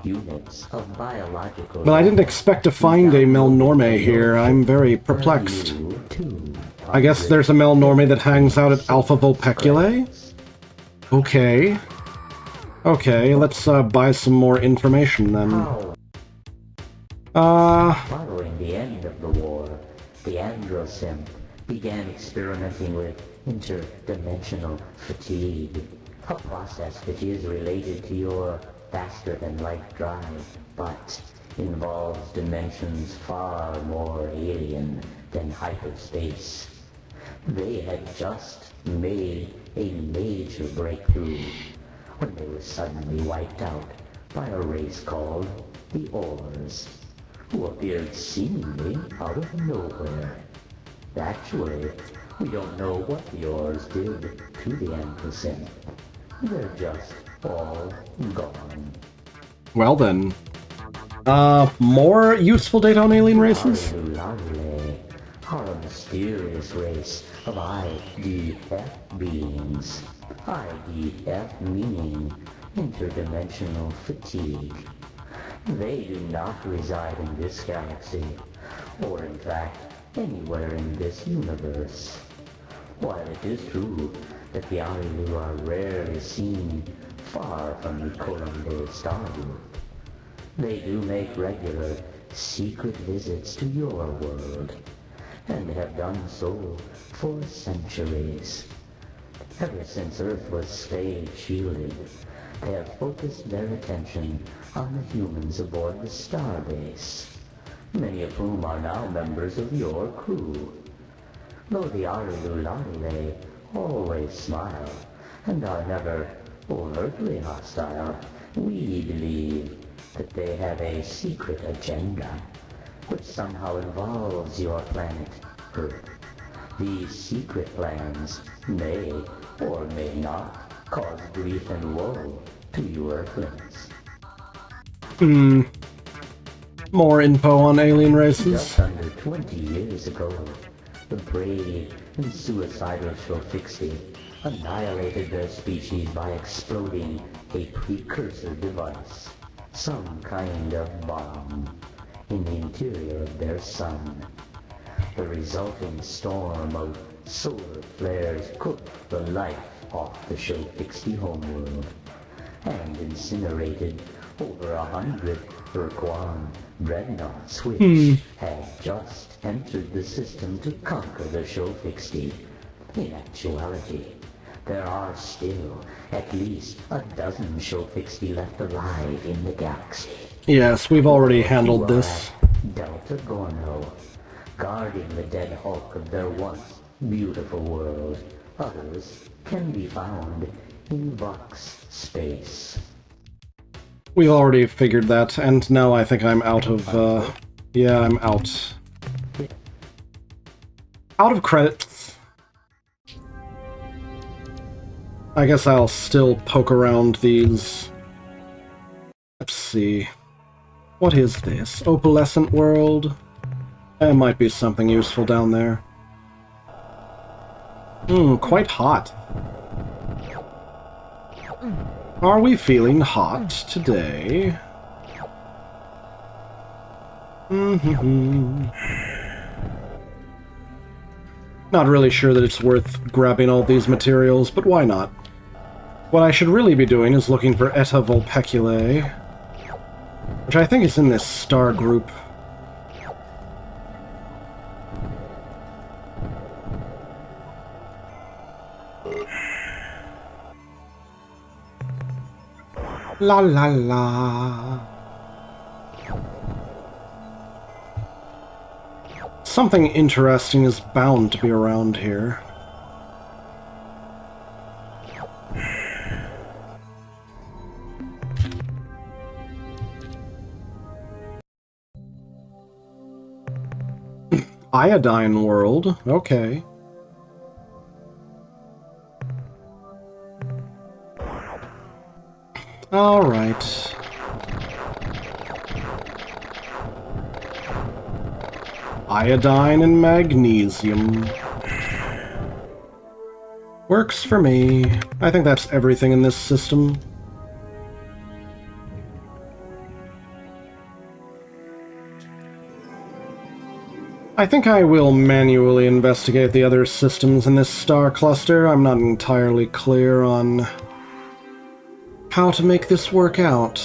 But I didn't expect to find a Melnorme here. I'm very perplexed. I guess there's a Melnorme that hangs out at Alpha Vulpeculae? Okay. Okay, let's buy some more information then. Following the end of the war, the Androsynth began experimenting with interdimensional fatigue, a process which is related to your faster-than-light drive, but involves dimensions far more alien than hyperspace. They had just made a major breakthrough when they were suddenly wiped out by a race called the Ors, who appeared seemingly out of nowhere. Actually, we don't know what the Ors did to the Androsynth. They're just all gone. Well then. More useful data on alien races? Arilou are a mysterious race of IDF beings. IDF meaning interdimensional fatigue. They do not reside in this galaxy, or in fact, anywhere in this universe. While it is true that the Arilou are rarely seen far from the Colombo star group. They do make regular, secret visits to your world, and have done so for centuries. Ever since Earth was stayed shielded, they have focused their attention on the humans aboard the starbase, many of whom are now members of your crew. Though the Arilou always smile and are never overtly hostile, we believe that they have a secret agenda which somehow involves your planet Earth. These secret plans may or may not cause grief and woe to you Earthlings. More info on alien races? Just under 20 years ago, the brave and suicidal Shofixi annihilated their species by exploding a precursor device, some kind of bomb, in the interior of their sun. The resulting storm of solar flares cooked the life off the Shofixi homeworld and incinerated over 100 Ur-Quan dreadnoughts which had just entered the system to conquer the Shofixi. In actuality, there are still at least a dozen Shofixi left alive in the galaxy. Yes, we've already handled this. Delta Gorno, guarding the dead hulk of their once beautiful world. Others can be found in Vox space. We already figured that, and now I think I'm out of, yeah, I'm out. Out of credits. I guess I'll still poke around these. Let's see. What is this? Opalescent world? There might be something useful down there. Quite hot. Are we feeling hot today? Not really sure that it's worth grabbing all these materials, but why not? What I should really be doing is looking for Eta Vulpeculae, which I think is in this star group. La la la. Something interesting is bound to be around here. Iodine world, okay. All right. Iodine and magnesium. Works for me. I think that's everything in this system. I think I will manually investigate the other systems in this star cluster. I'm not entirely clear on how to make this work out.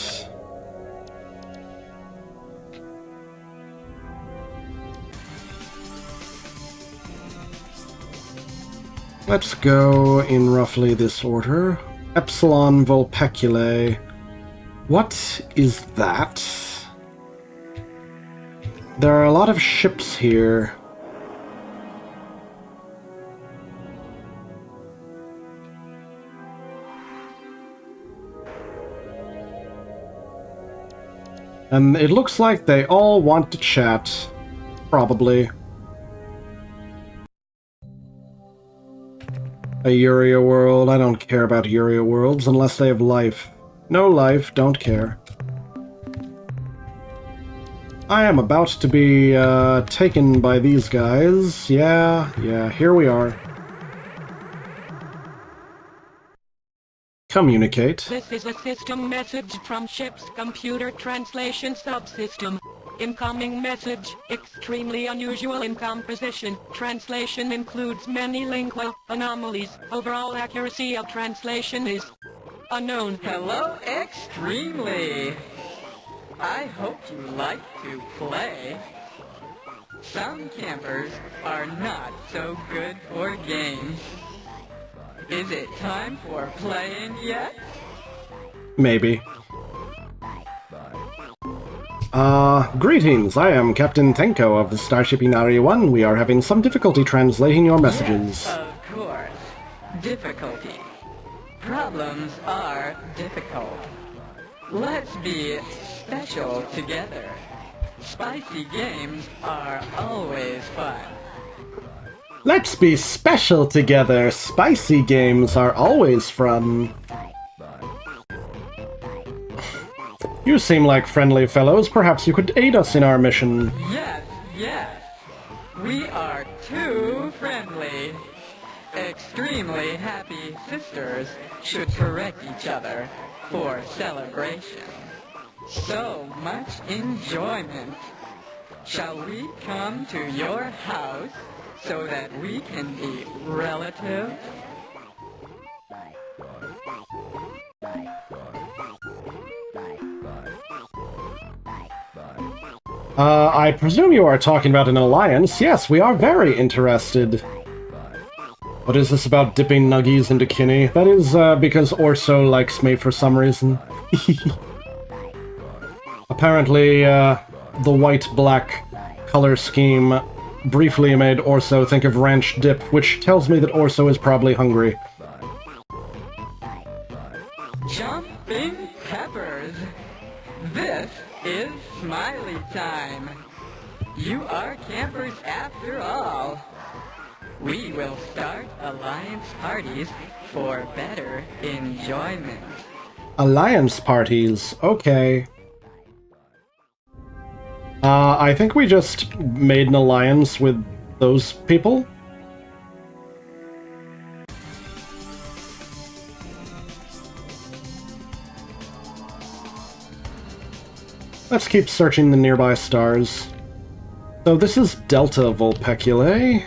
Let's go in roughly this order. Epsilon Vulpeculae. What is that? There are a lot of ships here. And it looks like they all want to chat. Probably. A Uria world. I don't care about Uria worlds unless they have life. No life, don't care. I am about to be taken by these guys. Yeah, here we are. Communicate. This is a system message from ship's computer translation subsystem. Incoming message. Extremely unusual in composition. Translation includes many lingual anomalies. Overall accuracy of translation is unknown. Hello, Extremely. I hope you like to play. Some campers are not so good for games. Is it time for playing yet? Maybe. Greetings, I am Captain Tenko of the Starship Inari 1. We are having some difficulty translating your messages. Yes, of course. Difficulty. Problems are difficult. Let's be special together. Spicy games are always fun. Let's be special together. Spicy games are always fun. You seem like friendly fellows. Perhaps you could aid us in our mission. Yes, yes. We are too friendly. Extremely happy sisters should correct each other for celebration. So much enjoyment. Shall we come to your house so that we can be relatives? I presume you are talking about an alliance. Yes, we are very interested. What is this about dipping nuggies into Kinny? That is, because Orso likes me for some reason. Apparently, the white-black color scheme briefly made Orso think of ranch dip, which tells me that Orso is probably hungry. Jumping peppers! This is Smiley time! You are campers after all! We will start alliance parties for better enjoyment. Alliance parties, okay. I think we just made an alliance with those people. Let's keep searching the nearby stars. So this is Delta Vulpeculae.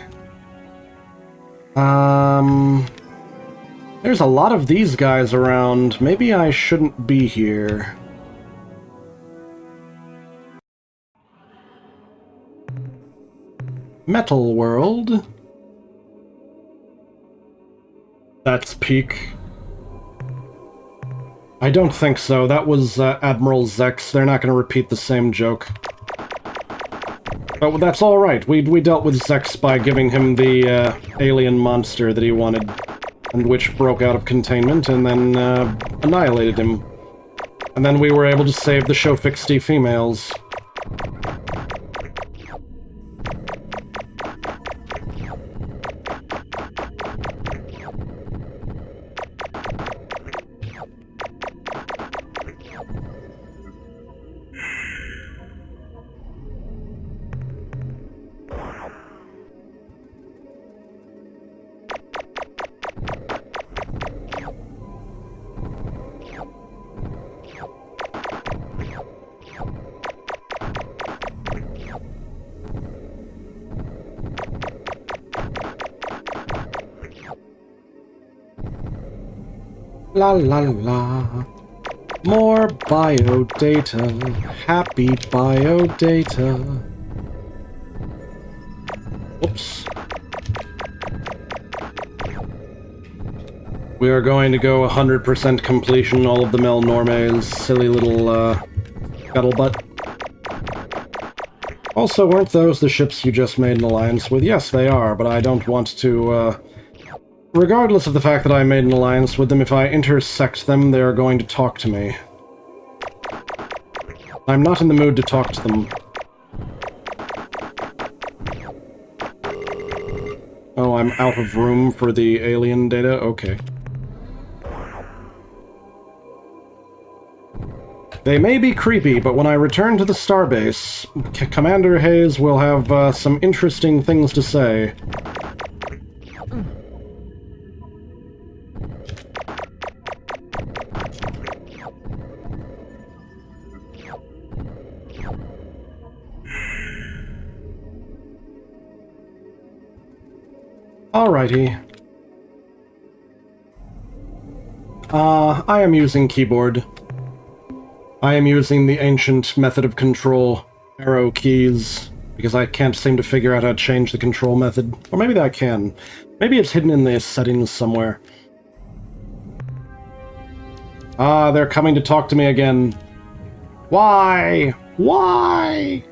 There's a lot of these guys around. Maybe I shouldn't be here. Metal World. That's Peak. I don't think so. That was Admiral Zex. They're not going to repeat the same joke. But that's alright. We dealt with Zex by giving him the alien monster that he wanted, and which broke out of containment and then annihilated him. And then we were able to save the Shofixty females. La la la. More biodata. Happy biodata. Oops. We are going to go 100% completion all of the Mel Normes. Silly little, scuttlebutt. Also, weren't those the ships you just made an alliance with? Yes, they are, but I don't want to, regardless of the fact that I made an alliance with them, if I intersect them, they are going to talk to me. I'm not in the mood to talk to them. Oh, I'm out of room for the alien data? Okay. They may be creepy, but when I return to the starbase, Commander Hayes will have some interesting things to say. Alrighty. I am using keyboard. I am using the ancient method of control, arrow keys, because I can't seem to figure out how to change the control method. Or maybe I can. Maybe it's hidden in the settings somewhere. Ah, they're coming to talk to me again. Why? Why?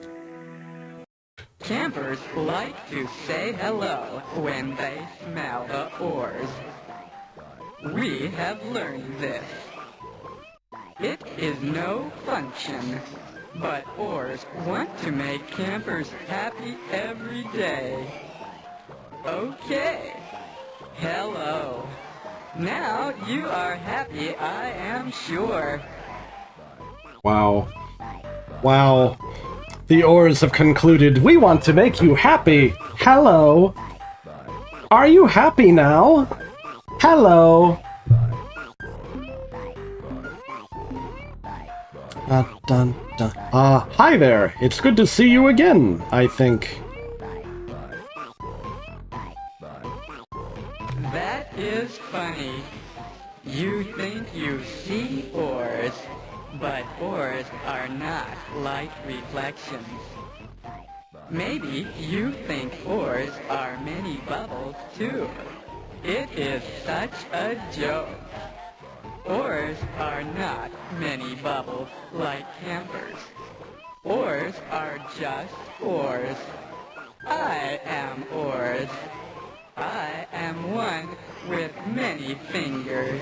Campers like to say hello when they smell the ores. We have learned this. It is no function, but ores want to make campers happy every day. Okay. Hello. Now you are happy, I am sure. Wow. Wow. The ores have concluded, we want to make you happy. Hello. Are you happy now? Hello. Dun, dun. Hi there. It's good to see you again, I think. That is funny. You think you see ores, but ores are not light reflections. Maybe you think ores are many bubbles too. It is such a joke. Ores are not many bubbles like campers. Ores are just ores. I am ores. I am one with many fingers.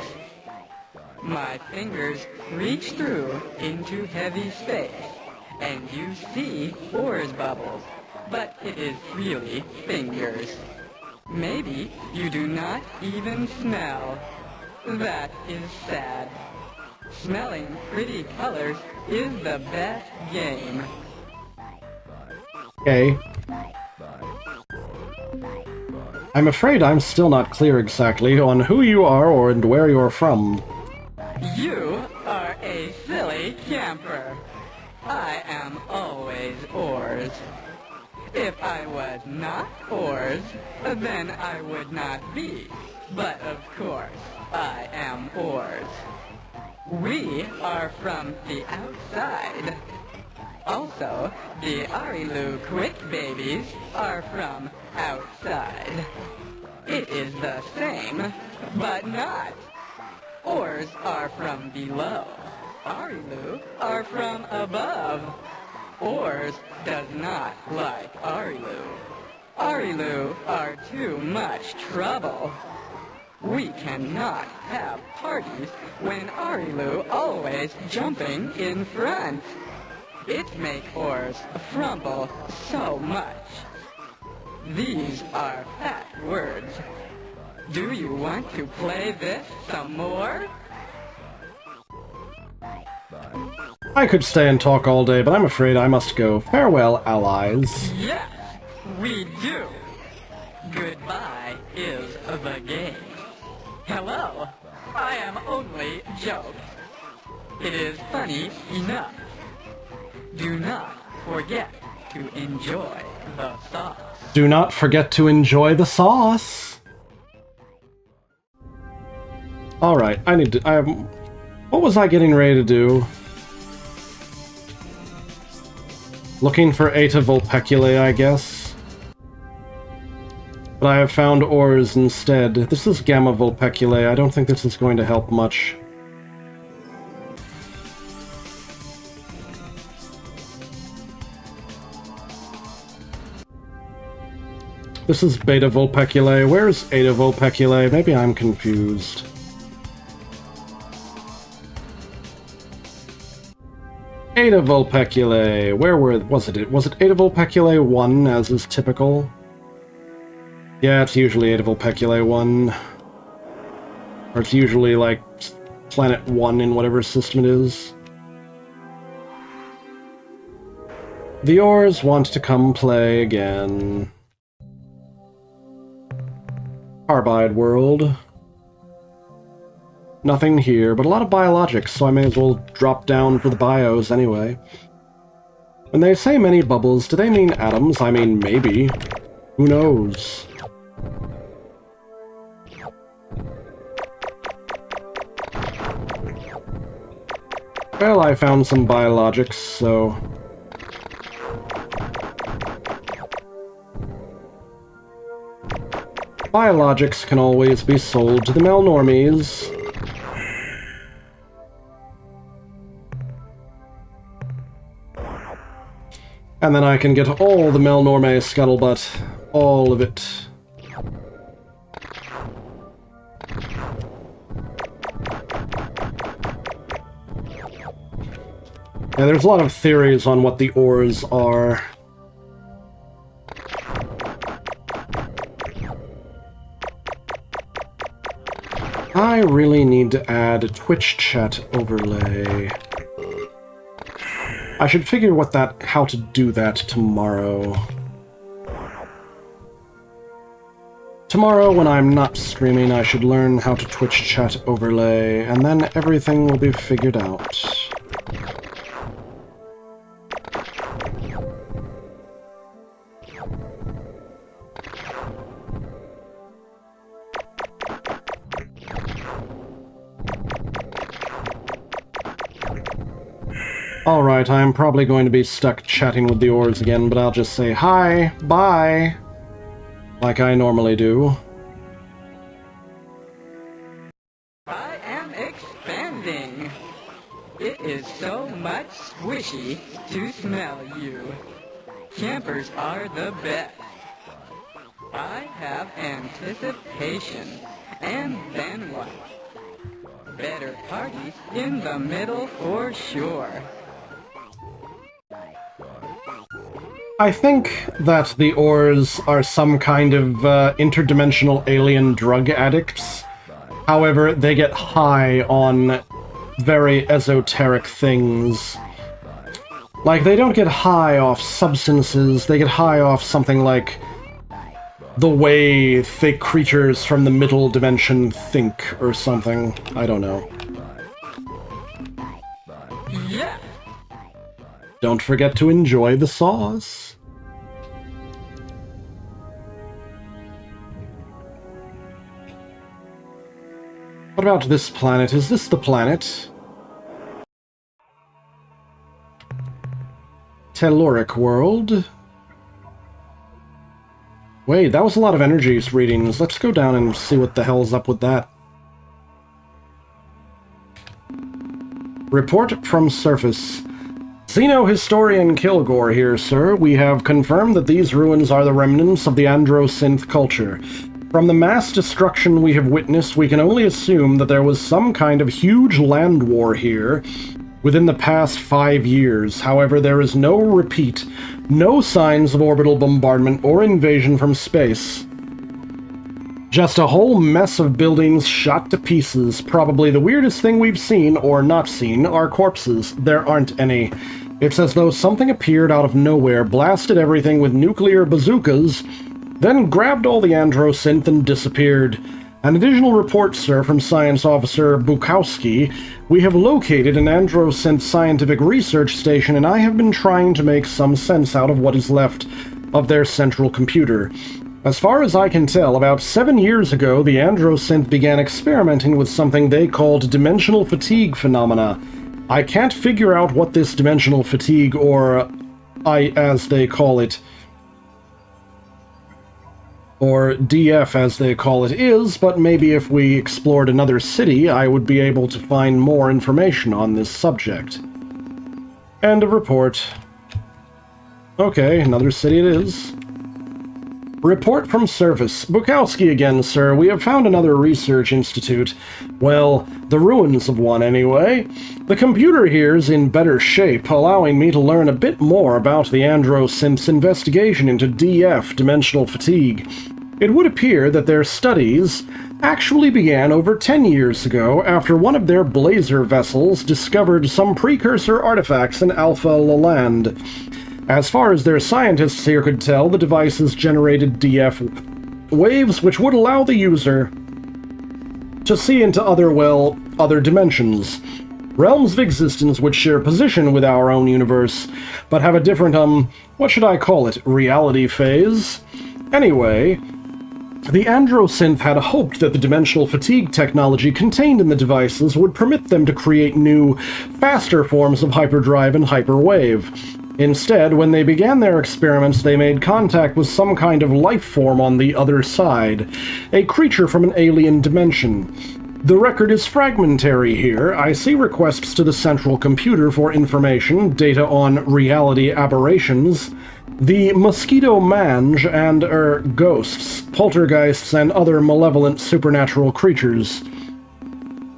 My fingers reach through into heavy space, and you see ores bubbles, but it is really fingers. Maybe you do not even smell. That is sad. Smelling pretty colors is the best game. Okay. I'm afraid I'm still not clear exactly on who you are and where you're from. You are a silly camper. I am always ores. If I was not ores, then I would not be. But of course, I am ores. We are from the outside. Also, the Arilou quick babies are from outside. It is the same, but not. Ores are from below. Arilou are from above. Ores does not like Arilou. Arilou are too much trouble. We cannot have parties when Arilou always jumping in front. It make ores frumple so much. These are fact words. Do you want to play this some more? I could stay and talk all day, but I'm afraid I must go. Farewell, allies. Yes, we do. Goodbye is the game. Hello, I am only joke. It is funny enough. Do not forget to enjoy the sauce. Do not forget to enjoy the sauce. Alright, what was I getting ready to do? Looking for Eta Vulpeculae, I guess. But I have found ores instead. This is Gamma Vulpeculae. I don't think this is going to help much. This is Beta Vulpeculae. Where's Eta Vulpeculae? Maybe I'm confused. Eta Vulpeculae. Where was it? Was it Eta Vulpeculae 1, as is typical? Yeah, it's usually Eta Vulpeculae 1. Or it's usually, like, Planet 1 in whatever system it is. The ores want to come play again. Carbide world. Nothing here, but a lot of biologics, so I may as well drop down for the bios anyway. When they say many bubbles, do they mean atoms? I mean, maybe. Who knows? Well, I found some biologics, so... Biologics can always be sold to the Melnormies. And then I can get all the Melnorme scuttlebutt. All of it. Yeah, there's a lot of theories on what the ores are. I really need to add a Twitch chat overlay. I should figure how to do that tomorrow. Tomorrow, when I'm not streaming, I should learn how to Twitch chat overlay, and then everything will be figured out. Alright, I'm probably going to be stuck chatting with the ores again, but I'll just say hi, bye, like I normally do. I am expanding. It is so much squishy to smell you. Campers are the best. I have anticipation. And then what? Better parties in the middle for sure. I think that the ores are some kind of interdimensional alien drug addicts. However, they get high on very esoteric things. Like, they don't get high off substances, they get high off something like the way fake creatures from the middle dimension think, or something. I don't know. Yeah. Don't forget to enjoy the sauce. What about this planet? Is this the planet? Telluric world. Wait, that was a lot of energies readings. Let's go down and see what the hell's up with that. Report from surface. Xenohistorian Kilgore here, sir. We have confirmed that these ruins are the remnants of the Androsynth culture. From the mass destruction we have witnessed, we can only assume that there was some kind of huge land war here within the past 5 years. However, there is no repeat, no signs of orbital bombardment or invasion from space. Just a whole mess of buildings shot to pieces. Probably the weirdest thing we've seen, or not seen, are corpses. There aren't any. It's as though something appeared out of nowhere, blasted everything with nuclear bazookas, then grabbed all the Androsynth and disappeared. An additional report, sir, from Science Officer Bukowski. We have located an Androsynth scientific research station, and I have been trying to make some sense out of what is left of their central computer. As far as I can tell, about 7 years ago, the Androsynth began experimenting with something they called dimensional fatigue phenomena. I can't figure out what this dimensional fatigue, or as they call it, or DF as they call it, is, but maybe if we explored another city, I would be able to find more information on this subject. End of report. Okay, another city it is. Report from surface. Bukowski again, sir. We have found another research institute. Well, the ruins of one, anyway. The computer here's in better shape, allowing me to learn a bit more about the Androsynth's investigation into DF, dimensional fatigue. It would appear that their studies actually began over 10 years ago after one of their blazer vessels discovered some precursor artifacts in Alpha Laland. As far as their scientists here could tell, the devices generated DF waves which would allow the user to see into other dimensions. Realms of existence which share position with our own universe, but have a different, what should I call it, reality phase? Anyway, The androsynth had hoped that the dimensional fatigue technology contained in the devices would permit them to create new, faster forms of hyperdrive and hyperwave. Instead, when they began their experiments, they made contact with some kind of life form on the other side, a creature from an alien dimension. The record is fragmentary here. I see requests to the central computer for information, data on reality aberrations, the mosquito mange, and, ghosts, poltergeists, and other malevolent supernatural creatures.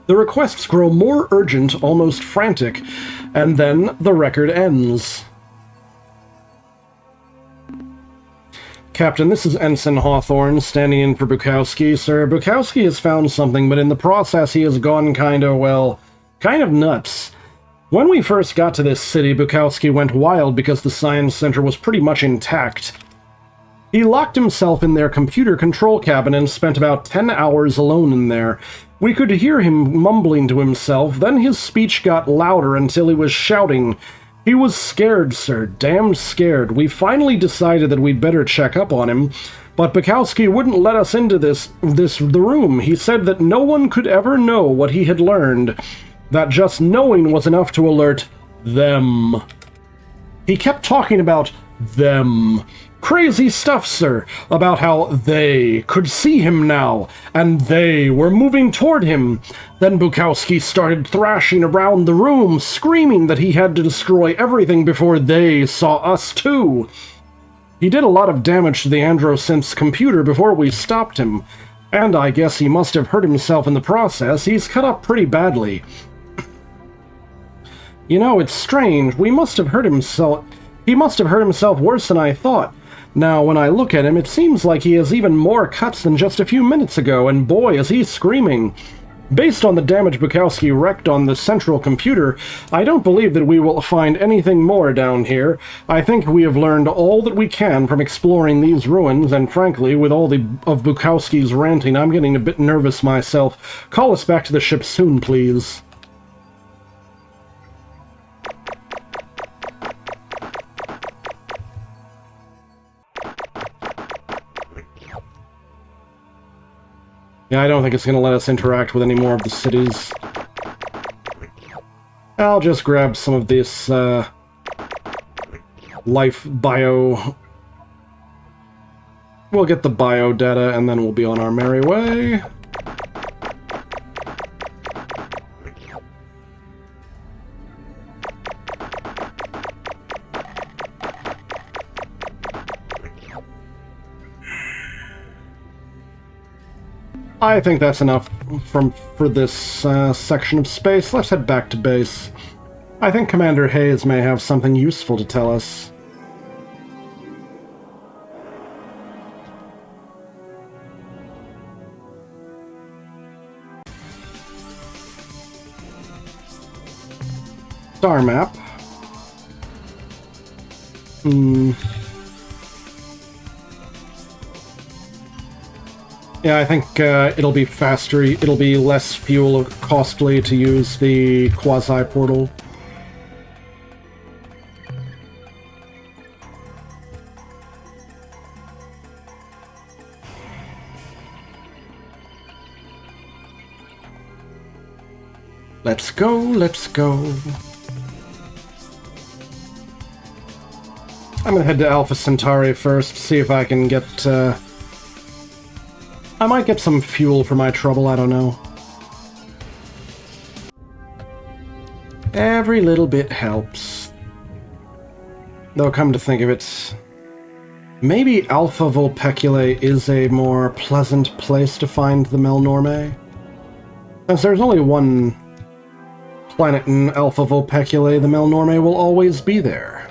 The requests grow more urgent, almost frantic, and then the record ends. Captain, this is Ensign Hawthorne, standing in for Bukowski. Sir, Bukowski has found something, but in the process he has gone kind of nuts. When we first got to this city, Bukowski went wild because the science center was pretty much intact. He locked himself in their computer control cabin and spent about 10 hours alone in there. We could hear him mumbling to himself, then his speech got louder until he was shouting. He was scared, sir, damned scared. We finally decided that we'd better check up on him, but Bukowski wouldn't let us into the room. He said that no one could ever know what he had learned, that just knowing was enough to alert them. He kept talking about them. Crazy stuff, sir, about how they could see him now, and they were moving toward him. Then Bukowski started thrashing around the room, screaming that he had to destroy everything before they saw us too. He did a lot of damage to the androsynth's computer before we stopped him, and I guess he must have hurt himself in the process. He's cut up pretty badly. You know, it's strange. He must have hurt himself worse than I thought. Now, when I look at him, it seems like he has even more cuts than just a few minutes ago, and boy, is he screaming. Based on the damage Bukowski wreaked on the central computer, I don't believe that we will find anything more down here. I think we have learned all that we can from exploring these ruins, and frankly, with all of Bukowski's ranting, I'm getting a bit nervous myself. Call us back to the ship soon, please. Yeah, I don't think it's going to let us interact with any more of the cities. I'll just grab some of this, life bio. We'll get the bio data, and then we'll be on our merry way. I think that's enough for this section of space. Let's head back to base. I think Commander Hayes may have something useful to tell us. Star map. Yeah, I think it'll be faster, it'll be less fuel costly to use the quasi-portal. Let's go, let's go. I'm gonna head to Alpha Centauri first, see if I can get, I might get some fuel for my trouble, I don't know. Every little bit helps. Though, come to think of it, maybe Alpha Vulpeculae is a more pleasant place to find the Melnorme? Since there's only one planet in Alpha Vulpeculae, the Melnorme will always be there.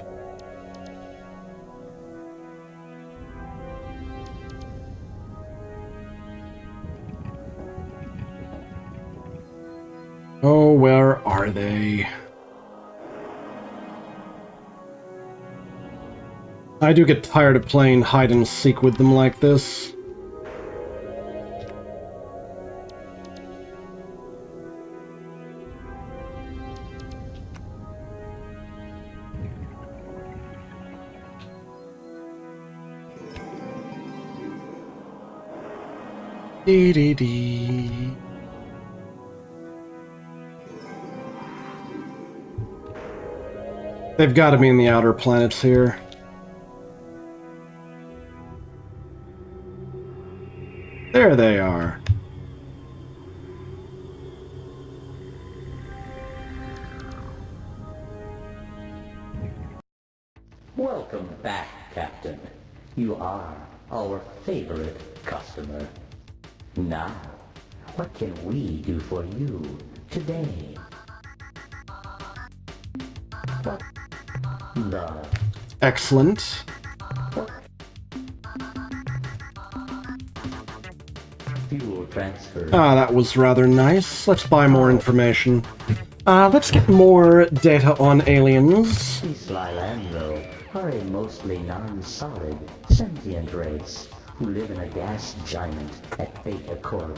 Oh, where are they? I do get tired of playing hide-and-seek with them like this. Dee dee dee. They've got to be in the outer planets here. There they are. Welcome back, Captain. You are our favorite customer. Now, what can we do for you today? What the... Excellent. Fuel transfer. Ah, that was rather nice. Let's buy more information. Let's get more data on aliens. The Slylandro are a mostly non-solid, sentient race who live in a gas giant at Beta Cori.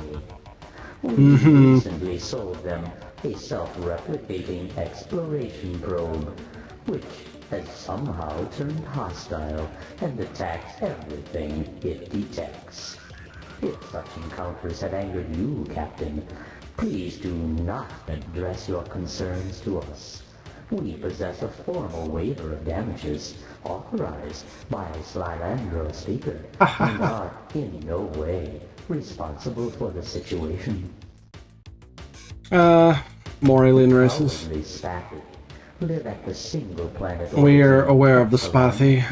We recently sold them a self-replicating exploration probe, which has somehow turned hostile and attacks everything it detects. If such encounters have angered you, Captain, please do not address your concerns to us. We possess a formal waiver of damages authorized by a Slylandro speaker and are in no way responsible for the situation. More alien races. Cowardly Spathi live at the single planet. We are aware of the Spathi.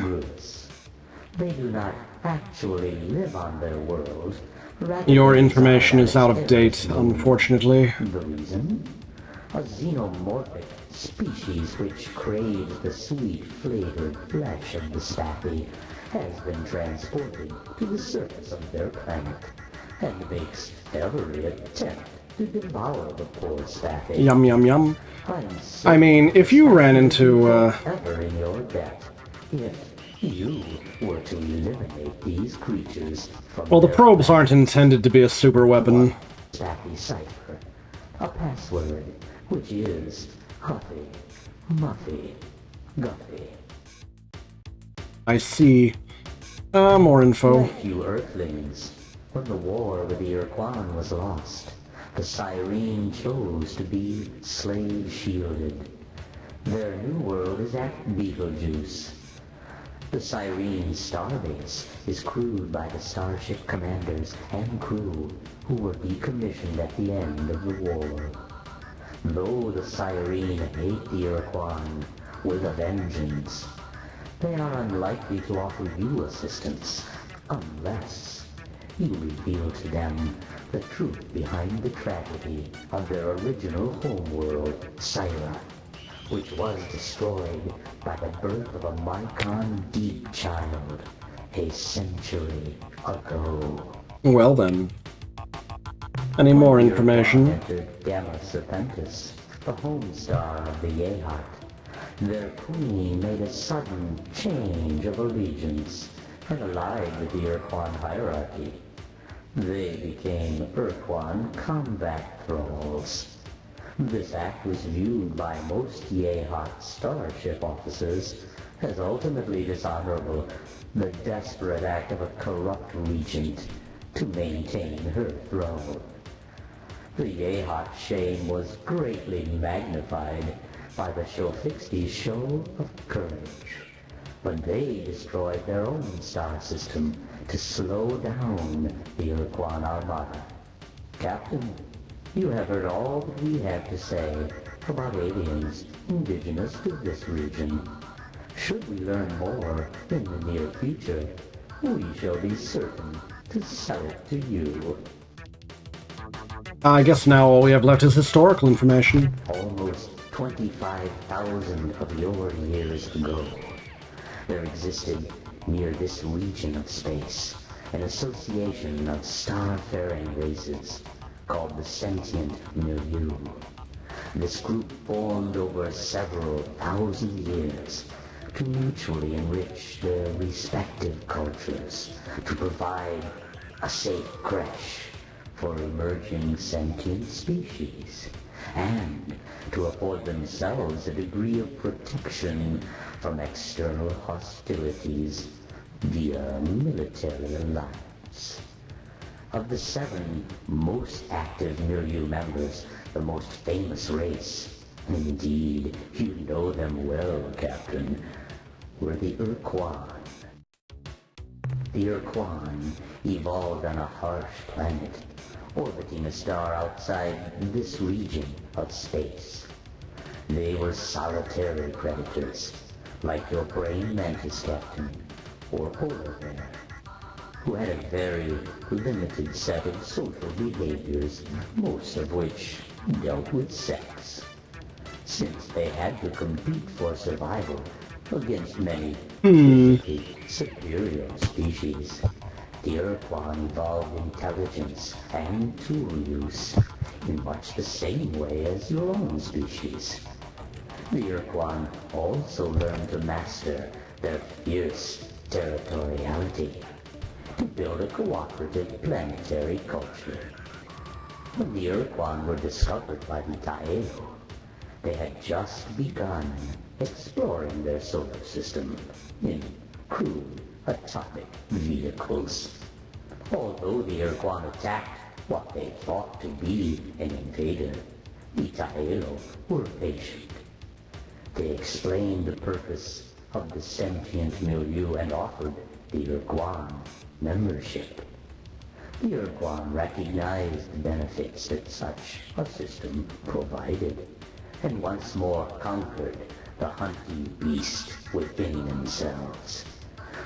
They do not actually live on their world. Rather, Your information is out of date, unfortunately. The reason? A xenomorphic species which craves the sweet flavored flesh of the Spathi has been transported to the surface of their planet and makes every attempt to devour the poor Spathi. Yum yum yum. I mean, if you ran into, ever in your debt, if you were to eliminate these creatures from well, the probes aren't intended to be a super weapon. Spathi cipher, a password, which is Huffy, Muffy, Guffy. I see. More info. Like you Earthlings, when the war with the Ur-Quan was lost, the Cyrene chose to be slave-shielded. Their new world is at Betelgeuse. The Cyrene starbase is crewed by the starship commanders and crew who were decommissioned at the end of the war. Though the Cyrene hate the Ur-Quan with a vengeance, they are unlikely to offer you assistance unless you reveal to them the truth behind the tragedy of their original homeworld, Syra, which was destroyed by the birth of a Mycon Deep child a century ago. Well then. Any more information? Entered Gamma Serpentis, the home star of the Yehat. Their queen made a sudden change of allegiance and allied with the Ur-Quan hierarchy. They became Ur-Quan combat thralls. This act was viewed by most Yehat starship officers as ultimately dishonorable, the desperate act of a corrupt regent to maintain her throne. The Yehat shame was greatly magnified by the Shofixti's show of courage when they destroyed their own star system to slow down the Ur-Quan armada. Captain, you have heard all that we have to say about aliens indigenous to this region. Should we learn more in the near future, we shall be certain to sell it to you. I guess now all we have left is historical information. Almost 25,000 of your years ago, there existed near this region of space an association of star-faring races called the Sentient Milieu. This group formed over several thousand years to mutually enrich their respective cultures, to provide a safe creche for emerging sentient species, and to afford themselves a degree of protection from external hostilities via military alliance. of the 7 most active milieu members, the most famous race. Indeed, you know them well, Captain. Were the Ur-Quan. The Ur-Quan evolved on a harsh planet, orbiting a star outside this region of space. They were solitary predators, like your praying mantis, Captain, or polar bear, who had a very limited set of social behaviors, most of which dealt with sex. Since they had to compete for survival against many superior species, the Ur-Quan evolved intelligence and tool use in much the same way as your own species. The Ur-Quan also learned to master their fierce territoriality, to build a cooperative planetary culture. When the Ur-Quan were discovered by the Arilou, they had just begun exploring their solar system in crude atomic vehicles. Although the Ur-Quan attacked what they thought to be an invader, the Arilou were patient. They explained the purpose of the sentient milieu and offered the Ur-Quan membership. The Ur-Quan recognized the benefits that such a system provided, and once more conquered the hunting beast within themselves,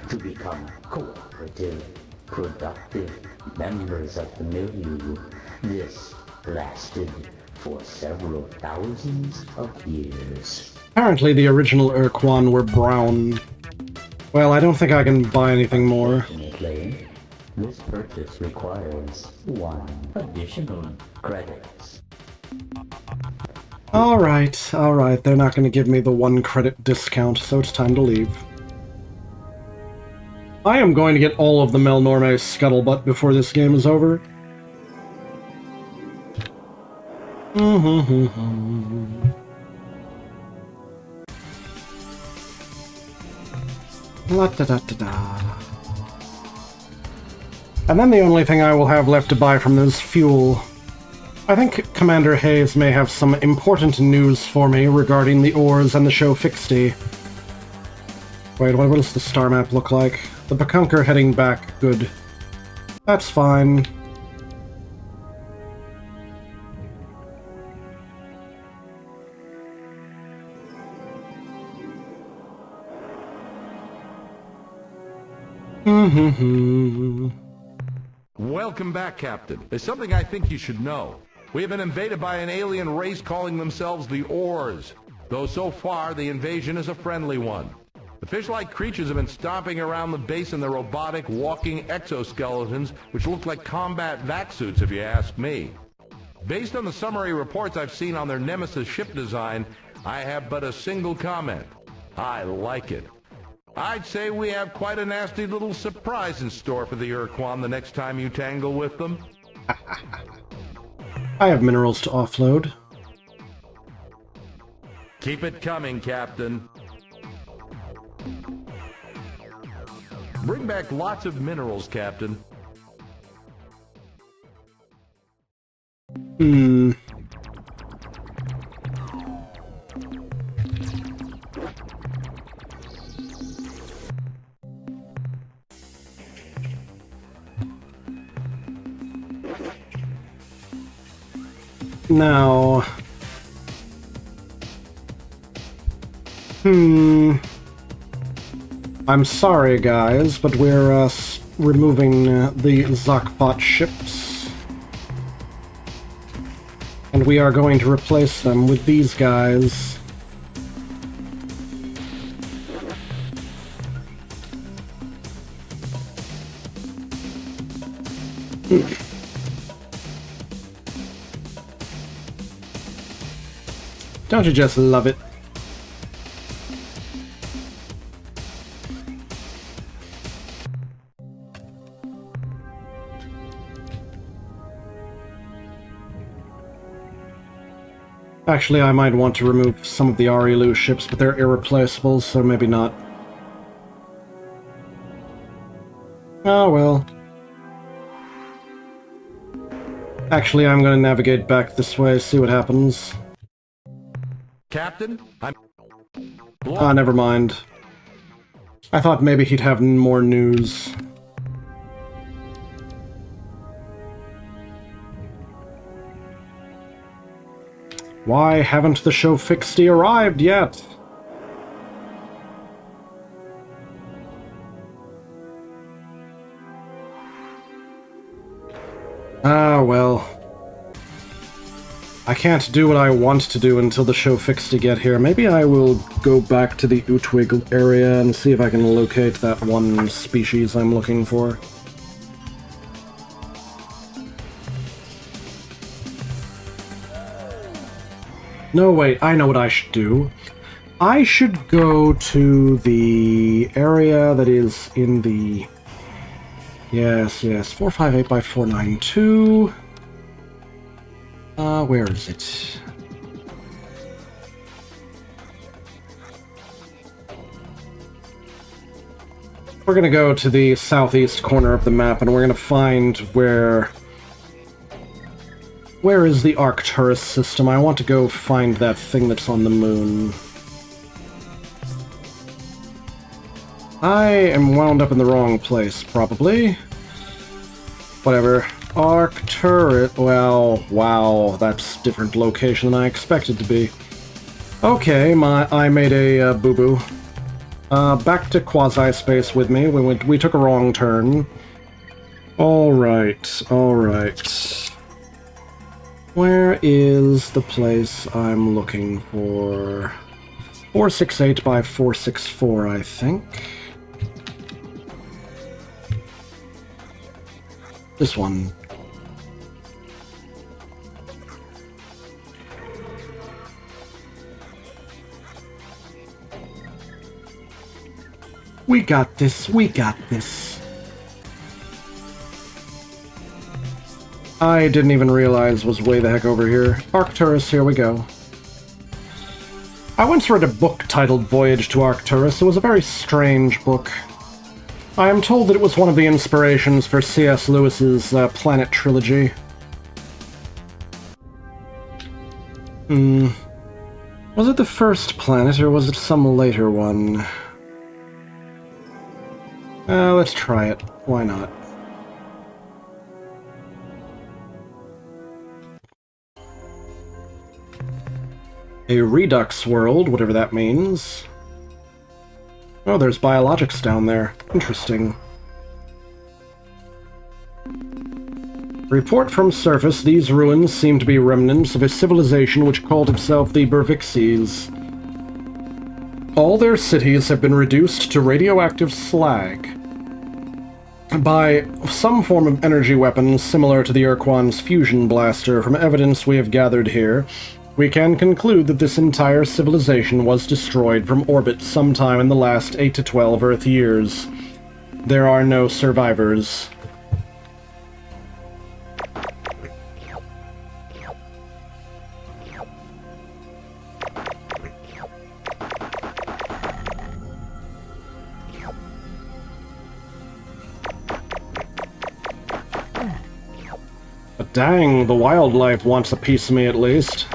to become cooperative, productive members of the milieu. This lasted for several thousands of years. Apparently the original Ur-Quan were brown. Well, I don't think I can buy anything more. Fortunately, this purchase requires 1 additional credits. Alright, they're not going to give me the 1 credit discount, so it's time to leave. I am going to get all of the Melnorme scuttlebutt before this game is over. La-da-da-da-da. And then the only thing I will have left to buy from them is fuel. I think Commander Hayes may have some important news for me regarding the ores and the show Fixty. Wait, what does the star map look like? The Bakunker heading back. Good. That's fine. Welcome back, Captain. There's something I think you should know. We have been invaded by an alien race calling themselves the Ors, though so far the invasion is a friendly one. The fish-like creatures have been stomping around the base in their robotic, walking exoskeletons, which look like combat vac suits if you ask me. Based on the summary reports I've seen on their Nemesis ship design, I have but a single comment. I like it. I'd say we have quite a nasty little surprise in store for the Ur-Quan the next time you tangle with them. I have minerals to offload. Keep it coming, Captain. Bring back lots of minerals, Captain. Now... I'm sorry, guys, but we're removing the Zakpot ships. And we are going to replace them with these guys. Don't you just love it? Actually, I might want to remove some of the Arilou ships, but they're irreplaceable, so maybe not. Oh well. Actually, I'm going to navigate back this way, see what happens. Captain, I'm... Ah, never mind. I thought maybe he'd have more news. Why haven't the show fixie arrived yet? Ah, well. I can't do what I want to do until the show fixed to get here. Maybe I will go back to the Utwig area and see if I can locate that one species I'm looking for. No, wait, I know what I should do. I should go to the area that is in the... Yes, 458 by 492. Where is it? We're gonna go to the southeast corner of the map, and we're gonna find where... Where is the Arcturus system? I want to go find that thing that's on the moon. I am wound up in the wrong place, probably. Whatever. Arcturus... Well, wow, that's a different location than I expected to be. Okay, I made a boo-boo. Back to quasi-space with me. We took a wrong turn. Alright. Where is the place I'm looking for? 468 by 464, I think. This one. We got this. I didn't even realize was way the heck over here. Arcturus, here we go. I once read a book titled Voyage to Arcturus. It was a very strange book. I am told that it was one of the inspirations for C.S. Lewis's Planet trilogy. Was it the first planet, or was it some later one? Let's try it. Why not? A redux world, whatever that means. Oh, there's biologics down there. Interesting. Report from surface, these ruins seem to be remnants of a civilization which called itself the Bervixies. All their cities have been reduced to radioactive slag by some form of energy weapon similar to the Ur-Quan's fusion blaster. From evidence we have gathered here, we can conclude that this entire civilization was destroyed from orbit sometime in the last 8 to 12 Earth years. There are no survivors. But dang, the wildlife wants a piece of me at least.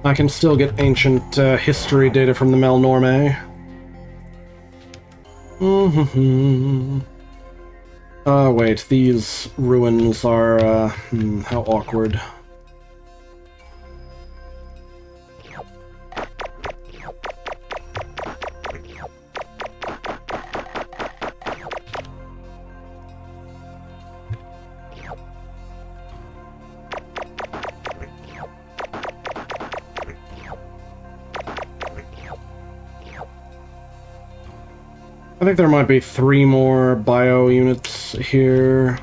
I can still get ancient history data from the Melnorme. Oh, wait, these ruins are, how awkward. I think there might be 3 more bio units here.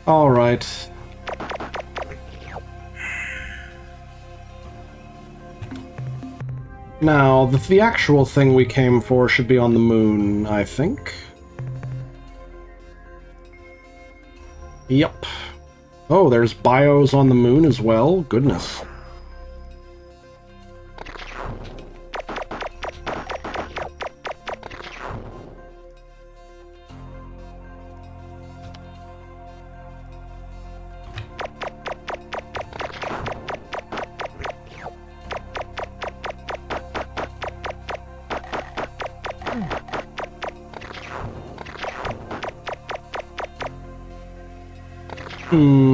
Alright. Alright. Now, the actual thing we came for should be on the moon, I think. Yep. Oh, there's bios on the moon as well? Goodness.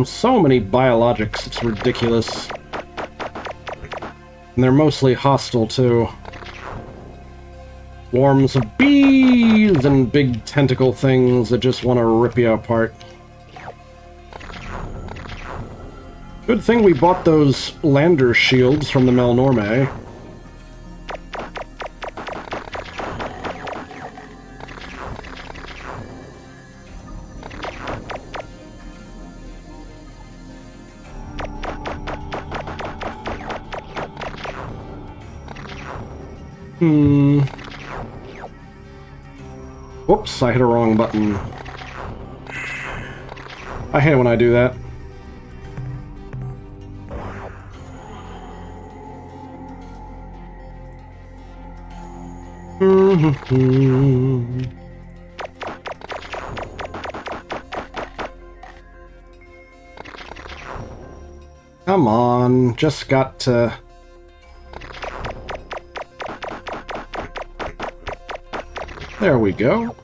So many biologics, it's ridiculous. And they're mostly hostile, too. Swarms of bees and big tentacle things that just want to rip you apart. Good thing we bought those lander shields from the Melnorme. Whoops, I hit a wrong button. I hate when I do that. Come on, just got to... There we go.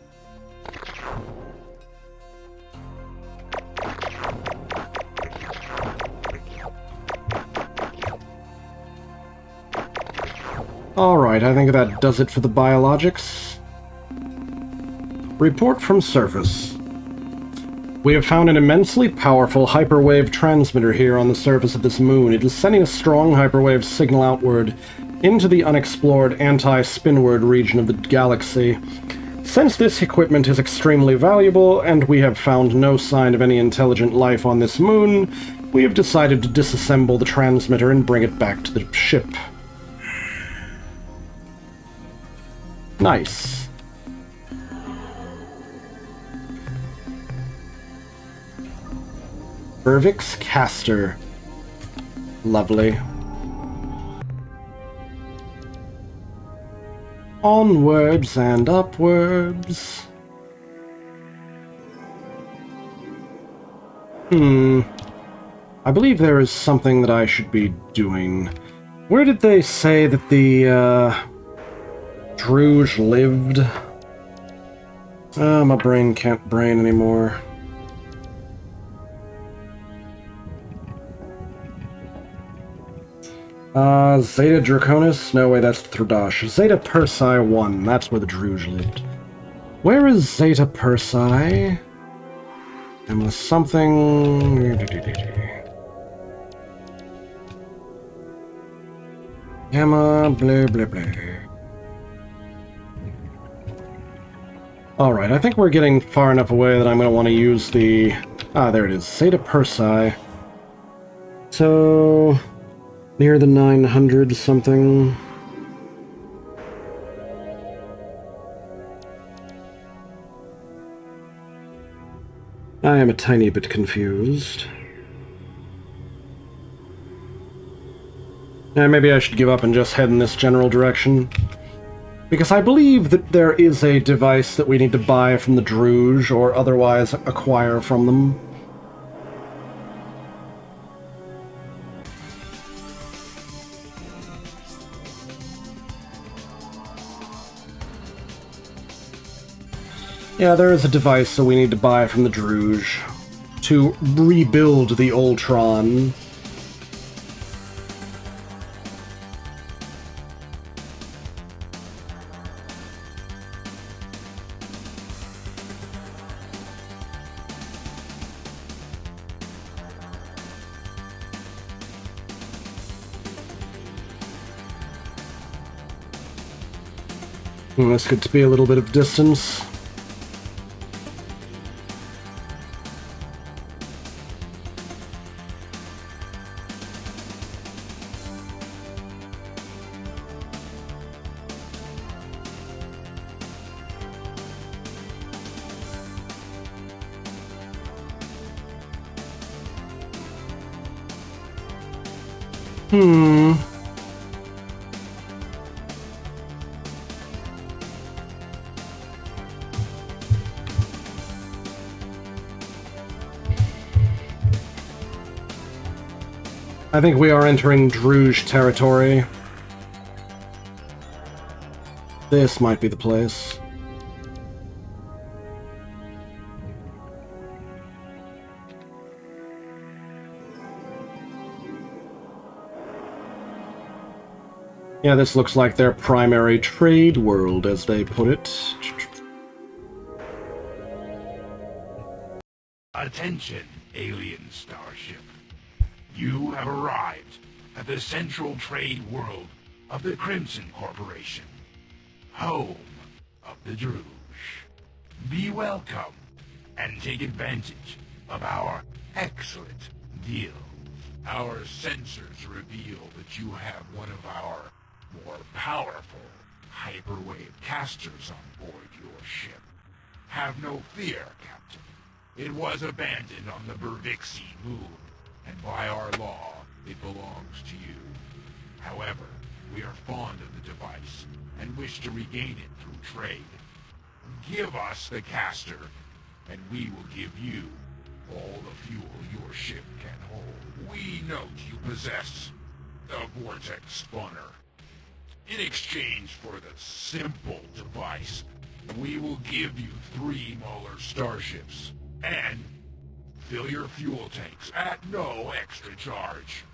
Alright, I think that does it for the biologics. Report from surface. We have found an immensely powerful hyperwave transmitter here on the surface of this moon. It is sending a strong hyperwave signal outward into the unexplored anti-spinward region of the galaxy. Since this equipment is extremely valuable, and we have found no sign of any intelligent life on this moon, we have decided to disassemble the transmitter and bring it back to the ship. Nice. Bervix Caster. Lovely. Onwards and upwards. I believe there is something that I should be doing. Where did they say that the, Druge lived? My brain can't brain anymore. Zeta Draconis? No way, that's Thradash. Zeta Persei 1, that's where the Druge lived. Where is Zeta Persei? Emma something... Emma blah blah blah. Alright, I think we're getting far enough away that I'm going to want to use the... Ah, there it is. Zeta Persei. So... near the 900 something. I am a tiny bit confused. Maybe I should give up and just head in this general direction. Because I believe that there is a device that we need to buy from the Druge or otherwise acquire from them. Yeah, there is a device that we need to buy from the Druge to rebuild the Ur-Quan. This could be a little bit of distance. I think we are entering Druge territory. This might be the place. Yeah, this looks like their primary trade world, as they put it. Attention, alien starship. You have arrived at the central trade world of the Crimson Corporation, home of the Druge. Be welcome and take advantage of our excellent deal. Our sensors reveal that you have one of our more powerful hyperwave casters on board your ship. Have no fear, Captain. It was abandoned on the Burvixi moon, and by our law, it belongs to you. However, we are fond of the device and wish to regain it through trade. Give us the caster, and we will give you all the fuel your ship can hold. We note you possess a vortex spawner. In exchange for the simple device, we will give you 3 Muller starships, and fill your fuel tanks at no extra charge.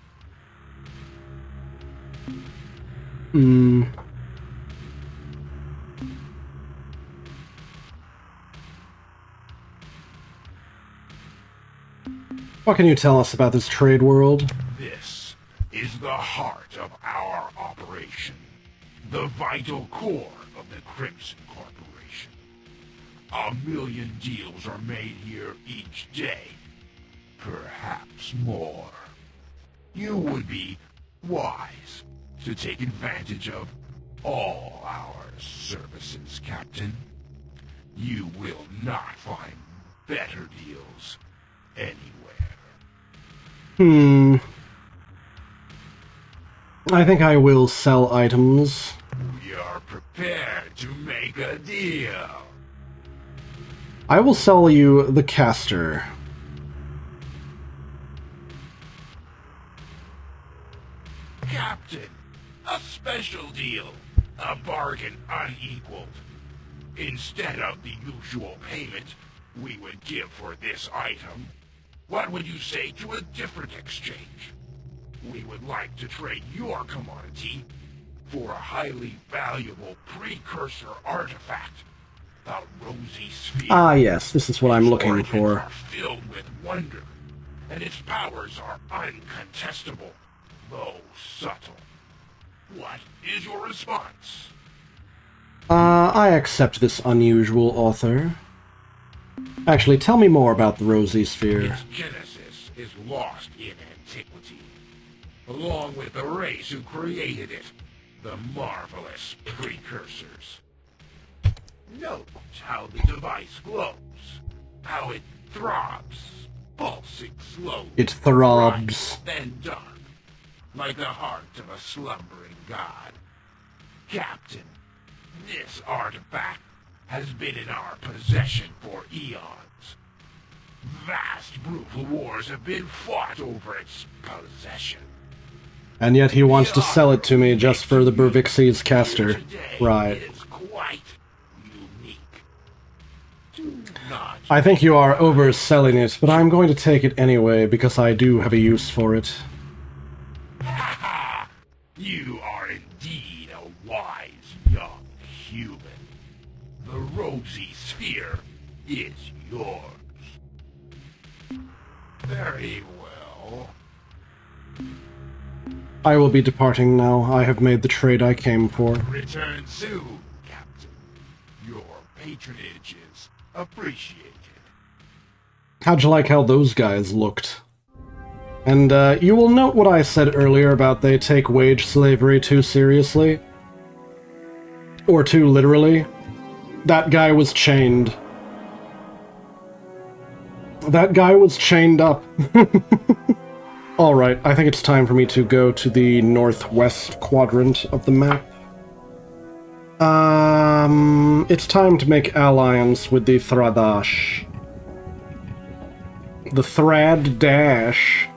What can you tell us about this trade world? This is the heart of our operation, the vital core of the Crimson Corporation. 1 million deals are made here each day, perhaps more. You would be wise to take advantage of all our services, Captain. You will not find better deals anywhere. I think I will sell items. We are prepared to make a deal. I will sell you the caster. Captain, a special deal. A bargain unequaled. Instead of the usual payment we would give for this item, what would you say to a different exchange? We would like to trade your commodity for a highly valuable precursor artifact, the Rosy Sphere. Ah, yes, this is what I'm looking Origins for. are filled with wonder, and its powers are uncontestable, though subtle. What is your response? I accept this unusual author. Actually, tell me more about the Rosy Sphere. Its genesis is lost in antiquity, along with the race who created it, the marvelous precursors. Note how the device glows, how it throbs, pulsing slowly. It throbs. Bright, then dark, like the heart of a slumbering god. Captain, this artifact has been in our possession for eons. Vast brutal wars have been fought over its possession. And yet he wants to sell it to me just for the Burvixi's caster. Right. Is quite unique. Do not I think you are overselling it, but I'm going to take it anyway because I do have a use for it. You are indeed a wise young human. The Rosy Sphere is yours. Very well. I will be departing now. I have made the trade I came for. Return soon, Captain. Your patronage is appreciated. How'd you like how those guys looked? And you will note what I said earlier about they take wage slavery too seriously. Or too literally. That guy was chained. That guy was chained up. Alright, I think it's time for me to go to the northwest quadrant of the map. It's time to make alliance with the Thradash. The Thrad Dash.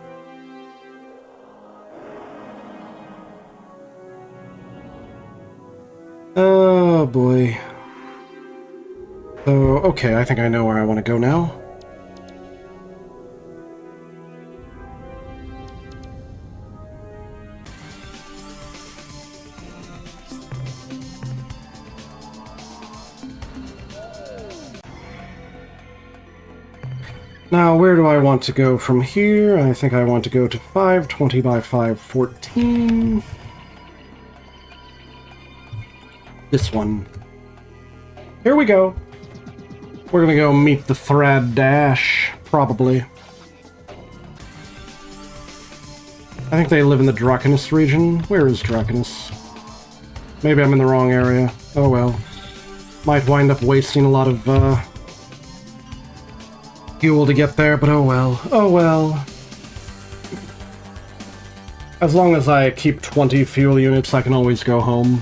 Oh boy. So, okay, I think I know where I want to go now. Now, where do I want to go from here? I think I want to go to 520 by 514. This one. Here we go. We're gonna go meet the Thrad Dash, probably. I think they live in the Draconus region. Where is Draconus? Maybe I'm in the wrong area. Oh well. Might wind up wasting a lot of, fuel to get there, but oh well. Oh well. As long as I keep 20 fuel units, I can always go home.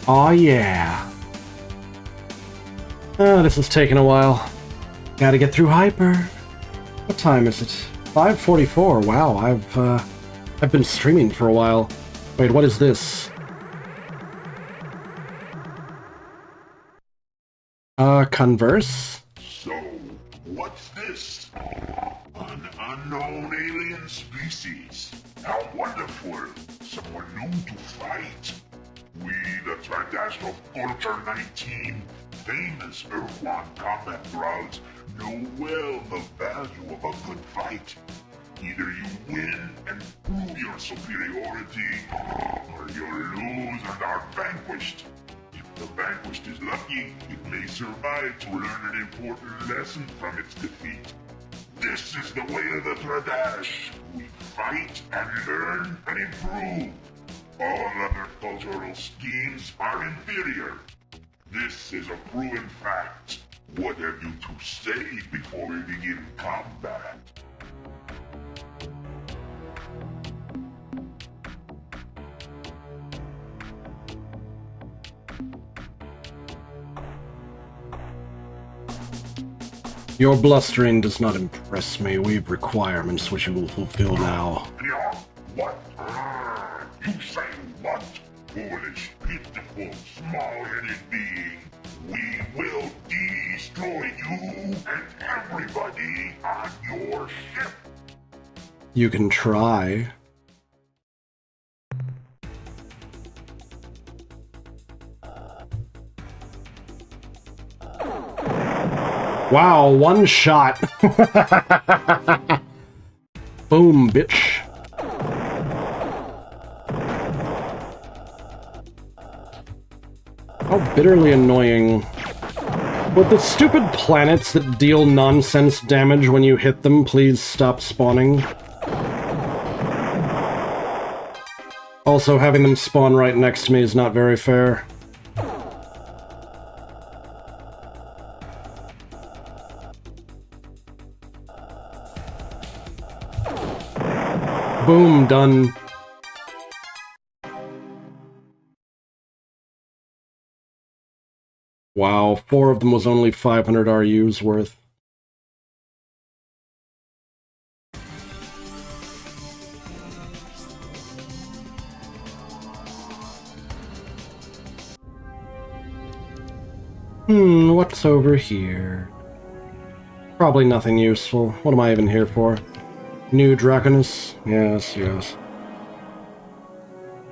Aw, yeah. Oh, this is taking a while. Gotta get through Hyper. What time is it? 5:44. Wow, I've been streaming for a while. Wait, what is this? Converse? So, what's this? An unknown alien species. How wonderful. Someone new to fight. We, the Tradash of Culture 19, famous Ur-Quan combat grounds, know well the value of a good fight. Either you win and prove your superiority, or you lose and are vanquished. If the vanquished is lucky, it may survive to learn an important lesson from its defeat. This is the way of the Tradash. We fight and learn and improve. All other cultural schemes are inferior. This is a proven fact. What have you to say before we begin combat? Your blustering does not impress me. We've requirements which you will fulfill now. What? You say what? Foolish, pitiful, small-headed being. We will destroy you and everybody on your ship. You can try. Wow, one shot. Boom, bitch. How bitterly annoying. Would the stupid planets that deal nonsense damage when you hit them please stop spawning? Also, having them spawn right next to me is not very fair. Boom, done. Wow, 4 of them was only 500 RUs worth. What's over here? Probably nothing useful. What am I even here for? New Draconus? Yes, yes.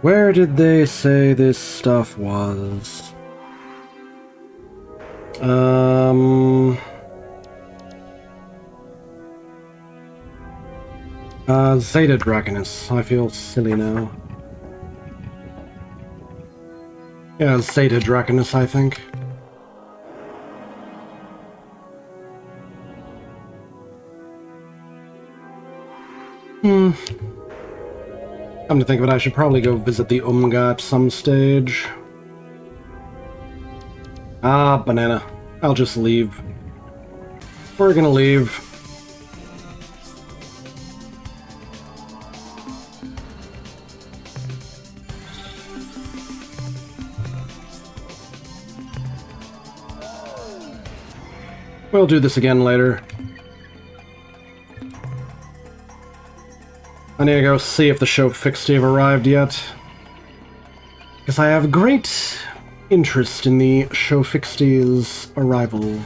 Where did they say this stuff was? Zeta Draconus. I feel silly now. Yeah, Zeta Draconis, I think. Come to think of it, I should probably go visit the Umga at some stage. Ah, banana. I'll just leave. We're gonna leave. We'll do this again later. I need to go see if the show fixie have arrived yet. Because I have great interest in the show fixie's arrival.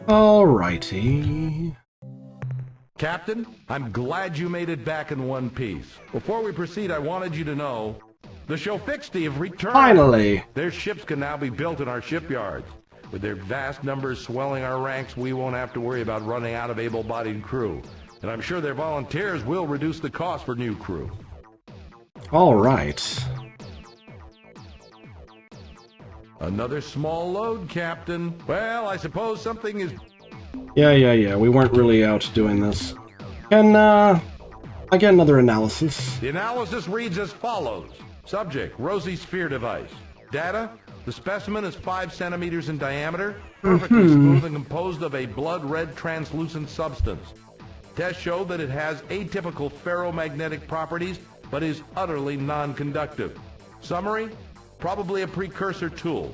Alrighty. Captain, I'm glad you made it back in one piece. Before we proceed, I wanted you to know the Shofixti have returned. Finally! Their ships can now be built in our shipyards. With their vast numbers swelling our ranks, we won't have to worry about running out of able-bodied crew. And I'm sure their volunteers will reduce the cost for new crew. Alright. Another small load, Captain. Well, I suppose something is... Yeah. We weren't really out doing this. And, I get another analysis. The analysis reads as follows. Subject, rosy sphere device. Data, the specimen is 5 centimeters in diameter, perfectly smooth and composed of a blood-red translucent substance. Tests show that it has atypical ferromagnetic properties, but is utterly non-conductive. Summary, probably a precursor tool.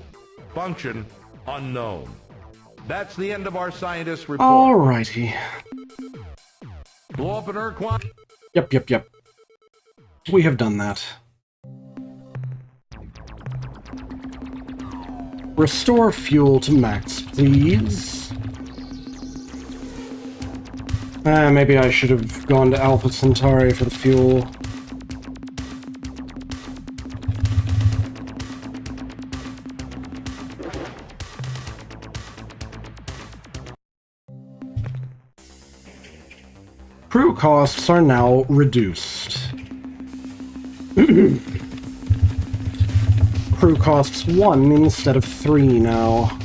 Function, unknown. That's the end of our scientist report. Alrighty. Blow up an Ur-Quan. Yep. We have done that. Restore fuel to max, please. Maybe I should have gone to Alpha Centauri for the fuel. Crew costs are now reduced. Crew costs 1 instead of 3 now.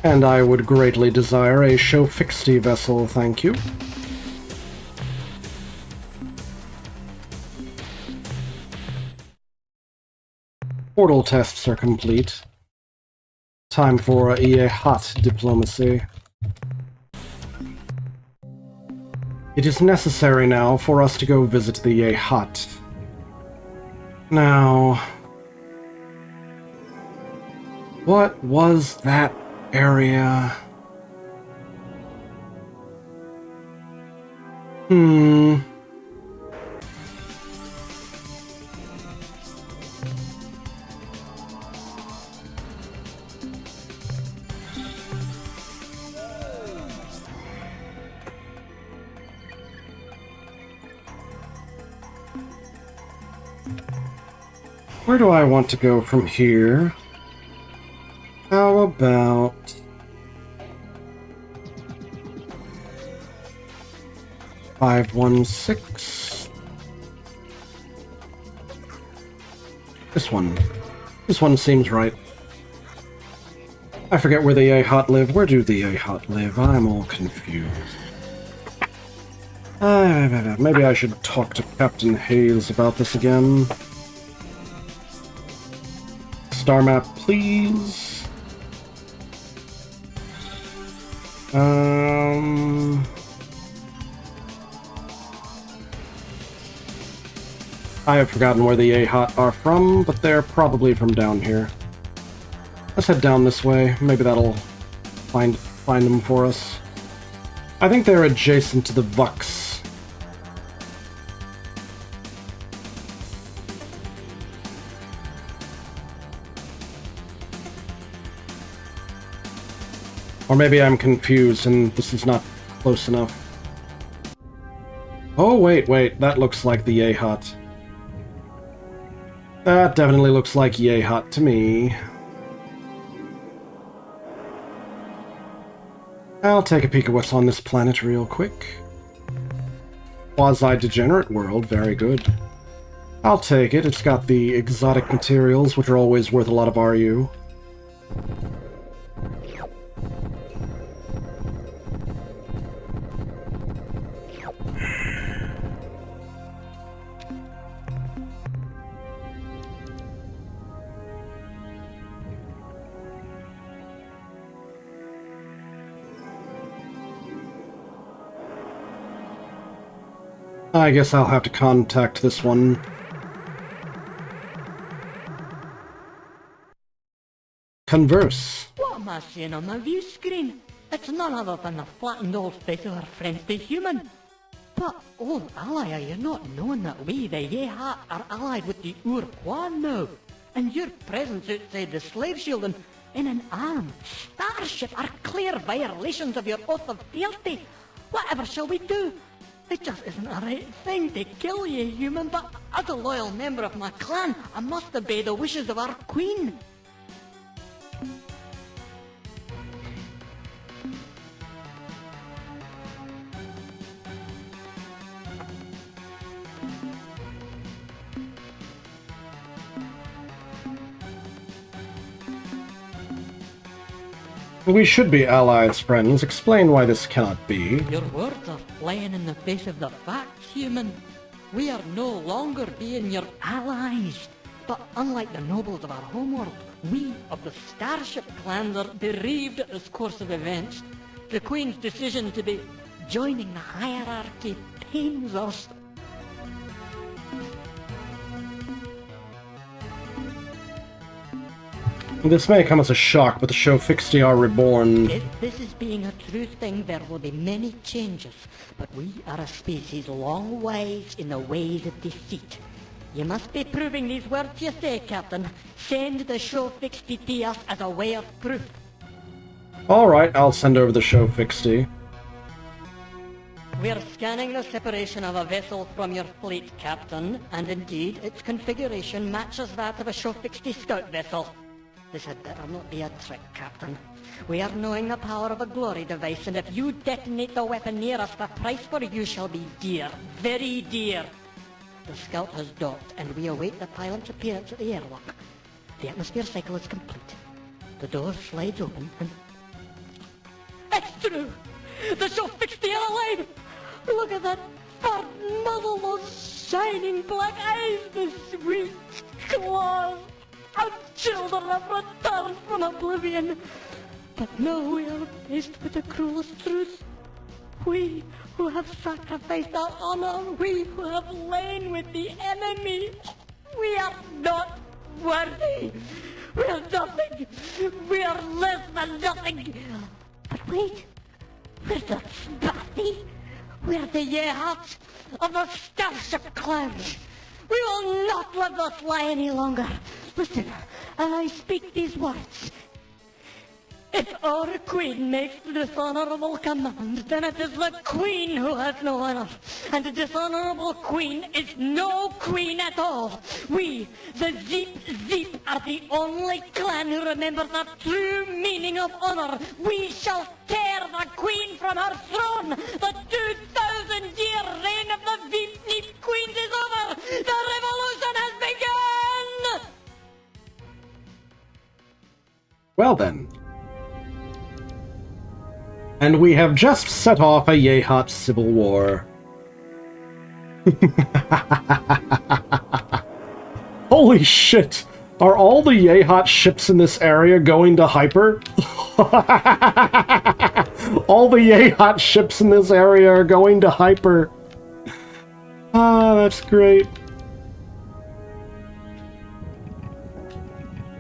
And I would greatly desire a Shofixti vessel, thank you. Portal tests are complete. Time for a hot diplomacy. It is necessary now for us to go visit the Yehat. Now, what was that area? Where do I want to go from here? How about... (516) This one. This one seems right. I forget where the Yehat live. Where do the Yehat live? I'm all confused. Maybe I should talk to Captain Hayes about this again. Star map, please. I have forgotten where the Yehat are from, but they're probably from down here. Let's head down this way. Maybe that'll find find them for us. I think they're adjacent to the Vux. Or maybe I'm confused and this is not close enough. Oh, wait, that looks like the Yehat. That definitely looks like Yehat to me. I'll take a peek at what's on this planet real quick. Quasi-degenerate world, very good. I'll take it, it's got the exotic materials, which are always worth a lot of RU. I guess I'll have to contact this one. Converse. What am I seeing on my view screen? It's none other than the flattened old face of our friend the human. But, old ally, are you not knowing that we, the Yehat, are allied with the Ur-Quan now? And your presence outside the slave shield and in an armed starship are clear violations of your oath of fealty. Whatever shall we do? It just isn't a right thing to kill you, human, but as a loyal member of my clan, I must obey the wishes of our queen. We should be allies, friends. Explain why this cannot be. Your words are flying in the face of the facts, human. We are no longer being your allies. But unlike the nobles of our homeworld, we of the Starship clans are bereaved at this course of events. The Queen's decision to be joining the hierarchy pains us. This may come as a shock, but the show Fixty are reborn. If this is being a true thing, there will be many changes. But we are a species long wise in the ways of defeat. You must be proving these words you say, Captain. Send the show Fixty to us as a way of proof. Alright, I'll send over the show Fixty. We're scanning the separation of a vessel from your fleet, Captain, and indeed, its configuration matches that of a show Fixty scout vessel. This had better not be a trick, Captain. We are knowing the power of a glory device, and if you detonate the weapon near us, the price for you shall be dear. Very dear. The scout has docked, and we await the pilot's appearance at the airlock. The atmosphere cycle is complete. The door slides open, and... It's true! The show Fixty are alive! Look at that fat muzzle, those shining black eyes, the sweet claws! Our children have returned from oblivion. But now we are faced with the cruelest truth. We who have sacrificed our honor, we who have lain with the enemy, we are not worthy. We are nothing. We are less than nothing. But wait, we're the Spathi. We're the Yehats of the Starship clans. We will not let this lie any longer. Listen, as I speak these words. If our queen makes the dishonorable command, then it is the queen who has no honor. And the dishonorable queen is no queen at all. We, the Zeep, are the only clan who remember the true meaning of honor. We shall tear the queen from her throne. The 2,000-year reign of the Veep queens is over. The revolution has begun! Well then. And we have just set off a Yehat civil war. Holy shit! Are all the Yehat ships in this area going to hyper? All the Yehat ships in this area are going to hyper. Ah, that's great.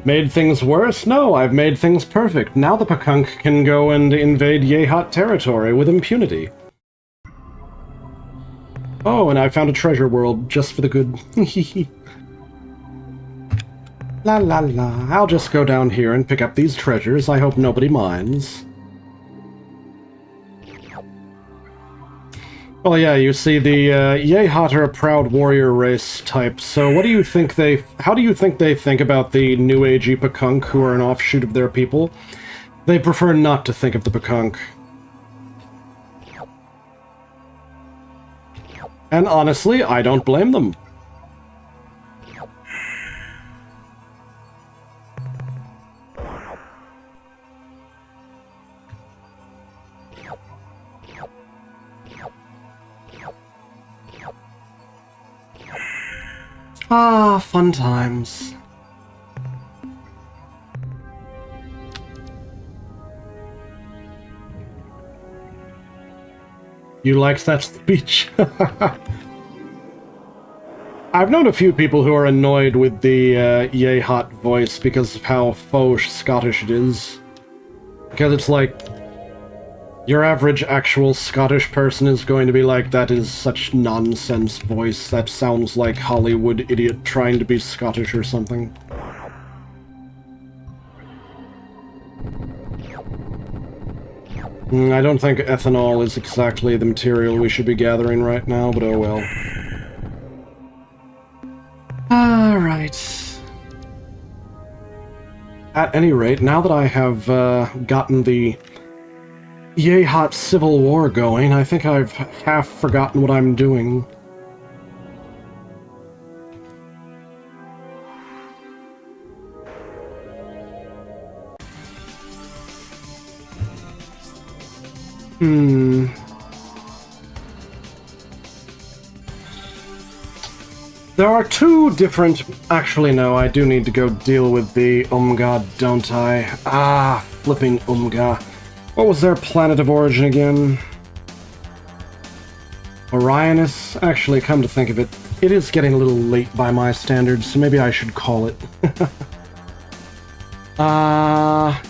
Made things worse? No, I've made things perfect. Now the Pakunk can go and invade Yehat territory with impunity. Oh, and I found a treasure world just for the good. La la la. I'll just go down here and pick up these treasures. I hope nobody minds. Well, yeah, you see, the Yehat are a proud warrior race type, so what do you think how do you think they think about the New Agey Pakunk, who are an offshoot of their people? They prefer not to think of the Pakunk. And honestly, I don't blame them. Ah, fun times. You liked that speech? I've known a few people who are annoyed with the Yehat voice because of how faux Scottish it is. Because it's like, your average actual Scottish person is going to be like, that is such nonsense voice, that sounds like Hollywood idiot trying to be Scottish or something. I don't think ethanol is exactly the material we should be gathering right now, but oh well. Alright. At any rate, now that I have gotten the Yehat Civil War going, I think I've half forgotten what I'm doing. There are two different... Actually, no, I do need to go deal with the Umga, don't I? Ah, flipping Umga. What was their planet of origin again? Orionis? Actually, come to think of it, it is getting a little late by my standards, so maybe I should call it. I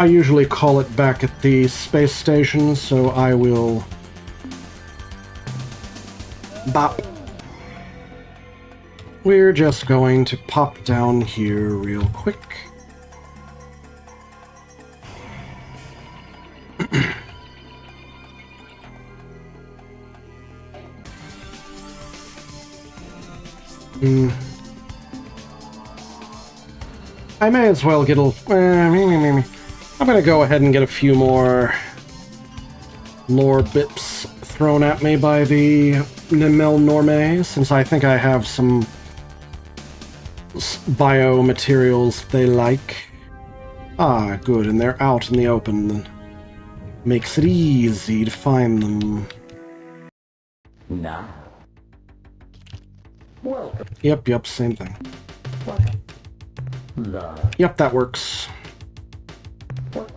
usually call it back at the space station, so I will... Bop. We're just going to pop down here real quick. I may as well get a... I'm gonna go ahead and get a few more lore bits thrown at me by the Nimel Norme, since I think I have some biomaterials they like. Ah, good, and they're out in the open. Makes it easy to find them. Nah. Welcome. Yep, same thing. What? Yep, that works. What?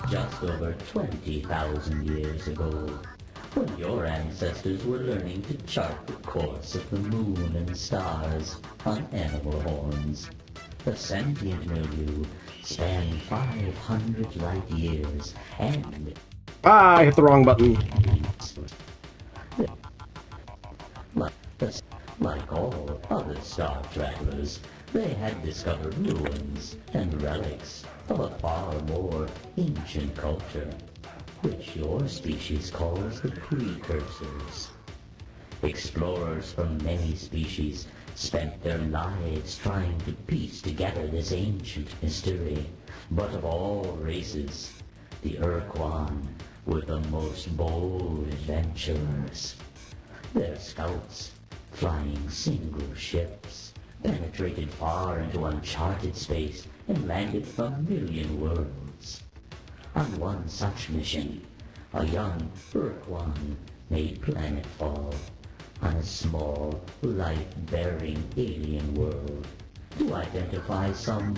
Just over 20,000 years ago, when your ancestors were learning to chart the course of the moon and stars on animal horns, the sentient milieu spanned 500 light years and... Ah, I hit the wrong button. Like all other star travelers, they had discovered ruins and relics of a far more ancient culture, which your species calls the precursors. Explorers from many species spent their lives trying to piece together this ancient mystery, but of all races, the Ur-Quan were the most bold adventurers. Their scouts, flying single ships, penetrated far into uncharted space and landed familiar worlds. On one such mission, a young Ur-Quan made planetfall on a small, life-bearing alien world to identify some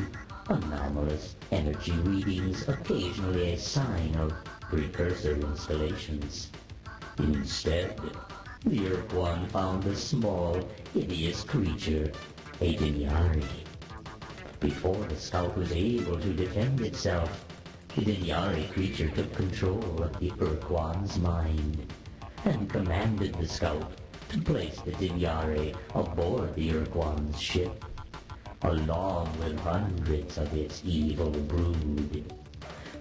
anomalous energy readings, occasionally a sign of precursor installations. Instead, the Ur-Quan found a small, hideous creature, a Dinyari. Before the scout was able to defend itself, the Dinyari creature took control of the Ur-Quan's mind and commanded the scout to place the Dinyari aboard the Ur-Quan's ship, along with hundreds of its evil brood.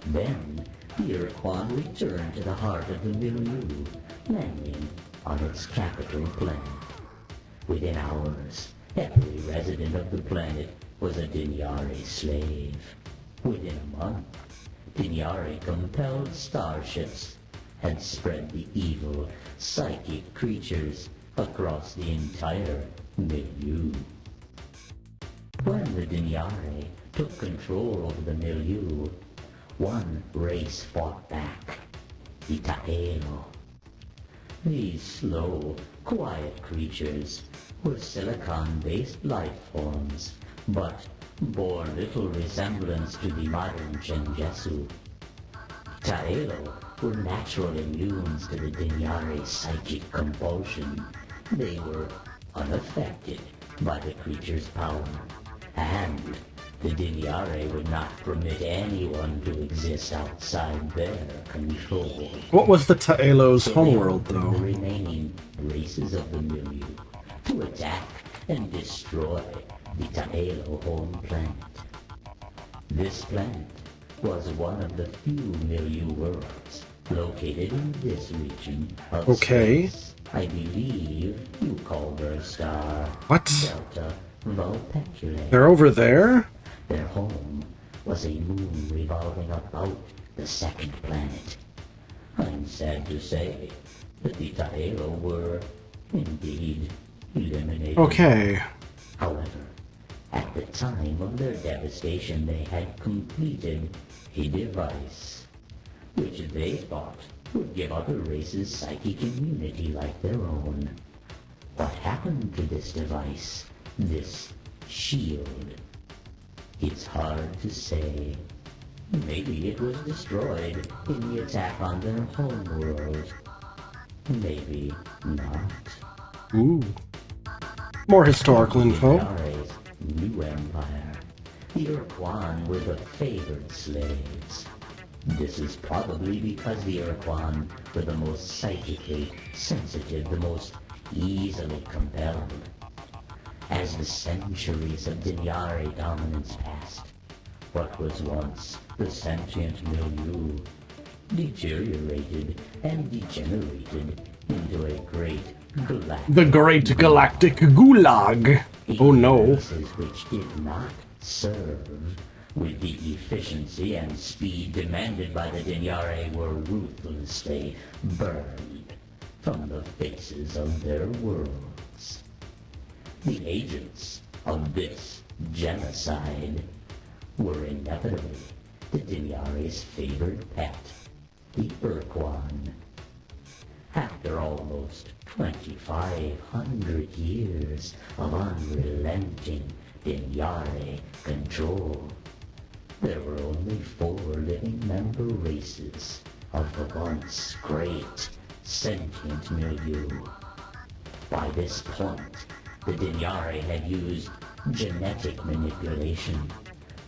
Then, the Ur-Quan returned to the heart of the milieu, landing on its capital planet. Within hours, every resident of the planet was a Dinyari slave. Within a month, Dinyari-compelled starships had spread the evil, psychic creatures across the entire milieu. When the Dinyari took control over the milieu, one race fought back, the Ta'elo. These slow, quiet creatures were silicon-based life forms, but bore little resemblance to the modern Genjutsu. Ta'elo were natural immunes to the Dinyari's psychic compulsion. They were unaffected by the creature's power, and the Dinyari would not permit anyone to exist outside their control. What was the Ta'elo's homeworld, though? The remaining races of the milieu to attack and destroy the Ta'elo home planet. This planet was one of the few milieu worlds located in this region of space. I believe you call their star what? Delta Vulpeculae. They're over there? Their home was a moon revolving about the second planet. I'm sad to say that the Ta'elo were indeed eliminated. Okay. However, at the time of their devastation, they had completed a device which they thought would give other races psychic immunity like their own. What happened to this device, this shield? It's hard to say. Maybe it was destroyed in the attack on their homeworld. Maybe not. Ooh. More historical info. Dinyari's new empire. The Ur-Quan were the favored slaves. This is probably because the Ur-Quan were the most psychically sensitive, the most easily compelled. As the centuries of Dinyari dominance passed, what was once the sentient milieu deteriorated and degenerated into a great galactic... The Great Galactic Gulag! Oh no. Which did not serve with the efficiency and speed demanded by the Dinyari were ruthlessly burned from the faces of their worlds. The agents of this genocide were inevitably the Dinyari's favored pet, the Ur-Quan. After almost 2,500 years of unrelenting Dinyari control, there were only 4 living member races of the once great sentient milieu. By this point, the Dinyari had used genetic manipulation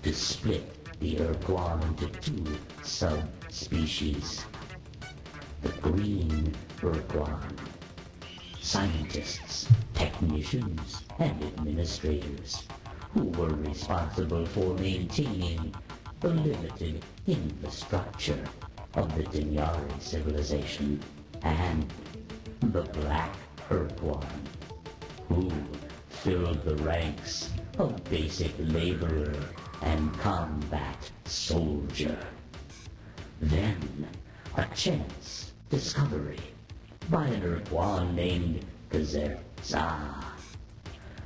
to split the Ur-Quan into 2 subspecies. The green Ur-Quan. Scientists, technicians, and administrators who were responsible for maintaining the limited infrastructure of the Dinyari civilization, and the black Ur-Quan, who filled the ranks of basic laborer and combat soldier. Then, a chance discovery by an Ur-Quan named Kazerza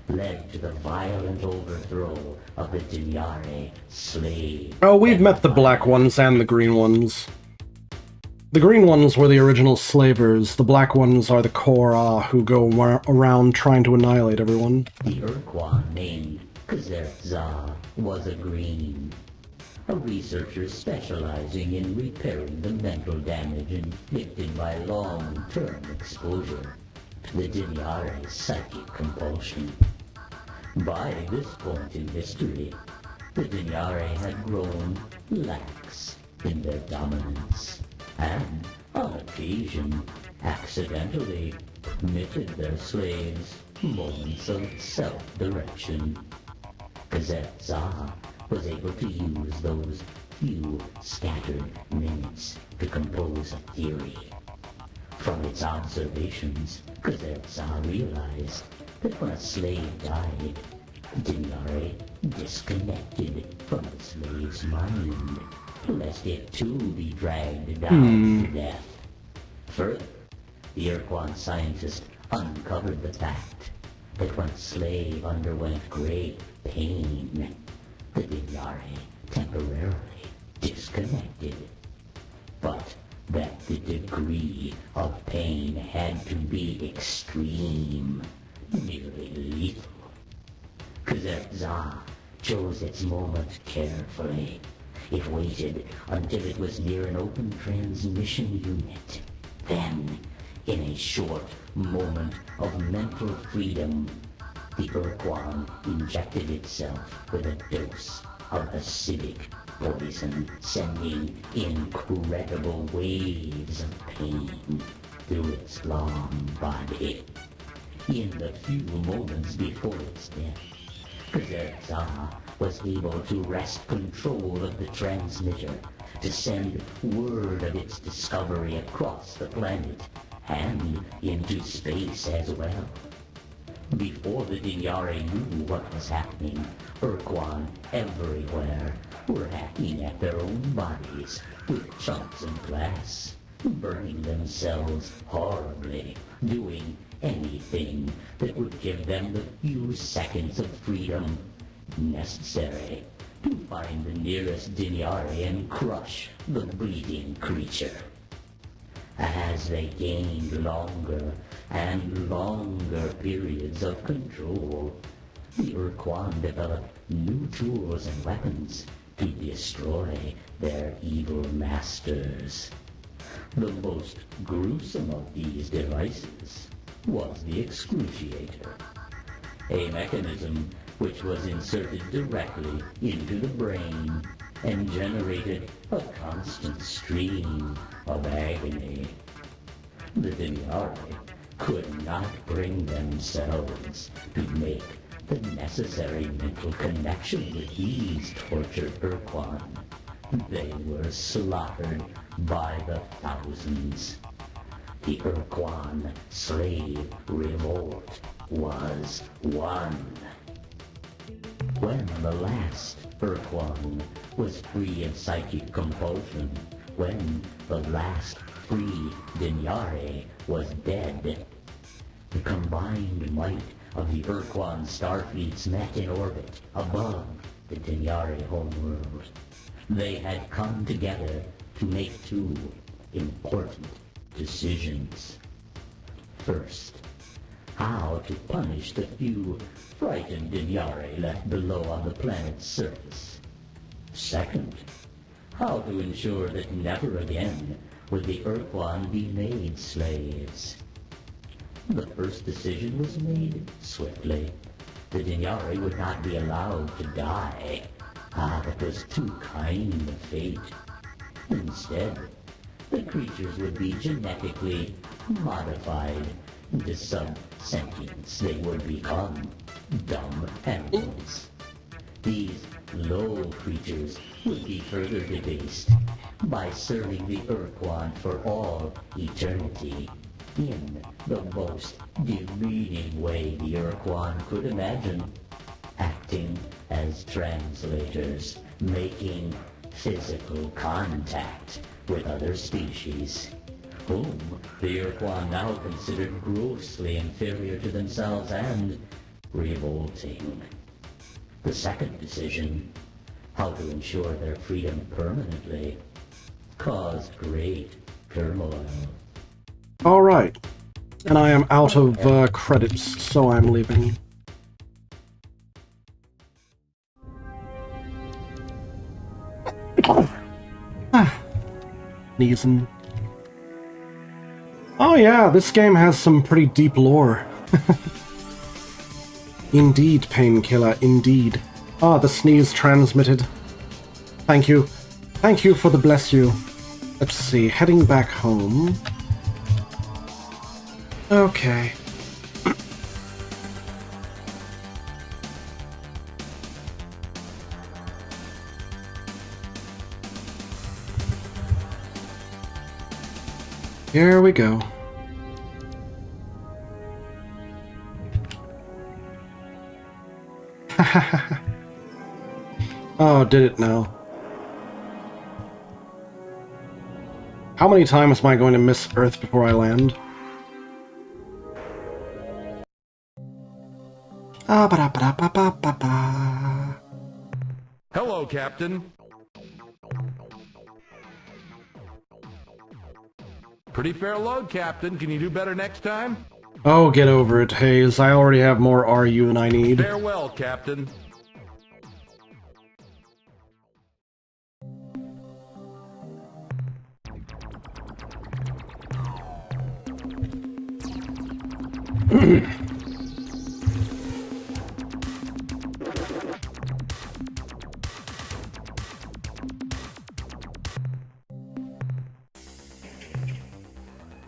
led to the violent overthrow of the Dinyari slave. Oh, we've met the black ones and the green ones. The green ones were the original slavers, the black ones are the Korra who go around trying to annihilate everyone. The Ur-Quan named Kazerza was a green. a researcher specializing in repairing the mental damage inflicted by long-term exposure to the Dinyare's psychic compulsion. By this point in history, the Dinyare had grown lax in their dominance, and, on occasion, accidentally permitted their slaves moments of self-direction. Kazet-Za was able to use those few scattered minutes to compose a theory. From its observations, Kazet-Za realized that when a slave died, Dinyare disconnected from the slave's mind, lest it too be dragged down to death. Further, the Ur-Quan scientist uncovered the fact that when a slave underwent great pain, the Dinyare temporarily disconnected, but that the degree of pain had to be extreme, nearly lethal. Kazet-Za chose its moment carefully. It waited until it was near an open transmission unit. Then, in a short moment of mental freedom, the Ur-Quan injected itself with a dose of acidic poison, sending incredible waves of pain through its long body. In the few moments before its death, Kazet-Za was able to wrest control of the transmitter to send word of its discovery across the planet and into space as well. Before the Dinyare knew what was happening, Ur-Quan everywhere were hacking at their own bodies with chunks of glass, burning themselves horribly, doing anything that would give them the few seconds of freedom necessary to find the nearest Dinyare and crush the bleeding creature. As they gained longer and longer periods of control, the Ur-Quan developed new tools and weapons to destroy their evil masters. The most gruesome of these devices was the excruciator, a mechanism which was inserted directly into the brain and generated a constant stream of agony. The Dinyare could not bring themselves to make the necessary mental connection with these tortured Ur-Quan. They were slaughtered by the thousands. The Ur-Quan slave revolt was won. When the last Ur-Quan was free of psychic compulsion, when the last free Dinyare was dead, the combined might of the Ur-Quan starfleets met in orbit above the Dinyare homeworld. They had come together to make two important decisions. First, how to punish the few frightened Dinyare left below on the planet's surface. Second, how to ensure that never again would the Ur-Quan be made slaves. The first decision was made swiftly. The Dinyare would not be allowed to die. That was too kind a fate. Instead, the creatures would be genetically modified into sub-sentience. They would become dumb animals. These low creatures would be further debased by serving the Ur-Quan for all eternity in the most demeaning way the Ur-Quan could imagine, acting as translators, making physical contact with other species, whom the Ur-Quan now considered grossly inferior to themselves and revolting. The second decision, how to ensure their freedom permanently, caused great turmoil. Alright. And I am out of credits, so I'm leaving. sneezing. Oh yeah, this game has some pretty deep lore. Indeed, Painkiller, indeed. Ah, the sneeze transmitted. Thank you. Thank you for the bless you. Let's see, heading back home. Okay. Here we go. Oh, did it now? How many times am I going to miss Earth before I land? Hello, Captain. Pretty fair load, Captain. Can you do better next time? Oh, get over it, Hayes. I already have more RU than I need. Farewell, Captain.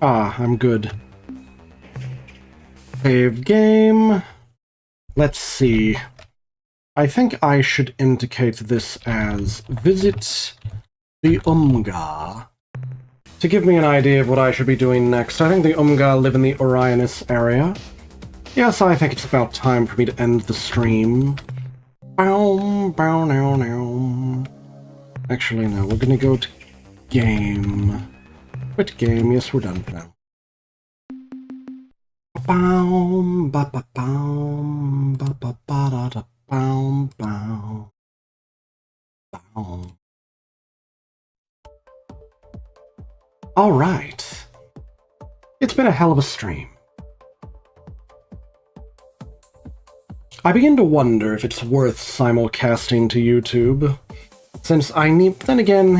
Ah, I'm good. Save game. Let's see. I think I should indicate this as visit the Umga to give me an idea of what I should be doing next. I think the Umga live in the Orionis area. Yes, I think it's about time for me to end the stream. Bow, bow, now, now. Actually, no, we're gonna go to game. Quit game, yes, we're done for now. Bow, ba ba bow, ba ba ba da da bow, bow. Bow. Alright. It's been a hell of a stream. I begin to wonder if it's worth simulcasting to YouTube, since I need... Then again,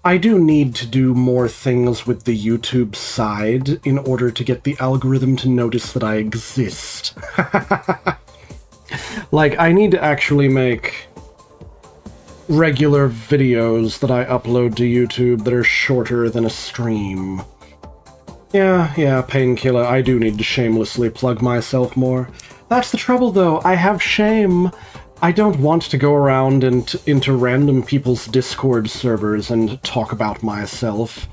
I do need to do more things with the YouTube side in order to get the algorithm to notice that I exist. Like, I need to actually make regular videos that I upload to YouTube that are shorter than a stream. Yeah, Painkiller, I do need to shamelessly plug myself more. That's the trouble, though. I have shame. I don't want to go around and into random people's Discord servers and talk about myself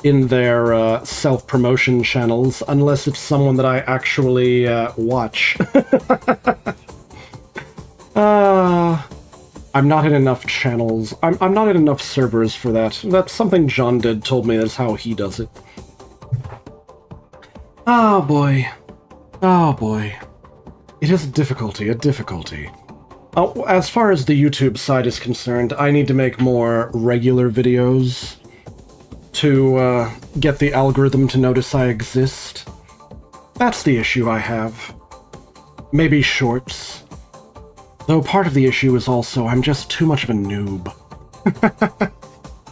in their self-promotion channels, unless it's someone that I actually watch. I'm not in enough channels. I'm not in enough servers for that. That's something John did told me that's how he does it. Oh boy. Oh boy. It is a difficulty. As far as the YouTube side is concerned, I need to make more regular videos to get the algorithm to notice I exist. That's the issue I have. Maybe shorts. Though part of the issue is also I'm just too much of a noob.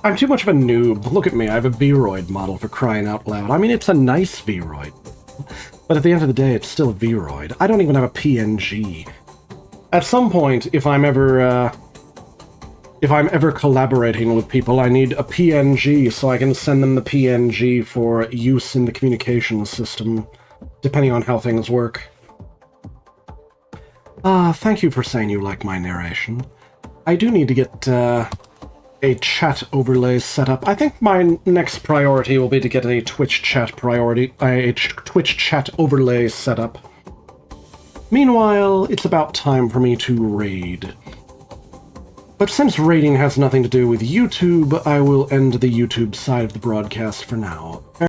I'm too much of a noob. Look at me, I have a Vroid model, for crying out loud. I mean, it's a nice Vroid. But at the end of the day, it's still a Vroid. I don't even have a PNG. At some point, if I'm ever collaborating with people, I need a PNG so I can send them the PNG for use in the communication system, depending on how things work. Thank you for saying you like my narration. I do need to get a chat overlay set up. I think my next priority will be to get a Twitch chat overlay set up. Meanwhile, it's about time for me to raid. But since raiding has nothing to do with YouTube, I will end the YouTube side of the broadcast for now.